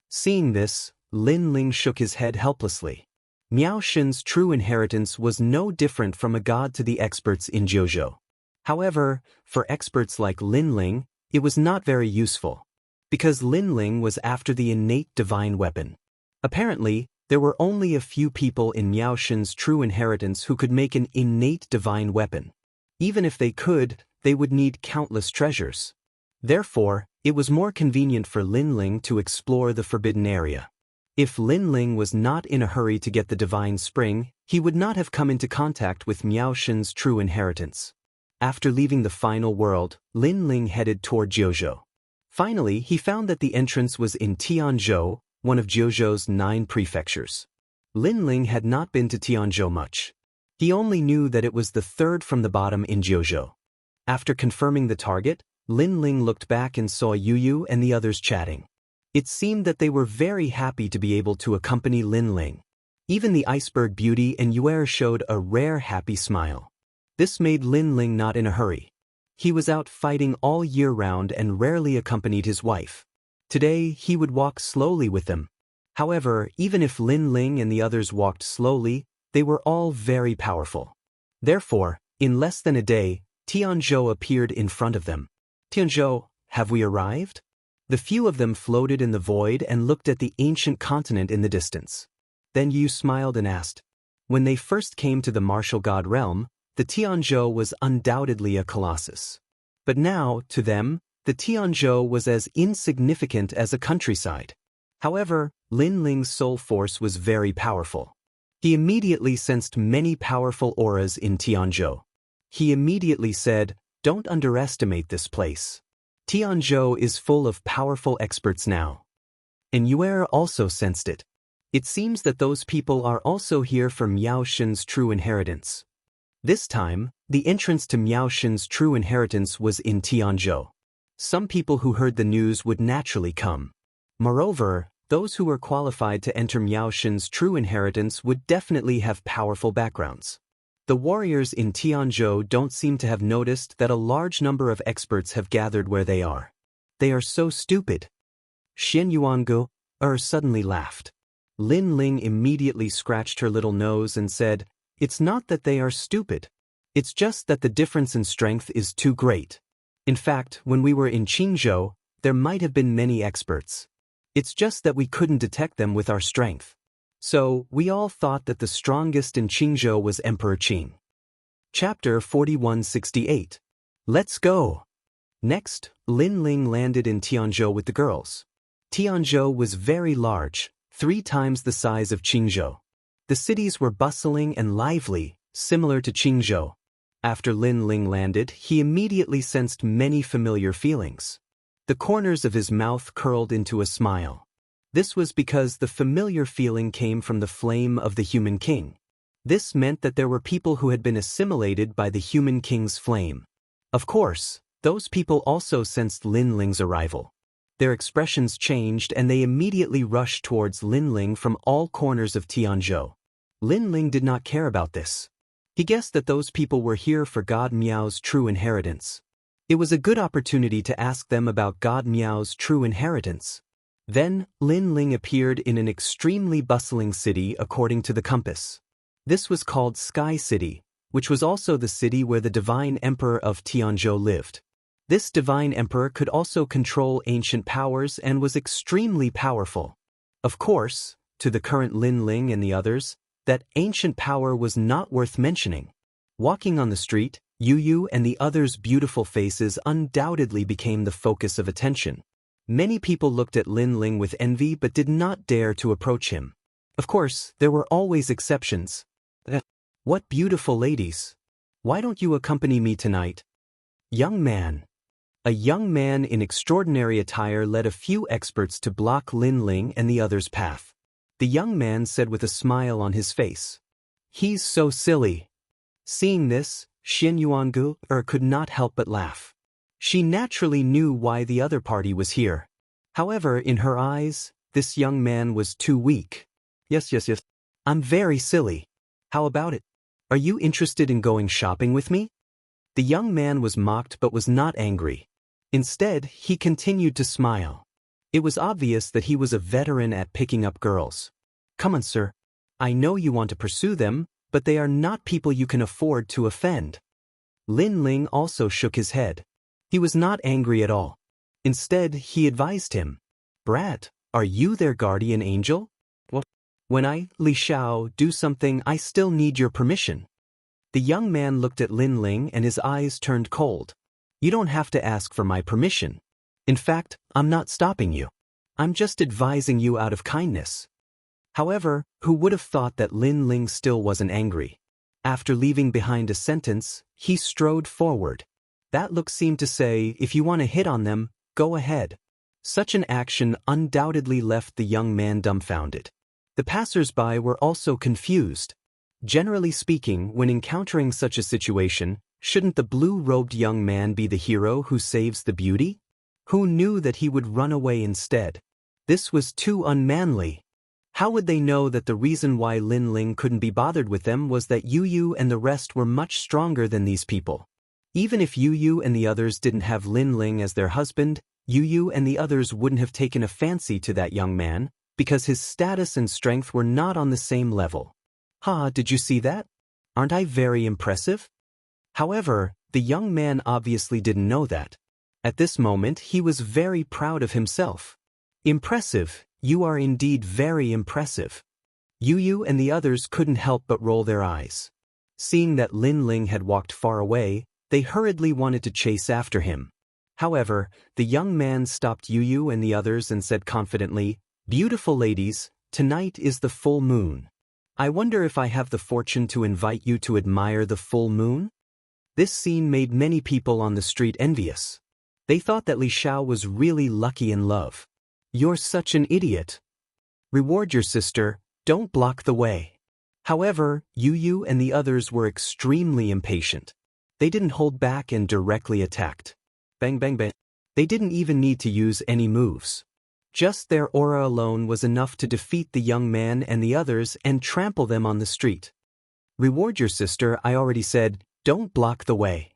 Seeing this, Lin Ling shook his head helplessly. Miao Shen's true inheritance was no different from a god to the experts in Jiuzhou. However, for experts like Lin Ling, it was not very useful. Because Lin Ling was after the innate divine weapon. Apparently, there were only a few people in Miao Shen's true inheritance who could make an innate divine weapon. Even if they could, they would need countless treasures. Therefore, it was more convenient for Lin Ling to explore the forbidden area. If Lin Ling was not in a hurry to get the divine spring, he would not have come into contact with Miao Shen's true inheritance. After leaving the final world, Lin Ling headed toward Jiuzhou. Finally, he found that the entrance was in Tianzhou, one of Jiuzhou's 9 prefectures. Lin Ling had not been to Tianzhou much. He only knew that it was the 3rd from the bottom in Jiuzhou. After confirming the target, Lin Ling looked back and saw Yu Yu and the others chatting. It seemed that they were very happy to be able to accompany Lin Ling. Even the iceberg beauty and Yuer showed a rare happy smile. This made Lin Ling not in a hurry. He was out fighting all year round and rarely accompanied his wife. Today he would walk slowly with them. However, even if Lin Ling and the others walked slowly, they were all very powerful. Therefore, in less than a day, Tianzhou appeared in front of them. Tianzhou, have we arrived? The few of them floated in the void and looked at the ancient continent in the distance. Then Yu smiled and asked. When they first came to the martial god realm, the Tianzhou was undoubtedly a colossus. But now, to them, the Tianzhou was as insignificant as a countryside. However, Lin Ling's soul force was very powerful. He immediately sensed many powerful auras in Tianzhou. He immediately said, "Don't underestimate this place. Tianzhou is full of powerful experts now." And Yuer also sensed it. It seems that those people are also here for Miao Shen's true inheritance. This time, the entrance to Miao Shen's true inheritance was in Tianzhou. Some people who heard the news would naturally come. Moreover, those who were qualified to enter Miao Shen's true inheritance would definitely have powerful backgrounds. The warriors in Tianzhou don't seem to have noticed that a large number of experts have gathered where they are. They are so stupid. Xian Yuangu suddenly laughed. Lin Ling immediately scratched her little nose and said, "It's not that they are stupid. It's just that the difference in strength is too great. In fact, when we were in Qingzhou, there might have been many experts. It's just that we couldn't detect them with our strength. So, we all thought that the strongest in Qingzhou was Emperor Qing." Chapter 4168. Let's go! Next, Lin Ling landed in Tianzhou with the girls. Tianzhou was very large, 3 times the size of Qingzhou. The cities were bustling and lively, similar to Qingzhou. After Lin Ling landed, he immediately sensed many familiar feelings. The corners of his mouth curled into a smile. This was because the familiar feeling came from the flame of the human king. This meant that there were people who had been assimilated by the human king's flame. Of course, those people also sensed Lin Ling's arrival. Their expressions changed and they immediately rushed towards Lin Ling from all corners of Tianzhou. Lin Ling did not care about this. He guessed that those people were here for God Miao's true inheritance. It was a good opportunity to ask them about God Miao's true inheritance. Then, Lin Ling appeared in an extremely bustling city according to the compass. This was called Sky City, which was also the city where the divine emperor of Tianzhou lived. This divine emperor could also control ancient powers and was extremely powerful. Of course, to the current Lin Ling and the others, that ancient power was not worth mentioning. Walking on the street, Yu Yu and the others' beautiful faces undoubtedly became the focus of attention. Many people looked at Lin Ling with envy but did not dare to approach him. Of course, there were always exceptions. What beautiful ladies! Why don't you accompany me tonight? Young man. A young man in extraordinary attire led a few experts to block Lin Ling and the others' path. The young man said with a smile on his face, "He's so silly." Seeing this, Xian Yuangu could not help but laugh. She naturally knew why the other party was here. However, in her eyes, this young man was too weak. Yes. I'm very silly. How about it? Are you interested in going shopping with me? The young man was mocked but was not angry. Instead, he continued to smile. It was obvious that he was a veteran at picking up girls. Come on, sir. I know you want to pursue them, but they are not people you can afford to offend. Lin Ling also shook his head. He was not angry at all. Instead, he advised him, "Brat, are you their guardian angel? What? When I, Li Xiao, do something, I still need your permission." The young man looked at Lin Ling and his eyes turned cold. "You don't have to ask for my permission. In fact, I'm not stopping you. I'm just advising you out of kindness." However, who would have thought that Lin Ling still wasn't angry? After leaving behind a sentence, he strode forward. That look seemed to say, if you want to hit on them, go ahead. Such an action undoubtedly left the young man dumbfounded. The passers-by were also confused. Generally speaking, when encountering such a situation, Shouldn't the blue-robed young man be the hero who saves the beauty? Who knew that he would run away instead? This was too unmanly. How would they know that the reason why Lin Ling couldn't be bothered with them was that Yu Yu and the rest were much stronger than these people? Even if Yu Yu and the others didn't have Lin Ling as their husband, Yu Yu and the others wouldn't have taken a fancy to that young man, because his status and strength were not on the same level. Ha, did you see that? Aren't I very impressive? However, the young man obviously didn't know that. At this moment he was very proud of himself. Impressive, you are indeed very impressive. Yu Yu and the others couldn't help but roll their eyes. Seeing that Lin Ling had walked far away, they hurriedly wanted to chase after him. However, the young man stopped Yu Yu and the others and said confidently, "Beautiful ladies, tonight is the full moon. I wonder if I have the fortune to invite you to admire the full moon?" This scene made many people on the street envious. They thought that Li Xiao was really lucky in love. You're such an idiot. Reward your sister, don't block the way. However, Yu Yu and the others were extremely impatient. They didn't hold back and directly attacked. Bang bang bang. They didn't even need to use any moves. Just their aura alone was enough to defeat the young man and the others and trample them on the street. Reward your sister, I already said, don't block the way.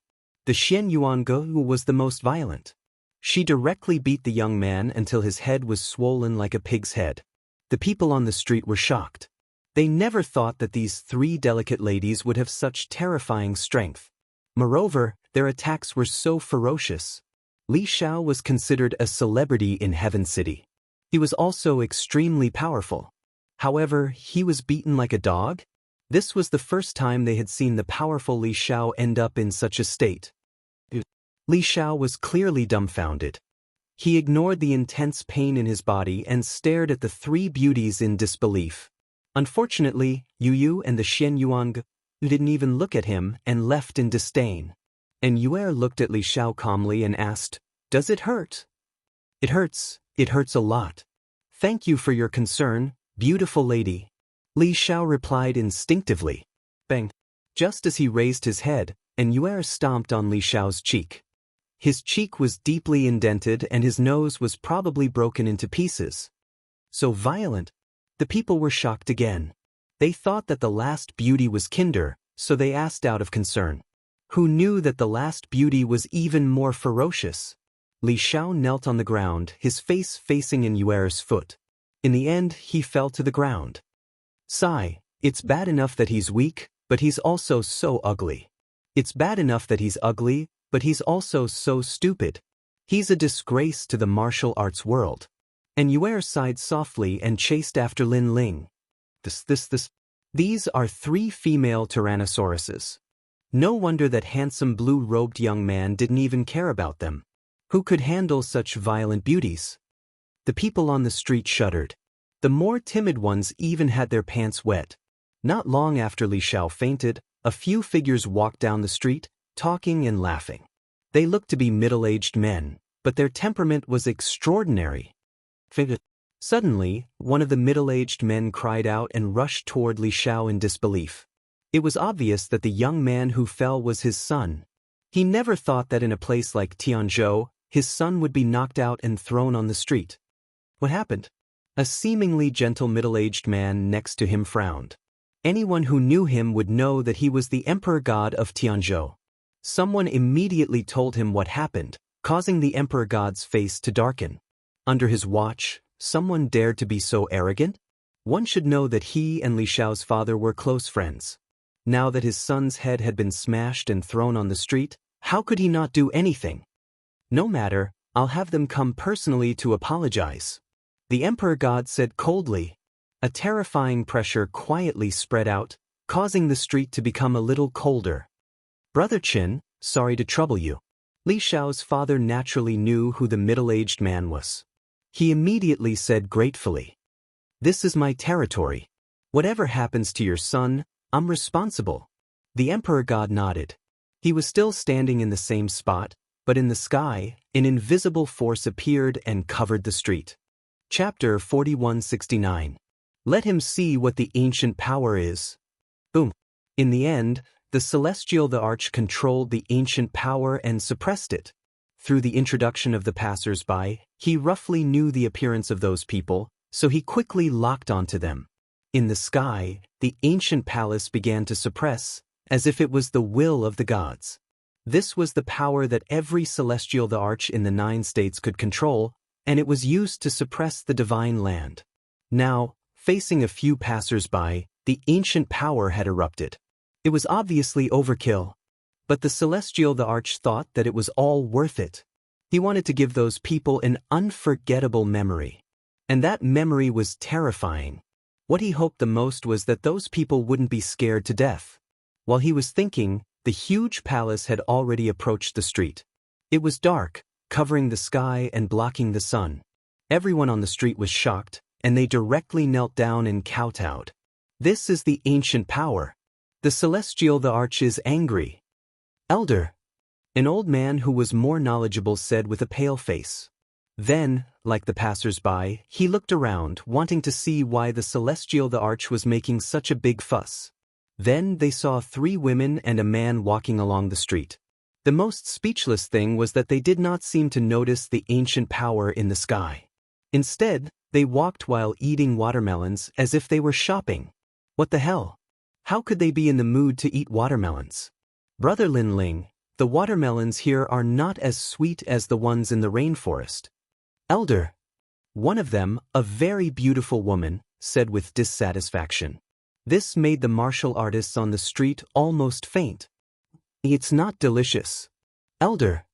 The Xian Yuange was the most violent. She directly beat the young man until his head was swollen like a pig's head. The people on the street were shocked. They never thought that these three delicate ladies would have such terrifying strength. Moreover, their attacks were so ferocious. Li Xiao was considered a celebrity in Heaven City. He was also extremely powerful. However, he was beaten like a dog? This was the first time they had seen the powerful Li Xiao end up in such a state. Li Xiao was clearly dumbfounded. He ignored the intense pain in his body and stared at the three beauties in disbelief. Unfortunately, Yu Yu and the Xian Yuange didn't even look at him and left in disdain. And Yue looked at Li Xiao calmly and asked, "Does it hurt?" It hurts a lot. Thank you for your concern, beautiful lady. Li Xiao replied instinctively. Bang! Just as he raised his head, and Yue stomped on Li Xiao's cheek. His cheek was deeply indented and his nose was probably broken into pieces. So violent. The people were shocked again. They thought that the last beauty was Kinder, so they asked out of concern. Who knew that the last beauty was even more ferocious? Li Xiao knelt on the ground, his face facing in Yuer's foot. In the end, he fell to the ground. Sigh, it's bad enough that he's weak, but he's also so ugly. It's bad enough that he's ugly, but he's also so stupid. He's a disgrace to the martial arts world. And Yuer sighed softly and chased after Lin Ling. These are three female tyrannosauruses. No wonder that handsome blue-robed young man didn't even care about them. Who could handle such violent beauties? The people on the street shuddered. The more timid ones even had their pants wet. Not long after Li Xiao fainted, a few figures walked down the street, talking and laughing. They looked to be middle-aged men, but their temperament was extraordinary. Suddenly, one of the middle-aged men cried out and rushed toward Li Xiao in disbelief. It was obvious that the young man who fell was his son. He never thought that in a place like Tianzhou, his son would be knocked out and thrown on the street. What happened? A seemingly gentle middle-aged man next to him frowned. Anyone who knew him would know that he was the Emperor God of Tianzhou. Someone immediately told him what happened, causing the Emperor God's face to darken. Under his watch, someone dared to be so arrogant? One should know that he and Li Xiao's father were close friends. Now that his son's head had been smashed and thrown on the street, how could he not do anything? No matter, I'll have them come personally to apologize. The Emperor God said coldly. A terrifying pressure quietly spread out, causing the street to become a little colder. Brother Qin, sorry to trouble you. Li Xiao's father naturally knew who the middle-aged man was. He immediately said gratefully, "This is my territory. Whatever happens to your son, I'm responsible." The Emperor God nodded. He was still standing in the same spot, but in the sky, an invisible force appeared and covered the street. Chapter 4169. Let him see what the ancient power is. Boom. In the end, the celestial the arch controlled the ancient power and suppressed it. Through the introduction of the passers-by, he roughly knew the appearance of those people, so he quickly locked onto them. In the sky, the ancient palace began to suppress, as if it was the will of the gods. This was the power that every celestial the arch in the 9 states could control, and it was used to suppress the divine land. Now, facing a few passers-by, the ancient power had erupted. It was obviously overkill, but the celestial the arch thought that it was all worth it. He wanted to give those people an unforgettable memory. And that memory was terrifying. What he hoped the most was that those people wouldn't be scared to death. While he was thinking, the huge palace had already approached the street. It was dark, covering the sky and blocking the sun. Everyone on the street was shocked, and they directly knelt down and kowtowed. This is the ancient power. The celestial the arch is angry. Elder, an old man who was more knowledgeable said with a pale face. Then, like the passers-by, he looked around, wanting to see why the celestial the arch was making such a big fuss. Then they saw 3 women and a man walking along the street. The most speechless thing was that they did not seem to notice the ancient power in the sky. Instead, they walked while eating watermelons as if they were shopping. What the hell? How could they be in the mood to eat watermelons? Brother Lin Ling, the watermelons here are not as sweet as the ones in the rainforest. Elder, one of them, a very beautiful woman, said with dissatisfaction. This made the martial artists on the street almost faint. It's not delicious. Elder.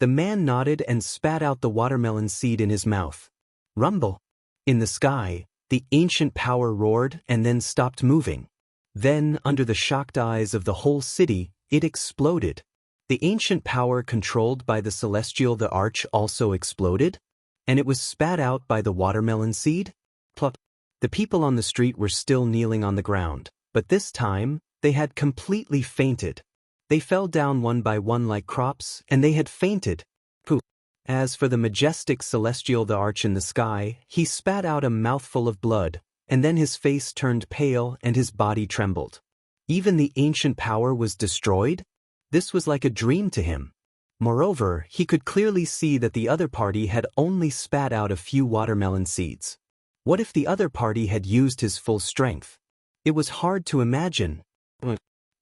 The man nodded and spat out the watermelon seed in his mouth. Rumble. In the sky, the ancient power roared and then stopped moving. Then, under the shocked eyes of the whole city, it exploded. The ancient power controlled by the celestial the arch also exploded? And it was spat out by the watermelon seed? Plop. The people on the street were still kneeling on the ground, but this time, they had completely fainted. They fell down one by one like crops, and they had fainted. Pooh. As for the majestic celestial the arch in the sky, he spat out a mouthful of blood, and then his face turned pale and his body trembled. Even the ancient power was destroyed? This was like a dream to him. Moreover, he could clearly see that the other party had only spat out a few watermelon seeds. What if the other party had used his full strength? It was hard to imagine.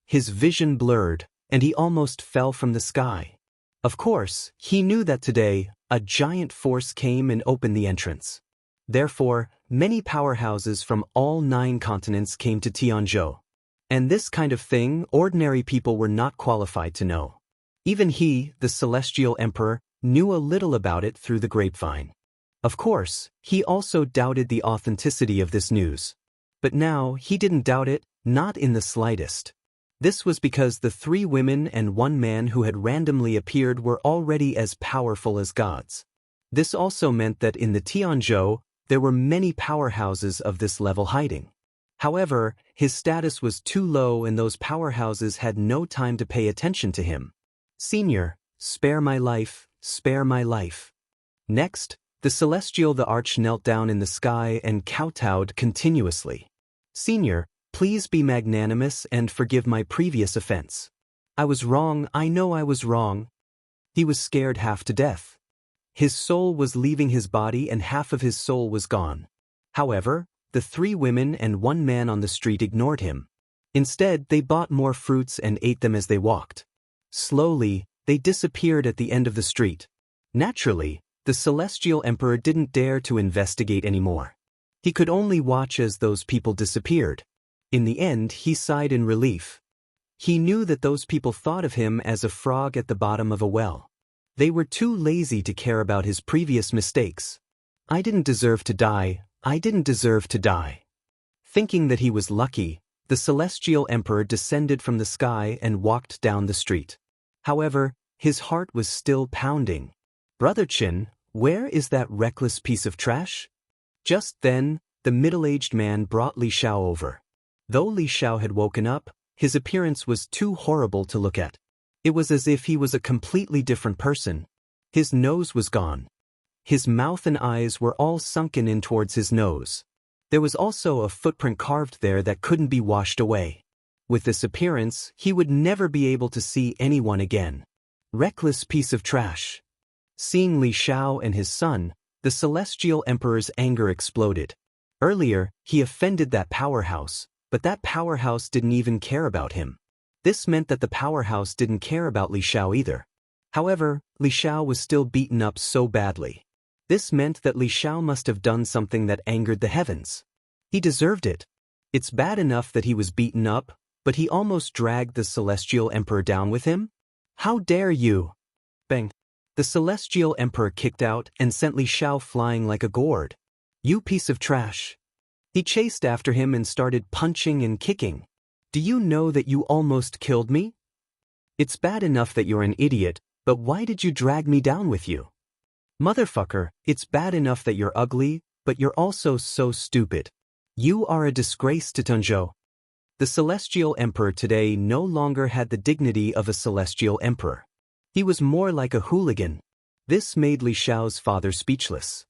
His vision blurred, and he almost fell from the sky. Of course, he knew that today, a giant force came and opened the entrance. Therefore, many powerhouses from all 9 continents came to Tianzhou. And this kind of thing ordinary people were not qualified to know. Even he, the celestial emperor, knew a little about it through the grapevine. Of course, he also doubted the authenticity of this news. But now, he didn't doubt it, not in the slightest. This was because the 3 women and 1 man who had randomly appeared were already as powerful as gods. This also meant that in the Tianzhou, there were many powerhouses of this level hiding. However, his status was too low and those powerhouses had no time to pay attention to him. Senior, spare my life, spare my life. Next, the celestial the arch knelt down in the sky and kowtowed continuously. Senior, please be magnanimous and forgive my previous offense. I was wrong, I know I was wrong. He was scared half to death. His soul was leaving his body and half of his soul was gone. However, the 3 women and 1 man on the street ignored him. Instead, they bought more fruits and ate them as they walked. Slowly, they disappeared at the end of the street. Naturally, the celestial emperor didn't dare to investigate anymore. He could only watch as those people disappeared. In the end, he sighed in relief. He knew that those people thought of him as a frog at the bottom of a well. They were too lazy to care about his previous mistakes. I didn't deserve to die, I didn't deserve to die. Thinking that he was lucky, the celestial emperor descended from the sky and walked down the street. However, his heart was still pounding. Brother Qin, where is that reckless piece of trash? Just then, the middle-aged man brought Li Xiao over. Though Li Xiao had woken up, his appearance was too horrible to look at. It was as if he was a completely different person. His nose was gone. His mouth and eyes were all sunken in towards his nose. There was also a footprint carved there that couldn't be washed away. With this appearance, he would never be able to see anyone again. Reckless piece of trash. Seeing Li Xiao and his son, the Celestial Emperor's anger exploded. Earlier, he offended that powerhouse, but that powerhouse didn't even care about him. This meant that the powerhouse didn't care about Li Xiao either. However, Li Xiao was still beaten up so badly. This meant that Li Xiao must have done something that angered the heavens. He deserved it. It's bad enough that he was beaten up, but he almost dragged the Celestial Emperor down with him? How dare you! Bang! The Celestial Emperor kicked out and sent Li Xiao flying like a gourd. You piece of trash! He chased after him and started punching and kicking. Do you know that you almost killed me? It's bad enough that you're an idiot, but why did you drag me down with you? Motherfucker, it's bad enough that you're ugly, but you're also so stupid. You are a disgrace to Tenzhou. The Celestial Emperor today no longer had the dignity of a Celestial Emperor. He was more like a hooligan. This made Li Xiao's father speechless.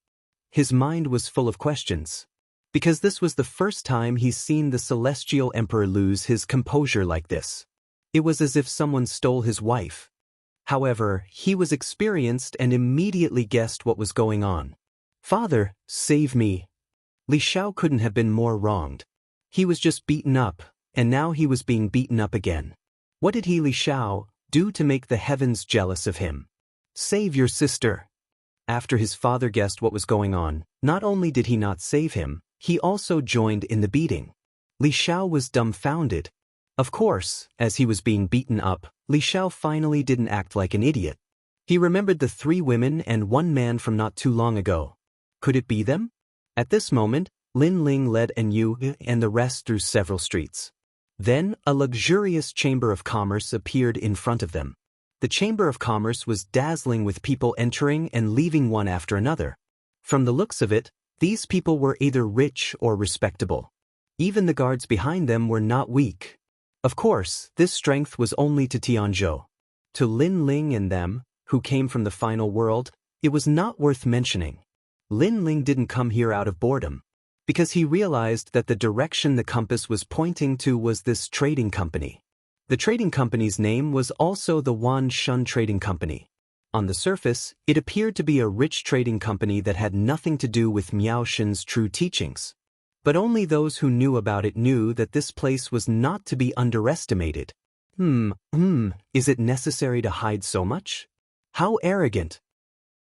His mind was full of questions. Because this was the first time he's seen the Celestial Emperor lose his composure like this. It was as if someone stole his wife. However, he was experienced and immediately guessed what was going on. Father, save me. Li Xiao couldn't have been more wronged. He was just beaten up, and now he was being beaten up again. What did he, Li Xiao, do to make the heavens jealous of him? Save your sister. After his father guessed what was going on, not only did he not save him, he also joined in the beating. Li Xiao was dumbfounded. Of course, as he was being beaten up, Li Xiao finally didn't act like an idiot. He remembered the 3 women and 1 man from not too long ago. Could it be them? At this moment, Lin Ling led Yu and the rest through several streets. Then, a luxurious chamber of commerce appeared in front of them. The chamber of commerce was dazzling with people entering and leaving one after another. From the looks of it, these people were either rich or respectable. Even the guards behind them were not weak. Of course, this strength was only to Tianzhou. To Lin Ling and them, who came from the final world, it was not worth mentioning. Lin Ling didn't come here out of boredom, because he realized that the direction the compass was pointing to was this trading company. The trading company's name was also the Wan Shun Trading Company. On the surface, it appeared to be a rich trading company that had nothing to do with Miao Shen's true teachings. But only those who knew about it knew that this place was not to be underestimated. Is it necessary to hide so much? How arrogant.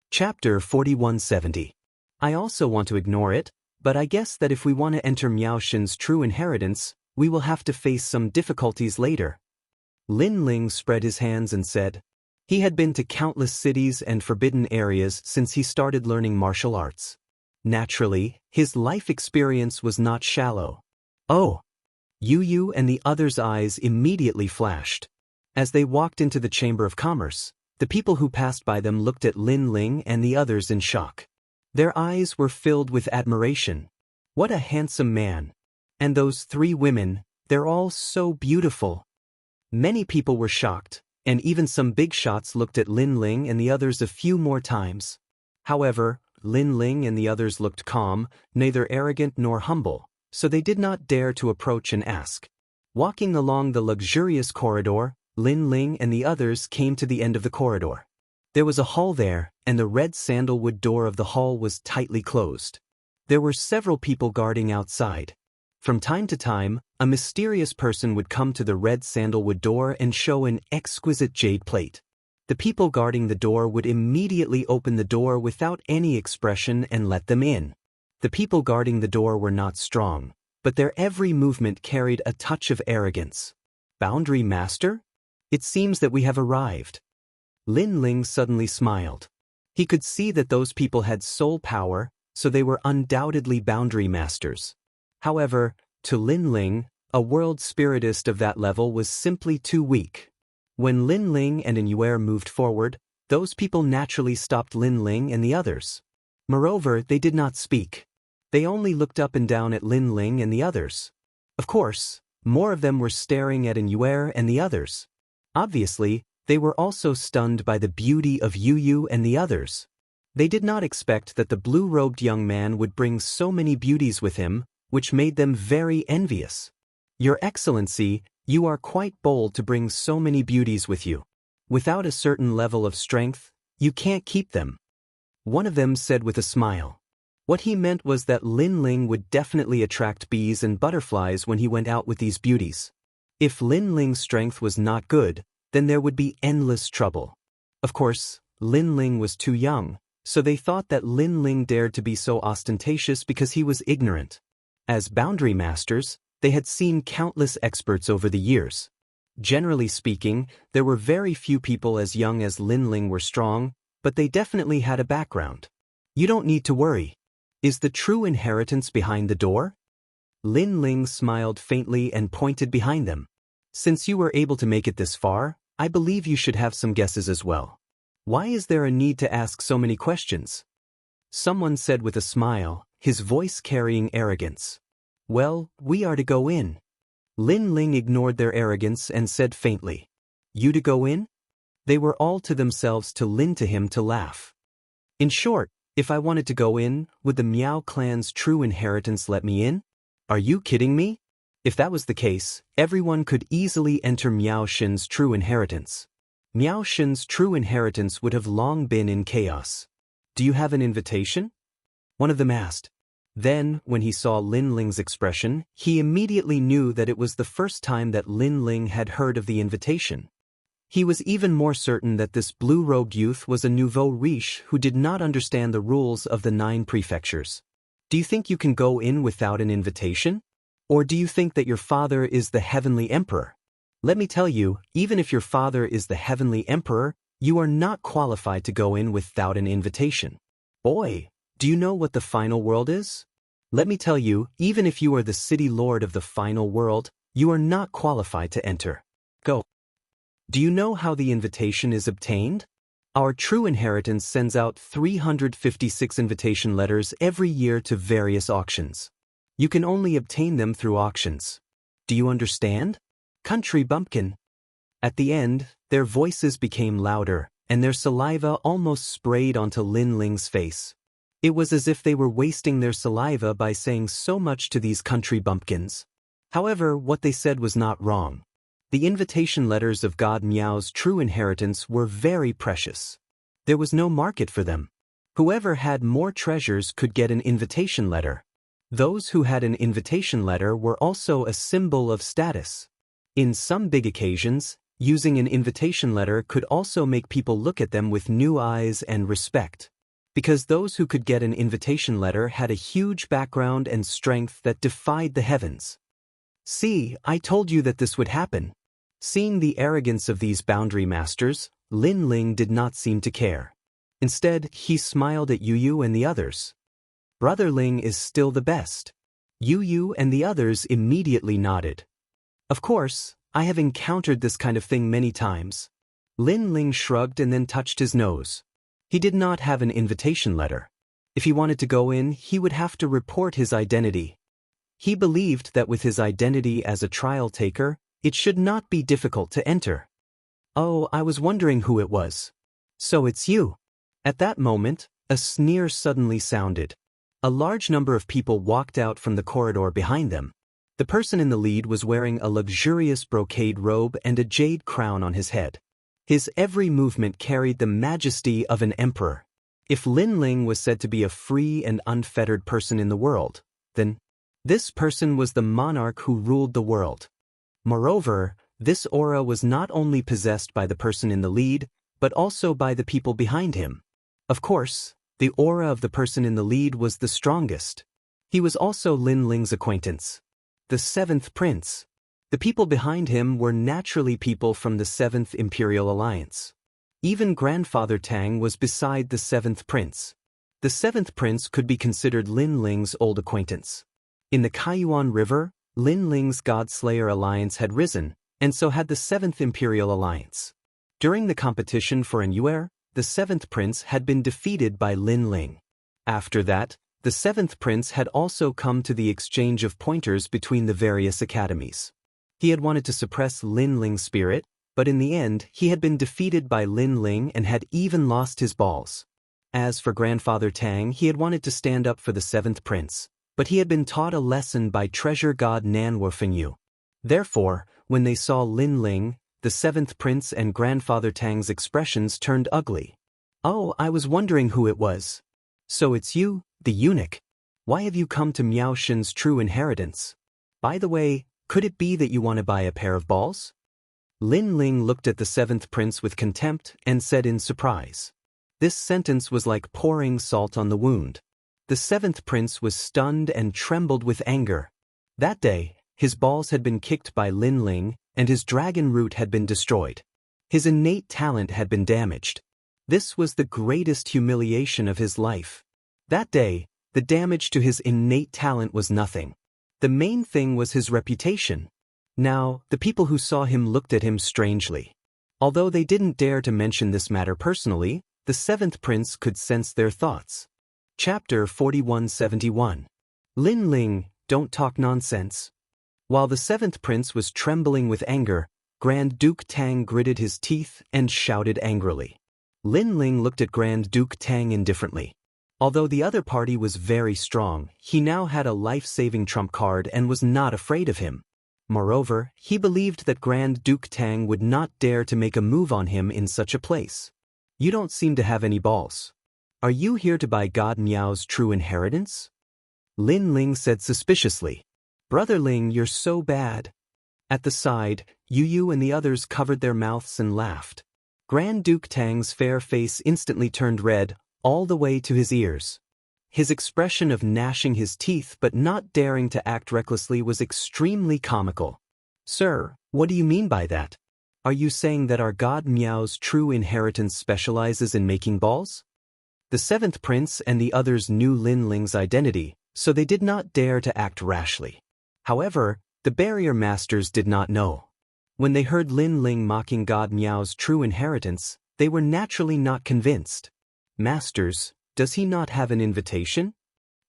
Chapter 4170. I also want to ignore it, but I guess that if we want to enter Miao Shen's true inheritance, we will have to face some difficulties later. Lin Ling spread his hands and said, he had been to countless cities and forbidden areas since he started learning martial arts. Naturally, his life experience was not shallow. Oh! Yu and the others' eyes immediately flashed. As they walked into the Chamber of Commerce, the people who passed by them looked at Lin Ling and the others in shock. Their eyes were filled with admiration. What a handsome man! And those 3 women, they're all so beautiful. Many people were shocked, and even some big shots looked at Lin Ling and the others a few more times. However, Lin Ling and the others looked calm, neither arrogant nor humble, so they did not dare to approach and ask. Walking along the luxurious corridor, Lin Ling and the others came to the end of the corridor. There was a hall there, and the red sandalwood door of the hall was tightly closed. There were several people guarding outside. From time to time, a mysterious person would come to the red sandalwood door and show an exquisite jade plate. The people guarding the door would immediately open the door without any expression and let them in. The people guarding the door were not strong, but their every movement carried a touch of arrogance. Boundary Master? It seems that we have arrived. Lin Ling suddenly smiled. He could see that those people had soul power, so they were undoubtedly boundary masters. However, to Lin Ling, a world spiritist of that level was simply too weak. When Lin Ling and Yu moved forward, those people naturally stopped Lin Ling and the others. Moreover, they did not speak. They only looked up and down at Lin Ling and the others. Of course, more of them were staring at Yu and the others. Obviously, they were also stunned by the beauty of Yu and the others. They did not expect that the blue-robed young man would bring so many beauties with him, which made them very envious. Your Excellency, You are quite bold to bring so many beauties with you. Without a certain level of strength, you can't keep them. One of them said with a smile. What he meant was that Lin Ling would definitely attract bees and butterflies when he went out with these beauties. If Lin Ling's strength was not good, then there would be endless trouble. Of course, Lin Ling was too young, so they thought that Lin Ling dared to be so ostentatious because he was ignorant. As boundary masters, they had seen countless experts over the years. Generally speaking, there were very few people as young as Lin Ling were strong, but they definitely had a background. You don't need to worry. Is the true inheritance behind the door? Lin Ling smiled faintly and pointed behind them. Since you were able to make it this far, I believe you should have some guesses as well. Why is there a need to ask so many questions? Someone said with a smile, his voice carrying arrogance. Well, we are to go in. Lin Ling ignored their arrogance and said faintly. You to go in? They were all to themselves to lin to him to laugh. In short, if I wanted to go in, would the Miao clan's true inheritance let me in? Are you kidding me? If that was the case, everyone could easily enter Miao Shen's true inheritance. Miao Shen's true inheritance would have long been in chaos. Do you have an invitation? One of them asked. Then, when he saw Lin Ling's expression, he immediately knew that it was the first time that Lin Ling had heard of the invitation. He was even more certain that this blue-robed youth was a nouveau riche who did not understand the rules of the 9 prefectures. Do you think you can go in without an invitation? Or do you think that your father is the heavenly emperor? Let me tell you, even if your father is the heavenly emperor, you are not qualified to go in without an invitation. Boy, do you know what the final world is? Let me tell you, even if you are the city lord of the final world, you are not qualified to enter. Go. Do you know how the invitation is obtained? Our true inheritance sends out 356 invitation letters every year to various auctions. You can only obtain them through auctions. Do you understand? Country bumpkin. At the end, their voices became louder, and their saliva almost sprayed onto Lin Ling's face. It was as if they were wasting their saliva by saying so much to these country bumpkins. However, what they said was not wrong. The invitation letters of God Miao's true inheritance were very precious. There was no market for them. Whoever had more treasures could get an invitation letter. Those who had an invitation letter were also a symbol of status. In some big occasions, using an invitation letter could also make people look at them with new eyes and respect. Because those who could get an invitation letter had a huge background and strength that defied the heavens. See, I told you that this would happen. Seeing the arrogance of these boundary masters, Lin Ling did not seem to care. Instead, he smiled at Yu Yu and the others. Brother Ling is still the best. Yu Yu and the others immediately nodded. Of course, I have encountered this kind of thing many times. Lin Ling shrugged and then touched his nose. He did not have an invitation letter. If he wanted to go in, he would have to report his identity. He believed that with his identity as a trial taker, it should not be difficult to enter. Oh, I was wondering who it was. So it's you. At that moment, a sneer suddenly sounded. A large number of people walked out from the corridor behind them. The person in the lead was wearing a luxurious brocade robe and a jade crown on his head. His every movement carried the majesty of an emperor. If Lin Ling was said to be a free and unfettered person in the world, then this person was the monarch who ruled the world. Moreover, this aura was not only possessed by the person in the lead, but also by the people behind him. Of course, the aura of the person in the lead was the strongest. He was also Lin Ling's acquaintance, the 7th Prince. The people behind him were naturally people from the 7th Imperial Alliance. Even Grandfather Tang was beside the 7th Prince. The 7th Prince could be considered Lin Ling's old acquaintance. In the Kaiyuan River, Lin Ling's Godslayer Alliance had risen, and so had the 7th Imperial Alliance. During the competition for an Yuer, the 7th Prince had been defeated by Lin Ling. After that, the 7th Prince had also come to the exchange of pointers between the various academies. He had wanted to suppress Lin Ling's spirit, but in the end he had been defeated by Lin Ling and had even lost his balls. As for Grandfather Tang, he had wanted to stand up for the 7th Prince, but he had been taught a lesson by treasure god Nan Wufengyu. Therefore, when they saw Lin Ling, the seventh prince and Grandfather Tang's expressions turned ugly. "Oh, I was wondering who it was. So it's you, the eunuch. Why have you come to Miao Shen's true inheritance? By the way, could it be that you want to buy a pair of balls?" Lin Ling looked at the seventh prince with contempt and said in surprise. This sentence was like pouring salt on the wound. The seventh prince was stunned and trembled with anger. That day, his balls had been kicked by Lin Ling, and his dragon root had been destroyed. His innate talent had been damaged. This was the greatest humiliation of his life. That day, the damage to his innate talent was nothing. The main thing was his reputation. Now, the people who saw him looked at him strangely. Although they didn't dare to mention this matter personally, the seventh prince could sense their thoughts. Chapter 4171. Lin Ling, don't talk nonsense. While the seventh prince was trembling with anger, Grand Duke Tang gritted his teeth and shouted angrily. Lin Ling looked at Grand Duke Tang indifferently. Although the other party was very strong, he now had a life-saving trump card and was not afraid of him. Moreover, he believed that Grand Duke Tang would not dare to make a move on him in such a place. "You don't seem to have any balls. Are you here to buy God Miao's true inheritance?" Lin Ling said suspiciously. "Brother Ling, you're so bad." At the side, Yu and the others covered their mouths and laughed. Grand Duke Tang's fair face instantly turned red, all the way to his ears. His expression of gnashing his teeth but not daring to act recklessly was extremely comical. "Sir, what do you mean by that? Are you saying that our God Miao's true inheritance specializes in making balls?" The seventh prince and the others knew Lin Ling's identity, so they did not dare to act rashly. However, the barrier masters did not know. When they heard Lin Ling mocking God Miao's true inheritance, they were naturally not convinced. "Masters, does he not have an invitation?"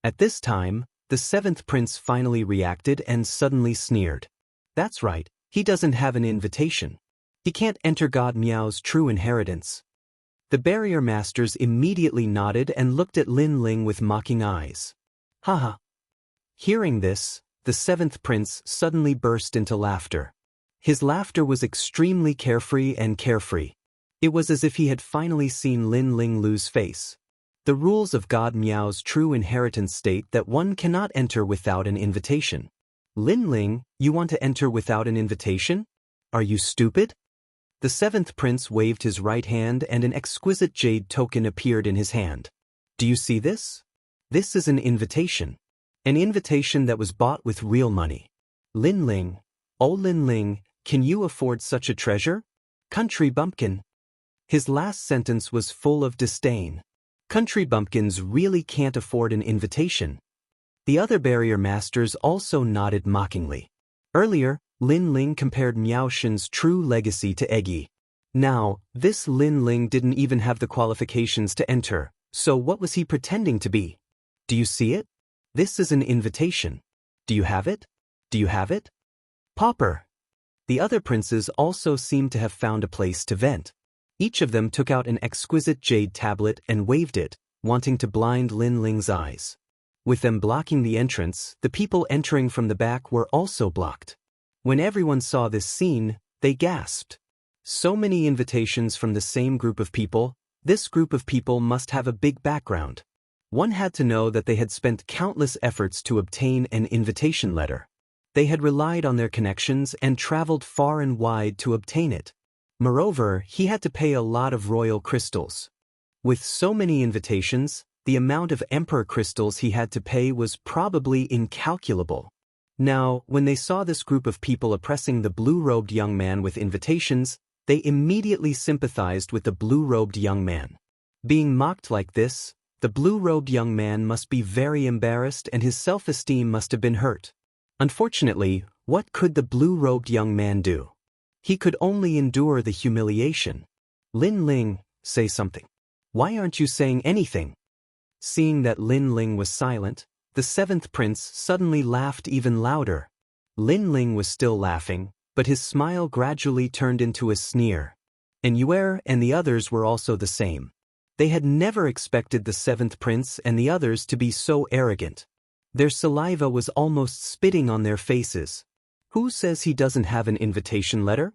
At this time, the seventh prince finally reacted and suddenly sneered. "That's right, he doesn't have an invitation. He can't enter God Miao's true inheritance." The barrier masters immediately nodded and looked at Lin Ling with mocking eyes. Haha. Hearing this, the seventh prince suddenly burst into laughter. His laughter was extremely carefree. It was as if he had finally seen Lin Ling lose face. The rules of God Miao's true inheritance state that one cannot enter without an invitation. "Lin Ling, you want to enter without an invitation? Are you stupid?" The seventh prince waved his right hand and an exquisite jade token appeared in his hand. "Do you see this? This is an invitation. An invitation that was bought with real money. Lin Ling, oh Lin Ling, can you afford such a treasure? Country bumpkin." His last sentence was full of disdain. Country bumpkins really can't afford an invitation. The other barrier masters also nodded mockingly. Earlier, Lin Ling compared Miao Shen's true legacy to Eggy. Now, this Lin Ling didn't even have the qualifications to enter, so what was he pretending to be? "Do you see it? This is an invitation. Do you have it? Do you have it?" "Pauper." The other princes also seemed to have found a place to vent. Each of them took out an exquisite jade tablet and waved it, wanting to blind Lin Ling's eyes. With them blocking the entrance, the people entering from the back were also blocked. When everyone saw this scene, they gasped. So many invitations from the same group of people, this group of people must have a big background. One had to know that they had spent countless efforts to obtain an invitation letter. They had relied on their connections and traveled far and wide to obtain it. Moreover, he had to pay a lot of royal crystals. With so many invitations, the amount of emperor crystals he had to pay was probably incalculable. Now, when they saw this group of people oppressing the blue-robed young man with invitations, they immediately sympathized with the blue-robed young man. Being mocked like this, the blue-robed young man must be very embarrassed and his self-esteem must have been hurt. Unfortunately, what could the blue-robed young man do? He could only endure the humiliation. "Lin Ling, say something. Why aren't you saying anything?" Seeing that Lin Ling was silent, the seventh prince suddenly laughed even louder. Lin Ling was still laughing, but his smile gradually turned into a sneer. And Yue and the others were also the same. They had never expected the seventh prince and the others to be so arrogant. Their saliva was almost spitting on their faces. Who says he doesn't have an invitation letter?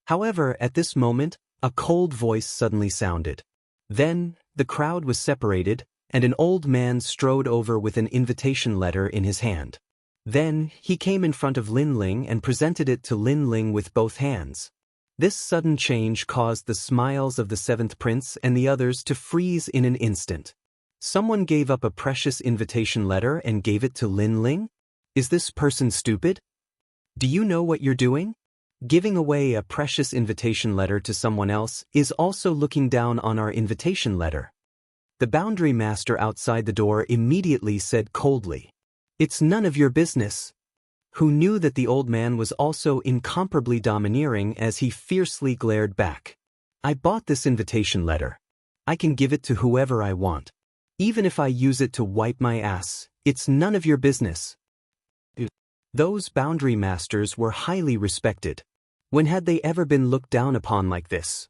However, at this moment, a cold voice suddenly sounded. Then, the crowd was separated, and an old man strode over with an invitation letter in his hand. Then, he came in front of Lin Ling and presented it to Lin Ling with both hands. This sudden change caused the smiles of the seventh prince and the others to freeze in an instant. Someone gave up a precious invitation letter and gave it to Lin Ling? Is this person stupid? Do you know what you're doing? Giving away a precious invitation letter to someone else is also looking down on our invitation letter. The boundary master outside the door immediately said coldly, "It's none of your business," who knew that the old man was also incomparably domineering as he fiercely glared back. "I bought this invitation letter. I can give it to whoever I want. Even if I use it to wipe my ass, it's none of your business." Those boundary masters were highly respected. When had they ever been looked down upon like this?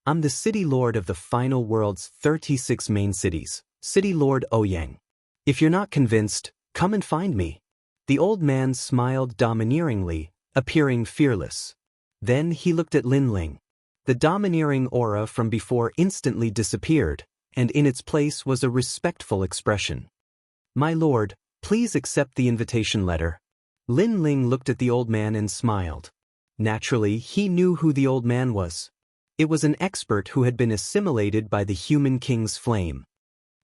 I'm the city lord of the final world's 36 main cities, City Lord Ouyang. If you're not convinced, come and find me. The old man smiled domineeringly, appearing fearless. Then he looked at Lin Ling. The domineering aura from before instantly disappeared, and in its place was a respectful expression. "My lord, please accept the invitation letter." Lin Ling looked at the old man and smiled. Naturally, he knew who the old man was. It was an expert who had been assimilated by the human king's flame.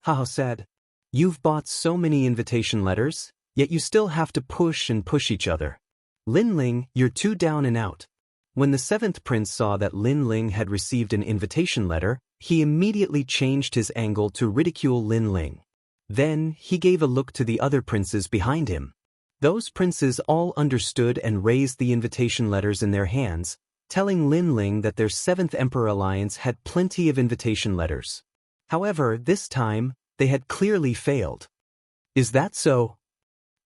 How sad. You've bought so many invitation letters, yet you still have to push and push each other. Lin Ling, you're too down and out. When the seventh prince saw that Lin Ling had received an invitation letter, he immediately changed his angle to ridicule Lin Ling. Then, he gave a look to the other princes behind him. Those princes all understood and raised the invitation letters in their hands, telling Lin Ling that their seventh emperor alliance had plenty of invitation letters. However, this time, they had clearly failed. Is that so?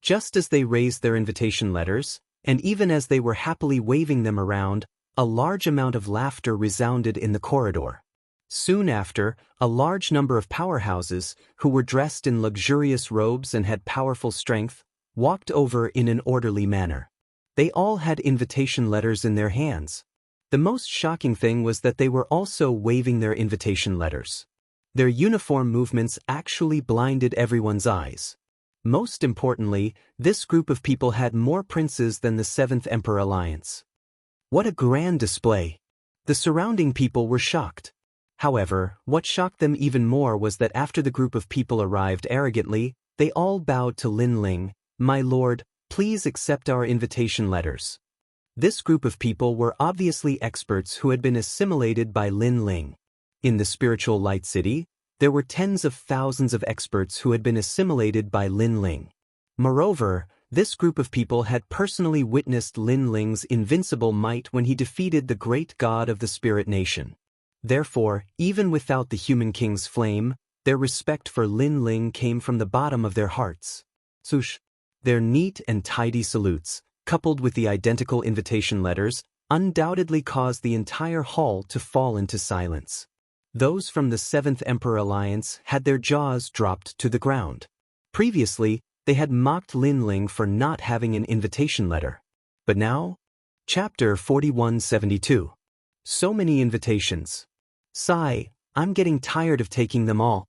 Just as they raised their invitation letters, and even as they were happily waving them around, a large amount of laughter resounded in the corridor. Soon after, a large number of powerhouses, who were dressed in luxurious robes and had powerful strength, walked over in an orderly manner. They all had invitation letters in their hands. The most shocking thing was that they were also waving their invitation letters. Their uniform movements actually blinded everyone's eyes. Most importantly, this group of people had more princes than the Seventh Emperor Alliance. What a grand display! The surrounding people were shocked. However, what shocked them even more was that after the group of people arrived arrogantly, they all bowed to Lin Ling. "My lord, please accept our invitation letters." This group of people were obviously experts who had been assimilated by Lin Ling. In the spiritual light city, there were tens of thousands of experts who had been assimilated by Lin Ling. Moreover, this group of people had personally witnessed Lin Ling's invincible might when he defeated the great god of the spirit nation. Therefore, even without the human king's flame, their respect for Lin Ling came from the bottom of their hearts. Sush. Their neat and tidy salutes, coupled with the identical invitation letters, undoubtedly caused the entire hall to fall into silence. Those from the Seventh Emperor Alliance had their jaws dropped to the ground. Previously, they had mocked Lin Ling for not having an invitation letter. But now? Chapter 4172. So many invitations. Sigh, I'm getting tired of taking them all.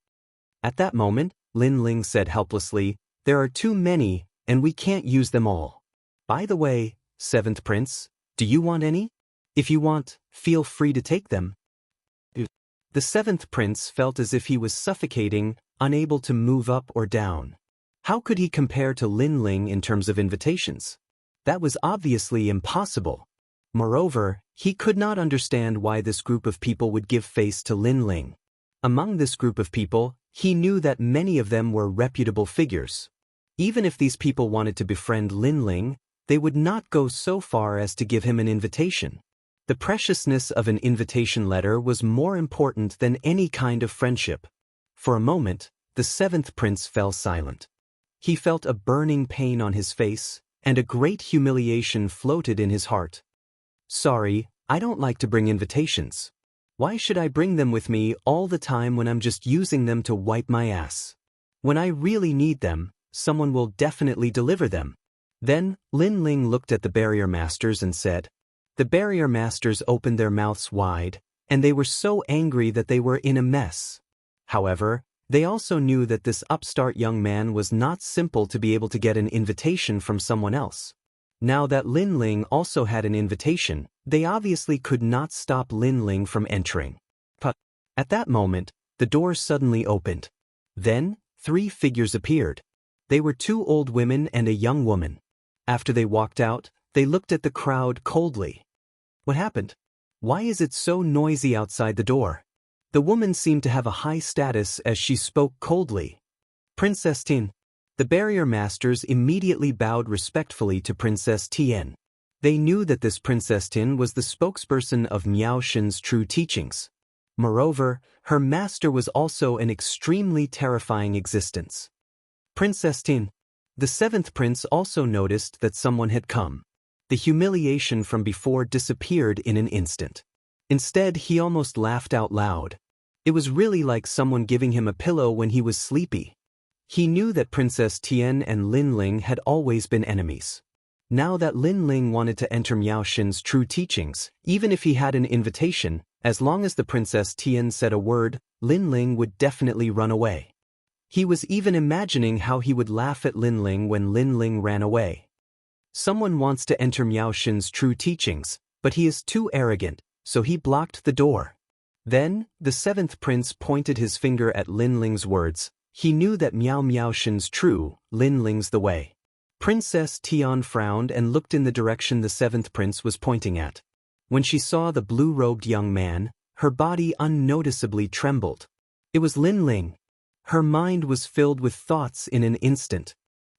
At that moment, Lin Ling said helplessly, "There are too many, and we can't use them all. By the way, Seventh Prince, do you want any? If you want, feel free to take them." The seventh prince felt as if he was suffocating, unable to move up or down. How could he compare to Lin Ling in terms of invitations? That was obviously impossible. Moreover, he could not understand why this group of people would give face to Lin Ling. Among this group of people, he knew that many of them were reputable figures. Even if these people wanted to befriend Lin Ling, they would not go so far as to give him an invitation. The preciousness of an invitation letter was more important than any kind of friendship. For a moment, the seventh prince fell silent. He felt a burning pain on his face, and a great humiliation floated in his heart. "Sorry, I don't like to bring invitations. Why should I bring them with me all the time when I'm just using them to wipe my ass? When I really need them, someone will definitely deliver them." Then, Lin Ling looked at the barrier masters and said. The barrier masters opened their mouths wide, and they were so angry that they were in a mess. However, they also knew that this upstart young man was not simple to be able to get an invitation from someone else. Now that Lin Ling also had an invitation, they obviously could not stop Lin Ling from entering. But at that moment, the door suddenly opened. Then, 3 figures appeared. They were 2 old women and a young woman. After they walked out, they looked at the crowd coldly. What happened? Why is it so noisy outside the door? The woman seemed to have a high status as she spoke coldly. Princess Tin. The barrier masters immediately bowed respectfully to Princess Tien. They knew that this Princess Tin was the spokesperson of Miao Shen's true teachings. Moreover, her master was also an extremely terrifying existence. Princess Tin. The 7th prince also noticed that someone had come. The humiliation from before disappeared in an instant. Instead, he almost laughed out loud. It was really like someone giving him a pillow when he was sleepy. He knew that Princess Tien and Lin Ling had always been enemies. Now that Lin Ling wanted to enter Miao Shen's true teachings, even if he had an invitation, as long as the Princess Tien said a word, Lin Ling would definitely run away. He was even imagining how he would laugh at Lin Ling when Lin Ling ran away. Someone wants to enter Miao Shen's true teachings, but he is too arrogant, so he blocked the door. Then, the 7th prince pointed his finger at Lin Ling's words. He knew that Miao Shen's true, Lin Ling's the way. Princess Tian frowned and looked in the direction the 7th prince was pointing at. When she saw the blue-robed young man, her body unnoticeably trembled. It was Lin Ling. Her mind was filled with thoughts in an instant.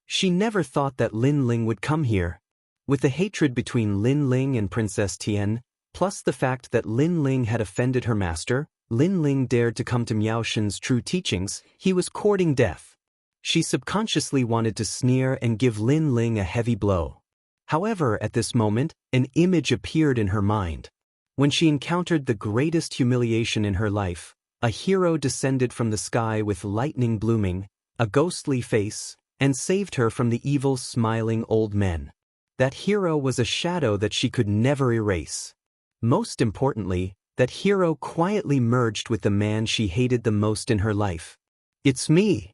She never thought that Lin Ling would come here. With the hatred between Lin Ling and Princess Tien, plus the fact that Lin Ling had offended her master, Lin Ling dared to come to Miao Shen's true teachings. He was courting death. She subconsciously wanted to sneer and give Lin Ling a heavy blow. However, at this moment, an image appeared in her mind. When she encountered the greatest humiliation in her life, a hero descended from the sky with lightning blooming, a ghostly face, and saved her from the evil smiling old men. That hero was a shadow that she could never erase. Most importantly, that hero quietly merged with the man she hated the most in her life. It's me.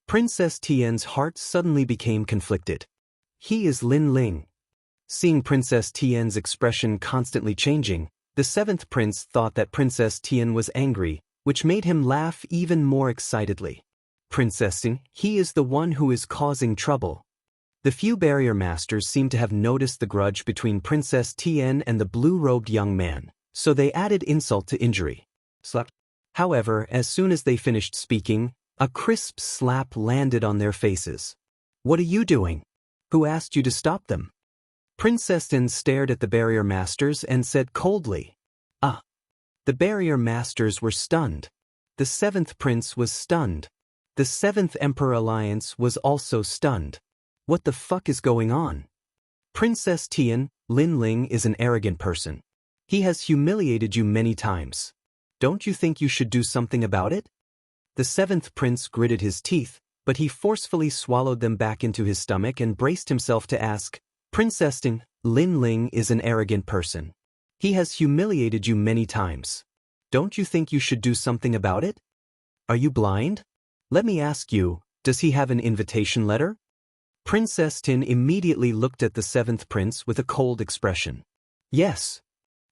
Princess Tien's heart suddenly became conflicted. He is Lin Ling. Seeing Princess Tien's expression constantly changing, the 7th prince thought that Princess Tien was angry, which made him laugh even more excitedly. Princess Tien, he is the one who is causing trouble. The few barrier masters seemed to have noticed the grudge between Princess Tien and the blue-robed young man, so they added insult to injury. Slap. However, as soon as they finished speaking, a crisp slap landed on their faces. What are you doing? Who asked you to stop them? Princess Tien stared at the barrier masters and said coldly. Ah. The barrier masters were stunned. The 7th prince was stunned. The 7th Emperor Alliance was also stunned. What the fuck is going on? Princess Tien, Lin Ling is an arrogant person. He has humiliated you many times. Don't you think you should do something about it? The 7th prince gritted his teeth, but he forcefully swallowed them back into his stomach and braced himself to ask, Princess Tien, Lin Ling is an arrogant person. He has humiliated you many times. Don't you think you should do something about it? Are you blind? Let me ask you, does he have an invitation letter? Princess Tien immediately looked at the 7th prince with a cold expression. Yes.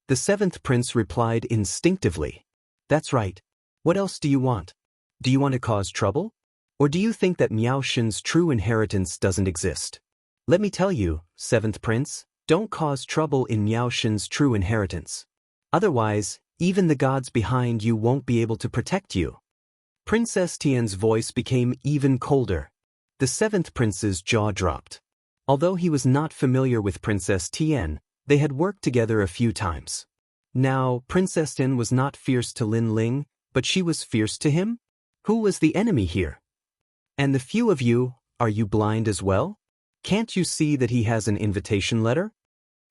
The 7th prince replied instinctively. That's right. What else do you want? Do you want to cause trouble? Or do you think that Miao Shen's true inheritance doesn't exist? Let me tell you, 7th prince, don't cause trouble in Miao Shen's true inheritance. Otherwise, even the gods behind you won't be able to protect you. Princess Tien's voice became even colder. The 7th prince's jaw dropped. Although he was not familiar with Princess Tien, they had worked together a few times. Now, Princess Tien was not fierce to Lin Ling, but she was fierce to him? Who was the enemy here? And the few of you, are you blind as well? Can't you see that he has an invitation letter?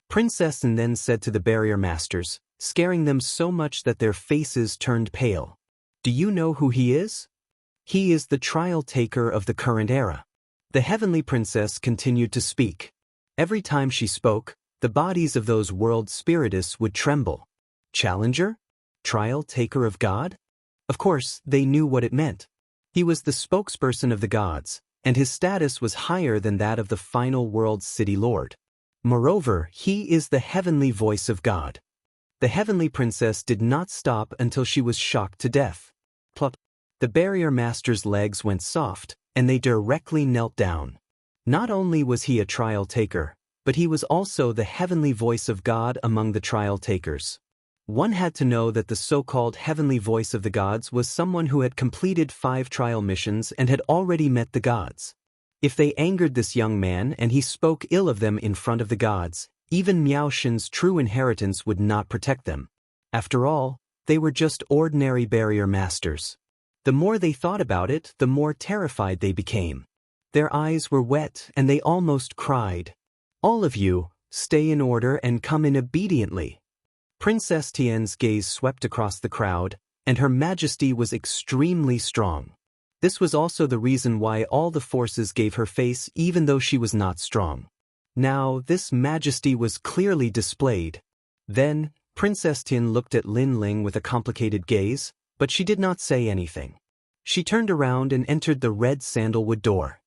Princess Tien then said to the barrier masters, scaring them so much that their faces turned pale. Do you know who he is? He is the trial taker of the current era. The heavenly princess continued to speak. Every time she spoke, the bodies of those world spiritists would tremble. Challenger? Trial taker of God? Of course, they knew what it meant. He was the spokesperson of the gods, and his status was higher than that of the final world's city lord. Moreover, he is the heavenly voice of God. The heavenly princess did not stop until she was shocked to death. Plop. The barrier master's legs went soft, and they directly knelt down. Not only was he a trial taker, but he was also the heavenly voice of God among the trial takers. One had to know that the so-called heavenly voice of the gods was someone who had completed 5 trial missions and had already met the gods. If they angered this young man and he spoke ill of them in front of the gods, even Miao Shen's true inheritance would not protect them. After all, they were just ordinary barrier masters. The more they thought about it, the more terrified they became. Their eyes were wet and they almost cried. All of you, stay in order and come in obediently. Princess Tian's gaze swept across the crowd, and her majesty was extremely strong. This was also the reason why all the forces gave her face even though she was not strong. Now, this majesty was clearly displayed. Then, Princess Tian looked at Lin Ling with a complicated gaze, but she did not say anything. She turned around and entered the red sandalwood door.